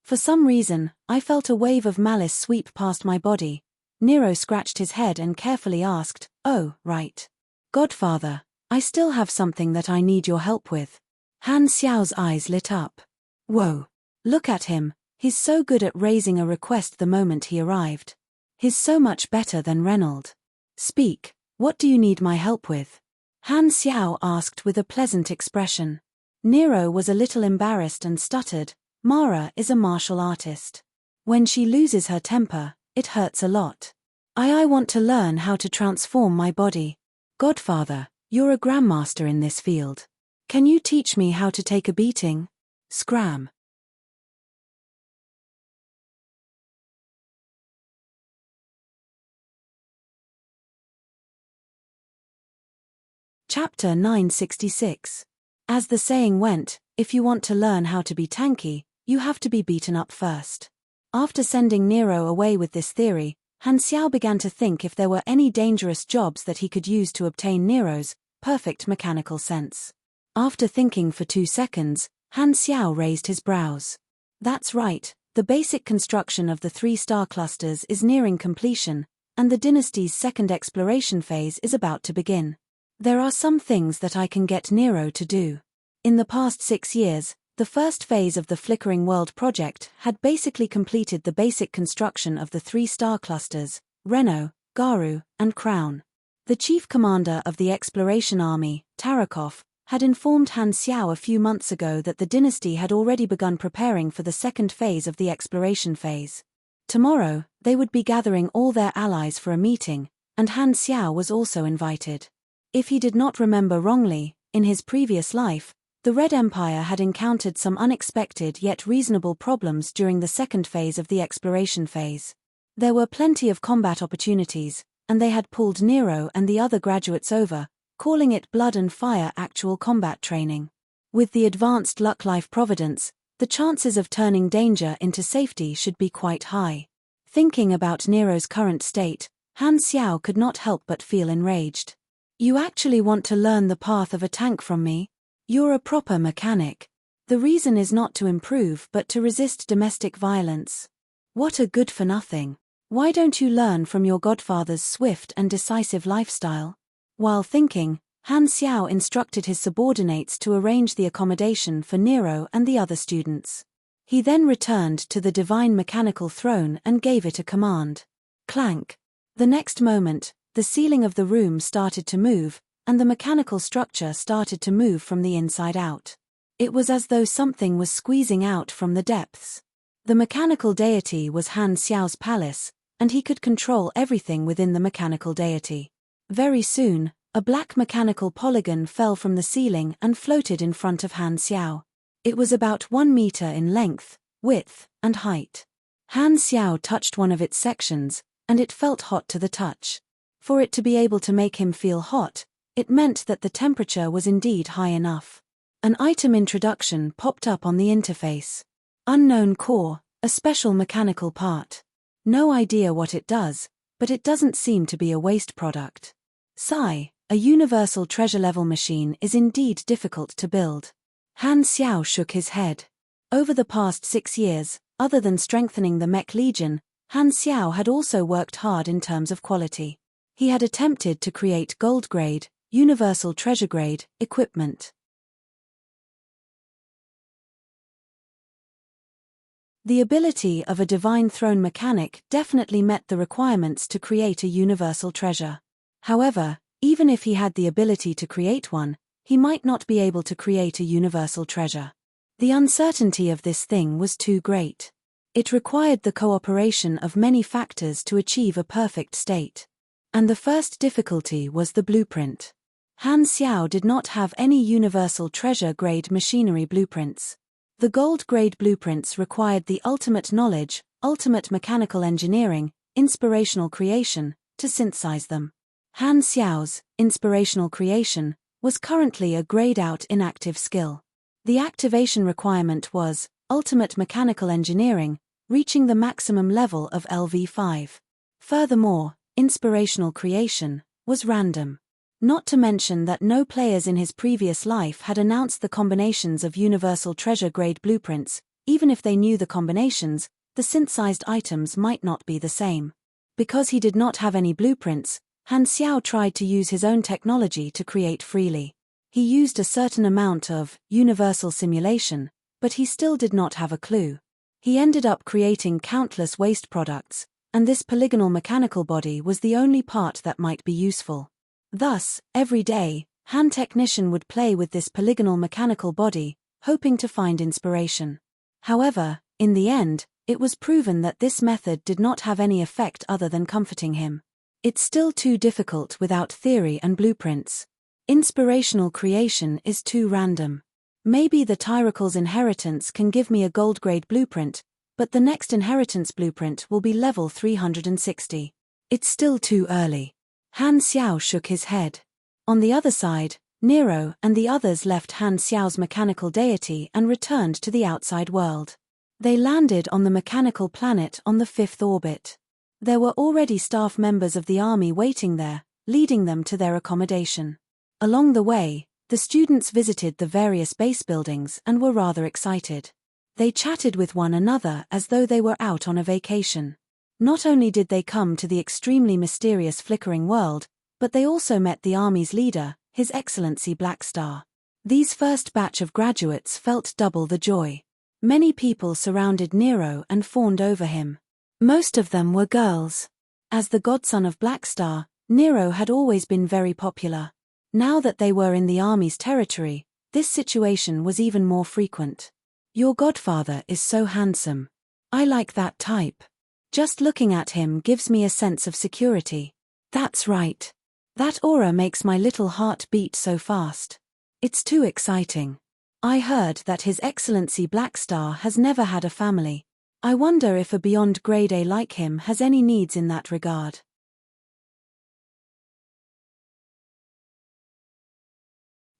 For some reason, I felt a wave of malice sweep past my body. Nero scratched his head and carefully asked, "Oh, right. Godfather, I still have something that I need your help with." Han Xiao's eyes lit up. Whoa. Look at him, he's so good at raising a request the moment he arrived. He's so much better than Reynold. "Speak, what do you need my help with?" Han Xiao asked with a pleasant expression. Nero was a little embarrassed and stuttered, "Mara is a martial artist. When she loses her temper, it hurts a lot. I want to learn how to transform my body." "Godfather, you're a grandmaster in this field. Can you teach me how to take a beating?" Scram. Chapter 966. As the saying went, if you want to learn how to be tanky, you have to be beaten up first. After sending Nero away with this theory, Han Xiao began to think if there were any dangerous jobs that he could use to obtain Nero's perfect mechanical sense. After thinking for 2 seconds, Han Xiao raised his brows. That's right, the basic construction of the 3-star clusters is nearing completion, and the dynasty's second exploration phase is about to begin. There are some things that I can get Nero to do. In the past 6 years, the first phase of the Flickering World project had basically completed the basic construction of the 3-star clusters, Reno, Garu, and Crown. The chief commander of the exploration army, Tarakov, had informed Han Xiao a few months ago that the dynasty had already begun preparing for the second phase of the exploration phase. Tomorrow, they would be gathering all their allies for a meeting, and Han Xiao was also invited. If he did not remember wrongly, in his previous life, the Red Empire had encountered some unexpected yet reasonable problems during the second phase of the exploration phase. There were plenty of combat opportunities, and they had pulled Nero and the other graduates over, calling it blood and fire actual combat training. With the advanced luck-life providence, the chances of turning danger into safety should be quite high. Thinking about Nero's current state, Han Xiao could not help but feel enraged. You actually want to learn the path of a tank from me? You're a proper mechanic. The reason is not to improve but to resist domestic violence. What a good-for-nothing. Why don't you learn from your godfather's swift and decisive lifestyle? While thinking, Han Xiao instructed his subordinates to arrange the accommodation for Nero and the other students. He then returned to the divine mechanical throne and gave it a command. Clank. The next moment, the ceiling of the room started to move, and the mechanical structure started to move from the inside out. It was as though something was squeezing out from the depths. The mechanical deity was Han Xiao's palace, and he could control everything within the mechanical deity. Very soon, a black mechanical polygon fell from the ceiling and floated in front of Han Xiao. It was about 1 meter in length, width, and height. Han Xiao touched one of its sections, and it felt hot to the touch. For it to be able to make him feel hot, it meant that the temperature was indeed high enough. An item introduction popped up on the interface. Unknown core, a special mechanical part. No idea what it does, but it doesn't seem to be a waste product. Sigh, a universal treasure-level machine is indeed difficult to build. Han Xiao shook his head. Over the past 6 years, other than strengthening the Mech Legion, Han Xiao had also worked hard in terms of quality. He had attempted to create gold-grade, universal treasure-grade, equipment. The ability of a divine throne mechanic definitely met the requirements to create a universal treasure. However, even if he had the ability to create one, he might not be able to create a universal treasure. The uncertainty of this thing was too great. It required the cooperation of many factors to achieve a perfect state. And the first difficulty was the blueprint. Han Xiao did not have any universal treasure-grade machinery blueprints. The gold-grade blueprints required the ultimate knowledge, ultimate mechanical engineering, inspirational creation, to synthesize them. Han Xiao's inspirational creation was currently a grayed-out inactive skill. The activation requirement was ultimate mechanical engineering, reaching the maximum level of LV5. Furthermore, inspirational creation was random. Not to mention that no players in his previous life had announced the combinations of universal treasure-grade blueprints. Even if they knew the combinations, the synthesized items might not be the same. Because he did not have any blueprints, Han Xiao tried to use his own technology to create freely. He used a certain amount of universal simulation, but he still did not have a clue. He ended up creating countless waste products, and this polygonal mechanical body was the only part that might be useful. Thus, every day, Han Technician would play with this polygonal mechanical body, hoping to find inspiration. However, in the end, it was proven that this method did not have any effect other than comforting him. It's still too difficult without theory and blueprints. Inspirational creation is too random. Maybe the Tyracle's inheritance can give me a gold-grade blueprint, but the next inheritance blueprint will be level 360. It's still too early. Han Xiao shook his head. On the other side, Nero and the others left Han Xiao's mechanical deity and returned to the outside world. They landed on the mechanical planet on the 5th orbit. There were already staff members of the army waiting there, leading them to their accommodation. Along the way, the students visited the various base buildings and were rather excited. They chatted with one another as though they were out on a vacation. Not only did they come to the extremely mysterious flickering world, but they also met the army's leader, His Excellency Blackstar. These first batch of graduates felt double the joy. Many people surrounded Nero and fawned over him. Most of them were girls. As the godson of Blackstar, Nero had always been very popular. Now that they were in the army's territory, this situation was even more frequent. Your godfather is so handsome. I like that type. Just looking at him gives me a sense of security. That's right. That aura makes my little heart beat so fast. It's too exciting. I heard that His Excellency Blackstar has never had a family. I wonder if a beyond grade A like him has any needs in that regard.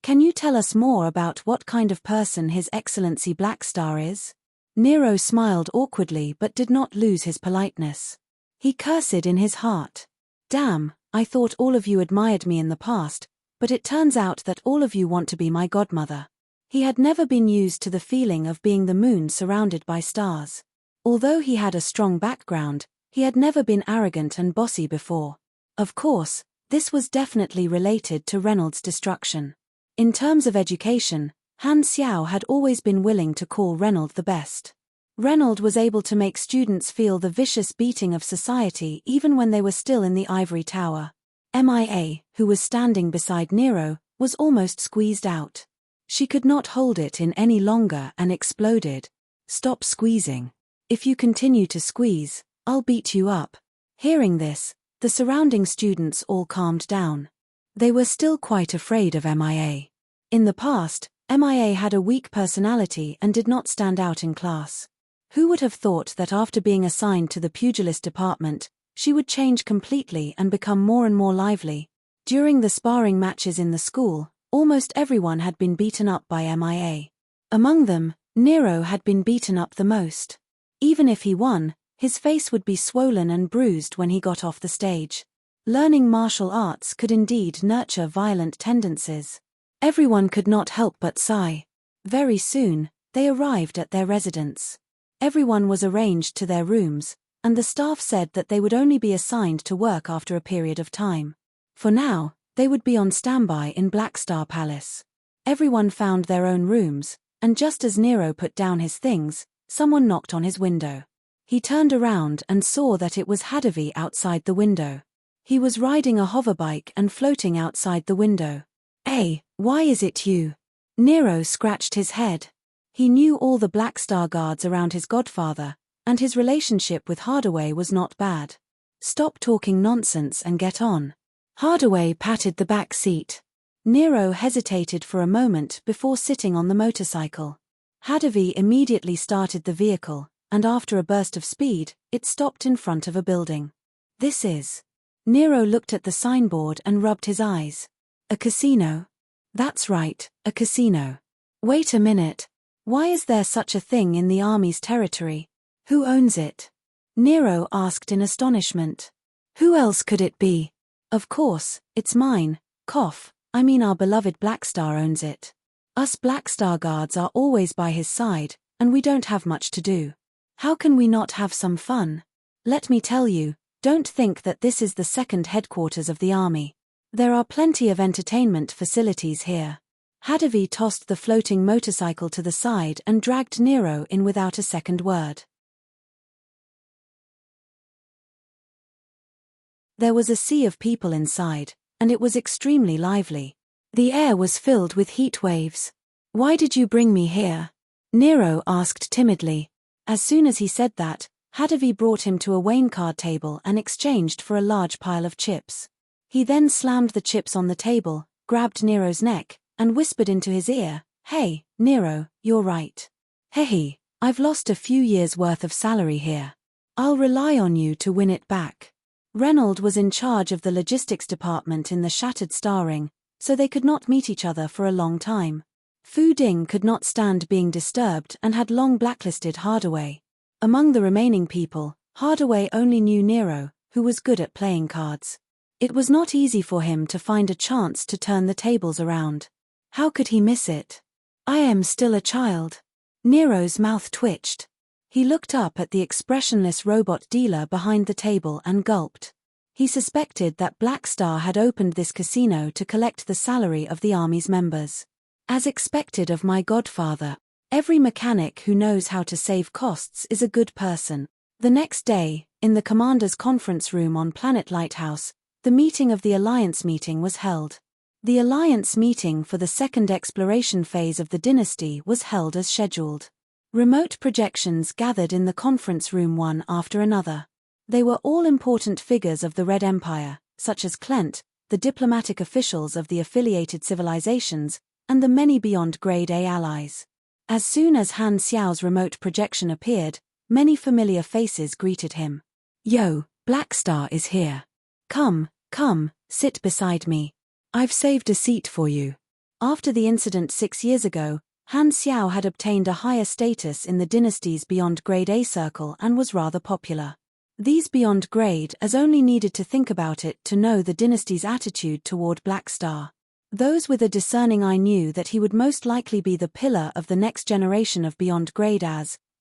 Can you tell us more about what kind of person His Excellency Blackstar is? Nero smiled awkwardly but did not lose his politeness. He cursed in his heart. Damn, I thought all of you admired me in the past, but it turns out that all of you want to be my godmother. He had never been used to the feeling of being the moon surrounded by stars. Although he had a strong background, he had never been arrogant and bossy before. Of course, this was definitely related to Reynolds' destruction. In terms of education, Han Xiao had always been willing to call Reynolds the best. Reynolds was able to make students feel the vicious beating of society even when they were still in the ivory tower. Mia, who was standing beside Nero, was almost squeezed out. She could not hold it in any longer and exploded. Stop squeezing. If you continue to squeeze, I'll beat you up. Hearing this, the surrounding students all calmed down. They were still quite afraid of Mia. In the past, Mia had a weak personality and did not stand out in class. Who would have thought that after being assigned to the pugilist department, she would change completely and become more and more lively? During the sparring matches in the school, almost everyone had been beaten up by Mia. Among them, Nero had been beaten up the most. Even if he won, his face would be swollen and bruised when he got off the stage. Learning martial arts could indeed nurture violent tendencies. Everyone could not help but sigh. Very soon, they arrived at their residence. Everyone was arranged to their rooms, and the staff said that they would only be assigned to work after a period of time. For now, they would be on standby in Blackstar Palace. Everyone found their own rooms, and just as Nero put down his things, someone knocked on his window. He turned around and saw that it was Hadavi outside the window. He was riding a hoverbike and floating outside the window. "Hey, why is it you?" Nero scratched his head. He knew all the Blackstar guards around his godfather, and his relationship with Hardaway was not bad. "Stop talking nonsense and get on." Hardaway patted the back seat. Nero hesitated for a moment before sitting on the motorcycle. Hadavi immediately started the vehicle, and after a burst of speed, it stopped in front of a building. "This is..." Nero looked at the signboard and rubbed his eyes. "A casino?" "That's right, a casino." "Wait a minute. Why is there such a thing in the army's territory? Who owns it?" Nero asked in astonishment. "Who else could it be? Of course, it's mine, our beloved Blackstar owns it. Us Blackstar guards are always by his side, and we don't have much to do. How can we not have some fun? Let me tell you, don't think that this is the second headquarters of the army. There are plenty of entertainment facilities here." Hadavi tossed the floating motorcycle to the side and dragged Nero in without a second word. There was a sea of people inside, and it was extremely lively. The air was filled with heat waves. "Why did you bring me here?" Nero asked timidly. As soon as he said that, Hadavi brought him to a Wayne card table and exchanged for a large pile of chips. He then slammed the chips on the table, grabbed Nero's neck, and whispered into his ear, "Hey, Nero, you're right. Hey, I've lost a few years' worth of salary here. I'll rely on you to win it back." Reynolds was in charge of the logistics department in the Shattered Star Ring, so they could not meet each other for a long time. Fu Ding could not stand being disturbed and had long blacklisted Hardaway. Among the remaining people, Hardaway only knew Nero, who was good at playing cards. It was not easy for him to find a chance to turn the tables around. How could he miss it? "I am still a child." Nero's mouth twitched. He looked up at the expressionless robot dealer behind the table and gulped. He suspected that Blackstar had opened this casino to collect the salary of the army's members. As expected of my godfather, every mechanic who knows how to save costs is a good person. The next day, in the commander's conference room on Planet Lighthouse, the meeting of the Alliance meeting was held. The Alliance meeting for the second exploration phase of the dynasty was held as scheduled. Remote projections gathered in the conference room one after another. They were all important figures of the Red Empire, such as Clent, the diplomatic officials of the affiliated civilizations, and the many beyond Grade A allies. As soon as Han Xiao's remote projection appeared, many familiar faces greeted him. "Yo, Black Star is here. Come, sit beside me. I've saved a seat for you." After the incident 6 years ago, Han Xiao had obtained a higher status in the dynasty's beyond Grade A circle and was rather popular. These beyond grade as only needed to think about it to know the dynasty's attitude toward Black Star. Those with a discerning eye knew that he would most likely be the pillar of the next generation of beyond grade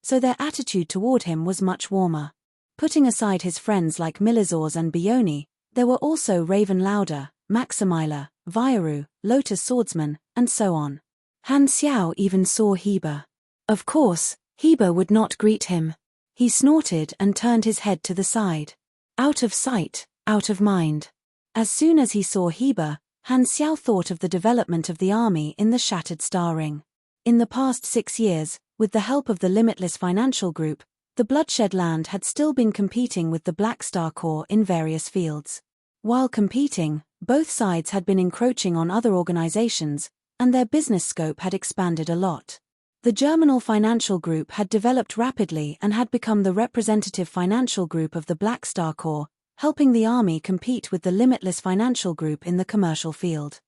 so their attitude toward him was much warmer. Putting aside his friends like Milizors and Bioni, there were also Raven Lauder, Maximila, Vyaru, Lotus Swordsman, and so on. Han Xiao even saw Heba. Of course, Heba would not greet him. He snorted and turned his head to the side. Out of sight, out of mind. As soon as he saw Heba, Han Xiao thought of the development of the army in the Shattered Star Ring. In the past 6 years, with the help of the Limitless Financial Group, the Bloodshed Land had still been competing with the Black Star Corps in various fields. While competing, both sides had been encroaching on other organizations, and their business scope had expanded a lot. The Germinal Financial Group had developed rapidly and had become the representative financial group of the Black Star Corps, helping the army compete with the Limitless Financial Group in the commercial field.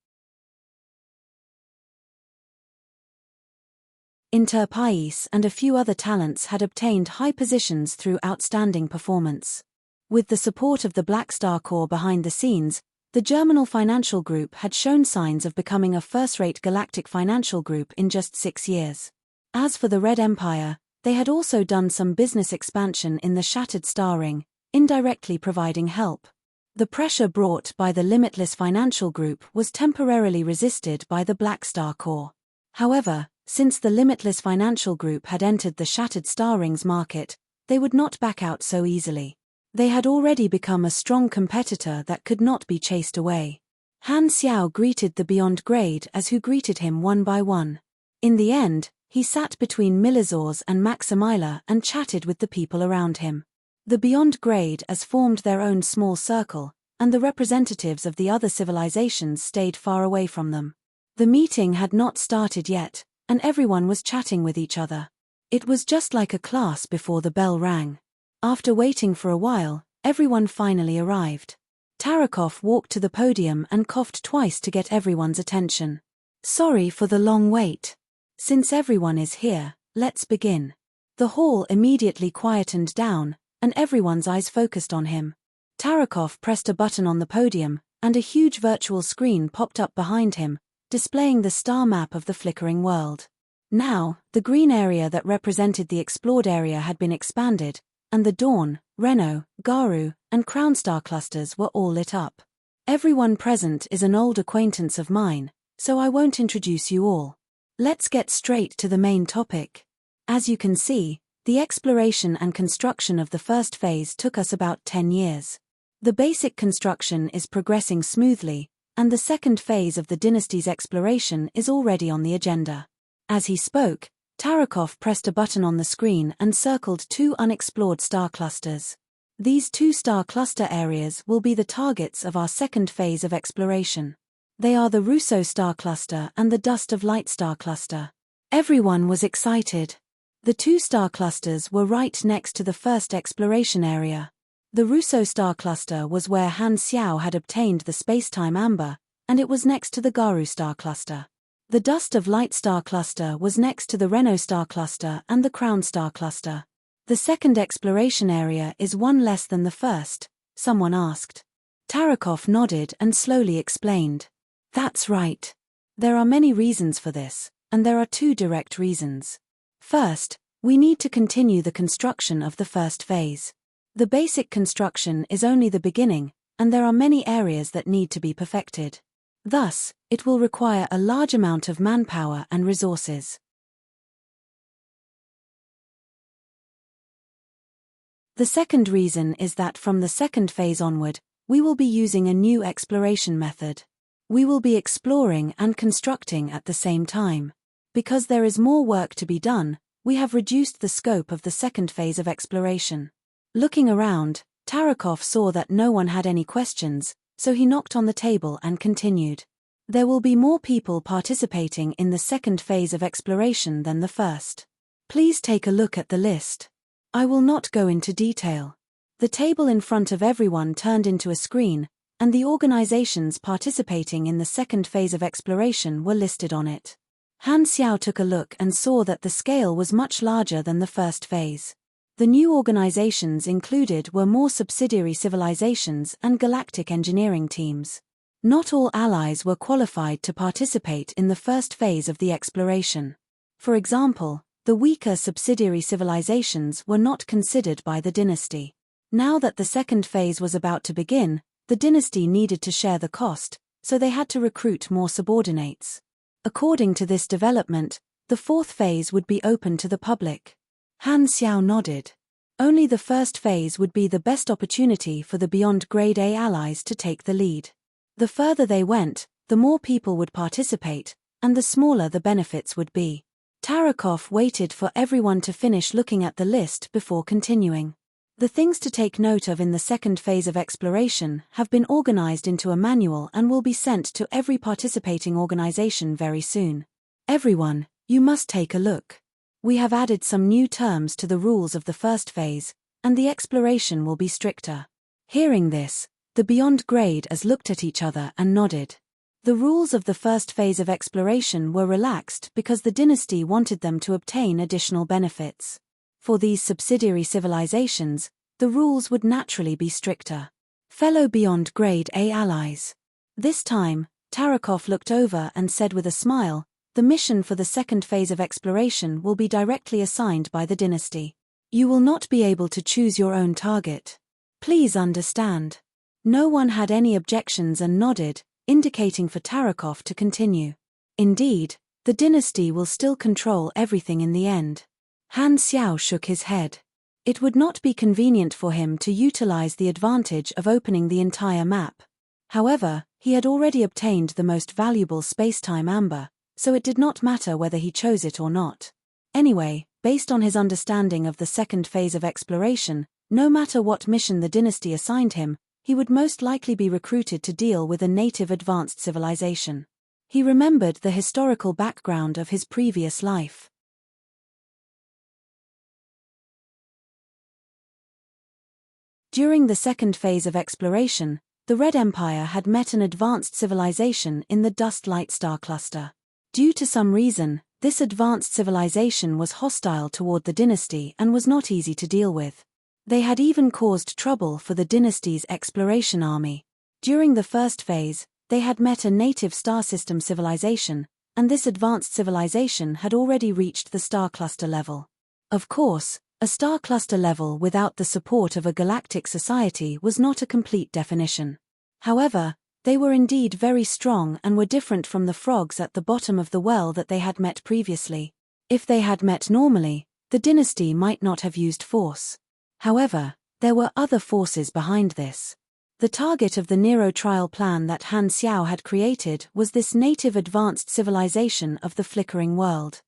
Interpais and a few other talents had obtained high positions through outstanding performance. With the support of the Black Star Corps behind the scenes, the Germinal Financial Group had shown signs of becoming a first-rate galactic financial group in just 6 years. As for the Red Empire, they had also done some business expansion in the Shattered Star Ring, indirectly providing help. The pressure brought by the Limitless Financial Group was temporarily resisted by the Black Star Corps. However, since the Limitless Financial Group had entered the Shattered Star Rings market, they would not back out so easily. They had already become a strong competitor that could not be chased away. Han Xiao greeted the Beyond Grade who greeted him one by one. In the end, he sat between Milizors and Maximila and chatted with the people around him. The Beyond Grade formed their own small circle, and the representatives of the other civilizations stayed far away from them. The meeting had not started yet, and everyone was chatting with each other. It was just like a class before the bell rang. After waiting for a while, everyone finally arrived. Tarakov walked to the podium and coughed twice to get everyone's attention. "Sorry for the long wait. Since everyone is here, let's begin." The hall immediately quietened down, and everyone's eyes focused on him. Tarakov pressed a button on the podium, and a huge virtual screen popped up behind him, displaying the star map of the flickering world. Now, the green area that represented the explored area had been expanded, and the Dawn, Reno, Garu, and Crown Star clusters were all lit up. Everyone present is an old acquaintance of mine, so I won't introduce you all. Let's get straight to the main topic. As you can see, the exploration and construction of the first phase took us about 10 years. The basic construction is progressing smoothly, and the second phase of the dynasty's exploration is already on the agenda. As he spoke, Tarakov pressed a button on the screen and circled 2 unexplored star clusters. These 2 star cluster areas will be the targets of our second phase of exploration. They are the Russo star cluster and the Dust of Light star cluster. Everyone was excited. The 2 star clusters were right next to the first exploration area. The Russo star cluster was where Han Xiao had obtained the spacetime amber, and it was next to the Garu star cluster. The Dust of Light star cluster was next to the Reno star cluster and the Crown star cluster. The second exploration area is one less than the first, someone asked. Tarakov nodded and slowly explained. That's right. There are many reasons for this, and there are 2 direct reasons. First, we need to continue the construction of the first phase. The basic construction is only the beginning, and there are many areas that need to be perfected. Thus, it will require a large amount of manpower and resources. The second reason is that from the second phase onward, we will be using a new exploration method. We will be exploring and constructing at the same time. Because there is more work to be done, we have reduced the scope of the second phase of exploration. Looking around, Tarakov saw that no one had any questions, so he knocked on the table and continued. There will be more people participating in the second phase of exploration than the first. Please take a look at the list. I will not go into detail. The table in front of everyone turned into a screen, and the organizations participating in the second phase of exploration were listed on it. Han Xiao took a look and saw that the scale was much larger than the first phase. The new organizations included were more subsidiary civilizations and galactic engineering teams. Not all allies were qualified to participate in the first phase of the exploration. For example, the weaker subsidiary civilizations were not considered by the dynasty. Now that the second phase was about to begin, the dynasty needed to share the cost, so they had to recruit more subordinates. According to this development, the fourth phase would be open to the public. Han Xiao nodded. Only the first phase would be the best opportunity for the beyond grade A allies to take the lead. The further they went, the more people would participate, and the smaller the benefits would be. Tarakov waited for everyone to finish looking at the list before continuing. The things to take note of in the second phase of exploration have been organized into a manual and will be sent to every participating organization very soon. Everyone, you must take a look. We have added some new terms to the rules of the first phase, and the exploration will be stricter. Hearing this, the beyond grade as looked at each other and nodded. The rules of the first phase of exploration were relaxed because the dynasty wanted them to obtain additional benefits. For these subsidiary civilizations, the rules would naturally be stricter. Fellow beyond grade A allies. This time, Tarakov looked over and said with a smile, the mission for the second phase of exploration will be directly assigned by the dynasty. You will not be able to choose your own target. Please understand. No one had any objections and nodded, indicating for Tarakov to continue. Indeed, the dynasty will still control everything in the end. Han Xiao shook his head. It would not be convenient for him to utilize the advantage of opening the entire map. However, he had already obtained the most valuable spacetime amber, so it did not matter whether he chose it or not. Anyway, based on his understanding of the second phase of exploration, no matter what mission the dynasty assigned him, he would most likely be recruited to deal with a native advanced civilization. He remembered the historical background of his previous life. During the second phase of exploration, the Red Empire had met an advanced civilization in the Dust-Light star cluster. Due to some reason, this advanced civilization was hostile toward the dynasty and was not easy to deal with. They had even caused trouble for the dynasty's exploration army. During the first phase, they had met a native star system civilization, and this advanced civilization had already reached the star cluster level. Of course, a star cluster level without the support of a galactic society was not a complete definition. However, they were indeed very strong and were different from the frogs at the bottom of the well that they had met previously. If they had met normally, the dynasty might not have used force. However, there were other forces behind this. The target of the Nero trial plan that Han Xiao had created was this native advanced civilization of the flickering world.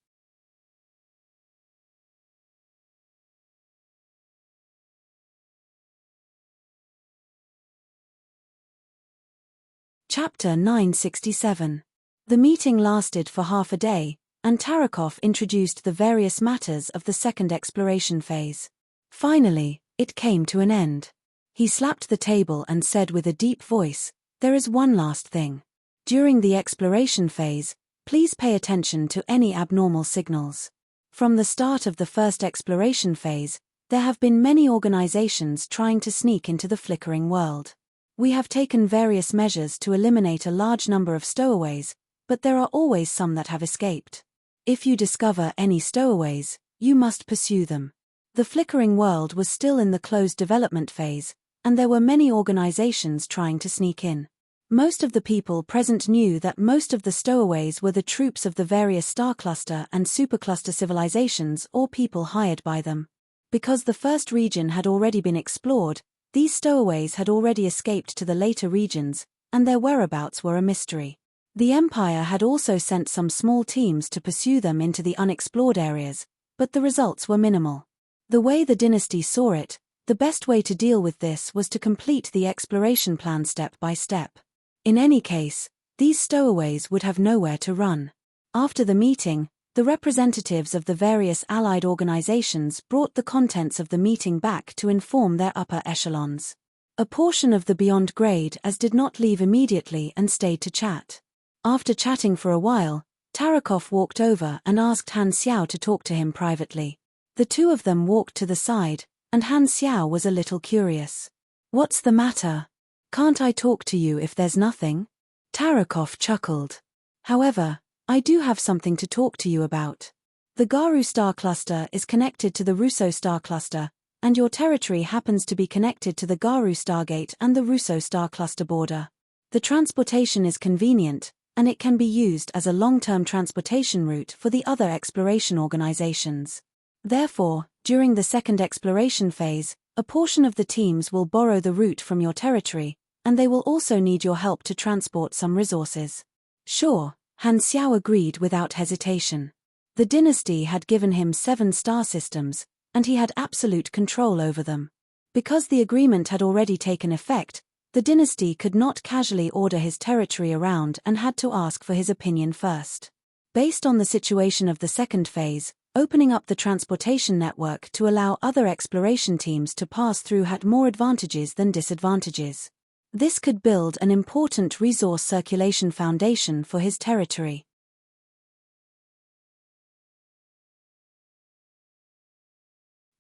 Chapter 967. The meeting lasted for half a day, and Tarakov introduced the various matters of the second exploration phase. Finally, it came to an end. He slapped the table and said with a deep voice, "There is one last thing. During the exploration phase, please pay attention to any abnormal signals. From the start of the first exploration phase, there have been many organizations trying to sneak into the flickering world. We have taken various measures to eliminate a large number of stowaways, but there are always some that have escaped. If you discover any stowaways, you must pursue them." The flickering world was still in the closed development phase, and there were many organizations trying to sneak in. Most of the people present knew that most of the stowaways were the troops of the various star cluster and supercluster civilizations or people hired by them. Because the first region had already been explored, these stowaways had already escaped to the later regions, and their whereabouts were a mystery. The Empire had also sent some small teams to pursue them into the unexplored areas, but the results were minimal. The way the dynasty saw it, The best way to deal with this was to complete the exploration plan step by step. In any case, these stowaways would have nowhere to run. After the meeting, the representatives of the various allied organizations brought the contents of the meeting back to inform their upper echelons. A portion of the beyond grade as did not leave immediately and stayed to chat. After chatting for a while, Tarakov walked over and asked Han Xiao to talk to him privately. The two of them walked to the side, and Han Xiao was a little curious. "What's the matter? Can't I talk to you if there's nothing?" Tarakov chuckled. "However, I do have something to talk to you about. The Garu star cluster is connected to the Russo star cluster, and your territory happens to be connected to the Garu stargate and the Russo star cluster border. The transportation is convenient, and it can be used as a long-term transportation route for the other exploration organizations. Therefore, during the second exploration phase, a portion of the teams will borrow the route from your territory, and they will also need your help to transport some resources." Sure, Han Xiao agreed without hesitation. The dynasty had given him 7 star systems, and he had absolute control over them. Because the agreement had already taken effect, the dynasty could not casually order his territory around and had to ask for his opinion first. Based on the situation of the second phase, opening up the transportation network to allow other exploration teams to pass through had more advantages than disadvantages. This could build an important resource circulation foundation for his territory.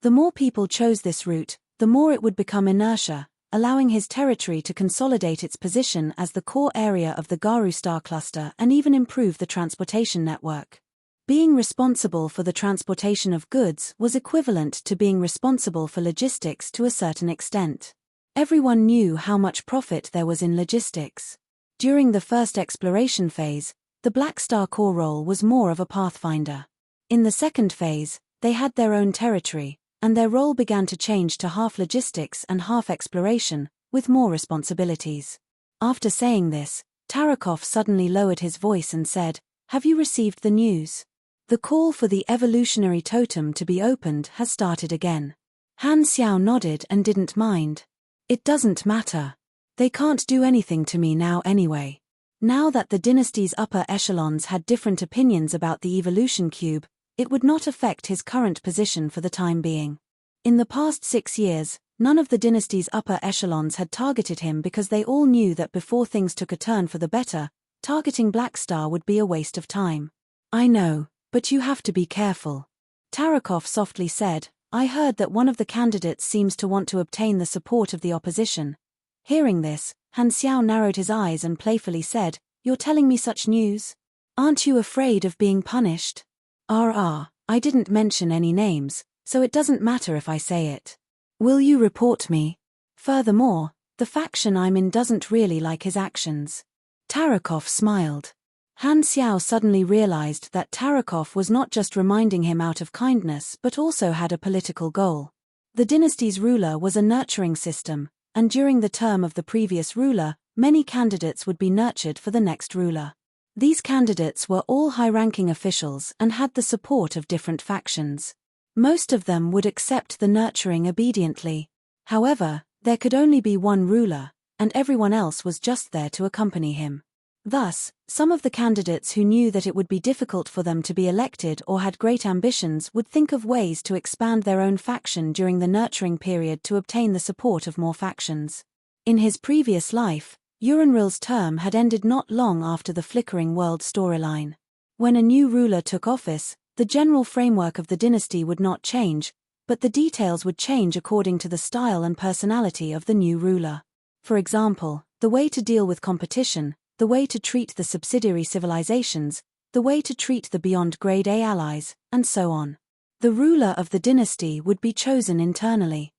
The more people chose this route, the more it would become inertia, allowing his territory to consolidate its position as the core area of the Garu star cluster and even improve the transportation network. Being responsible for the transportation of goods was equivalent to being responsible for logistics to a certain extent. Everyone knew how much profit there was in logistics. During the first exploration phase, the Black Star core role was more of a pathfinder. In the second phase, they had their own territory, and their role began to change to half logistics and half exploration, with more responsibilities. After saying this, Tarakov suddenly lowered his voice and said, "Have you received the news? The call for the evolutionary totem to be opened has started again." Han Xiao nodded and didn't mind. "It doesn't matter. They can't do anything to me now anyway." Now that the dynasty's upper echelons had different opinions about the evolution cube, it would not affect his current position for the time being. In the past 6 years, none of the dynasty's upper echelons had targeted him because they all knew that before things took a turn for the better, targeting Black Star would be a waste of time. "I know, but you have to be careful," Tarakov softly said. "I heard that one of the candidates seems to want to obtain the support of the opposition." Hearing this, Han Xiao narrowed his eyes and playfully said, "You're telling me such news? Aren't you afraid of being punished?" I didn't mention any names, so it doesn't matter if I say it. Will you report me? Furthermore, the faction I'm in doesn't really like his actions." Tarakov smiled. Han Xiao suddenly realized that Tarakov was not just reminding him out of kindness but also had a political goal. The dynasty's ruler was a nurturing system, and during the term of the previous ruler, many candidates would be nurtured for the next ruler. These candidates were all high-ranking officials and had the support of different factions. Most of them would accept the nurturing obediently. However, there could only be one ruler, and everyone else was just there to accompany him. Thus, some of the candidates who knew that it would be difficult for them to be elected or had great ambitions would think of ways to expand their own faction during the nurturing period to obtain the support of more factions. In his previous life, Uranril's term had ended not long after the Flickering World storyline. When a new ruler took office, the general framework of the dynasty would not change, but the details would change according to the style and personality of the new ruler. For example, the way to deal with competition, the way to treat the subsidiary civilizations, the way to treat the beyond grade A allies, and so on. The ruler of the dynasty would be chosen internally.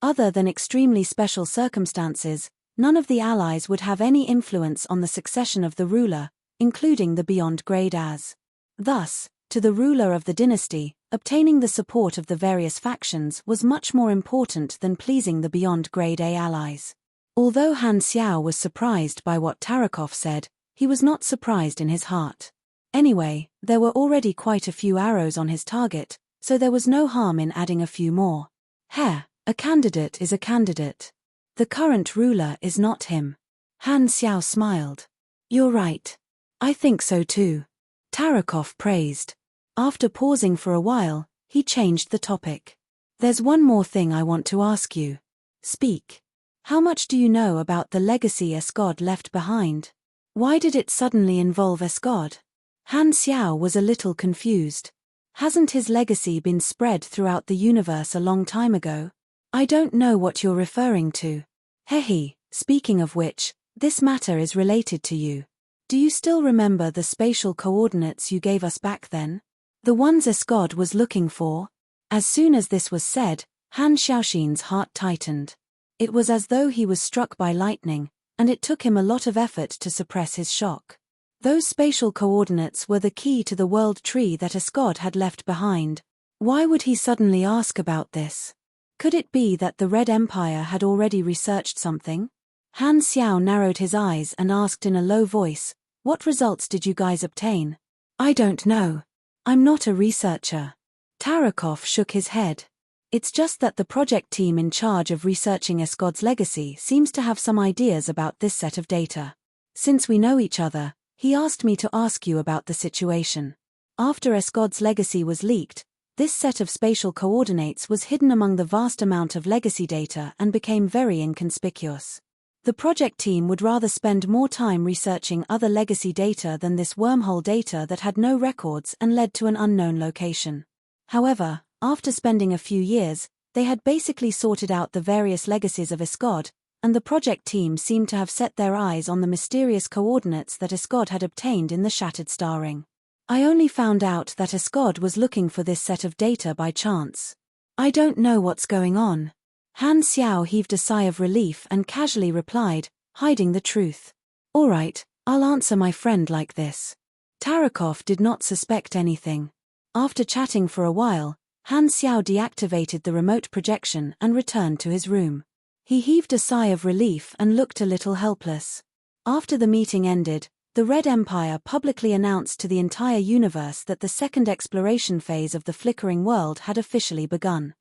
Other than extremely special circumstances, none of the allies would have any influence on the succession of the ruler, including the beyond grade As. Thus, to the ruler of the dynasty, obtaining the support of the various factions was much more important than pleasing the beyond grade A allies. Although Han Xiao was surprised by what Tarakov said, he was not surprised in his heart. Anyway, there were already quite a few arrows on his target, so there was no harm in adding a few more. A candidate is a candidate. The current ruler is not him. Han Xiao smiled. You're right. I think so too. Tarakov praised. After pausing for a while, he changed the topic. There's one more thing I want to ask you. Speak. How much do you know about the legacy Escod left behind? Why did it suddenly involve Escod? Han Xiao was a little confused. Hasn't his legacy been spread throughout the universe a long time ago? I don't know what you're referring to. Speaking of which, this matter is related to you. Do you still remember the spatial coordinates you gave us back then? The ones Escod was looking for? As soon as this was said, Han Xiaoxin's heart tightened. It was as though he was struck by lightning, and it took him a lot of effort to suppress his shock. Those spatial coordinates were the key to the world tree that Escod had left behind. Why would he suddenly ask about this? Could it be that the Red Empire had already researched something? Han Xiao narrowed his eyes and asked in a low voice, "What results did you guys obtain?" "I don't know. I'm not a researcher." Tarakov shook his head. "It's just that the project team in charge of researching Escod's legacy seems to have some ideas about this set of data. Since we know each other, he asked me to ask you about the situation. After Escod's legacy was leaked, this set of spatial coordinates was hidden among the vast amount of legacy data and became very inconspicuous. The project team would rather spend more time researching other legacy data than this wormhole data that had no records and led to an unknown location. However, after spending a few years, they had basically sorted out the various legacies of Escod, and the project team seemed to have set their eyes on the mysterious coordinates that Escod had obtained in the Shattered Star Ring. I only found out that Escod was looking for this set of data by chance. I don't know what's going on." Han Xiao heaved a sigh of relief and casually replied, hiding the truth. "All right, I'll answer my friend like this." Tarakov did not suspect anything. After chatting for a while, Han Xiao deactivated the remote projection and returned to his room. He heaved a sigh of relief and looked a little helpless. After the meeting ended, the Red Empire publicly announced to the entire universe that the second exploration phase of the flickering world had officially begun.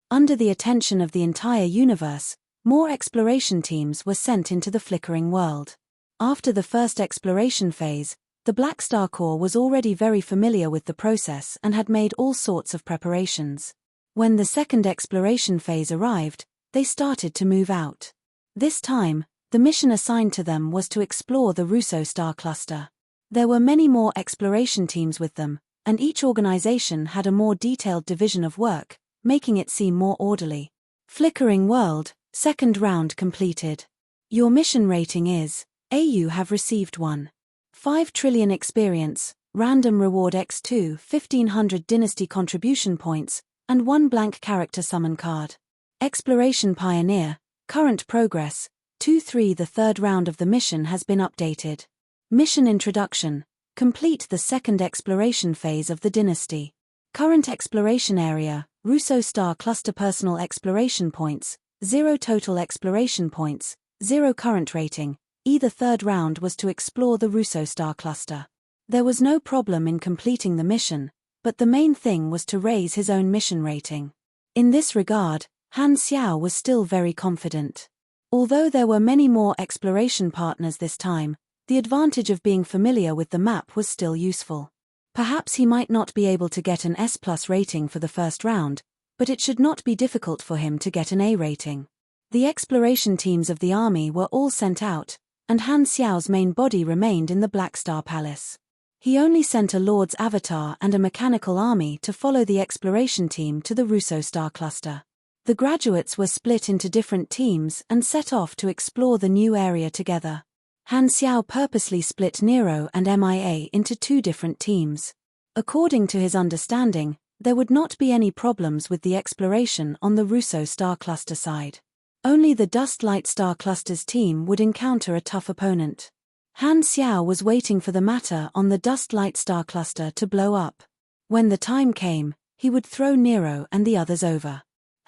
Under the attention of the entire universe, more exploration teams were sent into the flickering world. After the first exploration phase, the Black Star Corps was already very familiar with the process and had made all sorts of preparations. When the second exploration phase arrived, they started to move out. This time, the mission assigned to them was to explore the Russo star cluster. There were many more exploration teams with them, and each organization had a more detailed division of work, making it seem more orderly. Flickering World, second round completed. Your mission rating is, You have received 1.5 trillion experience, random reward x2 1500 dynasty contribution points, and 1 blank character summon card. Exploration Pioneer, current progress, 2-3. The third round of the mission has been updated. Mission Introduction, complete the second exploration phase of the dynasty. Current exploration area, Russo Star Cluster. Personal exploration points, 0 total exploration points, 0 current rating. The third round was to explore the Russo Star Cluster. There was no problem in completing the mission, but the main thing was to raise his own mission rating. In this regard, Han Xiao was still very confident. Although there were many more exploration partners this time, the advantage of being familiar with the map was still useful. Perhaps he might not be able to get an S+ rating for the first round, but it should not be difficult for him to get an A rating. The exploration teams of the army were all sent out, and Han Xiao's main body remained in the Black Star Palace. He only sent a Lord's Avatar and a mechanical army to follow the exploration team to the Russo Star Cluster. The graduates were split into different teams and set off to explore the new area together. Han Xiao purposely split Nero and MIA into 2 different teams. According to his understanding, there would not be any problems with the exploration on the Russo Star Cluster side. Only the Dust Light Star Cluster's team would encounter a tough opponent. Han Xiao was waiting for the matter on the Dust Light Star Cluster to blow up. When the time came, he would throw Nero and the others over.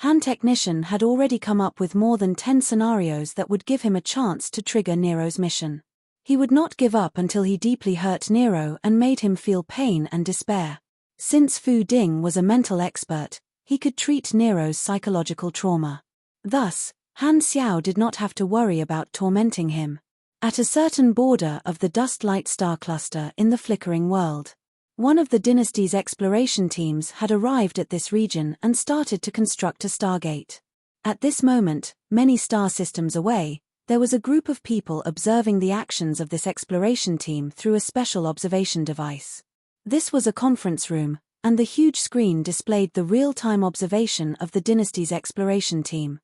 Han Technician had already come up with more than 10 scenarios that would give him a chance to trigger Nero's mission. He would not give up until he deeply hurt Nero and made him feel pain and despair. Since Fu Ding was a mental expert, he could treat Nero's psychological trauma. Thus, Han Xiao did not have to worry about tormenting him. At a certain border of the dust-light star cluster in the flickering world, one of the dynasty's exploration teams had arrived at this region and started to construct a stargate. At this moment, many star systems away, there was a group of people observing the actions of this exploration team through a special observation device. This was a conference room, and the huge screen displayed the real-time observation of the dynasty's exploration team.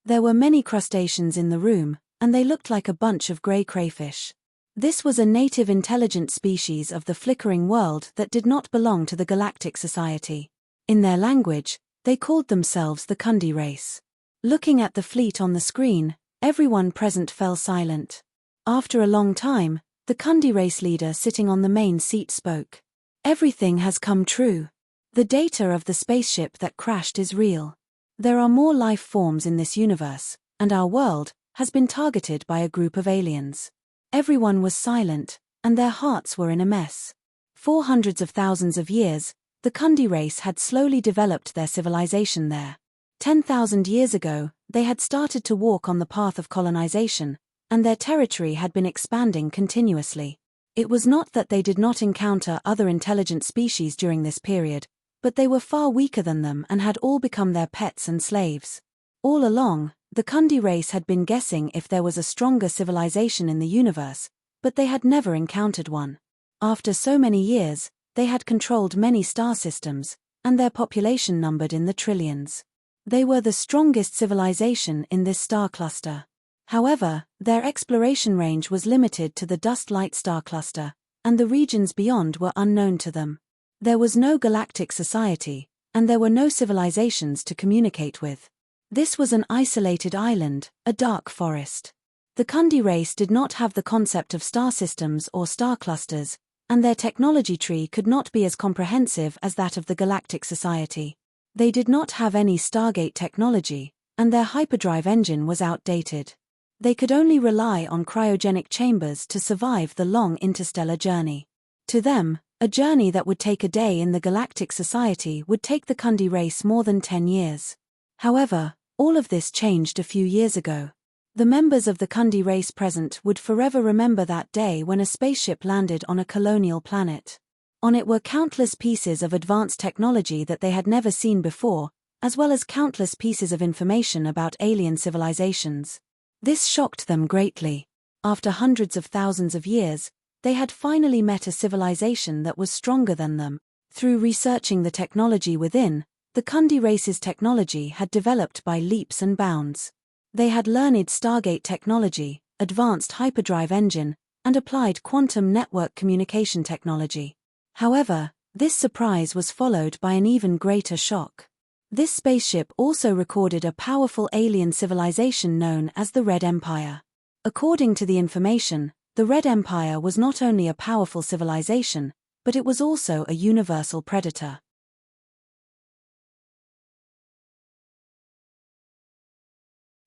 There were many crustaceans in the room, and they looked like a bunch of grey crayfish. This was a native intelligent species of the flickering world that did not belong to the Galactic Society. In their language, they called themselves the Kundi race. Looking at the fleet on the screen, everyone present fell silent. After a long time, the Kundi race leader sitting on the main seat spoke. Everything has come true. The data of the spaceship that crashed is real. There are more life forms in this universe, and our world has been targeted by a group of aliens. Everyone was silent, and their hearts were in a mess. For hundreds of thousands of years, the Kundi race had slowly developed their civilization there. 10,000 years ago, they had started to walk on the path of colonization, and their territory had been expanding continuously. It was not that they did not encounter other intelligent species during this period, but they were far weaker than them and had all become their pets and slaves. All along, the Kundi race had been guessing if there was a stronger civilization in the universe, but they had never encountered one. After so many years, they had controlled many star systems, and their population numbered in the trillions. They were the strongest civilization in this star cluster. However, their exploration range was limited to the dust-light star cluster, and the regions beyond were unknown to them. There was no galactic society, and there were no civilizations to communicate with. This was an isolated island, a dark forest. The Kundi race did not have the concept of star systems or star clusters, and their technology tree could not be as comprehensive as that of the Galactic Society. They did not have any Stargate technology, and their hyperdrive engine was outdated. They could only rely on cryogenic chambers to survive the long interstellar journey. To them, a journey that would take a day in the Galactic Society would take the Kundi race more than 10 years. However, all of this changed a few years ago. The members of the Kundi race present would forever remember that day when a spaceship landed on a colonial planet. On it were countless pieces of advanced technology that they had never seen before, as well as countless pieces of information about alien civilizations. This shocked them greatly. After hundreds of thousands of years, they had finally met a civilization that was stronger than them. Through researching the technology within, the Kundi race's technology had developed by leaps and bounds. They had learned Stargate technology, advanced hyperdrive engine, and applied quantum network communication technology. However, this surprise was followed by an even greater shock. This spaceship also recorded a powerful alien civilization known as the Red Empire. According to the information, the Red Empire was not only a powerful civilization, but it was also a universal predator.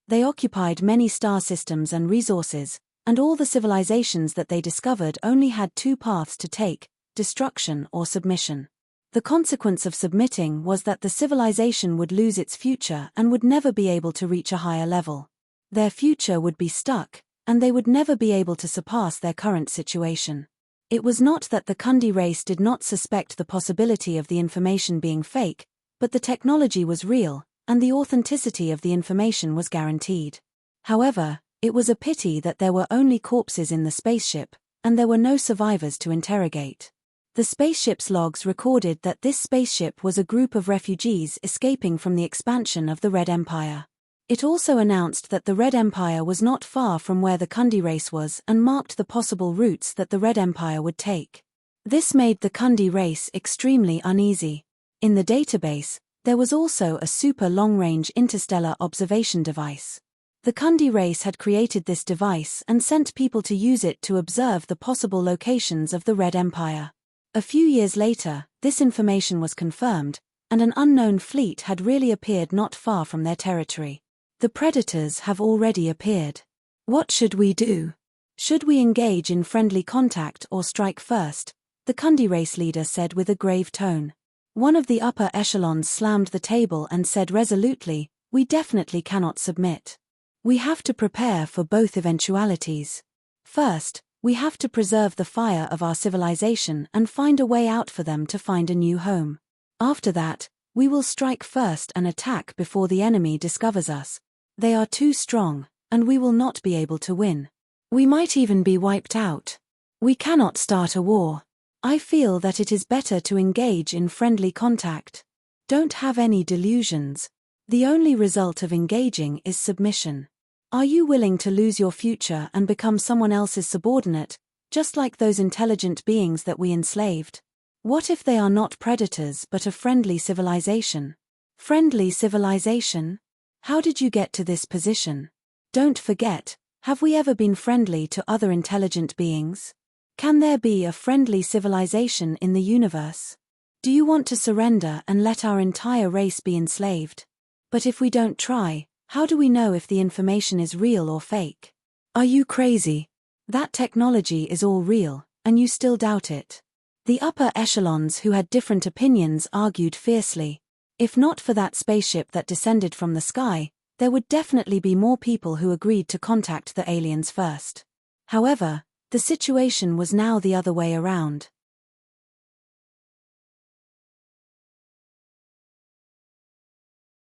They occupied many star systems and resources, and all the civilizations that they discovered only had two paths to take: destruction or submission. The consequence of submitting was that the civilization would lose its future and would never be able to reach a higher level. Their future would be stuck, and they would never be able to surpass their current situation. It was not that the Kundi race did not suspect the possibility of the information being fake, but the technology was real, and the authenticity of the information was guaranteed. However, it was a pity that there were only corpses in the spaceship, and there were no survivors to interrogate. The spaceship's logs recorded that this spaceship was a group of refugees escaping from the expansion of the Red Empire. It also announced that the Red Empire was not far from where the Kundi race was and marked the possible routes that the Red Empire would take. This made the Kundi race extremely uneasy. In the database, there was also a super long-range interstellar observation device. The Kundi race had created this device and sent people to use it to observe the possible locations of the Red Empire. A few years later, this information was confirmed, and an unknown fleet had really appeared not far from their territory. The predators have already appeared. What should we do? Should we engage in friendly contact or strike first? The Kundi race leader said with a grave tone. One of the upper echelons slammed the table and said resolutely, "We definitely cannot submit. We have to prepare for both eventualities. First, we have to preserve the fire of our civilization and find a way out for them to find a new home. After that, we will strike first and attack before the enemy discovers us. They are too strong, and we will not be able to win. We might even be wiped out. We cannot start a war. I feel that it is better to engage in friendly contact. Don't have any delusions. The only result of engaging is submission. Are you willing to lose your future and become someone else's subordinate, just like those intelligent beings that we enslaved? What if they are not predators but a friendly civilization? Friendly civilization? How did you get to this position? Don't forget, have we ever been friendly to other intelligent beings? Can there be a friendly civilization in the universe? Do you want to surrender and let our entire race be enslaved? But if we don't try, how do we know if the information is real or fake? Are you crazy? That technology is all real, and you still doubt it. The upper echelons who had different opinions argued fiercely. If not for that spaceship that descended from the sky, there would definitely be more people who agreed to contact the aliens first. However, the situation was now the other way around.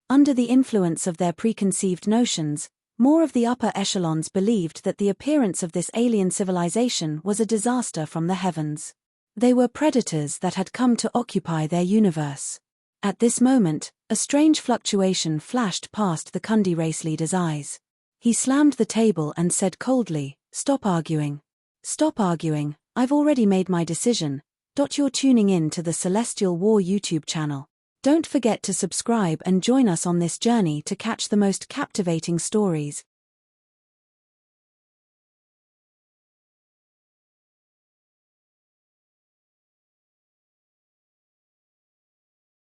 Under the influence of their preconceived notions, more of the upper echelons believed that the appearance of this alien civilization was a disaster from the heavens. They were predators that had come to occupy their universe. At this moment, a strange fluctuation flashed past the Kundi race leader's eyes. He slammed the table and said coldly, "Stop arguing. Stop arguing, I've already made my decision. You're tuning in to the Celestial War YouTube channel. Don't forget to subscribe and join us on this journey to catch the most captivating stories.